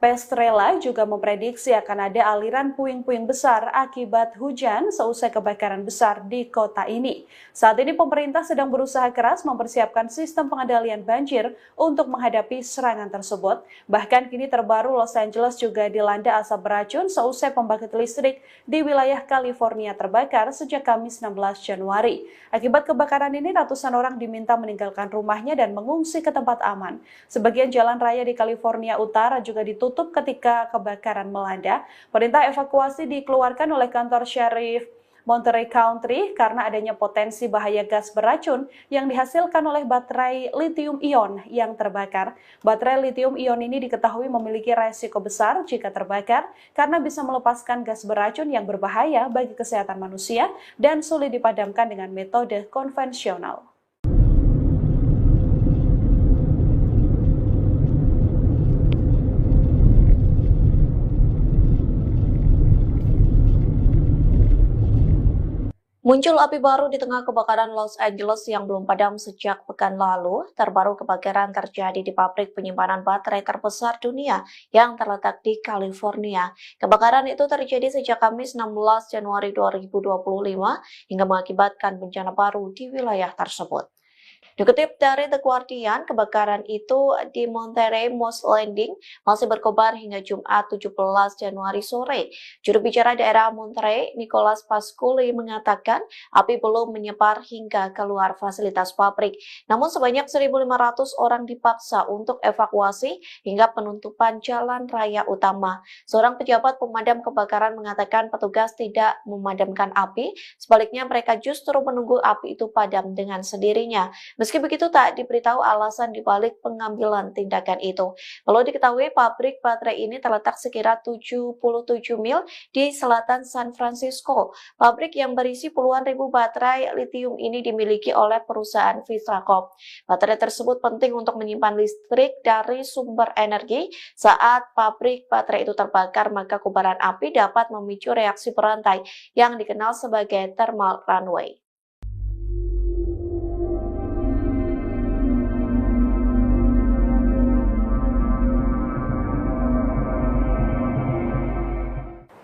Pestrella, juga memprediksi akan ada aliran puing-puing besar akibat hujan seusai kebakaran besar di kota ini. Saat ini pemerintah sedang berusaha keras mempersiapkan sistem pengendalian banjir untuk menghadapi serangan tersebut. Bahkan kini terbaru Los Angeles juga dilanda asap beracun seusai pembangkit listrik di wilayah California terbakar sejak Kamis 16 Januari. Akibat kebakaran ini ratusan orang diminta meninggalkan rumahnya dan mengungsi ke tempat aman. Sebagian jalan raya di California Utara juga ditutup ketika kebakaran melanda. Perintah evakuasi dikeluarkan oleh kantor Sheriff Monterey County karena adanya potensi bahaya gas beracun yang dihasilkan oleh baterai lithium-ion yang terbakar. Baterai lithium-ion ini diketahui memiliki resiko besar jika terbakar karena bisa melepaskan gas beracun yang berbahaya bagi kesehatan manusia dan sulit dipadamkan dengan metode konvensional. Muncul api baru di tengah kebakaran Los Angeles yang belum padam sejak pekan lalu. Terbaru kebakaran terjadi di pabrik penyimpanan baterai terbesar dunia yang terletak di California. Kebakaran itu terjadi sejak Kamis 16 Januari 2025 hingga mengakibatkan bencana baru di wilayah tersebut. Dikutip dari The Guardian, kebakaran itu di Monterey Moss Landing masih berkobar hingga Jumat 17 Januari sore. Juru bicara daerah Monterey, Nicholas Pasculi, mengatakan api belum menyebar hingga keluar fasilitas pabrik. Namun sebanyak 1.500 orang dipaksa untuk evakuasi hingga penutupan jalan raya utama. Seorang pejabat pemadam kebakaran mengatakan petugas tidak memadamkan api, sebaliknya mereka justru menunggu api itu padam dengan sendirinya. Meski begitu, tak diberitahu alasan dibalik pengambilan tindakan itu. Perlu diketahui, pabrik baterai ini terletak sekira 77 mil di selatan San Francisco. Pabrik yang berisi puluhan ribu baterai litium ini dimiliki oleh perusahaan Vistracorp. Baterai tersebut penting untuk menyimpan listrik dari sumber energi. Saat pabrik baterai itu terbakar, maka kobaran api dapat memicu reaksi berantai yang dikenal sebagai thermal runaway.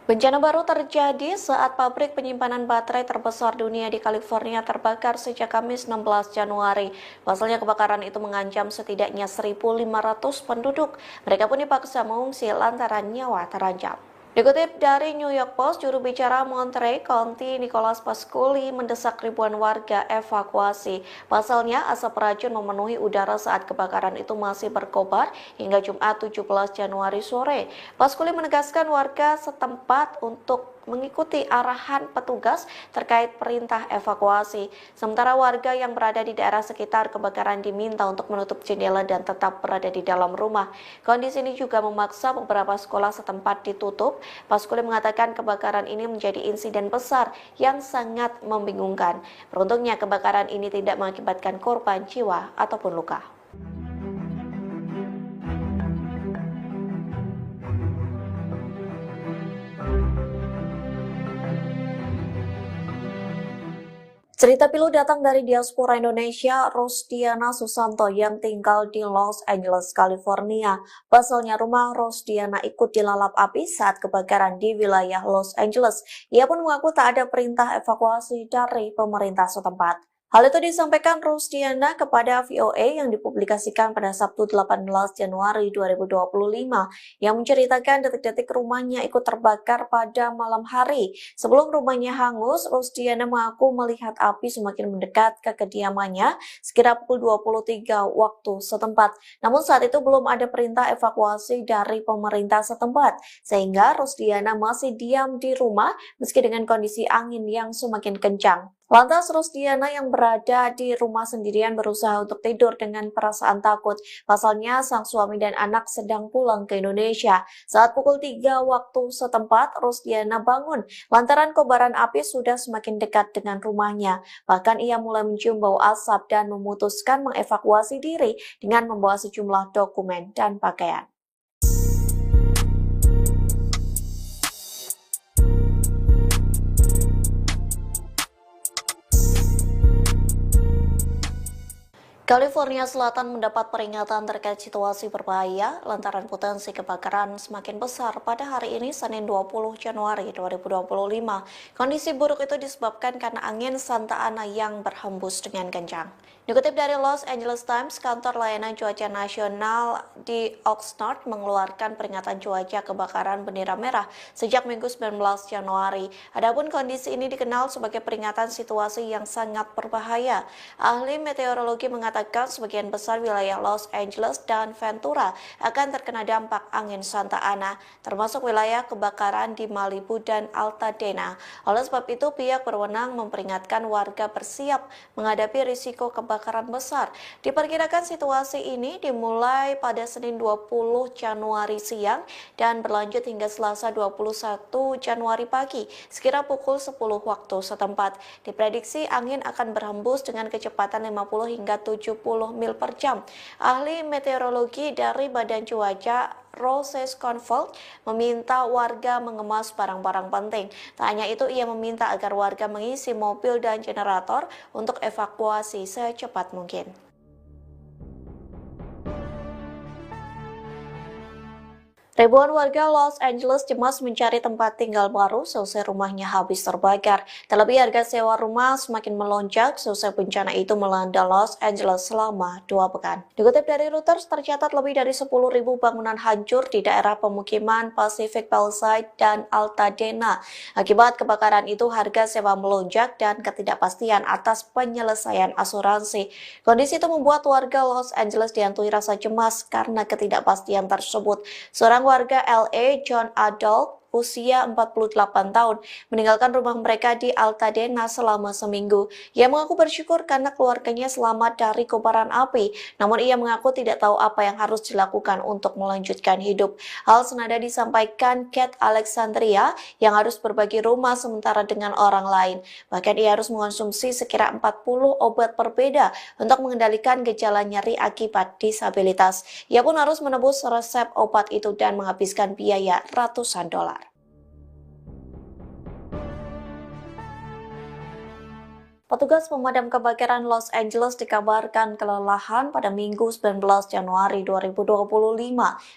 Bencana baru terjadi saat pabrik penyimpanan baterai terbesar dunia di California terbakar sejak Kamis 16 Januari. Pasalnya kebakaran itu mengancam setidaknya 1.500 penduduk. Mereka pun dipaksa mengungsi lantaran nyawa terancam. Dikutip dari New York Post, juru bicara Monterey County Nicholas Pasculi mendesak ribuan warga evakuasi. Pasalnya, asap racun memenuhi udara saat kebakaran itu masih berkobar hingga Jumat 17 Januari sore. Pasculi menegaskan warga setempat untuk mengikuti arahan petugas terkait perintah evakuasi. Sementara warga yang berada di daerah sekitar kebakaran diminta untuk menutup jendela dan tetap berada di dalam rumah. Kondisi ini juga memaksa beberapa sekolah setempat ditutup. Pasculi mengatakan kebakaran ini menjadi insiden besar yang sangat membingungkan. Beruntungnya kebakaran ini tidak mengakibatkan korban jiwa ataupun luka. Cerita pilu datang dari diaspora Indonesia, Rosdiana Susanto yang tinggal di Los Angeles, California. Pasalnya rumah Rosdiana ikut dilalap api saat kebakaran di wilayah Los Angeles. Ia pun mengaku tak ada perintah evakuasi dari pemerintah setempat. Hal itu disampaikan Rosdiana kepada VOA yang dipublikasikan pada Sabtu 18 Januari 2025 yang menceritakan detik-detik rumahnya ikut terbakar pada malam hari. Sebelum rumahnya hangus, Rosdiana mengaku melihat api semakin mendekat ke kediamannya sekira pukul 23 waktu setempat. Namun saat itu belum ada perintah evakuasi dari pemerintah setempat, sehingga Rosdiana masih diam di rumah meski dengan kondisi angin yang semakin kencang. Lantas Rosdiana yang berada di rumah sendirian berusaha untuk tidur dengan perasaan takut. Pasalnya sang suami dan anak sedang pulang ke Indonesia. Saat pukul 3 waktu setempat, Rosdiana bangun lantaran kobaran api sudah semakin dekat dengan rumahnya. Bahkan ia mulai mencium bau asap dan memutuskan mengevakuasi diri dengan membawa sejumlah dokumen dan pakaian. California Selatan mendapat peringatan terkait situasi berbahaya lantaran potensi kebakaran semakin besar pada hari ini Senin 20 Januari 2025. Kondisi buruk itu disebabkan karena angin Santa Ana yang berhembus dengan kencang. Dikutip dari Los Angeles Times, kantor layanan cuaca nasional di Oxnard mengeluarkan peringatan cuaca kebakaran bendera merah sejak Minggu 19 Januari. Adapun kondisi ini dikenal sebagai peringatan situasi yang sangat berbahaya. Ahli meteorologi mengatakan sebagian besar wilayah Los Angeles dan Ventura akan terkena dampak angin Santa Ana, termasuk wilayah kebakaran di Malibu dan Altadena. Oleh sebab itu, pihak berwenang memperingatkan warga bersiap menghadapi risiko kebakaran besar. Diperkirakan situasi ini dimulai pada Senin 20 Januari siang dan berlanjut hingga Selasa 21 Januari pagi, sekira pukul 10 waktu setempat. Diprediksi angin akan berhembus dengan kecepatan 50 hingga 70 mil per jam. Ahli meteorologi dari Badan Cuaca Roses Convolt meminta warga mengemas barang-barang penting. Tak hanya itu, ia meminta agar warga mengisi mobil dan generator untuk evakuasi secepat mungkin. Ribuan warga Los Angeles cemas mencari tempat tinggal baru selesai rumahnya habis terbakar. Terlebih harga sewa rumah semakin melonjak selesai bencana itu melanda Los Angeles selama 2 pekan. Dikutip dari Reuters, tercatat lebih dari 10.000 bangunan hancur di daerah pemukiman Pacific Palisades dan Altadena. Akibat kebakaran itu, harga sewa melonjak dan ketidakpastian atas penyelesaian asuransi. Kondisi itu membuat warga Los Angeles dihantui rasa cemas karena ketidakpastian tersebut. Seorang warga LA, John Adult, usia 48 tahun, meninggalkan rumah mereka di Altadena selama seminggu. Ia mengaku bersyukur karena keluarganya selamat dari kobaran api, namun ia mengaku tidak tahu apa yang harus dilakukan untuk melanjutkan hidup. Hal senada disampaikan Kate Alexandria yang harus berbagi rumah sementara dengan orang lain. Bahkan ia harus mengonsumsi sekira 40 obat berbeda untuk mengendalikan gejala nyeri akibat disabilitas. Ia pun harus menebus resep obat itu dan menghabiskan biaya ratusan dolar. Petugas pemadam kebakaran Los Angeles dikabarkan kelelahan pada Minggu 19 Januari 2025.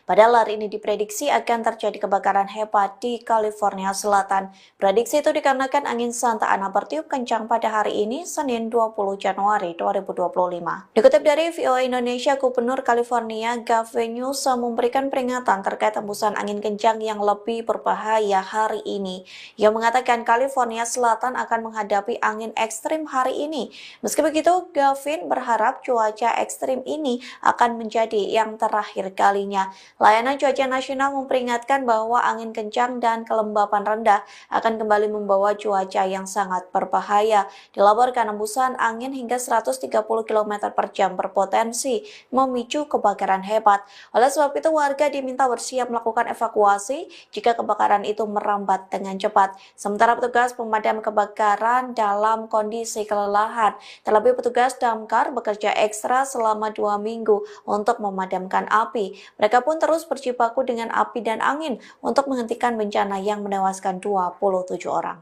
Padahal hari ini diprediksi akan terjadi kebakaran hebat di California Selatan. Prediksi itu dikarenakan angin Santa Ana bertiup kencang pada hari ini, Senin 20 Januari 2025. Dikutip dari VOA Indonesia, Gubernur California Gavin Newsom memberikan peringatan terkait hembusan angin kencang yang lebih berbahaya hari ini. Ia mengatakan California Selatan akan menghadapi angin ekstrim hari ini. Meski begitu, Gavin berharap cuaca ekstrim ini akan menjadi yang terakhir kalinya. Layanan Cuaca Nasional memperingatkan bahwa angin kencang dan kelembapan rendah akan kembali membawa cuaca yang sangat berbahaya. Dilaporkan hembusan angin hingga 130 km per jam berpotensi memicu kebakaran hebat. Oleh sebab itu, warga diminta bersiap melakukan evakuasi jika kebakaran itu merambat dengan cepat. Sementara petugas pemadam kebakaran dalam kondisi kelelahan. Terlebih petugas damkar bekerja ekstra selama 2 minggu untuk memadamkan api. Mereka pun terus berjibaku dengan api dan angin untuk menghentikan bencana yang menewaskan 27 orang.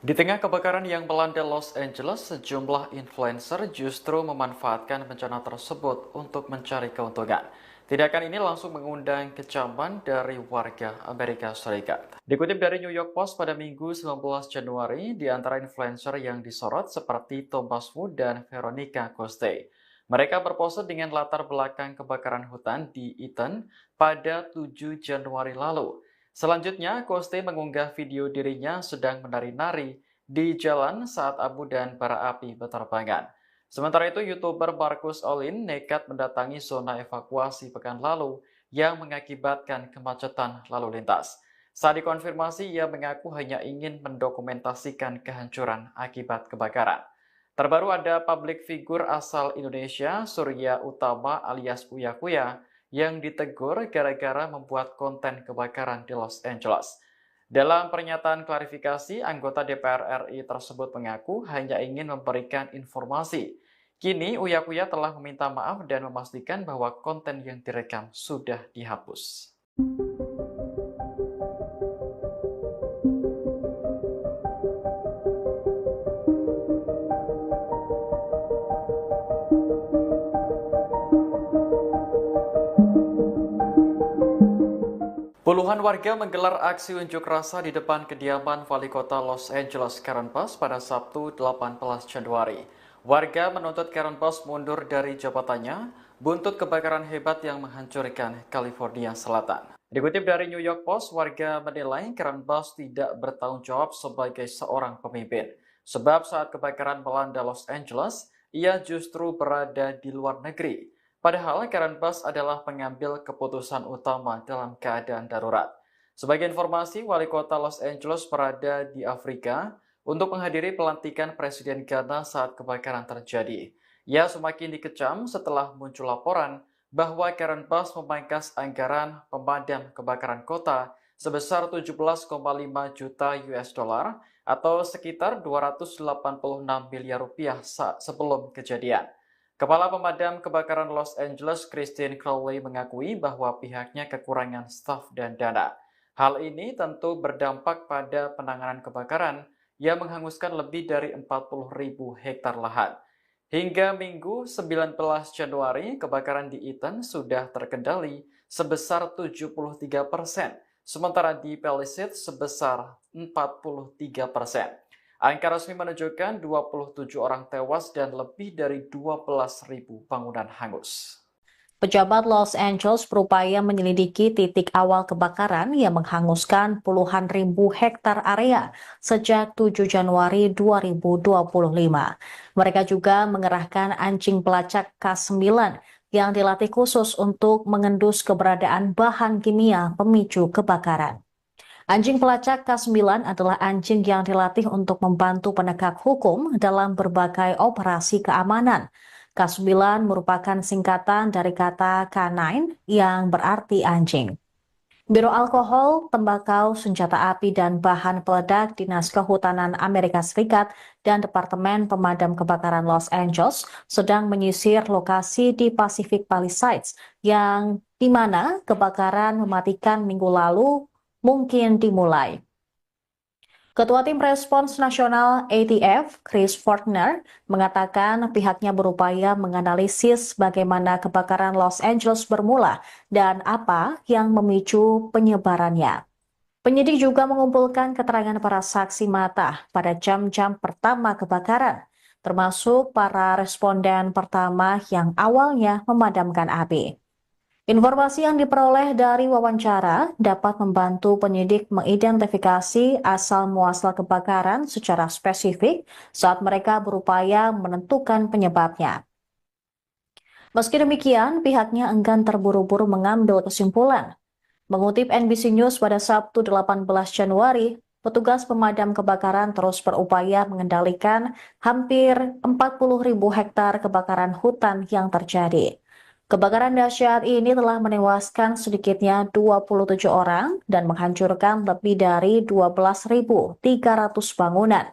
Di tengah kebakaran yang melanda Los Angeles, sejumlah influencer justru memanfaatkan bencana tersebut untuk mencari keuntungan. Tindakan ini langsung mengundang kecaman dari warga Amerika Serikat. Dikutip dari New York Post pada Minggu 19 Januari, di antara influencer yang disorot seperti Thomas Wu dan Veronica Coste. Mereka berpose dengan latar belakang kebakaran hutan di Eaton pada 7 Januari lalu. Selanjutnya, Coste mengunggah video dirinya sedang menari-nari di jalan saat abu dan bara api berterbangan. Sementara itu, YouTuber Marcus Olin nekat mendatangi zona evakuasi pekan lalu yang mengakibatkan kemacetan lalu lintas. Saat dikonfirmasi, ia mengaku hanya ingin mendokumentasikan kehancuran akibat kebakaran. Terbaru ada publik figur asal Indonesia, Surya Utama alias Uya Kuya, yang ditegur gara-gara membuat konten kebakaran di Los Angeles. Dalam pernyataan klarifikasi, anggota DPR RI tersebut mengaku hanya ingin memberikan informasi. Kini Uya Kuya telah meminta maaf dan memastikan bahwa konten yang direkam sudah dihapus. Puluhan warga menggelar aksi unjuk rasa di depan kediaman Wali Kota Los Angeles Karen Bass pada Sabtu 18 Januari. Warga menuntut Karen Bass mundur dari jabatannya buntut kebakaran hebat yang menghancurkan California Selatan. Dikutip dari New York Post, warga menilai Karen Bass tidak bertanggung jawab sebagai seorang pemimpin. Sebab saat kebakaran melanda Los Angeles, ia justru berada di luar negeri. Padahal Karen Bass adalah pengambil keputusan utama dalam keadaan darurat. Sebagai informasi, Wali Kota Los Angeles berada di Afrika untuk menghadiri pelantikan Presiden Ghana saat kebakaran terjadi. Ia semakin dikecam setelah muncul laporan bahwa Karen Bass memangkas anggaran pemadam kebakaran kota sebesar 17,5 juta US dollar atau sekitar 286 miliar rupiah sebelum kejadian. Kepala Pemadam Kebakaran Los Angeles, Christine Crowley, mengakui bahwa pihaknya kekurangan staf dan dana. Hal ini tentu berdampak pada penanganan kebakaran yang menghanguskan lebih dari 40.000 hektar lahan. Hingga Minggu 19 Januari, kebakaran di Eaton sudah terkendali sebesar 73%, sementara di Palisades sebesar 43%. Angka resmi menunjukkan 27 orang tewas dan lebih dari 12.000 bangunan hangus. Pejabat Los Angeles berupaya menyelidiki titik awal kebakaran yang menghanguskan puluhan ribu hektar area sejak 7 Januari 2025. Mereka juga mengerahkan anjing pelacak K9 yang dilatih khusus untuk mengendus keberadaan bahan kimia pemicu kebakaran. Anjing pelacak K9 adalah anjing yang dilatih untuk membantu penegak hukum dalam berbagai operasi keamanan. K9 merupakan singkatan dari kata K9 yang berarti anjing. Biro Alkohol, Tembakau, Senjata Api, dan Bahan Peledak Dinas Kehutanan Amerika Serikat dan Departemen Pemadam Kebakaran Los Angeles sedang menyisir lokasi di Pacific Palisades yang di mana kebakaran mematikan minggu lalu mungkin dimulai. Ketua Tim Respons Nasional ATF, Chris Fortner, mengatakan pihaknya berupaya menganalisis bagaimana kebakaran Los Angeles bermula dan apa yang memicu penyebarannya. Penyidik juga mengumpulkan keterangan para saksi mata pada jam-jam pertama kebakaran, termasuk para responden pertama yang awalnya memadamkan api. Informasi yang diperoleh dari wawancara dapat membantu penyidik mengidentifikasi asal-muasal kebakaran secara spesifik saat mereka berupaya menentukan penyebabnya. Meski demikian, pihaknya enggan terburu-buru mengambil kesimpulan. Mengutip NBC News pada Sabtu 18 Januari, petugas pemadam kebakaran terus berupaya mengendalikan hampir 40.000 hektar kebakaran hutan yang terjadi. Kebakaran dahsyat ini telah menewaskan sedikitnya 27 orang dan menghancurkan lebih dari 12.300 bangunan.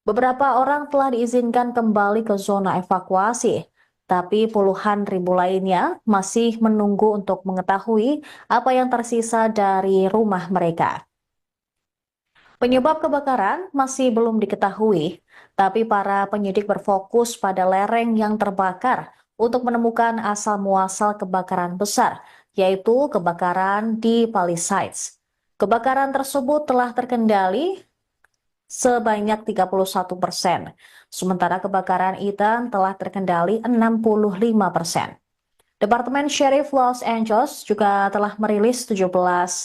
Beberapa orang telah diizinkan kembali ke zona evakuasi, tapi puluhan ribu lainnya masih menunggu untuk mengetahui apa yang tersisa dari rumah mereka. Penyebab kebakaran masih belum diketahui, tapi para penyidik berfokus pada lereng yang terbakar untuk menemukan asal-muasal kebakaran besar, yaitu kebakaran di Palisades. Kebakaran tersebut telah terkendali sebanyak 31%, sementara kebakaran Eaton telah terkendali 65%. Departemen Sheriff Los Angeles juga telah merilis 17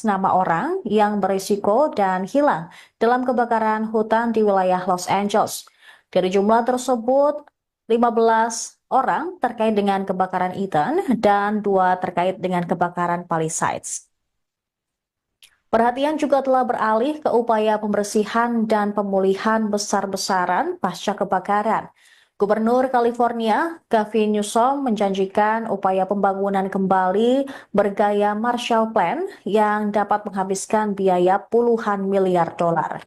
nama orang yang berisiko dan hilang dalam kebakaran hutan di wilayah Los Angeles. Dari jumlah tersebut, 15 orang terkait dengan kebakaran Eaton dan 2 terkait dengan kebakaran Palisades. Perhatian juga telah beralih ke upaya pembersihan dan pemulihan besar-besaran pasca kebakaran. Gubernur California, Gavin Newsom, menjanjikan upaya pembangunan kembali bergaya Marshall Plan yang dapat menghabiskan biaya puluhan miliar dolar.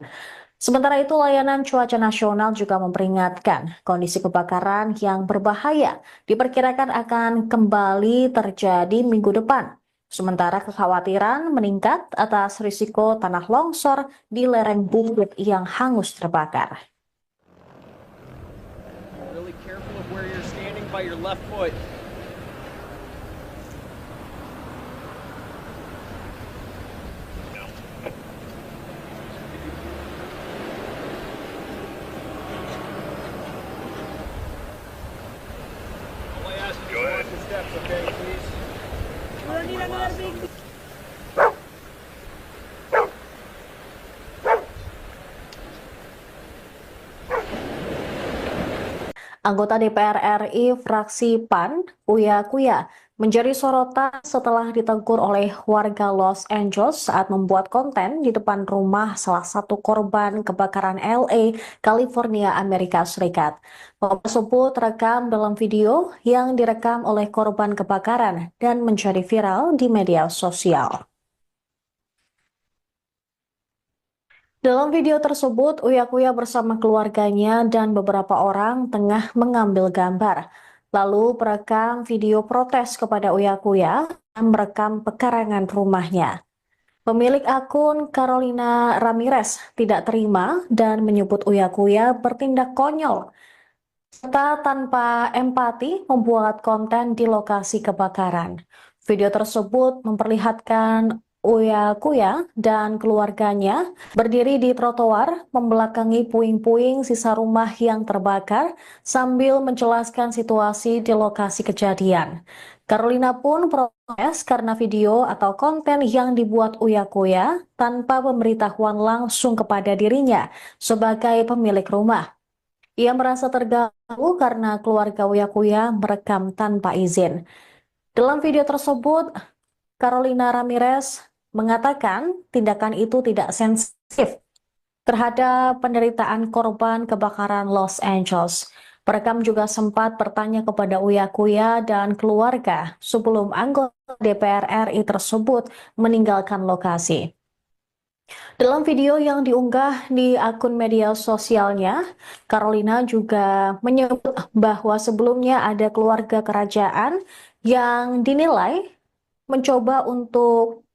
Sementara itu, layanan cuaca nasional juga memperingatkan kondisi kebakaran yang berbahaya diperkirakan akan kembali terjadi minggu depan. Sementara kekhawatiran meningkat atas risiko tanah longsor di lereng bukit yang hangus terbakar. Really careful of where you're standing by your left foot. Go ahead. Watch your steps, okay, please. Anggota DPR RI fraksi PAN, Uya Kuya, menjadi sorotan setelah ditegur oleh warga Los Angeles saat membuat konten di depan rumah salah satu korban kebakaran LA, California, Amerika Serikat. Momen tersebut terekam dalam video yang direkam oleh korban kebakaran dan menjadi viral di media sosial. Dalam video tersebut, Uya Kuya bersama keluarganya dan beberapa orang tengah mengambil gambar. Lalu perekam video protes kepada Uya Kuya yang merekam pekarangan rumahnya. Pemilik akun Carolina Ramirez tidak terima dan menyebut Uya Kuya bertindak konyol serta tanpa empati membuat konten di lokasi kebakaran. Video tersebut memperlihatkan Uya Kuya dan keluarganya berdiri di trotoar membelakangi puing-puing sisa rumah yang terbakar sambil menjelaskan situasi di lokasi kejadian. Carolina pun protes karena video atau konten yang dibuat Uya Kuya tanpa pemberitahuan langsung kepada dirinya sebagai pemilik rumah. Ia merasa terganggu karena keluarga Uya Kuya merekam tanpa izin. Dalam video tersebut, Carolina Ramirez mengatakan tindakan itu tidak sensitif terhadap penderitaan korban kebakaran Los Angeles. Perekam juga sempat bertanya kepada Uya Kuya dan keluarga sebelum anggota DPR RI tersebut meninggalkan lokasi. Dalam video yang diunggah di akun media sosialnya, Carolina juga menyebut bahwa sebelumnya ada keluarga kerajaan yang dinilai mencoba untuk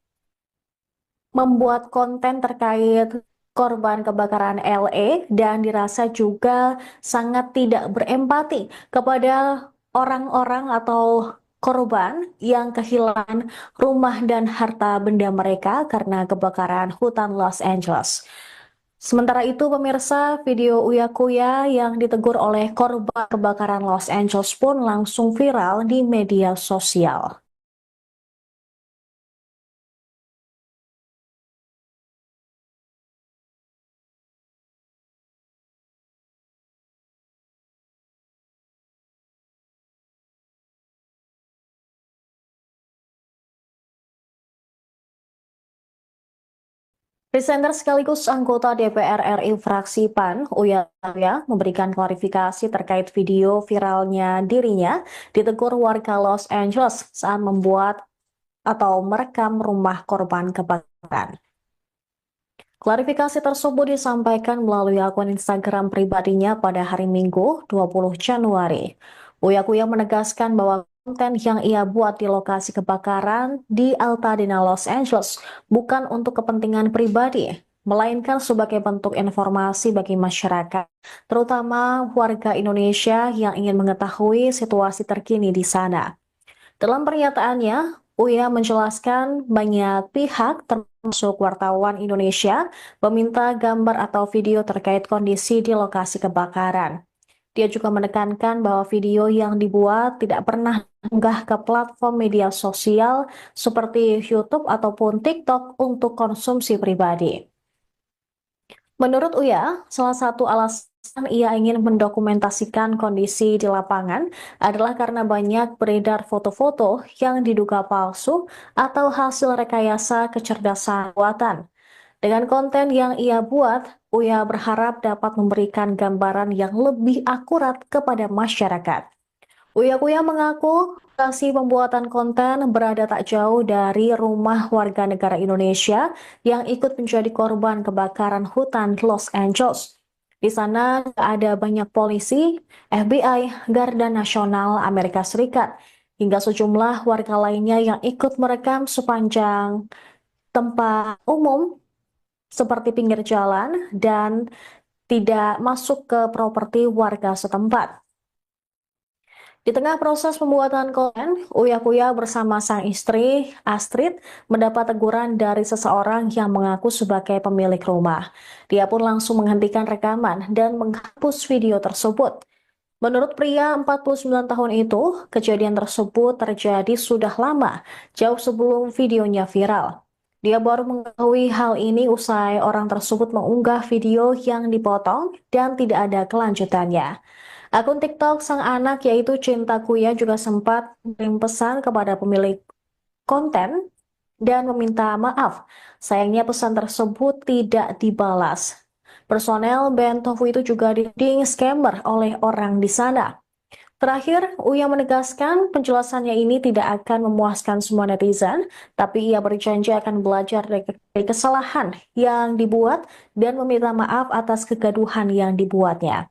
membuat konten terkait korban kebakaran LA dan dirasa juga sangat tidak berempati kepada orang-orang atau korban yang kehilangan rumah dan harta benda mereka karena kebakaran hutan Los Angeles. Sementara itu, pemirsa, video Uya Kuya yang ditegur oleh korban kebakaran Los Angeles pun langsung viral di media sosial. Presenter sekaligus anggota DPR RI fraksi PAN, Uya Kuya, memberikan klarifikasi terkait video viralnya dirinya ditegur warga Los Angeles saat membuat atau merekam rumah korban kebakaran. Klarifikasi tersebut disampaikan melalui akun Instagram pribadinya pada hari Minggu 20 Januari. Uya Kuya menegaskan bahwa konten yang ia buat di lokasi kebakaran di Altadena, Los Angeles bukan untuk kepentingan pribadi, melainkan sebagai bentuk informasi bagi masyarakat, terutama warga Indonesia yang ingin mengetahui situasi terkini di sana. Dalam pernyataannya, Uya menjelaskan banyak pihak termasuk wartawan Indonesia meminta gambar atau video terkait kondisi di lokasi kebakaran. Dia juga menekankan bahwa video yang dibuat tidak pernah diunggah ke platform media sosial seperti YouTube ataupun TikTok untuk konsumsi pribadi. Menurut Uya, salah satu alasan ia ingin mendokumentasikan kondisi di lapangan adalah karena banyak beredar foto-foto yang diduga palsu atau hasil rekayasa kecerdasan buatan. Dengan konten yang ia buat, Uya berharap dapat memberikan gambaran yang lebih akurat kepada masyarakat. Uya Kuya mengaku lokasi pembuatan konten berada tak jauh dari rumah warga negara Indonesia yang ikut menjadi korban kebakaran hutan Los Angeles. Di sana ada banyak polisi, FBI, Garda Nasional Amerika Serikat, hingga sejumlah warga lainnya yang ikut merekam sepanjang tempat umum seperti pinggir jalan dan tidak masuk ke properti warga setempat. Di tengah proses pembuatan konten, Uya Kuya bersama sang istri, Astrid, mendapat teguran dari seseorang yang mengaku sebagai pemilik rumah. Dia pun langsung menghentikan rekaman dan menghapus video tersebut. Menurut pria 49 tahun itu, kejadian tersebut terjadi sudah lama, jauh sebelum videonya viral. Dia baru mengetahui hal ini usai orang tersebut mengunggah video yang dipotong dan tidak ada kelanjutannya. Akun TikTok sang anak yaitu Cinta Kuya juga sempat mengirim pesan kepada pemilik konten dan meminta maaf. Sayangnya pesan tersebut tidak dibalas. Personel band Tofu itu juga dituding scammer oleh orang di sana. Terakhir, Uya menegaskan penjelasannya ini tidak akan memuaskan semua netizen, tapi ia berjanji akan belajar dari kesalahan yang dibuat dan meminta maaf atas kegaduhan yang dibuatnya.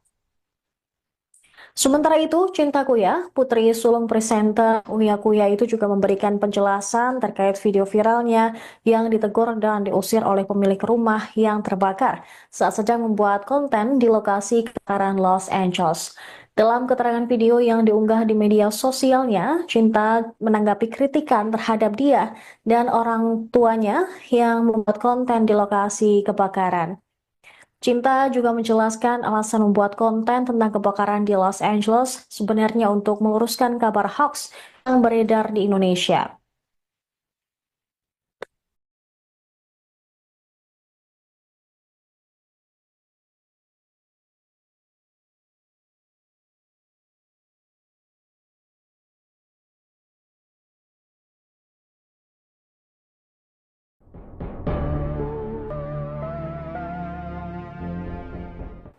Sementara itu, Cinta Kuya, putri sulung presenter Uya Kuya itu juga memberikan penjelasan terkait video viralnya yang ditegur dan diusir oleh pemilik rumah yang terbakar saat sedang membuat konten di lokasi kebakaran Los Angeles. Dalam keterangan video yang diunggah di media sosialnya, Cinta menanggapi kritikan terhadap dia dan orang tuanya yang membuat konten di lokasi kebakaran. Cinta juga menjelaskan alasan membuat konten tentang kebakaran di Los Angeles sebenarnya untuk meluruskan kabar hoax yang beredar di Indonesia.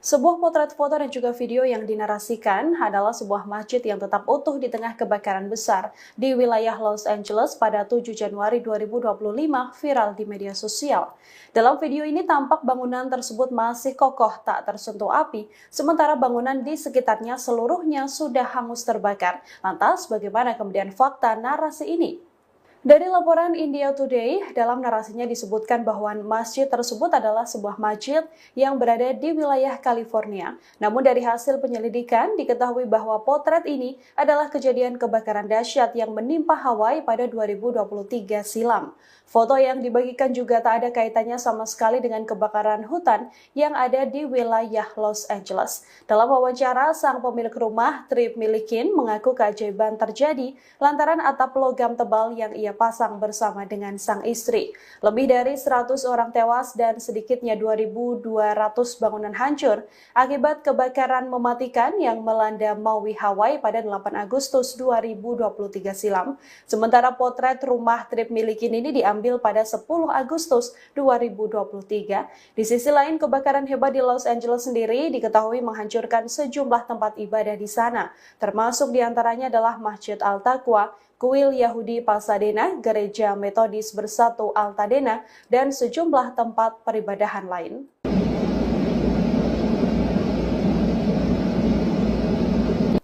Sebuah potret foto dan juga video yang dinarasikan adalah sebuah masjid yang tetap utuh di tengah kebakaran besar di wilayah Los Angeles pada 7 Januari 2025 viral di media sosial. Dalam video ini tampak bangunan tersebut masih kokoh tak tersentuh api, sementara bangunan di sekitarnya seluruhnya sudah hangus terbakar. Lantas bagaimana kemudian fakta narasi ini? Dari laporan India Today, dalam narasinya disebutkan bahwa masjid tersebut adalah sebuah masjid yang berada di wilayah California. Namun dari hasil penyelidikan, diketahui bahwa potret ini adalah kejadian kebakaran dahsyat yang menimpa Hawaii pada 2023 silam. Foto yang dibagikan juga tak ada kaitannya sama sekali dengan kebakaran hutan yang ada di wilayah Los Angeles. Dalam wawancara, sang pemilik rumah, Trip Milikin, mengaku keajaiban terjadi lantaran atap logam tebal yang ia pasang bersama dengan sang istri. Lebih dari 100 orang tewas dan sedikitnya 2.200 bangunan hancur akibat kebakaran mematikan yang melanda Maui, Hawaii pada 8 Agustus 2023 silam. Sementara potret rumah Trip Milikin ini diambil pada 10 Agustus 2023. Di sisi lain, kebakaran hebat di Los Angeles sendiri diketahui menghancurkan sejumlah tempat ibadah di sana, termasuk diantaranya adalah Masjid Al-Taqwa, Kuil Yahudi Pasadena, Gereja Metodis Bersatu Altadena, dan sejumlah tempat peribadahan lain.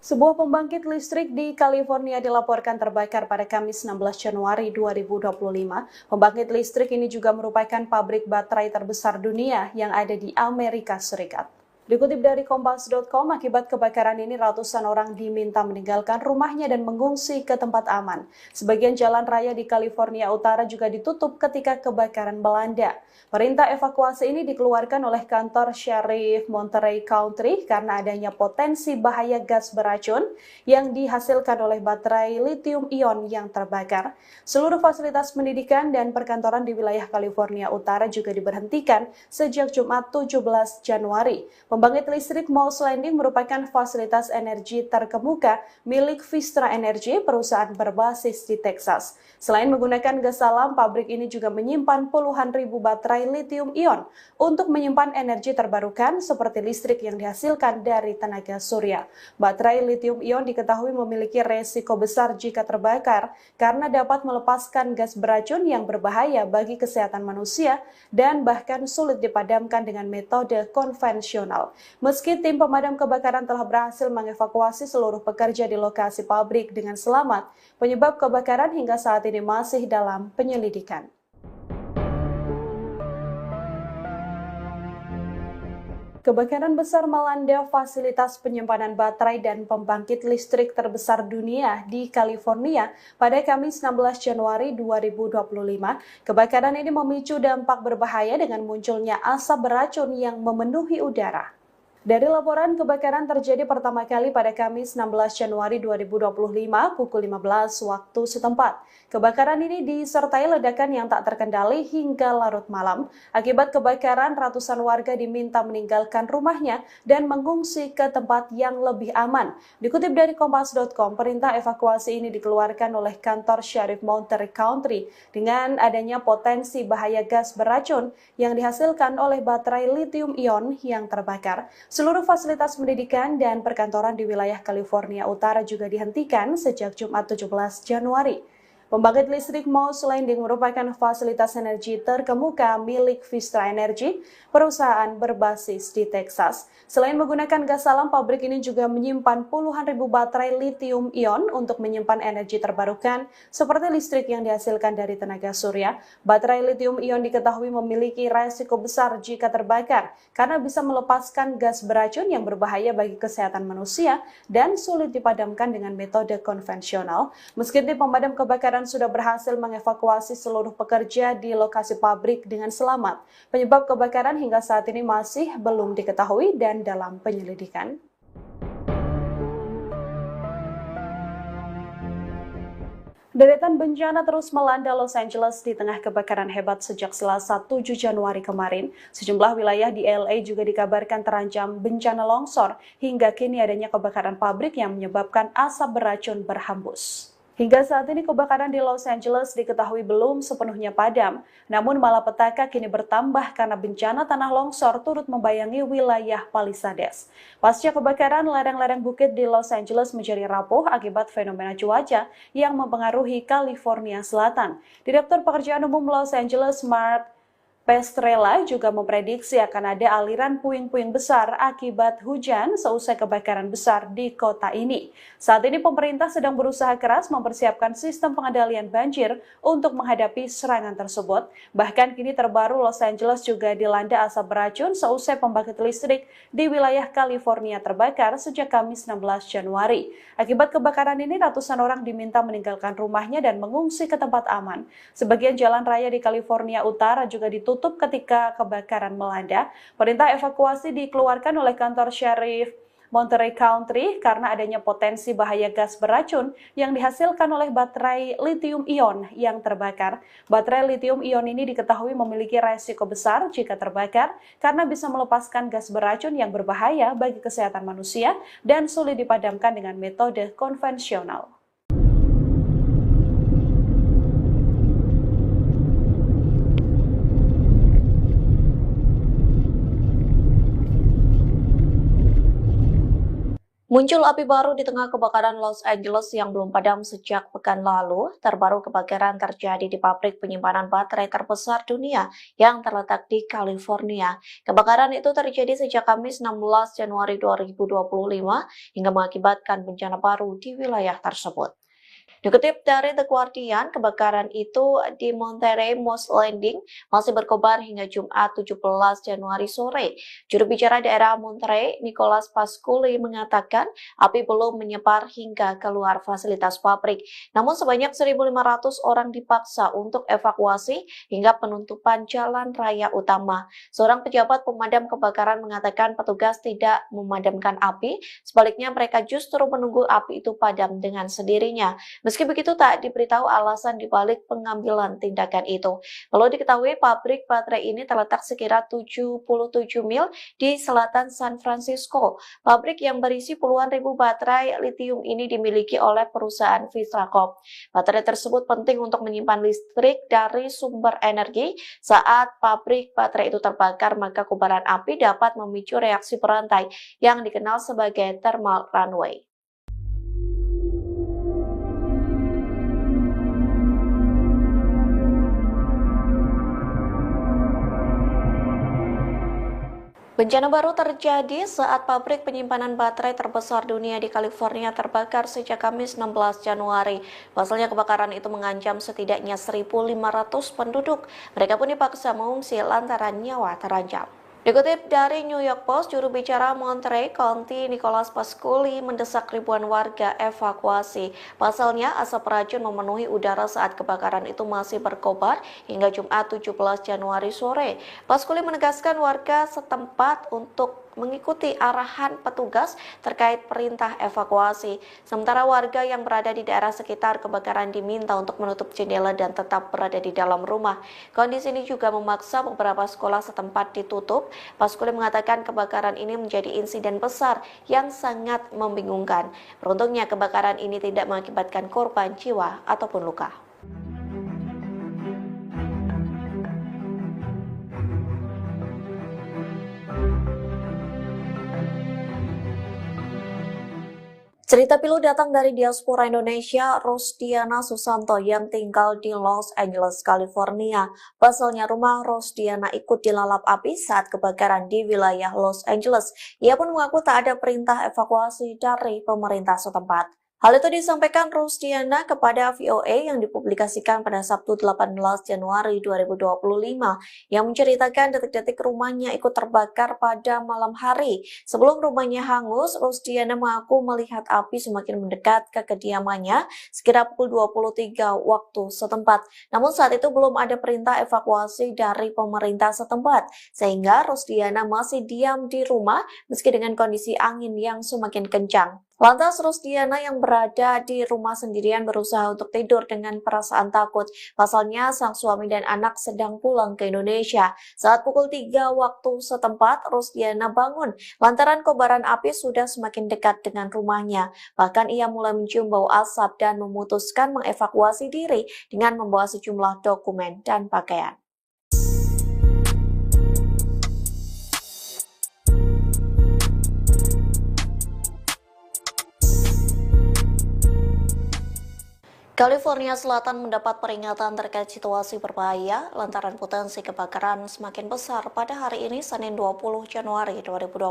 Sebuah pembangkit listrik di California dilaporkan terbakar pada Kamis 16 Januari 2025. Pembangkit listrik ini juga merupakan pabrik baterai terbesar dunia yang ada di Amerika Serikat. Dikutip dari Kompas.com, akibat kebakaran ini ratusan orang diminta meninggalkan rumahnya dan mengungsi ke tempat aman. Sebagian jalan raya di California Utara juga ditutup ketika kebakaran melanda. Perintah evakuasi ini dikeluarkan oleh kantor Sheriff Monterey County karena adanya potensi bahaya gas beracun yang dihasilkan oleh baterai lithium-ion yang terbakar. Seluruh fasilitas pendidikan dan perkantoran di wilayah California Utara juga diberhentikan sejak Jumat 17 Januari. Pembangkit listrik Moss Landing merupakan fasilitas energi terkemuka milik Vistra Energy, perusahaan berbasis di Texas. Selain menggunakan gas alam, pabrik ini juga menyimpan puluhan ribu baterai lithium-ion untuk menyimpan energi terbarukan seperti listrik yang dihasilkan dari tenaga surya. Baterai lithium-ion diketahui memiliki resiko besar jika terbakar karena dapat melepaskan gas beracun yang berbahaya bagi kesehatan manusia dan bahkan sulit dipadamkan dengan metode konvensional. Meski tim pemadam kebakaran telah berhasil mengevakuasi seluruh pekerja di lokasi pabrik dengan selamat, penyebab kebakaran hingga saat ini masih dalam penyelidikan. Kebakaran besar melanda fasilitas penyimpanan baterai dan pembangkit listrik terbesar dunia di California pada Kamis 16 Januari 2025. Kebakaran ini memicu dampak berbahaya dengan munculnya asap beracun yang memenuhi udara. Dari laporan kebakaran terjadi pertama kali pada Kamis 16 Januari 2025 pukul 15 waktu setempat. Kebakaran ini disertai ledakan yang tak terkendali hingga larut malam. Akibat kebakaran, ratusan warga diminta meninggalkan rumahnya dan mengungsi ke tempat yang lebih aman. Dikutip dari Kompas.com, perintah evakuasi ini dikeluarkan oleh kantor Syarif Monterey County dengan adanya potensi bahaya gas beracun yang dihasilkan oleh baterai lithium-ion yang terbakar. Seluruh fasilitas pendidikan dan perkantoran di wilayah California Utara juga dihentikan sejak Jumat 17 Januari. Pembangkit listrik Moss Landing merupakan fasilitas energi terkemuka milik Vistra Energy, perusahaan berbasis di Texas. Selain menggunakan gas alam, pabrik ini juga menyimpan puluhan ribu baterai lithium-ion untuk menyimpan energi terbarukan seperti listrik yang dihasilkan dari tenaga surya. Baterai lithium-ion diketahui memiliki resiko besar jika terbakar karena bisa melepaskan gas beracun yang berbahaya bagi kesehatan manusia dan sulit dipadamkan dengan metode konvensional. Meski tim pemadam kebakaran sudah berhasil mengevakuasi seluruh pekerja di lokasi pabrik dengan selamat. Penyebab kebakaran hingga saat ini masih belum diketahui dan dalam penyelidikan. Deretan bencana terus melanda Los Angeles di tengah kebakaran hebat sejak Selasa 7 Januari kemarin. Sejumlah wilayah di LA juga dikabarkan terancam bencana longsor. Hingga kini adanya kebakaran pabrik yang menyebabkan asap beracun berhembus. Hingga saat ini kebakaran di Los Angeles diketahui belum sepenuhnya padam. Namun malapetaka kini bertambah karena bencana tanah longsor turut membayangi wilayah Palisades. Pasca kebakaran, lereng-lereng bukit di Los Angeles menjadi rapuh akibat fenomena cuaca yang mempengaruhi California Selatan. Direktur Pekerjaan Umum Los Angeles, Mark Pestrella, juga memprediksi akan ada aliran puing-puing besar akibat hujan seusai kebakaran besar di kota ini. Saat ini pemerintah sedang berusaha keras mempersiapkan sistem pengendalian banjir untuk menghadapi serangan tersebut. Bahkan kini terbaru Los Angeles juga dilanda asap beracun seusai pembangkit listrik di wilayah California terbakar sejak Kamis 16 Januari. Akibat kebakaran ini ratusan orang diminta meninggalkan rumahnya dan mengungsi ke tempat aman. Sebagian jalan raya di California Utara juga ditutup ketika kebakaran melanda. Perintah evakuasi dikeluarkan oleh kantor Syarif Monterey County karena adanya potensi bahaya gas beracun yang dihasilkan oleh baterai lithium-ion yang terbakar. Baterai lithium-ion ini diketahui memiliki resiko besar jika terbakar karena bisa melepaskan gas beracun yang berbahaya bagi kesehatan manusia dan sulit dipadamkan dengan metode konvensional. Muncul api baru di tengah kebakaran Los Angeles yang belum padam sejak pekan lalu. Terbaru kebakaran terjadi di pabrik penyimpanan baterai terbesar dunia yang terletak di California. Kebakaran itu terjadi sejak Kamis 16 Januari 2025 hingga mengakibatkan bencana baru di wilayah tersebut. Dikutip dari The Guardian, kebakaran itu di Monterey Moss Landing masih berkobar hingga Jumat 17 Januari sore. Juru bicara daerah Monterey, Nicholas Pasculi, mengatakan api belum menyebar hingga keluar fasilitas pabrik. Namun sebanyak 1.500 orang dipaksa untuk evakuasi hingga penutupan jalan raya utama. Seorang pejabat pemadam kebakaran mengatakan petugas tidak memadamkan api, sebaliknya mereka justru menunggu api itu padam dengan sendirinya. Meski begitu, tak diberitahu alasan dibalik pengambilan tindakan itu. Perlu diketahui, pabrik baterai ini terletak sekira 77 mil di selatan San Francisco. Pabrik yang berisi puluhan ribu baterai lithium ini dimiliki oleh perusahaan Vistra Corp. Baterai tersebut penting untuk menyimpan listrik dari sumber energi. Saat pabrik baterai itu terbakar, maka kobaran api dapat memicu reaksi berantai yang dikenal sebagai thermal runaway. Bencana baru terjadi saat pabrik penyimpanan baterai terbesar dunia di California terbakar sejak Kamis 16 Januari. Pasalnya kebakaran itu mengancam setidaknya 1.500 penduduk. Mereka pun dipaksa mengungsi lantaran nyawa terancam. Dikutip dari New York Post, juru bicara Monterey County Nicholas Pasquale mendesak ribuan warga evakuasi. Pasalnya, asap racun memenuhi udara saat kebakaran itu masih berkobar hingga Jumat 17 Januari sore. Pasquale menegaskan warga setempat untuk mengikuti arahan petugas terkait perintah evakuasi. Sementara warga yang berada di daerah sekitar kebakaran diminta untuk menutup jendela dan tetap berada di dalam rumah. Kondisi ini juga memaksa beberapa sekolah setempat ditutup. Pasquale mengatakan kebakaran ini menjadi insiden besar yang sangat membingungkan. Beruntungnya kebakaran ini tidak mengakibatkan korban jiwa ataupun luka. Cerita pilu datang dari diaspora Indonesia, Rosdiana Susanto yang tinggal di Los Angeles, California. Pasalnya rumah Rosdiana ikut dilalap api saat kebakaran di wilayah Los Angeles. Ia pun mengaku tak ada perintah evakuasi dari pemerintah setempat. Hal itu disampaikan Rosdiana kepada VOA yang dipublikasikan pada Sabtu 18 Januari 2025 yang menceritakan detik-detik rumahnya ikut terbakar pada malam hari. Sebelum rumahnya hangus, Rosdiana mengaku melihat api semakin mendekat ke kediamannya sekira pukul 23 waktu setempat. Namun saat itu belum ada perintah evakuasi dari pemerintah setempat, sehingga Rosdiana masih diam di rumah meski dengan kondisi angin yang semakin kencang. Lantas Rosdiana yang berada di rumah sendirian berusaha untuk tidur dengan perasaan takut. Pasalnya sang suami dan anak sedang pulang ke Indonesia. Saat pukul 3 waktu setempat, Rosdiana bangun lantaran kobaran api sudah semakin dekat dengan rumahnya. Bahkan ia mulai mencium bau asap dan memutuskan mengevakuasi diri dengan membawa sejumlah dokumen dan pakaian. California Selatan mendapat peringatan terkait situasi berbahaya lantaran potensi kebakaran semakin besar pada hari ini Senin 20 Januari 2025.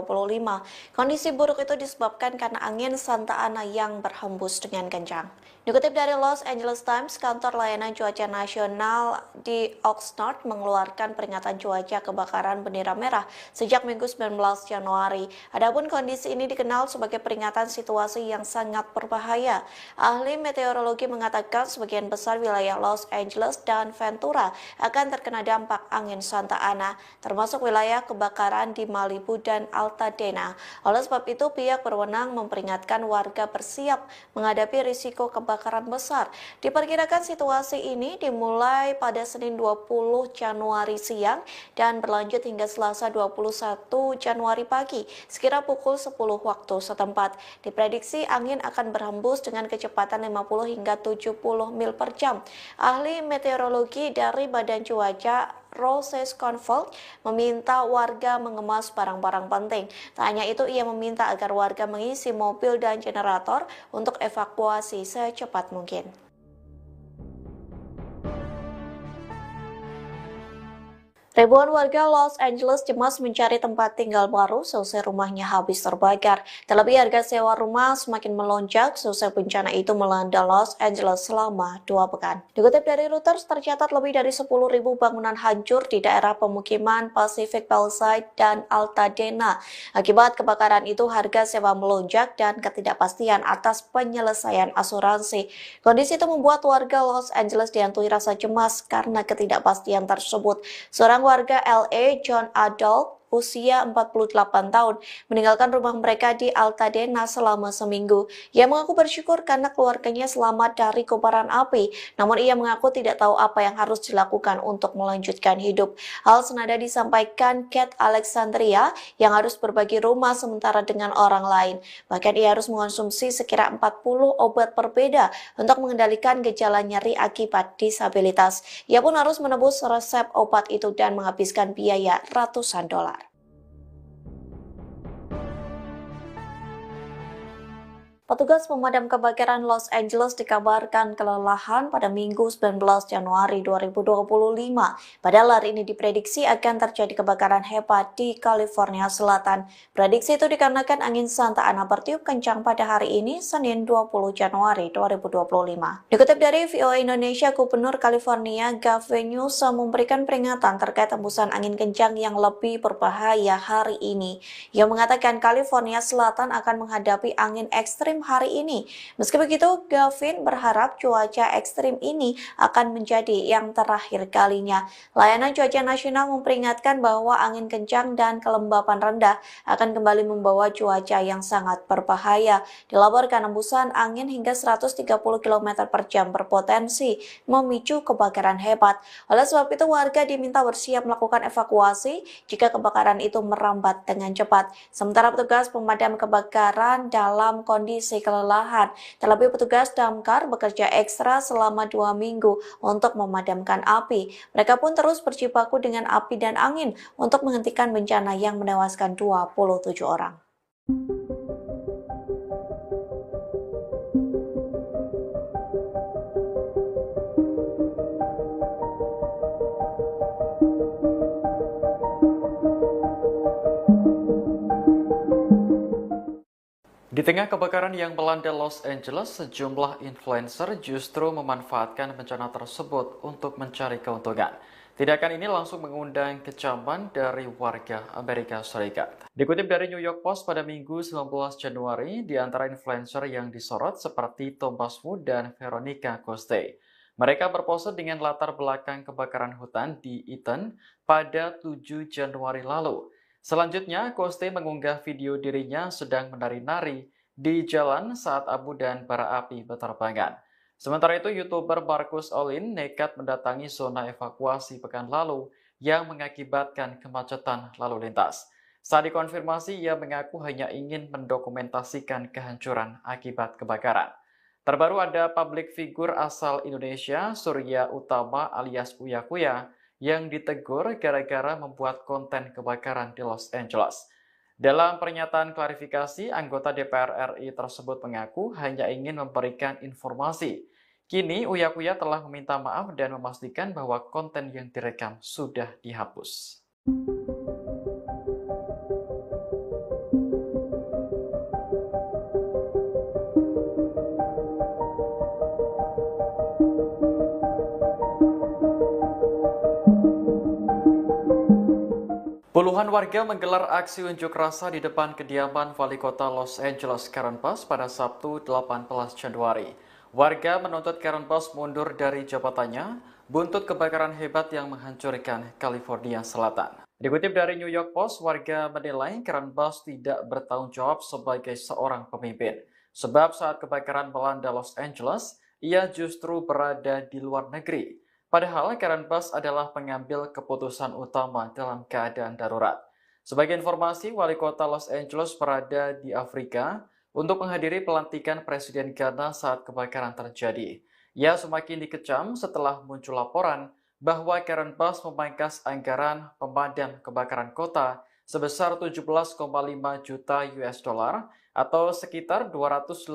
Kondisi buruk itu disebabkan karena angin Santa Ana yang berhembus dengan kencang. Dikutip dari Los Angeles Times, kantor layanan cuaca nasional di Oxnard mengeluarkan peringatan cuaca kebakaran bendera merah sejak Minggu 19 Januari. Adapun kondisi ini dikenal sebagai peringatan situasi yang sangat berbahaya. Ahli meteorologi mengatakan sebagian besar wilayah Los Angeles dan Ventura akan terkena dampak angin Santa Ana, termasuk wilayah kebakaran di Malibu dan Altadena. Oleh sebab itu, pihak berwenang memperingatkan warga bersiap menghadapi risiko kebakaran besar. Diperkirakan situasi ini dimulai pada Senin 20 Januari siang dan berlanjut hingga Selasa 21 Januari pagi, sekira pukul 10 waktu setempat. Diprediksi angin akan berhembus dengan kecepatan 50 hingga 70 mil per jam. Ahli meteorologi dari Badan Cuaca Roses Convolt meminta warga mengemas barang-barang penting. Tak hanya itu, ia meminta agar warga mengisi mobil dan generator untuk evakuasi secepat mungkin. Ribuan warga Los Angeles cemas mencari tempat tinggal baru seusai rumahnya habis terbakar. Terlebih harga sewa rumah semakin melonjak seusai bencana itu melanda Los Angeles selama 2 pekan. Dikutip dari Reuters, tercatat lebih dari 10.000 bangunan hancur di daerah pemukiman Pacific Palisades dan Altadena. Akibat kebakaran itu, harga sewa melonjak dan ketidakpastian atas penyelesaian asuransi. Kondisi itu membuat warga Los Angeles dihantui rasa cemas karena ketidakpastian tersebut. Seorang warga LA, John Adolph, usia 48 tahun, meninggalkan rumah mereka di Altadena selama seminggu. Ia mengaku bersyukur karena keluarganya selamat dari kobaran api, namun ia mengaku tidak tahu apa yang harus dilakukan untuk melanjutkan hidup. Hal senada disampaikan Kate Alexandria yang harus berbagi rumah sementara dengan orang lain. Bahkan ia harus mengonsumsi sekira 40 obat berbeda untuk mengendalikan gejala nyeri akibat disabilitas. Ia pun harus menebus resep obat itu dan menghabiskan biaya ratusan dolar. Petugas pemadam kebakaran Los Angeles dikabarkan kelelahan pada Minggu 19 Januari 2025. Padahal hari ini diprediksi akan terjadi kebakaran hebat di California Selatan. Prediksi itu dikarenakan angin Santa Ana bertiup kencang pada hari ini, Senin 20 Januari 2025. Dikutip dari VOA Indonesia, Gubernur California Gavin Newsom memberikan peringatan terkait hembusan angin kencang yang lebih berbahaya hari ini. Ia mengatakan California Selatan akan menghadapi angin ekstrim hari ini. Meski begitu, Gavin berharap cuaca ekstrim ini akan menjadi yang terakhir kalinya. Layanan Cuaca Nasional memperingatkan bahwa angin kencang dan kelembapan rendah akan kembali membawa cuaca yang sangat berbahaya. Dilaporkan hembusan angin hingga 130 km per jam berpotensi memicu kebakaran hebat. Oleh sebab itu, warga diminta bersiap melakukan evakuasi jika kebakaran itu merambat dengan cepat. Sementara petugas pemadam kebakaran dalam kondisi kelelahan. Terlebih petugas damkar bekerja ekstra selama 2 minggu untuk memadamkan api. Mereka pun terus berjibaku dengan api dan angin untuk menghentikan bencana yang menewaskan 27 orang. Di tengah kebakaran yang melanda Los Angeles, sejumlah influencer justru memanfaatkan bencana tersebut untuk mencari keuntungan. Tindakan ini langsung mengundang kecaman dari warga Amerika Serikat. Dikutip dari New York Post pada Minggu 19 Januari, di antara influencer yang disorot seperti Thomas Wu dan Veronica Coste. Mereka berpose dengan latar belakang kebakaran hutan di Eaton pada 7 Januari lalu. Selanjutnya, Coste mengunggah video dirinya sedang menari-nari di jalan saat abu dan bara api berterbangan. Sementara itu, YouTuber Marcus Olin nekat mendatangi zona evakuasi pekan lalu yang mengakibatkan kemacetan lalu lintas. Saat dikonfirmasi, ia mengaku hanya ingin mendokumentasikan kehancuran akibat kebakaran. Terbaru ada public figure asal Indonesia, Surya Utama alias Uya Kuya, yang ditegur gara-gara membuat konten kebakaran di Los Angeles. Dalam pernyataan klarifikasi, anggota DPR RI tersebut mengaku hanya ingin memberikan informasi. Kini, Uya Kuya telah meminta maaf dan memastikan bahwa konten yang direkam sudah dihapus. Puluhan warga menggelar aksi unjuk rasa di depan kediaman Wali Kota Los Angeles Karen Bass pada Sabtu 18 Januari. Warga menuntut Karen Bass mundur dari jabatannya buntut kebakaran hebat yang menghancurkan California Selatan. Dikutip dari New York Post, warga menilai Karen Bass tidak bertanggung jawab sebagai seorang pemimpin. Sebab saat kebakaran melanda Los Angeles, ia justru berada di luar negeri. Padahal Karen Bass adalah pengambil keputusan utama dalam keadaan darurat. Sebagai informasi, Wali Kota Los Angeles berada di Afrika untuk menghadiri pelantikan Presiden Ghana saat kebakaran terjadi. Ia semakin dikecam setelah muncul laporan bahwa Karen Bass memangkas anggaran pemadam kebakaran kota sebesar 17,5 juta US dollar atau sekitar 286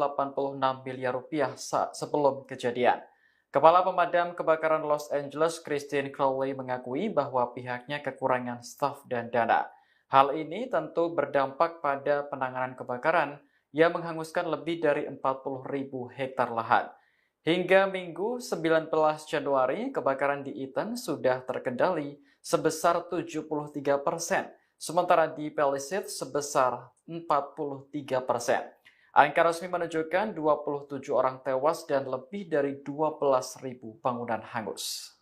miliar rupiah sebelum kejadian. Kepala Pemadam Kebakaran Los Angeles, Christine Crowley, mengakui bahwa pihaknya kekurangan staf dan dana. Hal ini tentu berdampak pada penanganan kebakaran yang menghanguskan lebih dari 40.000 hektar lahan. Hingga Minggu 19 Januari, kebakaran di Eaton sudah terkendali sebesar 73%, sementara di Palisades sebesar 43%. Angka resmi menunjukkan 27 orang tewas dan lebih dari 12.000 bangunan hangus.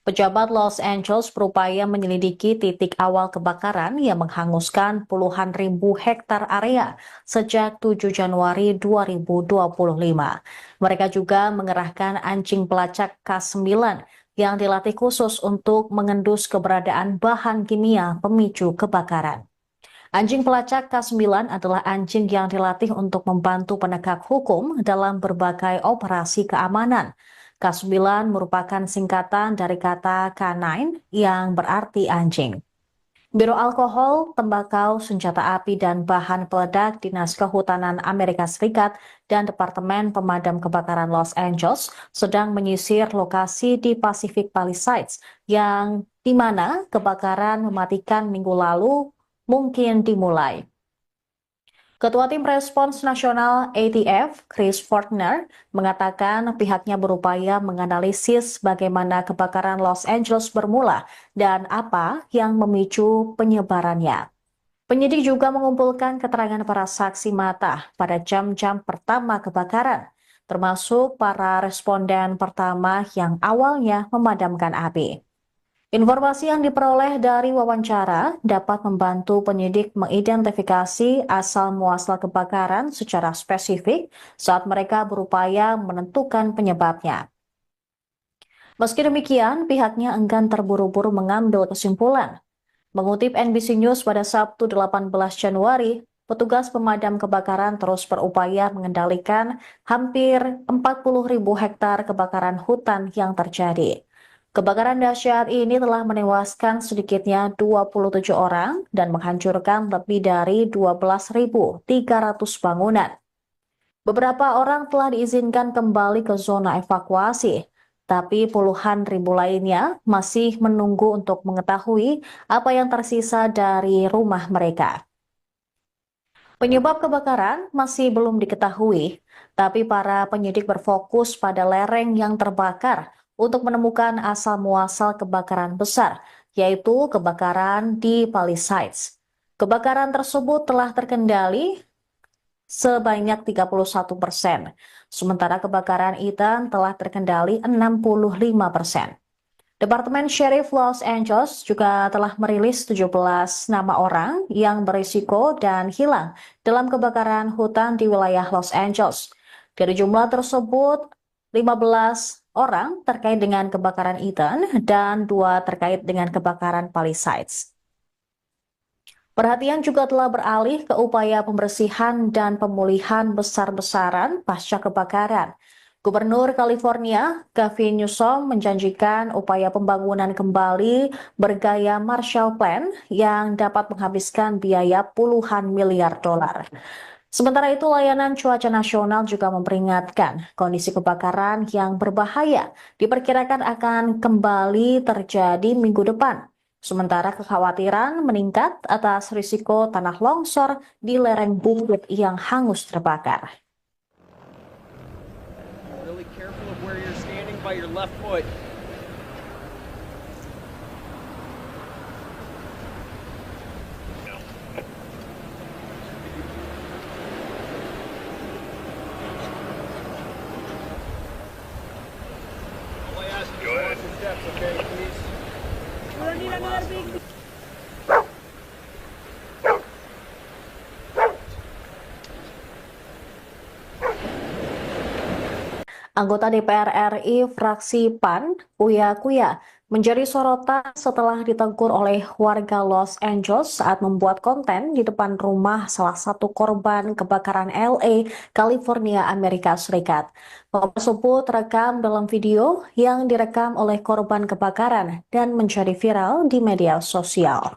Pejabat Los Angeles berupaya menyelidiki titik awal kebakaran yang menghanguskan puluhan ribu hektar area sejak 7 Januari 2025. Mereka juga mengerahkan anjing pelacak K9 yang dilatih khusus untuk mengendus keberadaan bahan kimia pemicu kebakaran. Anjing pelacak K9 adalah anjing yang dilatih untuk membantu penegak hukum dalam berbagai operasi keamanan. K9 merupakan singkatan dari kata canine yang berarti anjing. Biro Alkohol, Tembakau, Senjata Api, dan Bahan Peledak Dinas Kehutanan Amerika Serikat dan Departemen Pemadam Kebakaran Los Angeles sedang menyisir lokasi di Pacific Palisades yang di mana kebakaran mematikan minggu lalu mungkin dimulai. Ketua Tim Respons Nasional ATF, Chris Fortner, mengatakan pihaknya berupaya menganalisis bagaimana kebakaran Los Angeles bermula dan apa yang memicu penyebarannya. Penyidik juga mengumpulkan keterangan para saksi mata pada jam-jam pertama kebakaran, termasuk para responden pertama yang awalnya memadamkan api. Informasi yang diperoleh dari wawancara dapat membantu penyidik mengidentifikasi asal-muasal kebakaran secara spesifik saat mereka berupaya menentukan penyebabnya. Meski demikian, pihaknya enggan terburu-buru mengambil kesimpulan. Mengutip NBC News pada Sabtu 18 Januari, petugas pemadam kebakaran terus berupaya mengendalikan hampir 40.000 hektar kebakaran hutan yang terjadi. Kebakaran dahsyat ini telah menewaskan sedikitnya 27 orang dan menghancurkan lebih dari 12.300 bangunan. Beberapa orang telah diizinkan kembali ke zona evakuasi, tapi puluhan ribu lainnya masih menunggu untuk mengetahui apa yang tersisa dari rumah mereka. Penyebab kebakaran masih belum diketahui, tapi para penyidik berfokus pada lereng yang terbakar untuk menemukan asal-muasal kebakaran besar, yaitu kebakaran di Palisades. Kebakaran tersebut telah terkendali sebanyak 31%, sementara kebakaran Ethan telah terkendali 65%. Departemen Sheriff Los Angeles juga telah merilis 17 nama orang yang berisiko dan hilang dalam kebakaran hutan di wilayah Los Angeles. Dari jumlah tersebut, 15 orang terkait dengan kebakaran Ethan dan 2 terkait dengan kebakaran Palisades. Perhatian juga telah beralih ke upaya pembersihan dan pemulihan besar-besaran pasca kebakaran. Gubernur California, Gavin Newsom, menjanjikan upaya pembangunan kembali bergaya Marshall Plan yang dapat menghabiskan biaya puluhan miliar dolar. Sementara itu, layanan cuaca nasional juga memperingatkan kondisi kebakaran yang berbahaya diperkirakan akan kembali terjadi minggu depan. Sementara kekhawatiran meningkat atas risiko tanah longsor di lereng bukit yang hangus terbakar. Really careful of where you're standing by your left foot. All I ask is watch your steps, okay, please? Anggota DPR RI fraksi PAN, Uya Kuya, menjadi sorotan setelah ditegur oleh warga Los Angeles saat membuat konten di depan rumah salah satu korban kebakaran LA, California, Amerika Serikat. Momen tersebut terekam dalam video yang direkam oleh korban kebakaran dan menjadi viral di media sosial.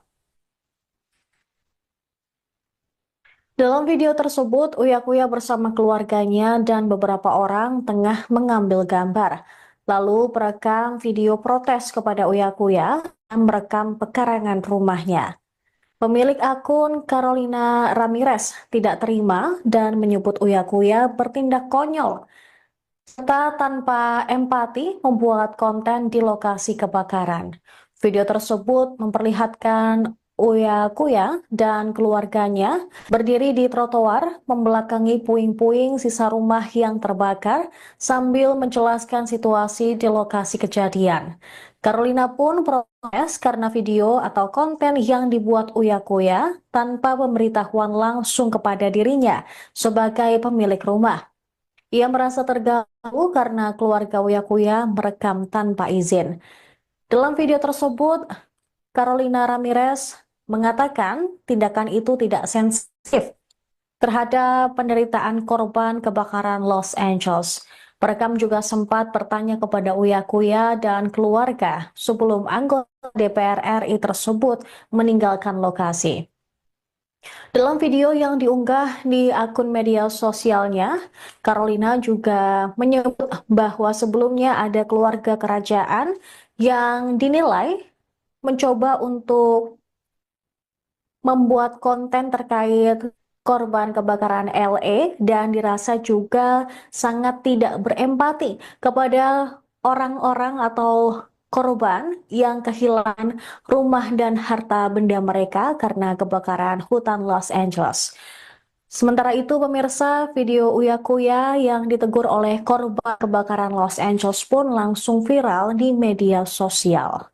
Dalam video tersebut, Uya Kuya bersama keluarganya dan beberapa orang tengah mengambil gambar. Lalu perekam video protes kepada Uya Kuya dan merekam pekarangan rumahnya. Pemilik akun Carolina Ramirez tidak terima dan menyebut Uya Kuya bertindak konyol serta tanpa empati membuat konten di lokasi kebakaran. Video tersebut memperlihatkan Uya Kuya dan keluarganya berdiri di trotoar membelakangi puing-puing sisa rumah yang terbakar sambil menjelaskan situasi di lokasi kejadian. Carolina pun protes karena video atau konten yang dibuat Uya Kuya tanpa pemberitahuan langsung kepada dirinya sebagai pemilik rumah. Ia merasa terganggu karena keluarga Uya Kuya merekam tanpa izin. Dalam video tersebut, Carolina Ramirez mengatakan tindakan itu tidak sensitif terhadap penderitaan korban kebakaran Los Angeles. Perekam juga sempat bertanya kepada Uya Kuya dan keluarga sebelum anggota DPR RI tersebut meninggalkan lokasi. Dalam video yang diunggah di akun media sosialnya, Carolina juga menyebut bahwa sebelumnya ada keluarga kerajaan yang dinilai mencoba untuk membuat konten terkait korban kebakaran LE dan dirasa juga sangat tidak berempati kepada orang-orang atau korban yang kehilangan rumah dan harta benda mereka karena kebakaran hutan Los Angeles. Sementara itu, pemirsa, video Uya Kuya yang ditegur oleh korban kebakaran Los Angeles pun langsung viral di media sosial.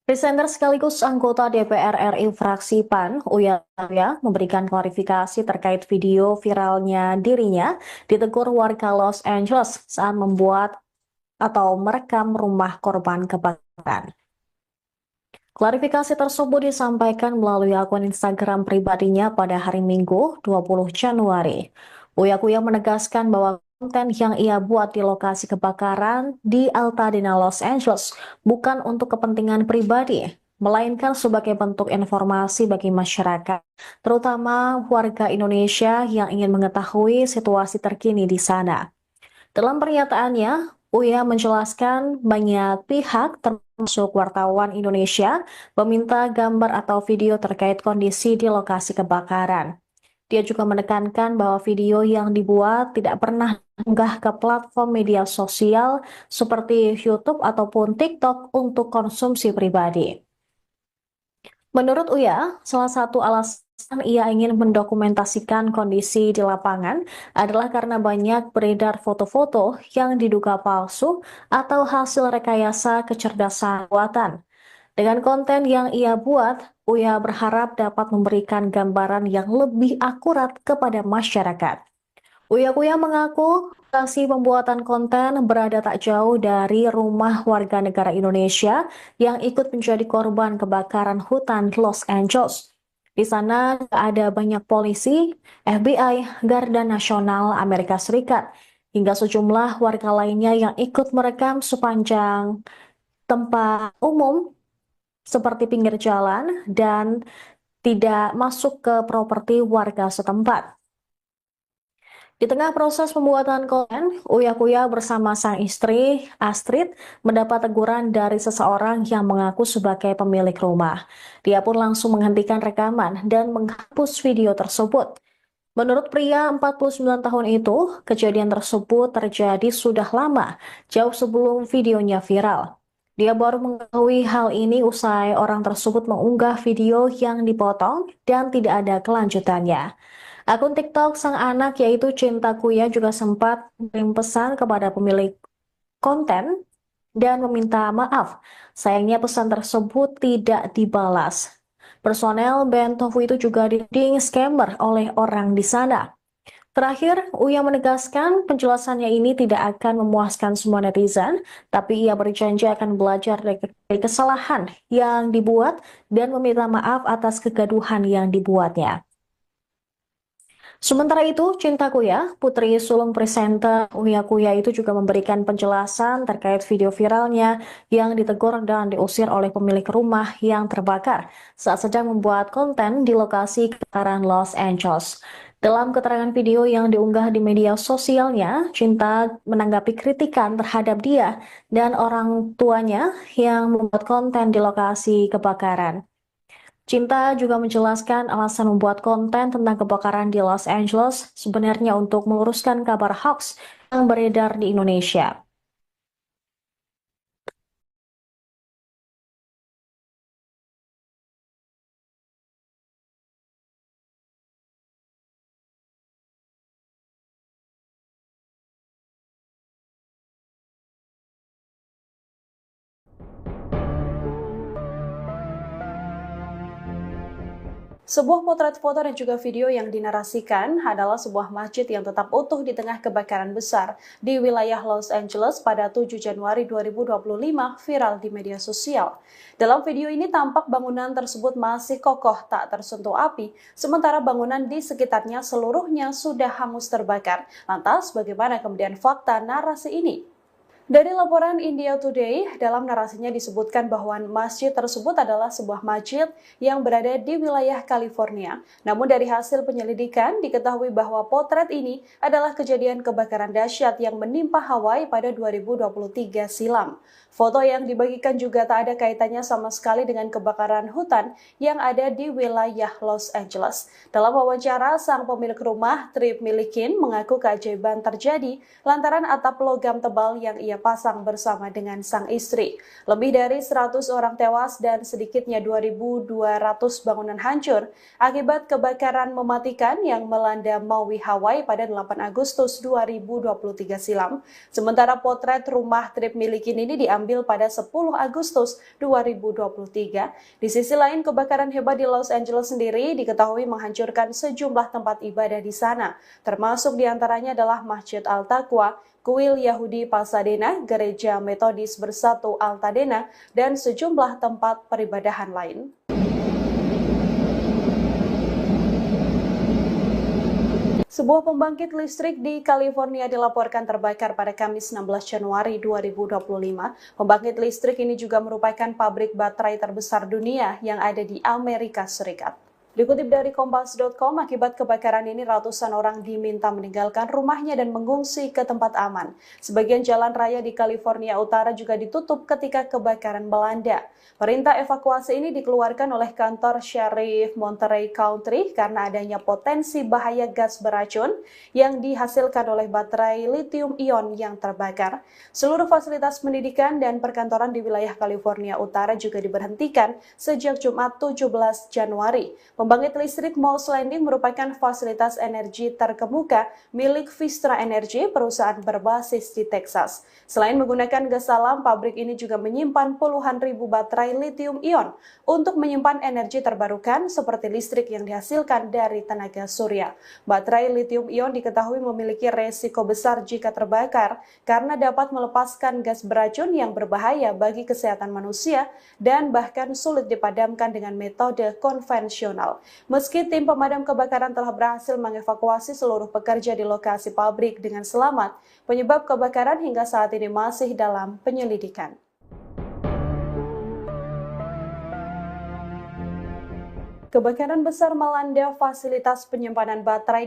Presenter sekaligus anggota DPR RI fraksi PAN, Uya Kuya, memberikan klarifikasi terkait video viralnya dirinya ditegur warga Los Angeles saat membuat atau merekam rumah korban kebakaran. Klarifikasi tersebut disampaikan melalui akun Instagram pribadinya pada hari Minggu, 20 Januari. Uya Kuya menegaskan bahwa konten yang ia buat di lokasi kebakaran di Altadena, Los Angeles bukan untuk kepentingan pribadi, melainkan sebagai bentuk informasi bagi masyarakat, terutama warga Indonesia yang ingin mengetahui situasi terkini di sana. Dalam pernyataannya, Uya menjelaskan banyak pihak termasuk wartawan Indonesia meminta gambar atau video terkait kondisi di lokasi kebakaran. Dia juga menekankan bahwa video yang dibuat tidak pernah diunggah ke platform media sosial seperti YouTube ataupun TikTok untuk konsumsi pribadi. Menurut Uya, salah satu alasan ia ingin mendokumentasikan kondisi di lapangan adalah karena banyak beredar foto-foto yang diduga palsu atau hasil rekayasa kecerdasan buatan. Dengan konten yang ia buat, Uya berharap dapat memberikan gambaran yang lebih akurat kepada masyarakat. Uya Kuya mengaku lokasi pembuatan konten berada tak jauh dari rumah warga negara Indonesia yang ikut menjadi korban kebakaran hutan Los Angeles. Di sana ada banyak polisi, FBI, Garda Nasional Amerika Serikat, hingga sejumlah warga lainnya yang ikut merekam sepanjang tempat umum seperti pinggir jalan dan tidak masuk ke properti warga setempat. Di tengah proses pembuatan konten, Uya Kuya bersama sang istri, Astrid, mendapat teguran dari seseorang yang mengaku sebagai pemilik rumah. Dia pun langsung menghentikan rekaman dan menghapus video tersebut. Menurut pria 49 tahun itu, kejadian tersebut terjadi sudah lama, jauh sebelum videonya viral. Dia baru mengetahui hal ini usai orang tersebut mengunggah video yang dipotong dan tidak ada kelanjutannya. Akun TikTok sang anak yaitu Cinta Kuya juga sempat mengirim pesan kepada pemilik konten dan meminta maaf. Sayangnya pesan tersebut tidak dibalas. Personel band Tofu itu juga dituding scammer oleh orang di sana. Terakhir, Uya menegaskan penjelasannya ini tidak akan memuaskan semua netizen, tapi ia berjanji akan belajar dari kesalahan yang dibuat dan meminta maaf atas kegaduhan yang dibuatnya. Sementara itu, Cinta Kuya, putri sulung presenter Uya Kuya itu juga memberikan penjelasan terkait video viralnya yang ditegur dan diusir oleh pemilik rumah yang terbakar saat sedang membuat konten di lokasi kebakaran Los Angeles. Dalam keterangan video yang diunggah di media sosialnya, Cinta menanggapi kritikan terhadap dia dan orang tuanya yang membuat konten di lokasi kebakaran. Cinta juga menjelaskan alasan membuat konten tentang kebakaran di Los Angeles sebenarnya untuk meluruskan kabar hoax yang beredar di Indonesia. Sebuah potret foto dan juga video yang dinarasikan adalah sebuah masjid yang tetap utuh di tengah kebakaran besar di wilayah Los Angeles pada 7 Januari 2025 viral di media sosial. Dalam video ini tampak bangunan tersebut masih kokoh tak tersentuh api, sementara bangunan di sekitarnya seluruhnya sudah hangus terbakar. Lantas bagaimana kemudian fakta narasi ini? Dari laporan India Today, dalam narasinya disebutkan bahwa masjid tersebut adalah sebuah masjid yang berada di wilayah California. Namun dari hasil penyelidikan diketahui bahwa potret ini adalah kejadian kebakaran dahsyat yang menimpa Hawaii pada 2023 silam. Foto yang dibagikan juga tak ada kaitannya sama sekali dengan kebakaran hutan yang ada di wilayah Los Angeles. Dalam wawancara, sang pemilik rumah, Trip Milikin, mengaku keajaiban terjadi lantaran atap logam tebal yang ia pasang bersama dengan sang istri. Lebih dari 100 orang tewas dan sedikitnya 2.200 bangunan hancur akibat kebakaran mematikan yang melanda Maui, Hawaii pada 8 Agustus 2023 silam. Sementara potret rumah Trip Milikin ini diambil pada 10 Agustus 2023. Di sisi lain, kebakaran hebat di Los Angeles sendiri diketahui menghancurkan sejumlah tempat ibadah di sana, termasuk diantaranya adalah Masjid Al-Taqwa, Kuil Yahudi Pasadena, Gereja Metodis Bersatu Altadena, dan sejumlah tempat peribadahan lain. Sebuah pembangkit listrik di California dilaporkan terbakar pada Kamis 16 Januari 2025. Pembangkit listrik ini juga merupakan pabrik baterai terbesar dunia yang ada di Amerika Serikat. Dikutip dari Kompas.com, akibat kebakaran ini ratusan orang diminta meninggalkan rumahnya dan mengungsi ke tempat aman. Sebagian jalan raya di California Utara juga ditutup ketika kebakaran melanda. Perintah evakuasi ini dikeluarkan oleh kantor Sheriff Monterey County karena adanya potensi bahaya gas beracun yang dihasilkan oleh baterai lithium-ion yang terbakar. Seluruh fasilitas pendidikan dan perkantoran di wilayah California Utara juga diberhentikan sejak Jumat 17 Januari. Pembangkit listrik Moss Landing merupakan fasilitas energi terkemuka milik Vistra Energy, perusahaan berbasis di Texas. Selain menggunakan gas alam, pabrik ini juga menyimpan puluhan ribu baterai lithium-ion untuk menyimpan energi terbarukan seperti listrik yang dihasilkan dari tenaga surya. Baterai lithium-ion diketahui memiliki resiko besar jika terbakar karena dapat melepaskan gas beracun yang berbahaya bagi kesehatan manusia dan bahkan sulit dipadamkan dengan metode konvensional. Meski tim pemadam kebakaran telah berhasil mengevakuasi seluruh pekerja di lokasi pabrik dengan selamat, penyebab kebakaran hingga saat ini masih dalam penyelidikan. Kebakaran besar melanda fasilitas penyimpanan baterai